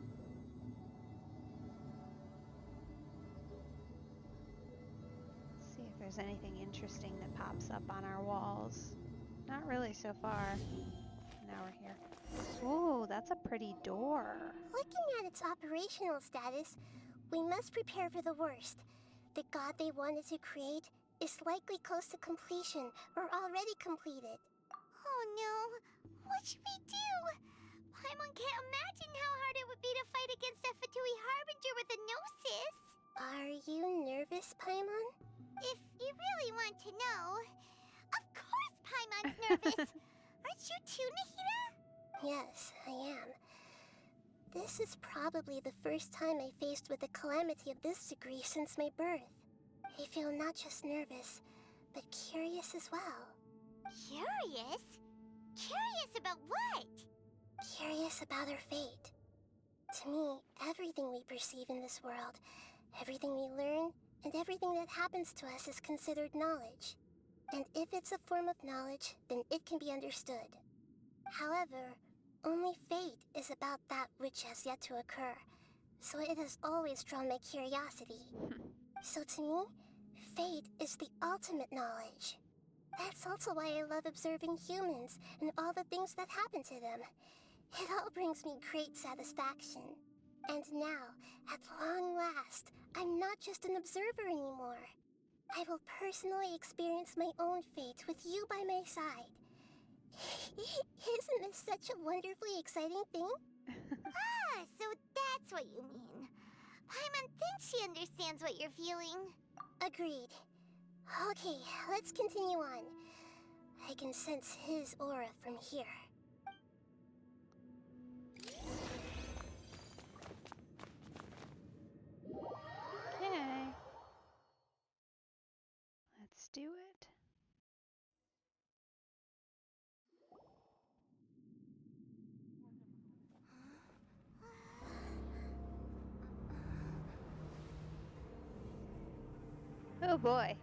Let's see if there's anything interesting that pops up on our walls. Not really so far. Now we're here. Ooh, that's a pretty door. Looking at its operational status, we must prepare for the worst. The god they wanted to create is likely close to completion or already completed. Oh no, what should we do? Paimon can't imagine how hard it would be to fight against a Fatui Harbinger with a Gnosis. Are you nervous, Paimon? If you really want to know, of course Paimon's nervous. Aren't you too, Nahida? Yes, I am. This is probably the first time I faced with a calamity of this degree since my birth. I feel not just nervous, but curious as well. Curious? Curious about what? Curious about our fate. To me, everything we perceive in this world, everything we learn, and everything that happens to us is considered knowledge. And if it's a form of knowledge, then it can be understood. However, only fate is about that which has yet to occur, so it has always drawn my curiosity. So to me, fate is the ultimate knowledge. That's also why I love observing humans and all the things that happen to them. It all brings me great satisfaction. And now, at long last, I'm not just an observer anymore. I will personally experience my own fate with you by my side. Isn't this such a wonderfully exciting thing? So that's what you mean. Paimon thinks she understands what you're feeling. Agreed. Okay, let's continue on. I can sense his aura from here. Okay. Let's do it. Oh boy.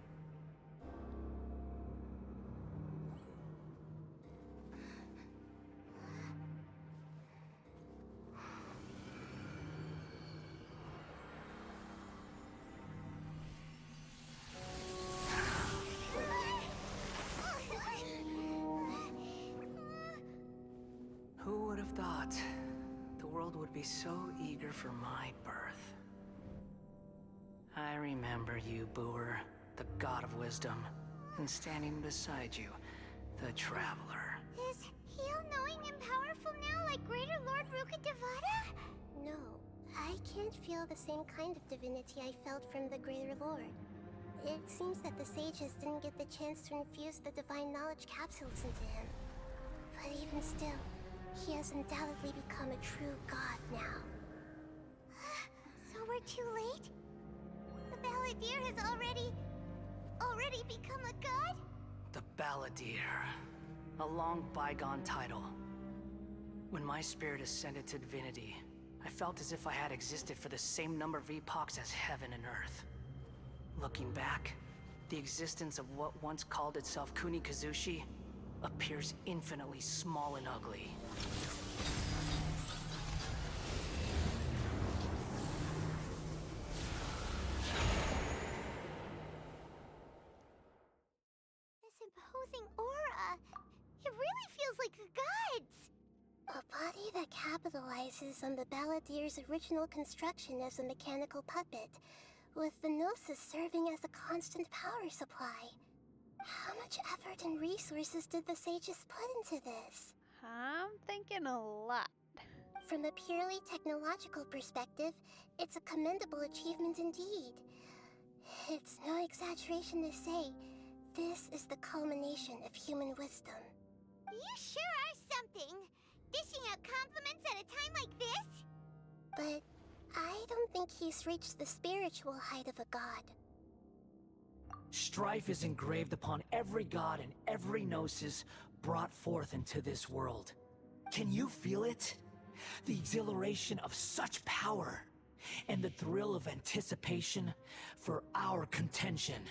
Who would have thought the world would be so eager for my birth? I remember you, Booer, the god of wisdom, and standing beside you, the traveler. Is he all-knowing and powerful now like Greater Lord Rukkhadevata? No, I can't feel the same kind of divinity I felt from the Greater Lord. It seems that the sages didn't get the chance to infuse the divine knowledge capsules into him. But even still, he has undoubtedly become a true god now. So we're too late? The Balladeer has already become a god? The Balladeer. A long bygone title. When my spirit ascended to divinity, I felt as if I had existed for the same number of epochs as heaven and earth. Looking back, the existence of what once called itself Kunikazushi appears infinitely small and ugly. This imposing aura, it really feels like a god's. A body that capitalizes on the Balladeer's original construction as a mechanical puppet, with the Gnosis serving as a constant power supply. How much effort and resources did the sages put into this? I'm thinking a lot. From a purely technological perspective, it's a commendable achievement indeed. It's no exaggeration to say, this is the culmination of human wisdom. You sure are something! Dishing out compliments at a time like this? But I don't think he's reached the spiritual height of a god. Strife is engraved upon every god and every gnosis brought forth into this world. Can you feel it? The exhilaration of such power, and the thrill of anticipation for our contention.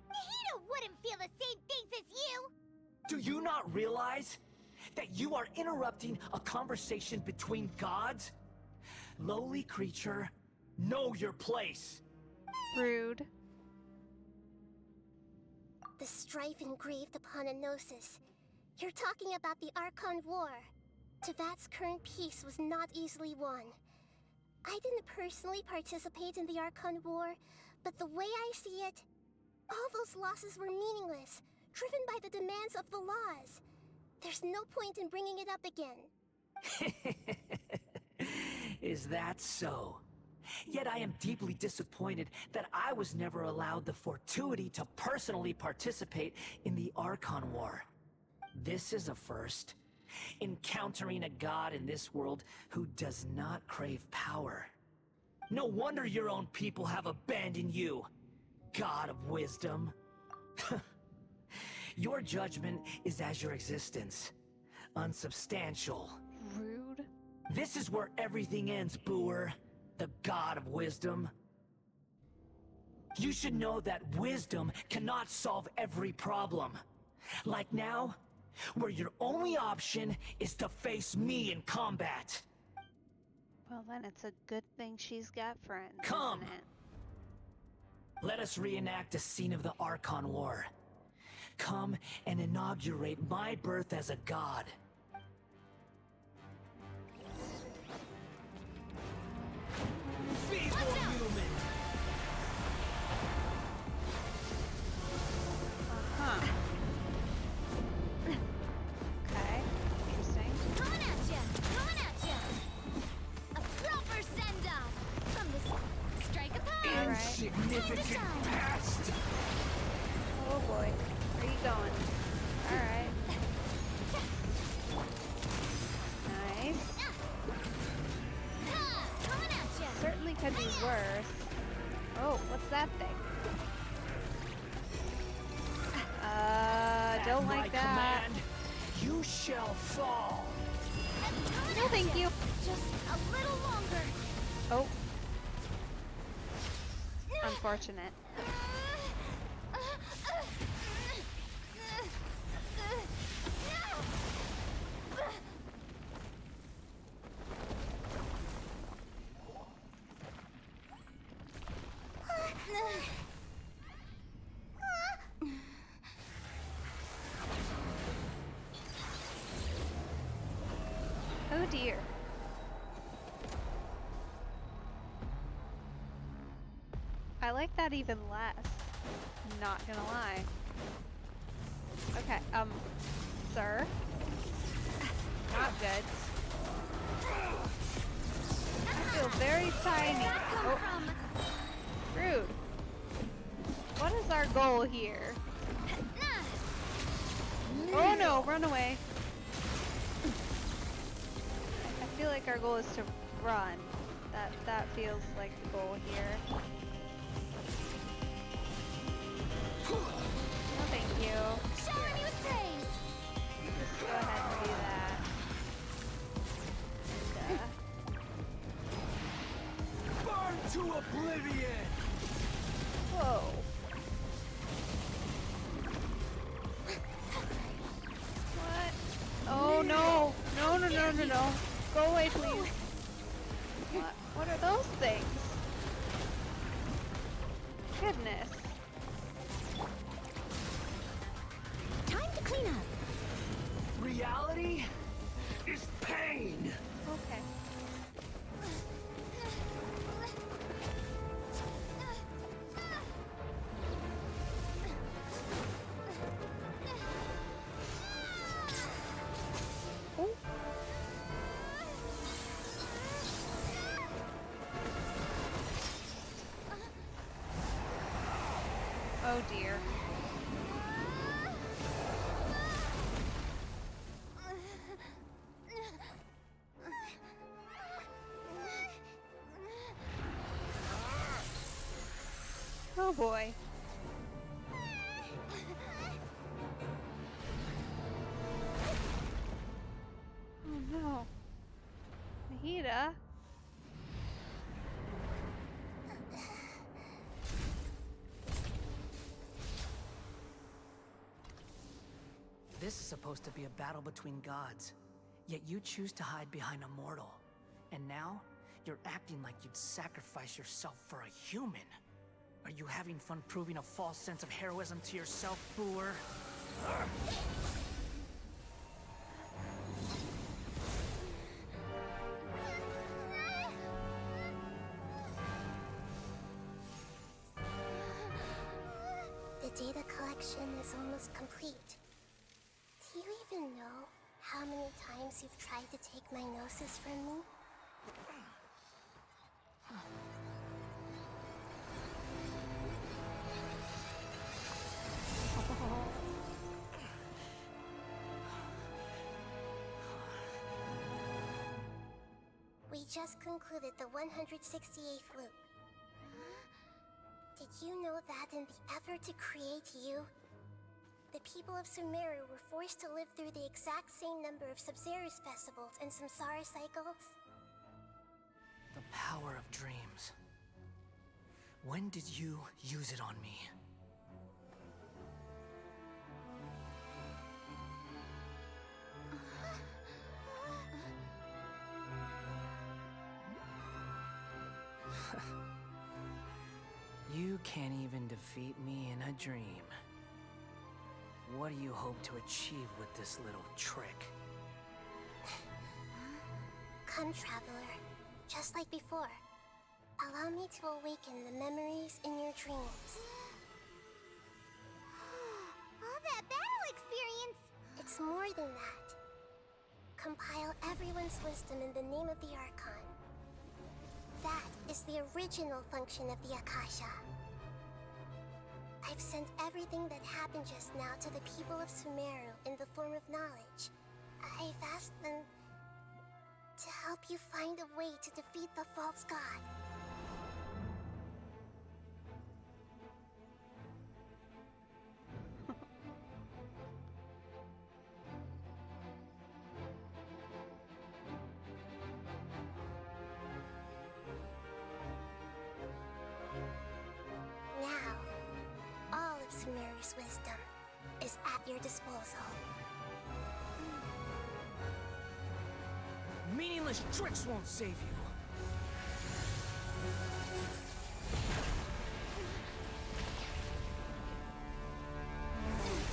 Nahida wouldn't feel the same things as you! Do you not realize that you are interrupting a conversation between gods? Lowly creature, know your place. Rude. The strife engraved upon a Gnosis. You're talking about the Archon War. Tevat's current peace was not easily won. I didn't personally participate in the Archon War, but the way I see it, all those losses were meaningless, driven by the demands of the laws. There's no point in bringing it up again. Is that so? Yet I am deeply disappointed that I was never allowed the fortuity to personally participate in the Archon War. This is a first. Encountering a god in this world who does not crave power. No wonder your own people have abandoned you, god of wisdom. Your judgment is as your existence. unsubstantial. Rude. This is where everything ends, Booer. The god of wisdom. You should know that wisdom cannot solve every problem. Like now, where your only option is to face me in combat. Well, then it's a good thing she's got friends, Come. isn't it? Let us reenact a scene of the Archon War. Come and inaugurate my birth as a god. Feeble human! Huh. Okay. Interesting. Coming at ya! Coming at ya! A proper send-off! From the strike a pose! Insignificant past! Oh boy. Where you going? Alright. Nice. Coming at ya! Certainly could be worse. Oh, what's that thing? Don't like that. Command, you shall fall. No, thank you. Just a little longer. Oh. Unfortunate. Oh dear. I like that even less. Not gonna lie. Okay, sir? Not good. I feel very tiny. Oh. Rude. What is our goal here? Oh no, run away. I feel like our goal is to run. That feels like the goal here. No, thank you. Shower me with praise. Just go ahead and do that. And, Burn to oblivion! whoa. What? Oh no! No, no, no, no, no. Go away, please. What are those things? Goodness. Time to clean up. Reality is pain. Okay. Oh. Oh dear. Oh boy. Oh no. Mahita? This is supposed to be a battle between gods, yet you choose to hide behind a mortal. And now, you're acting like you'd sacrifice yourself for a human. Are you having fun proving a false sense of heroism to yourself, Booer? The data collection is almost complete. Do you even know how many times you've tried to take my gnosis from me? We just concluded the 168th loop. Did you know that in the effort to create you, the people of Sumeru were forced to live through the exact same number of Sabzeruz festivals and Samsara cycles? The power of dreams. When did you use it on me? You can't even defeat me in a dream. What do you hope to achieve with this little trick? Come, Traveler. Just like before. Allow me to awaken the memories in your dreams. All that battle experience! It's more than that. Compile everyone's wisdom in the name of the Archon. That is the original function of the Akasha. I've sent everything that happened just now to the people of Sumeru in the form of knowledge. I've asked them to help you find a way to defeat the false god. Now, all of Sumeru's wisdom is at your disposal. Meaningless tricks won't save you.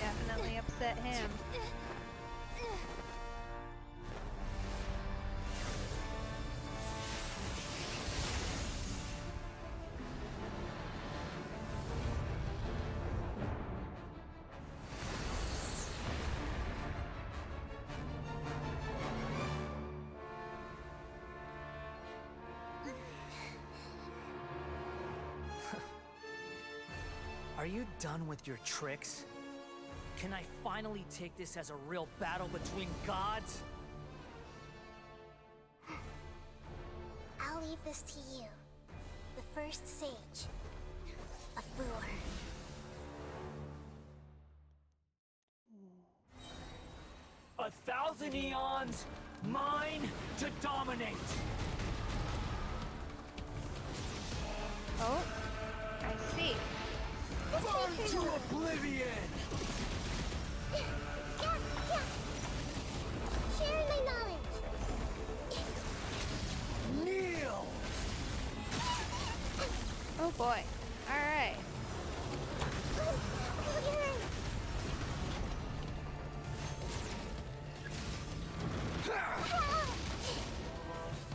Definitely upset him. Are you done with your tricks? Can I finally take this as a real battle between gods? I'll leave this to you. The first sage of Boor. 1,000 eons, mine to dominate! Oh, I see. Burn to oblivion! Share my knowledge! Kneel! Oh boy. Alright.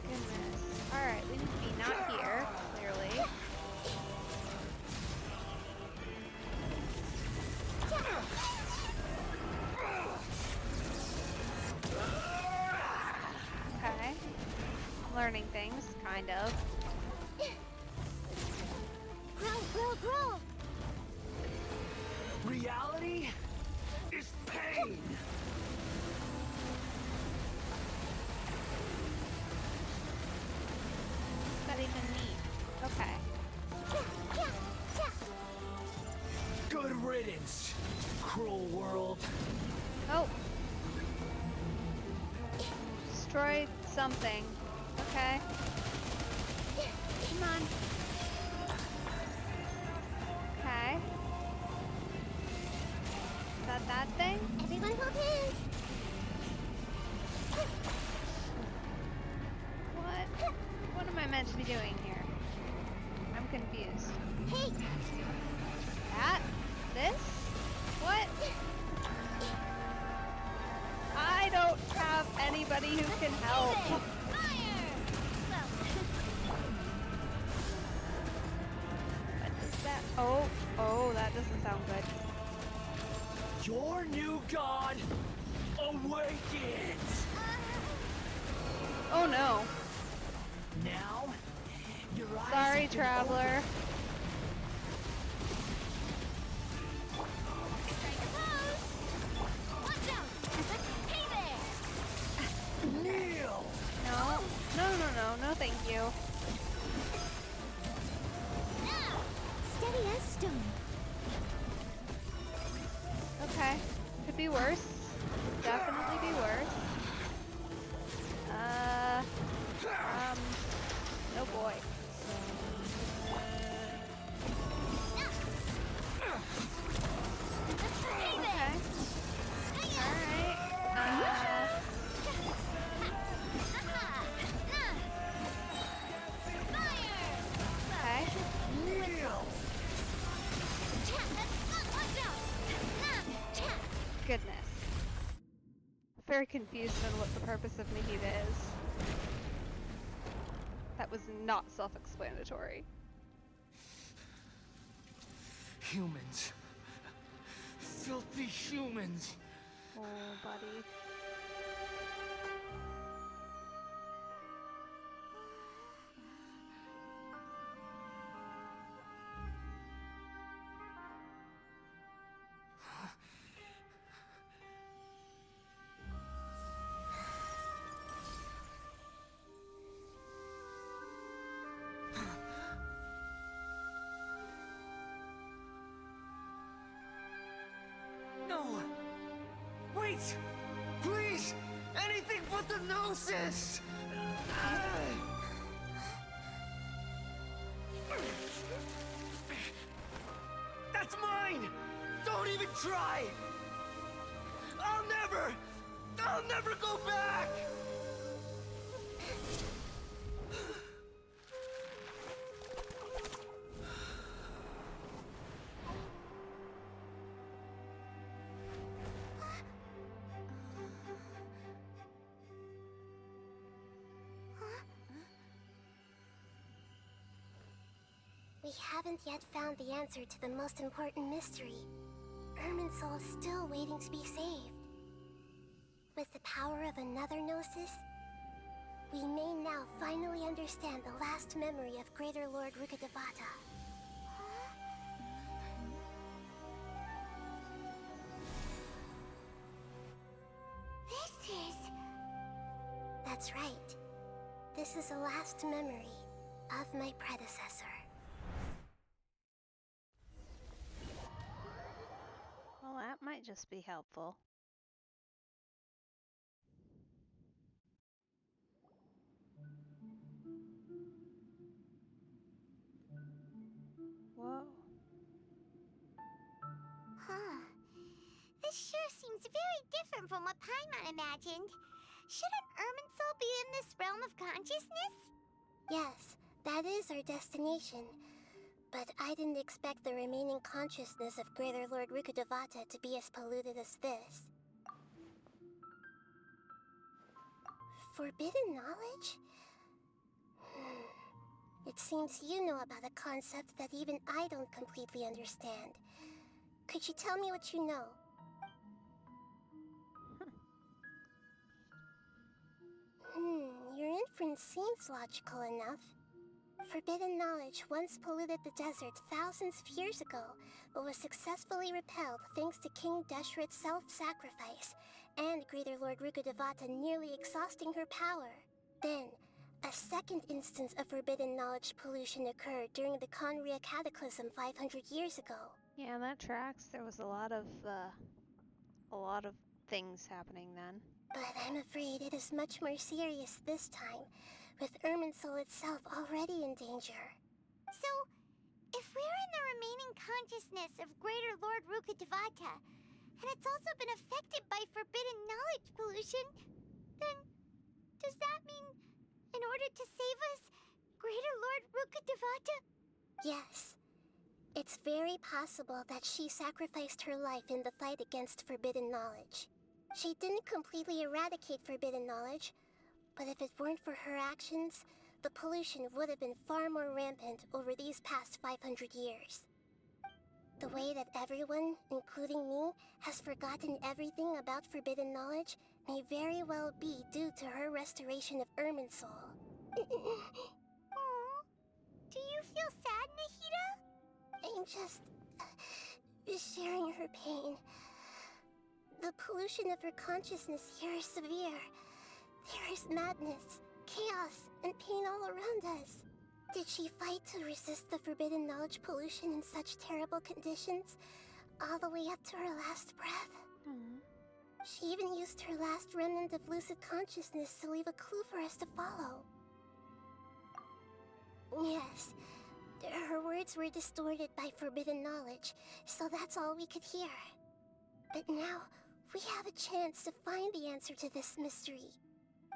Goodness. Alright, we need to be not here, clearly. Okay. I'm learning things, kind of. Grow! Reality is pain! What's that even mean? Okay. Good riddance, cruel world. Oh. Destroyed something. Okay. Come on. Okay. Is that thing? Everyone hold hands! What am I meant to be doing here? I'm confused. Hey! That? This? What? I don't have anybody who can help. What is that? Oh, that doesn't sound good. Your new god awakens! Oh no. Now, your eyes Sorry, have been traveler. Kneel! No, thank you. Steady as stone. Okay. Could be worse. Definitely be worse. Oh boy. Okay. Alright. Goodness. Very confused on what the purpose of Nahida is. That was not self-explanatory. Humans. Filthy humans. Oh, buddy. No! Wait! Please! Anything but the Gnosis! That's mine! Don't even try! I'll never go back! We haven't yet found the answer to the most important mystery. Irminsul is still waiting to be saved. With the power of another Gnosis, we may now finally understand the last memory of Greater Lord Rukkhadevata. This is... That's right. This is the last memory of my predecessor. Well, that might just be helpful. Whoa. Huh. This sure seems very different from what Paimon imagined. Shouldn't Irminsul be in this realm of consciousness? Yes, that is our destination. But I didn't expect the remaining consciousness of Greater Lord Rukkhadevata to be as polluted as this. Forbidden knowledge? It seems you know about a concept that even I don't completely understand. Could you tell me what you know? Your inference seems logical enough. Forbidden knowledge once polluted the desert thousands of years ago, but was successfully repelled thanks to King Deshret's self-sacrifice, and Greater Lord Rukkhadevata nearly exhausting her power. Then, a second instance of forbidden knowledge pollution occurred during the Conria Cataclysm 500 years ago. Yeah, that tracks. There was a lot of things happening then. But I'm afraid it is much more serious this time, with Irminsul itself already in danger. So, if we're in the remaining consciousness of Greater Lord Rukkhadevata, and it's also been affected by forbidden knowledge pollution, then does that mean, in order to save us, Greater Lord Rukkhadevata? Yes. It's very possible that she sacrificed her life in the fight against forbidden knowledge. She didn't completely eradicate forbidden knowledge, but if it weren't for her actions, the pollution would have been far more rampant over these past 500 years. The way that everyone, including me, has forgotten everything about forbidden knowledge may very well be due to her restoration of Irminsul. Aww. Do you feel sad, Nahida? I'm just sharing her pain. The pollution of her consciousness here is severe. There is madness, chaos, and pain all around us. Did she fight to resist the forbidden knowledge pollution in such terrible conditions? all the way up to her last breath. Aww. She even used her last remnant of lucid consciousness to leave a clue for us to follow. Yes, her words were distorted by forbidden knowledge, so that's all we could hear. But now, we have a chance to find the answer to this mystery.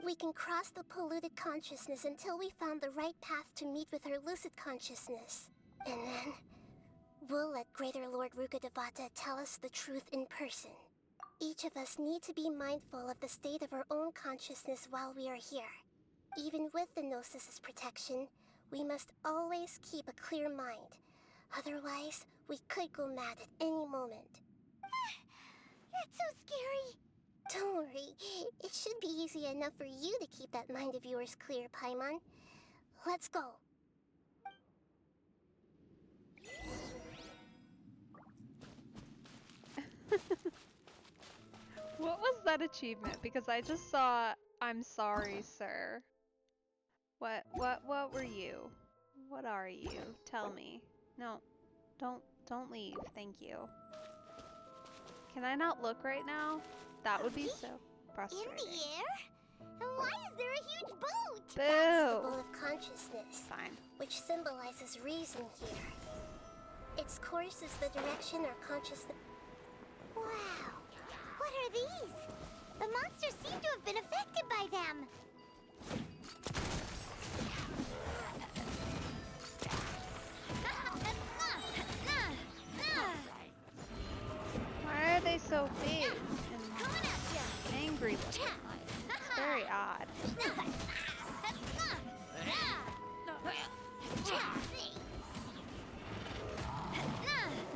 We can cross the polluted consciousness until we found the right path to meet with her lucid consciousness. And then, we'll let Greater Lord Rukkhadevata tell us the truth in person. Each of us need to be mindful of the state of our own consciousness while we are here. Even with the Gnosis' protection, we must always keep a clear mind. Otherwise, we could go mad at any moment. That's so scary. Don't worry, it should be easy enough for you to keep that mind of yours clear, Paimon. Let's go. What was that achievement? Because I just saw, I'm sorry, sir. What were you? What are you? Tell me. No, don't leave. Thank you. Can I not look right now? That would be so frustrating. In the air? And why is there a huge boat? Boo! That's the boat of consciousness. Fine. Which symbolizes reason here. Its course is the direction our consciousness... Wow. What are these? The monsters seem to have been affected by them. Why are they so big and angry looking? It's very odd.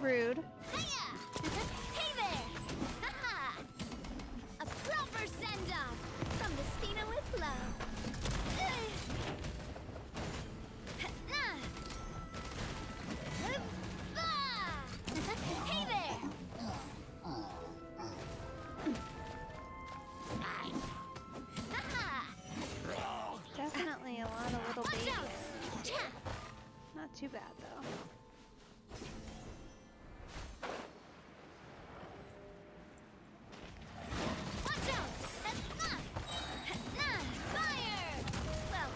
Rude. Hey there! A proper send-off from the Spina with love. Hey there! Definitely a lot of little babies. Not too bad though. Fire! Well,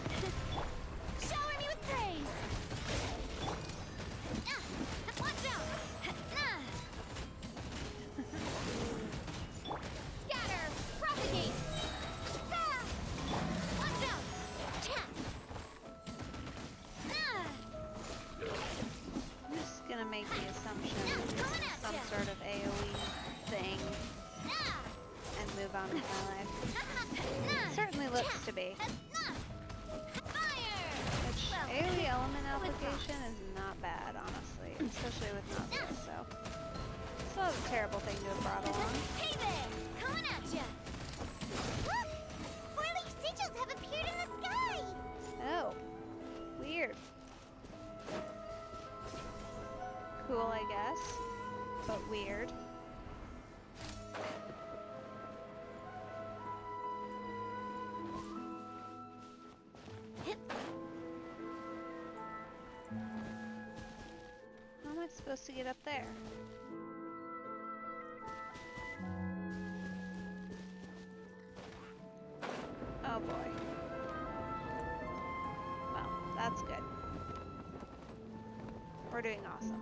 shower me with praise. Watch out! Scatter! Propagate! Watch out! I'm just gonna make the assumption it's some sort of AoE thing and move on with my life. It certainly looks to be. Which AoE element application is not bad, honestly, especially with not this, so. It's not a terrible thing to have brought along. Hey there! Coming at ya! Look! Four-leaf sigils have appeared in the sky! Oh. Weird. Cool, I guess. But weird. How am I supposed to get up there? Oh boy. Well, that's good. We're doing awesome.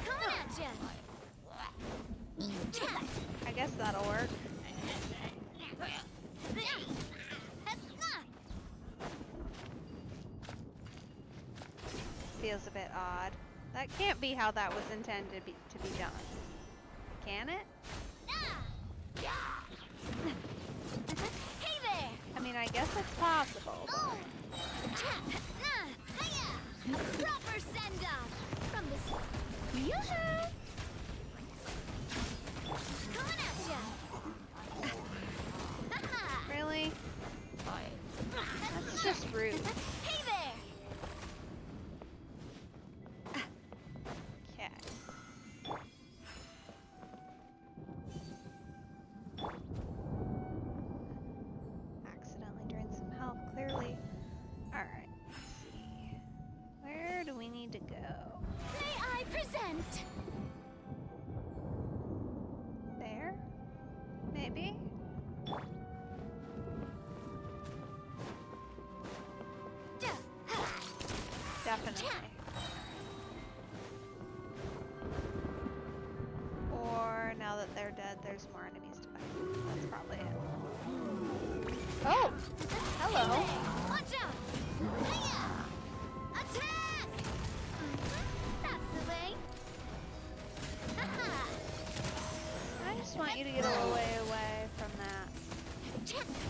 Coming at ya! I guess that'll work. Feels a bit odd. That can't be how that was intended to be done. Can it? Hey there! I mean, I guess it's possible. Oh! A proper send-off from the... Yoo-hoo! Coming at ya! Really? That's just rude. Hey there! Okay. Accidentally drained some health, clearly. Alright, let's see. Where Definitely. Or now that they're dead, there's more enemies to fight. That's probably it. Oh! Hello! Watch out! Hiya! Attack! That's the way. Haha! I just want you to get a little way away from that.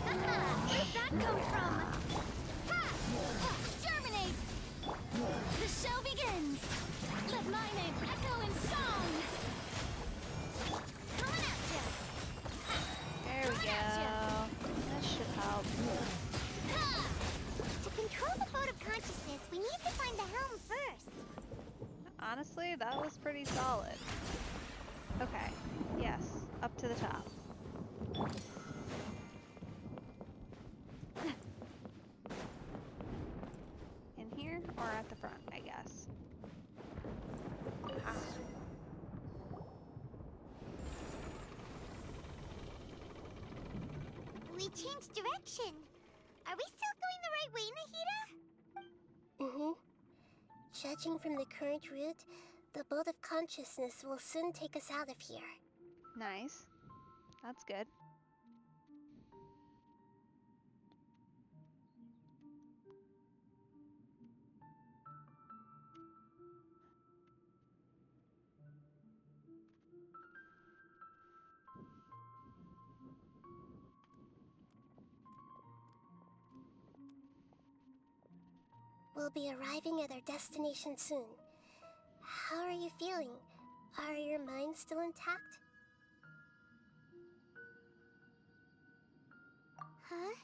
Haha! Where'd that come from? Ha! Germinate! The show begins! Let my name echo in song! Coming at ya! There we go. That should help. To control the boat of consciousness, we need to find the helm first. Honestly, that was pretty solid. Okay. Yes. Up to the top. In here or at the front, I guess. Ah. We changed direction. Are we still going the right way, Nahida? Mm-hmm. Judging from the current route, the boat of consciousness will soon take us out of here. Nice. That's good. We'll be arriving at our destination soon. How are you feeling? Are your minds still intact? Huh?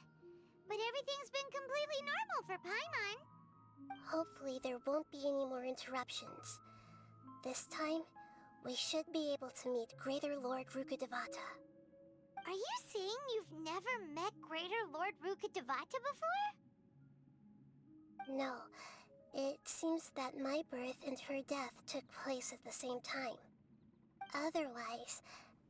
But everything's been completely normal for Paimon. Hopefully there won't be any more interruptions. This time, we should be able to meet Greater Lord Rukkhadevata. Are you saying you've never met Greater Lord Rukkhadevata before? No, it seems that my birth and her death took place at the same time. Otherwise,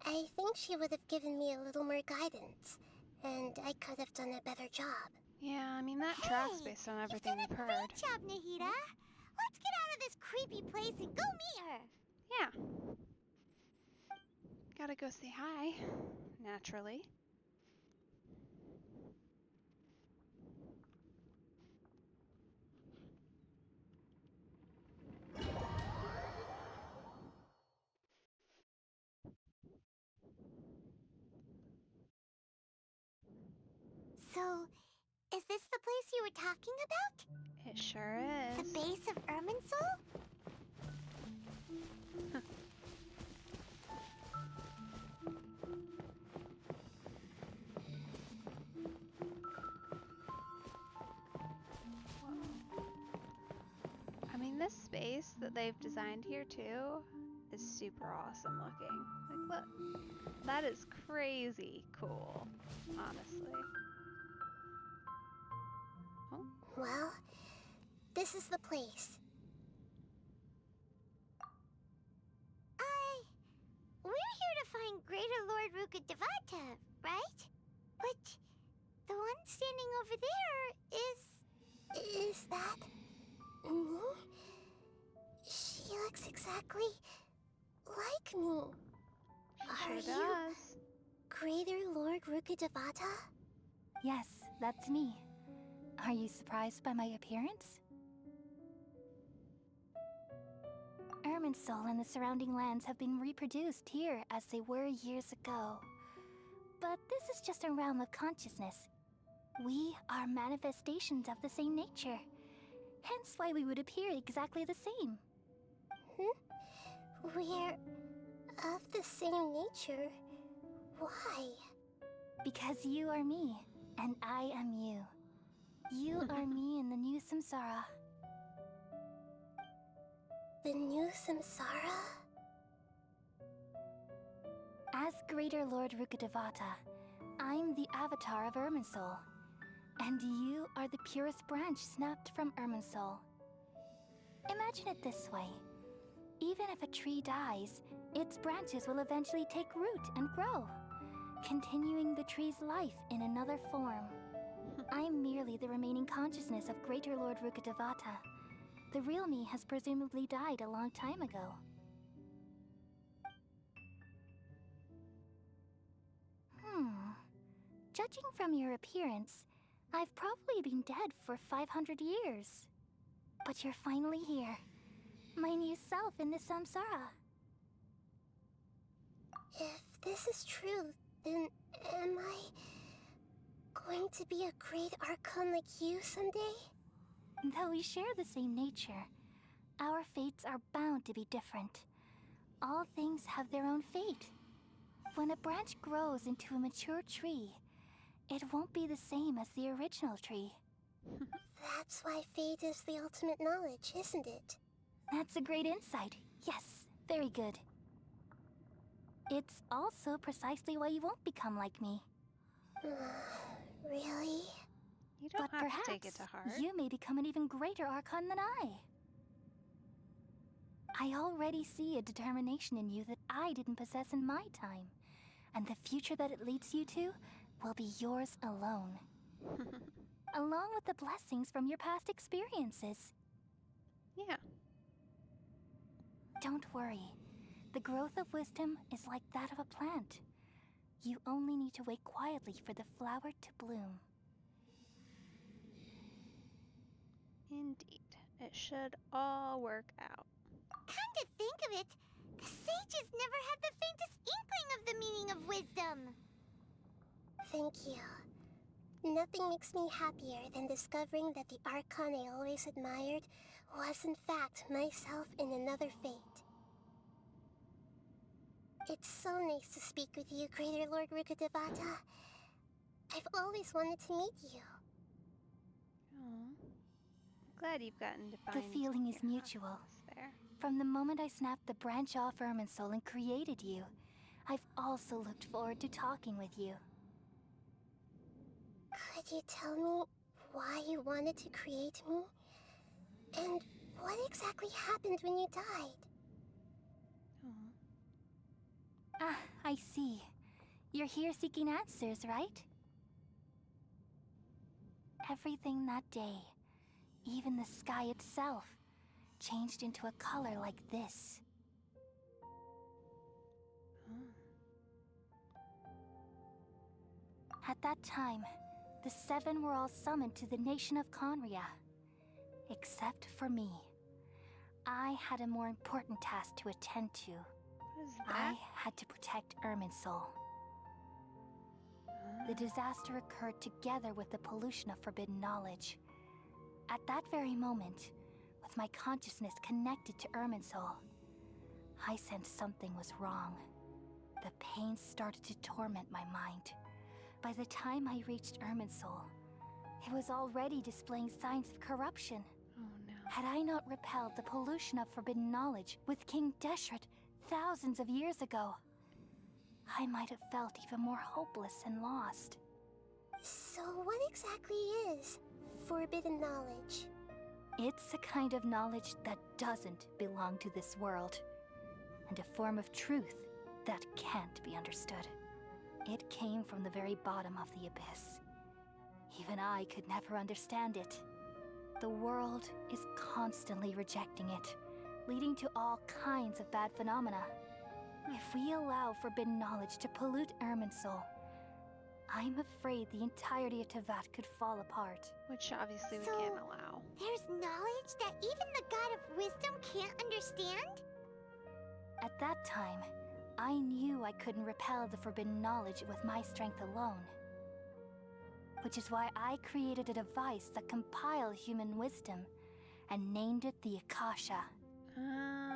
I think she would have given me a little more guidance, and I could have done a better job. Yeah, I mean, that tracks based on everything we've heard. Great job, Nahida. Let's get out of this creepy place and go meet her. Yeah. Gotta go say hi, naturally. So, is this the place you were talking about? It sure is. The base of Irminsul? I mean, this space that they've designed here too is super awesome looking. Like, look, that is crazy cool, honestly. Oh. Well, this is the place. We're here to find Greater Lord Rukkhadevata, right? But the one standing over there Is that me? She looks exactly like me. Sure Are you does. Greater Lord Rukkhadevata? Yes, that's me. Are you surprised by my appearance? Irminsul and the surrounding lands have been reproduced here as they were years ago. But this is just a realm of consciousness. We are manifestations of the same nature. Hence why we would appear exactly the same. We're of the same nature. Why? Because you are me, and I am you. You are me in the new samsara. The new samsara? As Greater Lord Rukkhadevata, I'm the avatar of Irminsul. And you are the purest branch snapped from Irminsul. Imagine it this way. Even if a tree dies, its branches will eventually take root and grow, continuing the tree's life in another form. I'm merely the remaining consciousness of Greater Lord Rukkhadevata. The real me has presumably died a long time ago. Judging from your appearance, I've probably been dead for 500 years. But you're finally here. My new self in the samsara. If this is true, then am I going to be a great Archon like you someday? Though we share the same nature, our fates are bound to be different. All things have their own fate. When a branch grows into a mature tree, it won't be the same as the original tree. That's why fate is the ultimate knowledge, isn't it? That's a great insight. Yes, very good. It's also precisely why you won't become like me. Really? You don't But have perhaps to take it to heart. you may become an even greater Archon than I. I already see a determination in you that I didn't possess in my time. And the future that it leads you to will be yours alone. Along with the blessings from your past experiences. Yeah. Don't worry. The growth of wisdom is like that of a plant. You only need to wait quietly for the flower to bloom. Indeed. It should all work out. Come to think of it, the sages never had the faintest inkling of the meaning of wisdom. Thank you. Nothing makes me happier than discovering that the Archon I always admired was in fact myself in another fate. It's so nice to speak with you, Greater Lord Rukkhadevata. I've always wanted to meet you. Aww. Glad you've gotten to find The feeling is mutual. there. From the moment I snapped the branch off Irminsul and created you, I've also looked forward to talking with you. Could you tell me why you wanted to create me? And what exactly happened when you died? Ah, I see. You're here seeking answers, right? Everything that day, even the sky itself, changed into a color like this. At that time, the seven were all summoned to the nation of Conria. Except for me. I had a more important task to attend to. What is that? I had to protect Irminsul. The disaster occurred together with the pollution of forbidden knowledge. At that very moment, with my consciousness connected to Irminsul, I sensed something was wrong. The pain started to torment my mind. By the time I reached Irminsul, it was already displaying signs of corruption. Oh no. Had I not repelled the pollution of forbidden knowledge with King Deshret thousands of years ago, I might have felt even more hopeless and lost. So what exactly is forbidden knowledge? It's a kind of knowledge that doesn't belong to this world, and a form of truth that can't be understood. It came from the very bottom of the abyss. Even I could never understand it. The world is constantly rejecting it, leading to all kinds of bad phenomena. If we allow forbidden knowledge to pollute Irminsul, I'm afraid the entirety of Teyvat could fall apart. Which obviously we So, can't allow. There's knowledge that even the God of wisdom can't understand? At that time, I knew I couldn't repel the forbidden knowledge with my strength alone. Which is why I created a device that compiled human wisdom and named it the Akasha.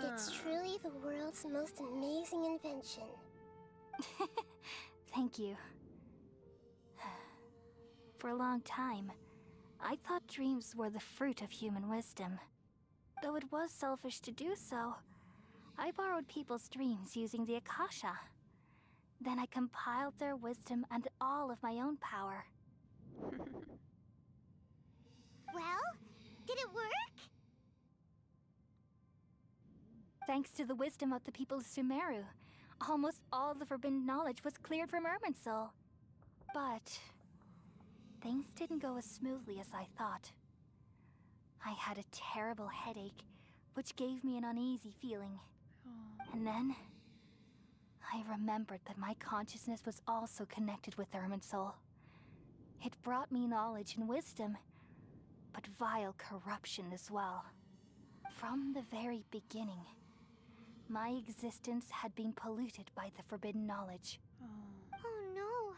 It's truly the world's most amazing invention. Thank you. For a long time, I thought dreams were the fruit of human wisdom. Though it was selfish to do so, I borrowed people's dreams using the Akasha. Then I compiled their wisdom and all of my own power. Well, did it work? Thanks to the wisdom of the people of Sumeru, almost all the forbidden knowledge was cleared from Irminsul. But things didn't go as smoothly as I thought. I had a terrible headache, which gave me an uneasy feeling. And then, I remembered that my consciousness was also connected with Irminsul. It brought me knowledge and wisdom, but vile corruption as well. From the very beginning, my existence had been polluted by the forbidden knowledge. Oh no!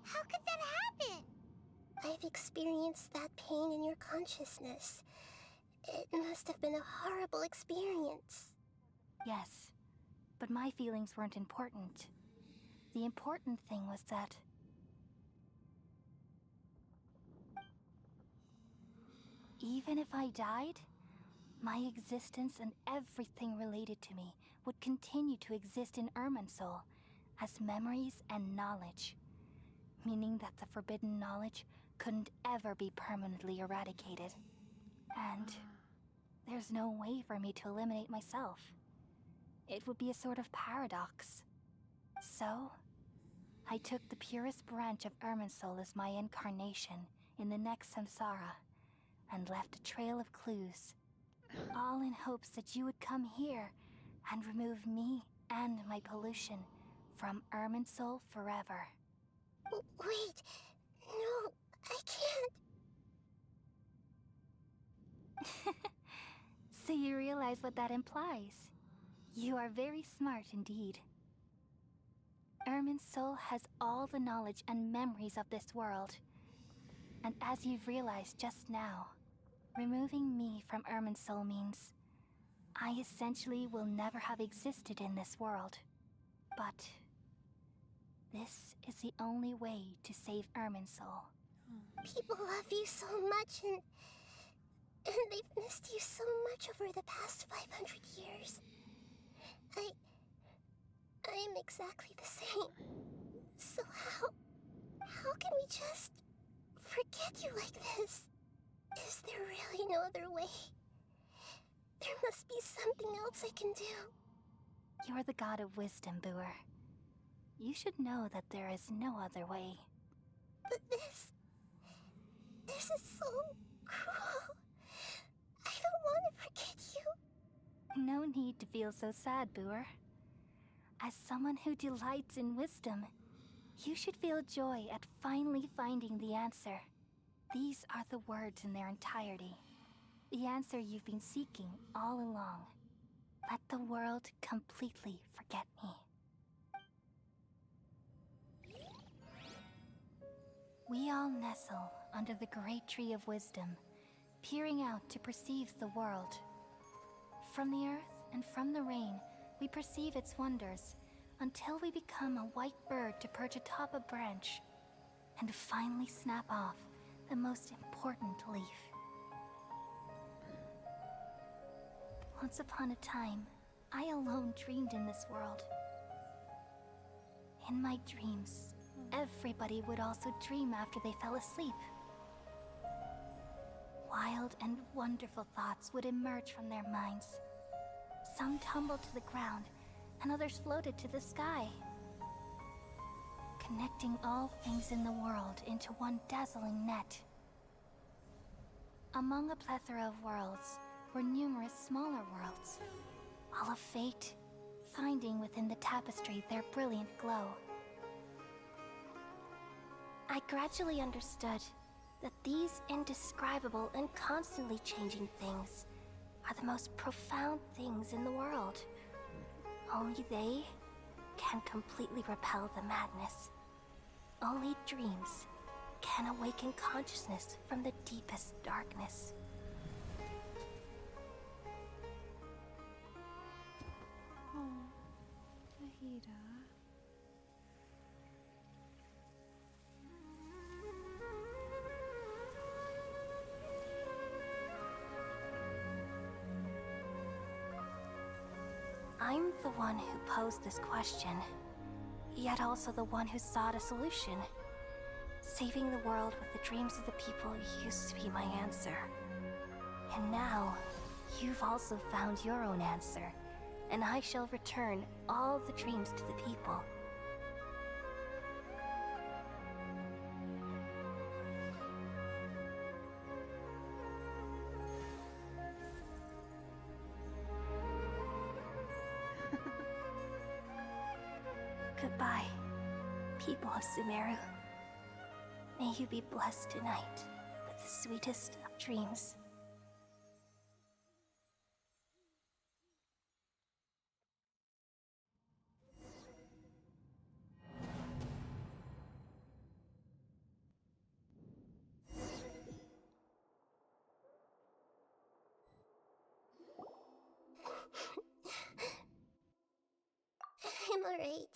How could that happen? I've experienced that pain in your consciousness. It must have been a horrible experience. Yes, but my feelings weren't important. The important thing was that even if I died, my existence and everything related to me would continue to exist in Irminsul as memories and knowledge, meaning that the forbidden knowledge couldn't ever be permanently eradicated. And there's no way for me to eliminate myself. It would be a sort of paradox. So, I took the purest branch of Irminsul as my incarnation in the next samsara, and left a trail of clues, all in hopes that you would come here and remove me and my pollution from Irminsul forever. Wait, no, I can't. So you realize what that implies. You are very smart indeed. Irminsul has all the knowledge and memories of this world. And as you've realized just now, removing me from Irminsul means I essentially will never have existed in this world. But this is the only way to save Irminsul. People love you so much, and they've missed you so much over the past 500 years. I am exactly the same. So how can we just forget you like this? Is there really no other way? There must be something else I can do. You're the god of wisdom, Booer. You should know that there is no other way. But this is so cruel. I don't want to forget you. No need to feel so sad, Booer. As someone who delights in wisdom, you should feel joy at finally finding the answer. These are the words in their entirety. The answer you've been seeking all along. Let the world completely forget me. We all nestle under the great tree of wisdom, peering out to perceive the world. From the earth and from the rain, we perceive its wonders, until we become a white bird to perch atop a branch, and finally snap off the most important leaf. Once upon a time, I alone dreamed in this world. In my dreams, everybody would also dream after they fell asleep. Wild and wonderful thoughts would emerge from their minds. Some tumbled to the ground, and others floated to the sky, connecting all things in the world into one dazzling net. Among a plethora of worlds were numerous smaller worlds, all of fate, finding within the tapestry their brilliant glow. I gradually understood that these indescribable and constantly changing things are the most profound things in the world. Only they can completely repel the madness. Only dreams can awaken consciousness from the deepest darkness. Oh, Nahida. I'm the one who posed this question, yet also the one who sought a solution. Saving the world with the dreams of the people used to be my answer. And now, you've also found your own answer, and I shall return all the dreams to the people. Goodbye, people of Sumeru. May you be blessed tonight with the sweetest of dreams. I'm alright.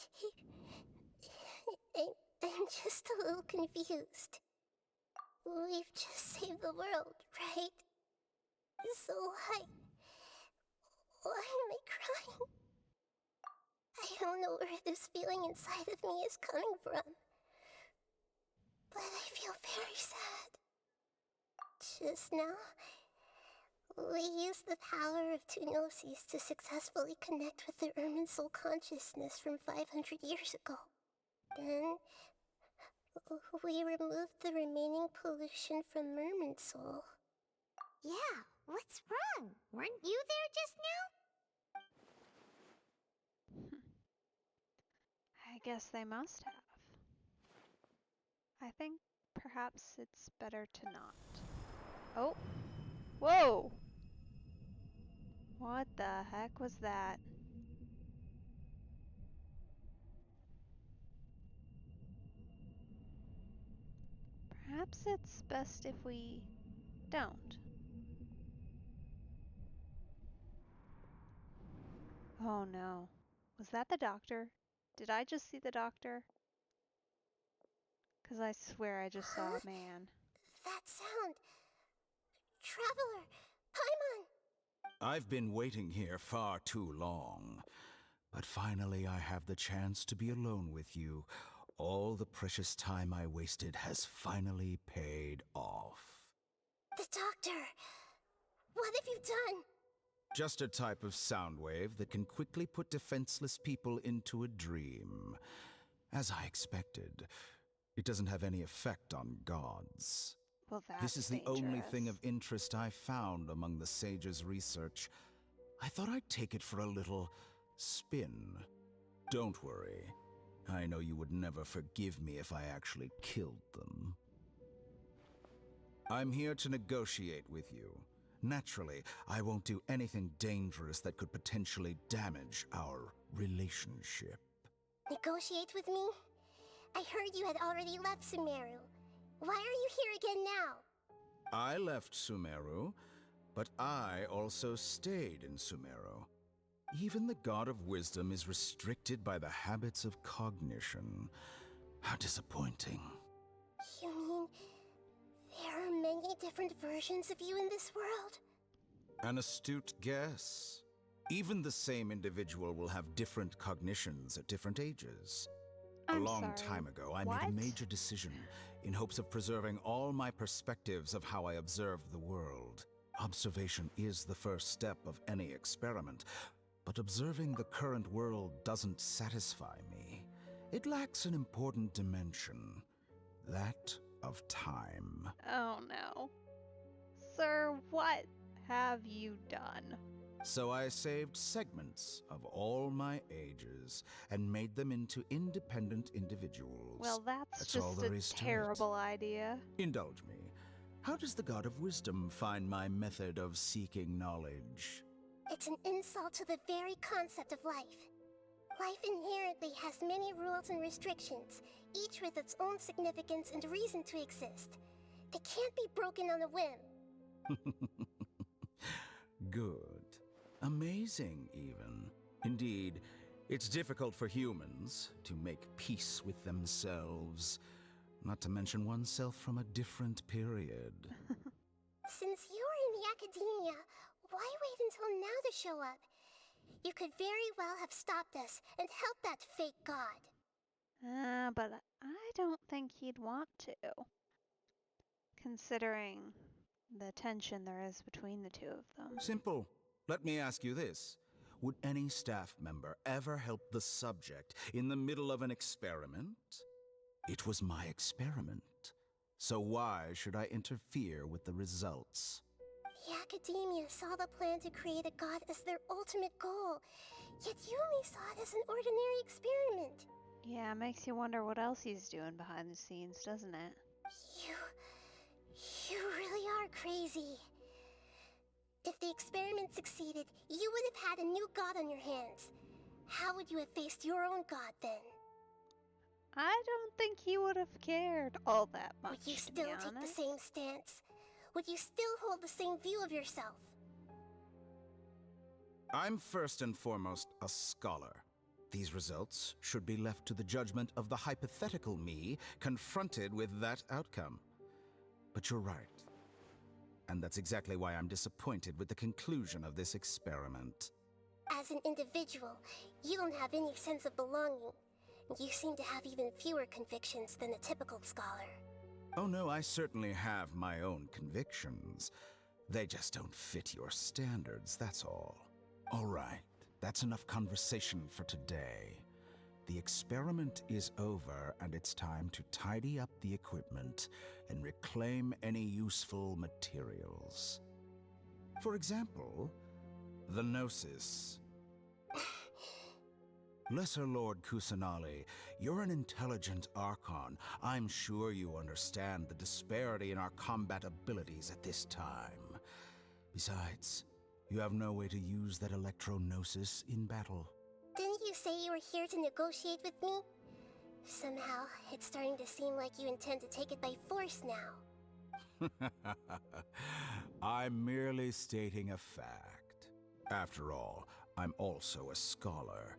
I'm just a little confused. We've just saved the world, right? So why am I crying? I don't know where this feeling inside of me is coming from, but I feel very sad. Just now, we used the power of two gnosis to successfully connect with the Ermin soul consciousness from 500 years ago. Then, we removed the remaining pollution from Merman soul. Yeah, what's wrong? Weren't you there just now? I guess they must have. I think perhaps it's better to not. Oh! Whoa! What the heck was that? Perhaps it's best if we don't. Oh no. Was that the doctor? Did I just see the doctor? 'Cause I swear I just saw a man. That sound! Traveler! Paimon! I've been waiting here far too long. But finally I have the chance to be alone with you. All the precious time I wasted has finally paid off. The doctor! What have you done? Just a type of sound wave that can quickly put defenseless people into a dream. As I expected, it doesn't have any effect on gods. Well, that's This is the only dangerous. thing of interest I found among the sage's research. I thought I'd take it for a little spin. Don't worry. I know you would never forgive me if I actually killed them. I'm here to negotiate with you. Naturally, I won't do anything dangerous that could potentially damage our relationship. Negotiate with me? I heard you had already left Sumeru. Why are you here again now? I left Sumeru, but I also stayed in Sumeru. Even the God of Wisdom is restricted by the habits of cognition. How disappointing. You mean there are many different versions of you in this world? An astute guess. Even the same individual will have different cognitions at different ages. A long time ago, I made a major decision in hopes of preserving all my perspectives of how I observed the world. Observation is the first step of any experiment, but observing the current world doesn't satisfy me. It lacks an important dimension, that of time. Oh no. Sir, what have you done? So I saved segments of all my ages and made them into independent individuals. Well, that's all just there a is to it. terrible idea. Indulge me. How does the God of Wisdom find my method of seeking knowledge? It's an insult to the very concept of life. Life inherently has many rules and restrictions, each with its own significance and reason to exist. They can't be broken on a whim. Good. Amazing, even. Indeed, it's difficult for humans to make peace with themselves, not to mention oneself from a different period. Since you were in the academia, why wait until now to show up? You could very well have stopped us and helped that fake god. But I don't think he'd want to. Considering the tension there is between the two of them. Simple. Let me ask you this. Would any staff member ever help the subject in the middle of an experiment? It was my experiment. So why should I interfere with the results? The academia saw the plan to create a god as their ultimate goal, yet you only saw it as an ordinary experiment. Yeah, it makes you wonder what else he's doing behind the scenes, doesn't it? You really are crazy. If the experiment succeeded, you would have had a new god on your hands. How would you have faced your own god then? I don't think he would have cared all that much, Would you to still be take the honest. same stance? Would you still hold the same view of yourself? I'm first and foremost a scholar. These results should be left to the judgment of the hypothetical me confronted with that outcome. But you're right. And that's exactly why I'm disappointed with the conclusion of this experiment. As an individual, you don't have any sense of belonging. You seem to have even fewer convictions than a typical scholar. Oh no, I certainly have my own convictions. They just don't fit your standards, that's all. All right, that's enough conversation for today. The experiment is over, and it's time to tidy up the equipment and reclaim any useful materials. For example, the Gnosis. Lesser Lord Kusanali, you're an intelligent Archon. I'm sure you understand the disparity in our combat abilities at this time. Besides, you have no way to use that Electro-Gnosis in battle. Didn't you say you were here to negotiate with me? Somehow, it's starting to seem like you intend to take it by force now. I'm merely stating a fact. After all, I'm also a scholar.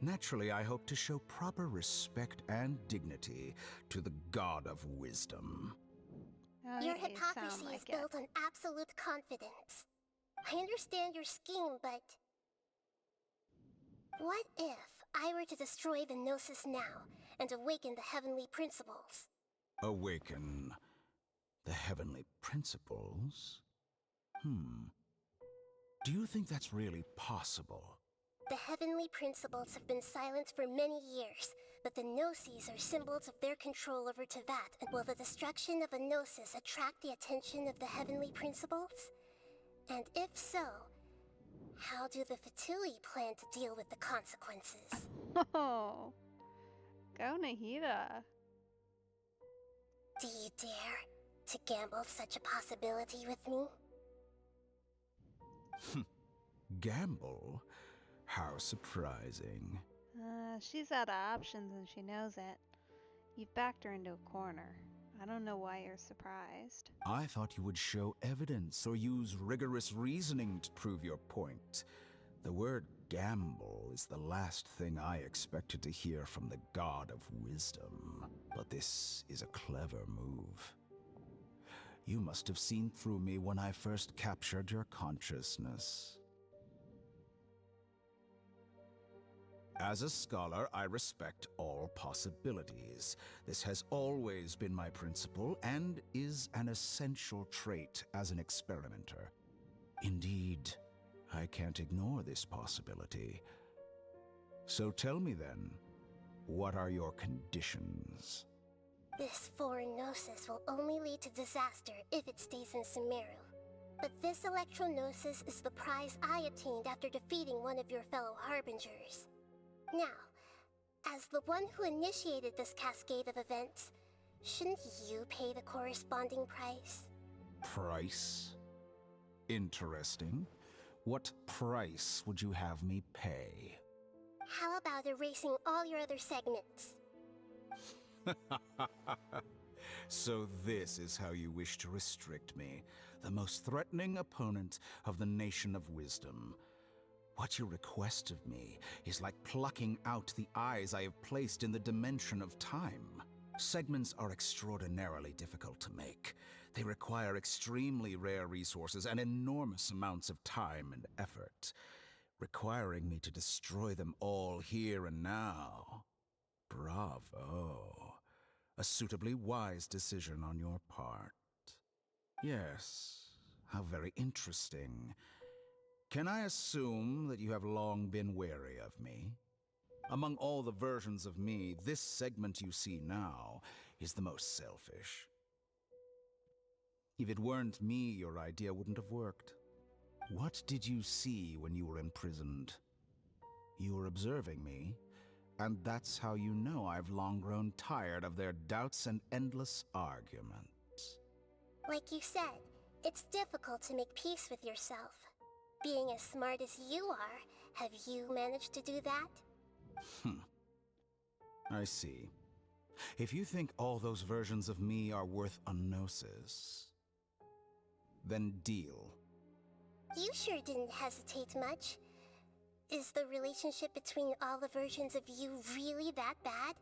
Naturally, I hope to show proper respect and dignity to the God of Wisdom. Your hypocrisy is built on absolute confidence. I understand your scheme, but... what if I were to destroy the Gnosis now and awaken the heavenly principles? Awaken the heavenly principles? Do you think that's really possible? The heavenly principles have been silent for many years, but the Gnosis are symbols of their control over Teyvat. And will the destruction of a Gnosis attract the attention of the heavenly principles? And if so, how do the Fatui plan to deal with the consequences? Oh, go Nahida. Do you dare to gamble such a possibility with me? Gamble? How surprising. She's out of options and she knows it. You've backed her into a corner. I don't know why you're surprised. I thought you would show evidence or use rigorous reasoning to prove your point. The word gamble is the last thing I expected to hear from the God of Wisdom. But this is a clever move. You must have seen through me when I first captured your consciousness. As a scholar, I respect all possibilities. This has always been my principle and is an essential trait as an experimenter. Indeed, I can't ignore this possibility. So tell me then, what are your conditions? This foreign Gnosis will only lead to disaster if it stays in Sumeru. But this Electro-Gnosis is the prize I obtained after defeating one of your fellow Harbingers. Now, as the one who initiated this cascade of events, shouldn't you pay the corresponding price? Price? Interesting. What price would you have me pay? How about erasing all your other segments? So this is how you wish to restrict me, the most threatening opponent of the Nation of Wisdom. What you request of me is like plucking out the eyes I have placed in the dimension of time. Segments are extraordinarily difficult to make. They require extremely rare resources and enormous amounts of time and effort, requiring me to destroy them all here and now. Bravo. A suitably wise decision on your part. Yes, how very interesting. Can I assume that you have long been wary of me? Among all the versions of me, this segment you see now is the most selfish. If it weren't me, your idea wouldn't have worked. What did you see when you were imprisoned? You were observing me, And that's how you know I've long grown tired of their doubts and endless arguments. Like you said, it's difficult to make peace with yourself. Being as smart as you are, have you managed to do that? I see. If you think all those versions of me are worth a gnosis, then deal. You sure didn't hesitate much. Is the relationship between all the versions of you really that bad?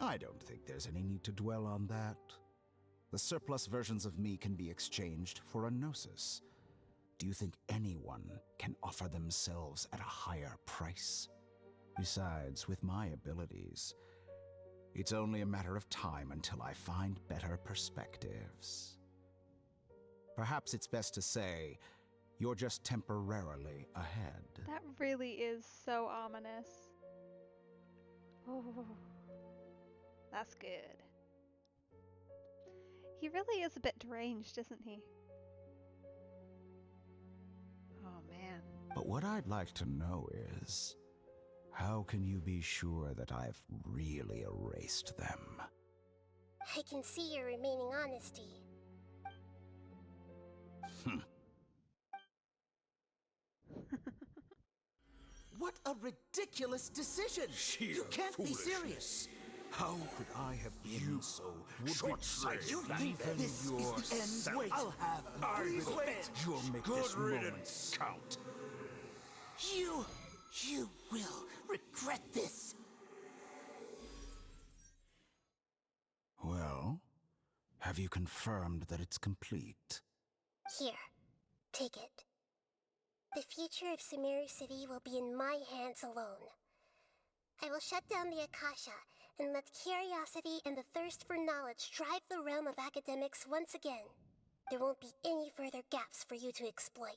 I don't think there's any need to dwell on that. The surplus versions of me can be exchanged for a gnosis. Do you think anyone can offer themselves at a higher price? Besides, with my abilities, it's only a matter of time until I find better perspectives. Perhaps it's best to say, you're just temporarily ahead. That really is so ominous. Oh, that's good. He really is a bit deranged, isn't he? Oh, man. But what I'd like to know is, how can you be sure that I've really erased them? I can see your remaining honesty. What a ridiculous decision! You can't be serious! How could I have been so short-sighted? You think even this is the end? Wait, I'll have Please wait. You'll make Good this riddance. moment count. You will regret this. Well, have you confirmed that it's complete? Here, take it. The future of Sumeru City will be in my hands alone. I will shut down the Akasha and let curiosity and the thirst for knowledge drive the realm of academics once again. There won't be any further gaps for you to exploit.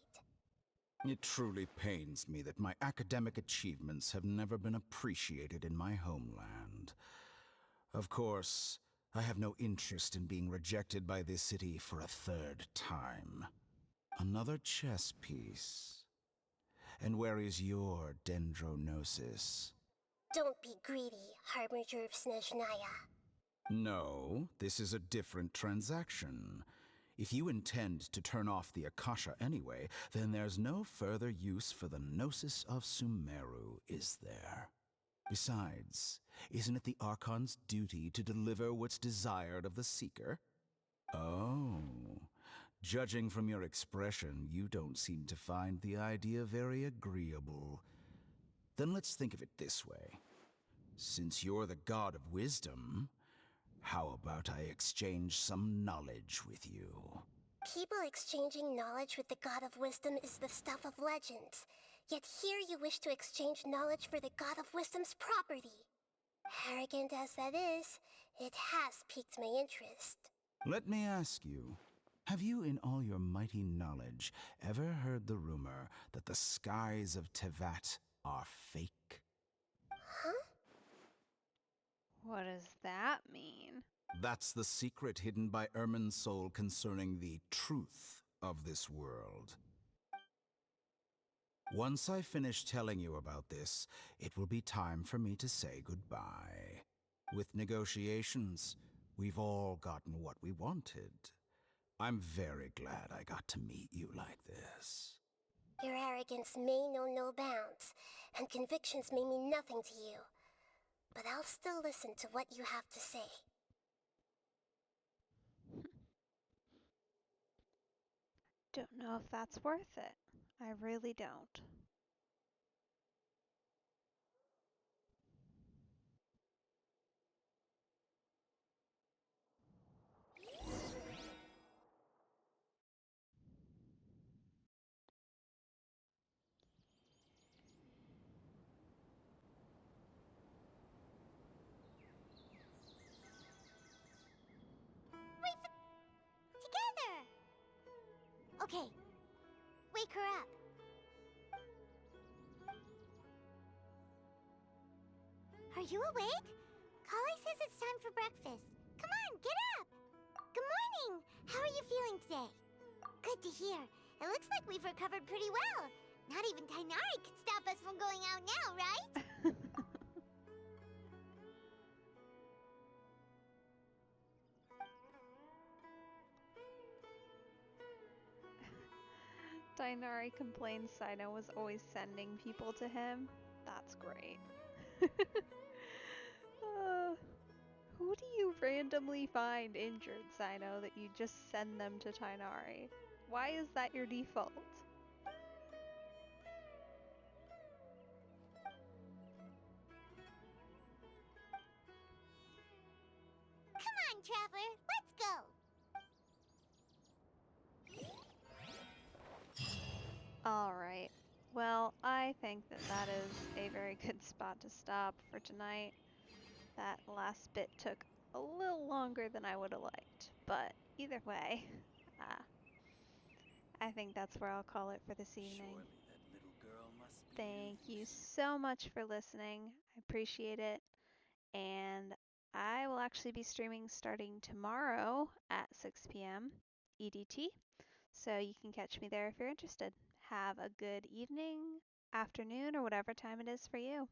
It truly pains me that my academic achievements have never been appreciated in my homeland. Of course, I have no interest in being rejected by this city for a third time. Another chess piece. And where is your dendronosis? Don't be greedy, Harbinger of Snezhnaya. No, this is a different transaction. If you intend to turn off the Akasha anyway, then there's no further use for the Gnosis of Sumeru, is there? Besides, isn't it the Archon's duty to deliver what's desired of the Seeker? Oh, judging from your expression, you don't seem to find the idea very agreeable. Then let's think of it this way. Since you're the god of wisdom, how about I exchange some knowledge with you? People exchanging knowledge with the God of Wisdom is the stuff of legends. Yet here you wish to exchange knowledge for the God of Wisdom's property. Arrogant as that is, it has piqued my interest. Let me ask you, have you in all your mighty knowledge ever heard the rumor that the skies of Tevat are fake? Huh? What does that mean? That's the secret hidden by Irminsul concerning the truth of this world. Once I finish telling you about this, it will be time for me to say goodbye. With negotiations, we've all gotten what we wanted. I'm very glad I got to meet you like this. Your arrogance may know no bounds, and convictions may mean nothing to you. But I'll still listen to what you have to say. Don't know if that's worth it. I really don't. Together! Okay, wake her up. Are you awake? Kali says it's time for breakfast. Come on, get up! Good morning! How are you feeling today? Good to hear. It looks like we've recovered pretty well. Not even Tainari can stop us from going out now, right? Dainari complains Sino was always sending people to him. That's great. Who do you randomly find injured, Sino, that you just send them to Dainari? Why is that your default? Come on, Traveler, let's go! Alright. Well, I think that that is a very good spot to stop for tonight. That last bit took a little longer than I would have liked, but either way, I think that's where I'll call it for this evening. Thank you so much for listening. I appreciate it. And I will actually be streaming starting tomorrow at 6 p.m. EDT. So you can catch me there if you're interested. Have a good evening, afternoon, or whatever time it is for you.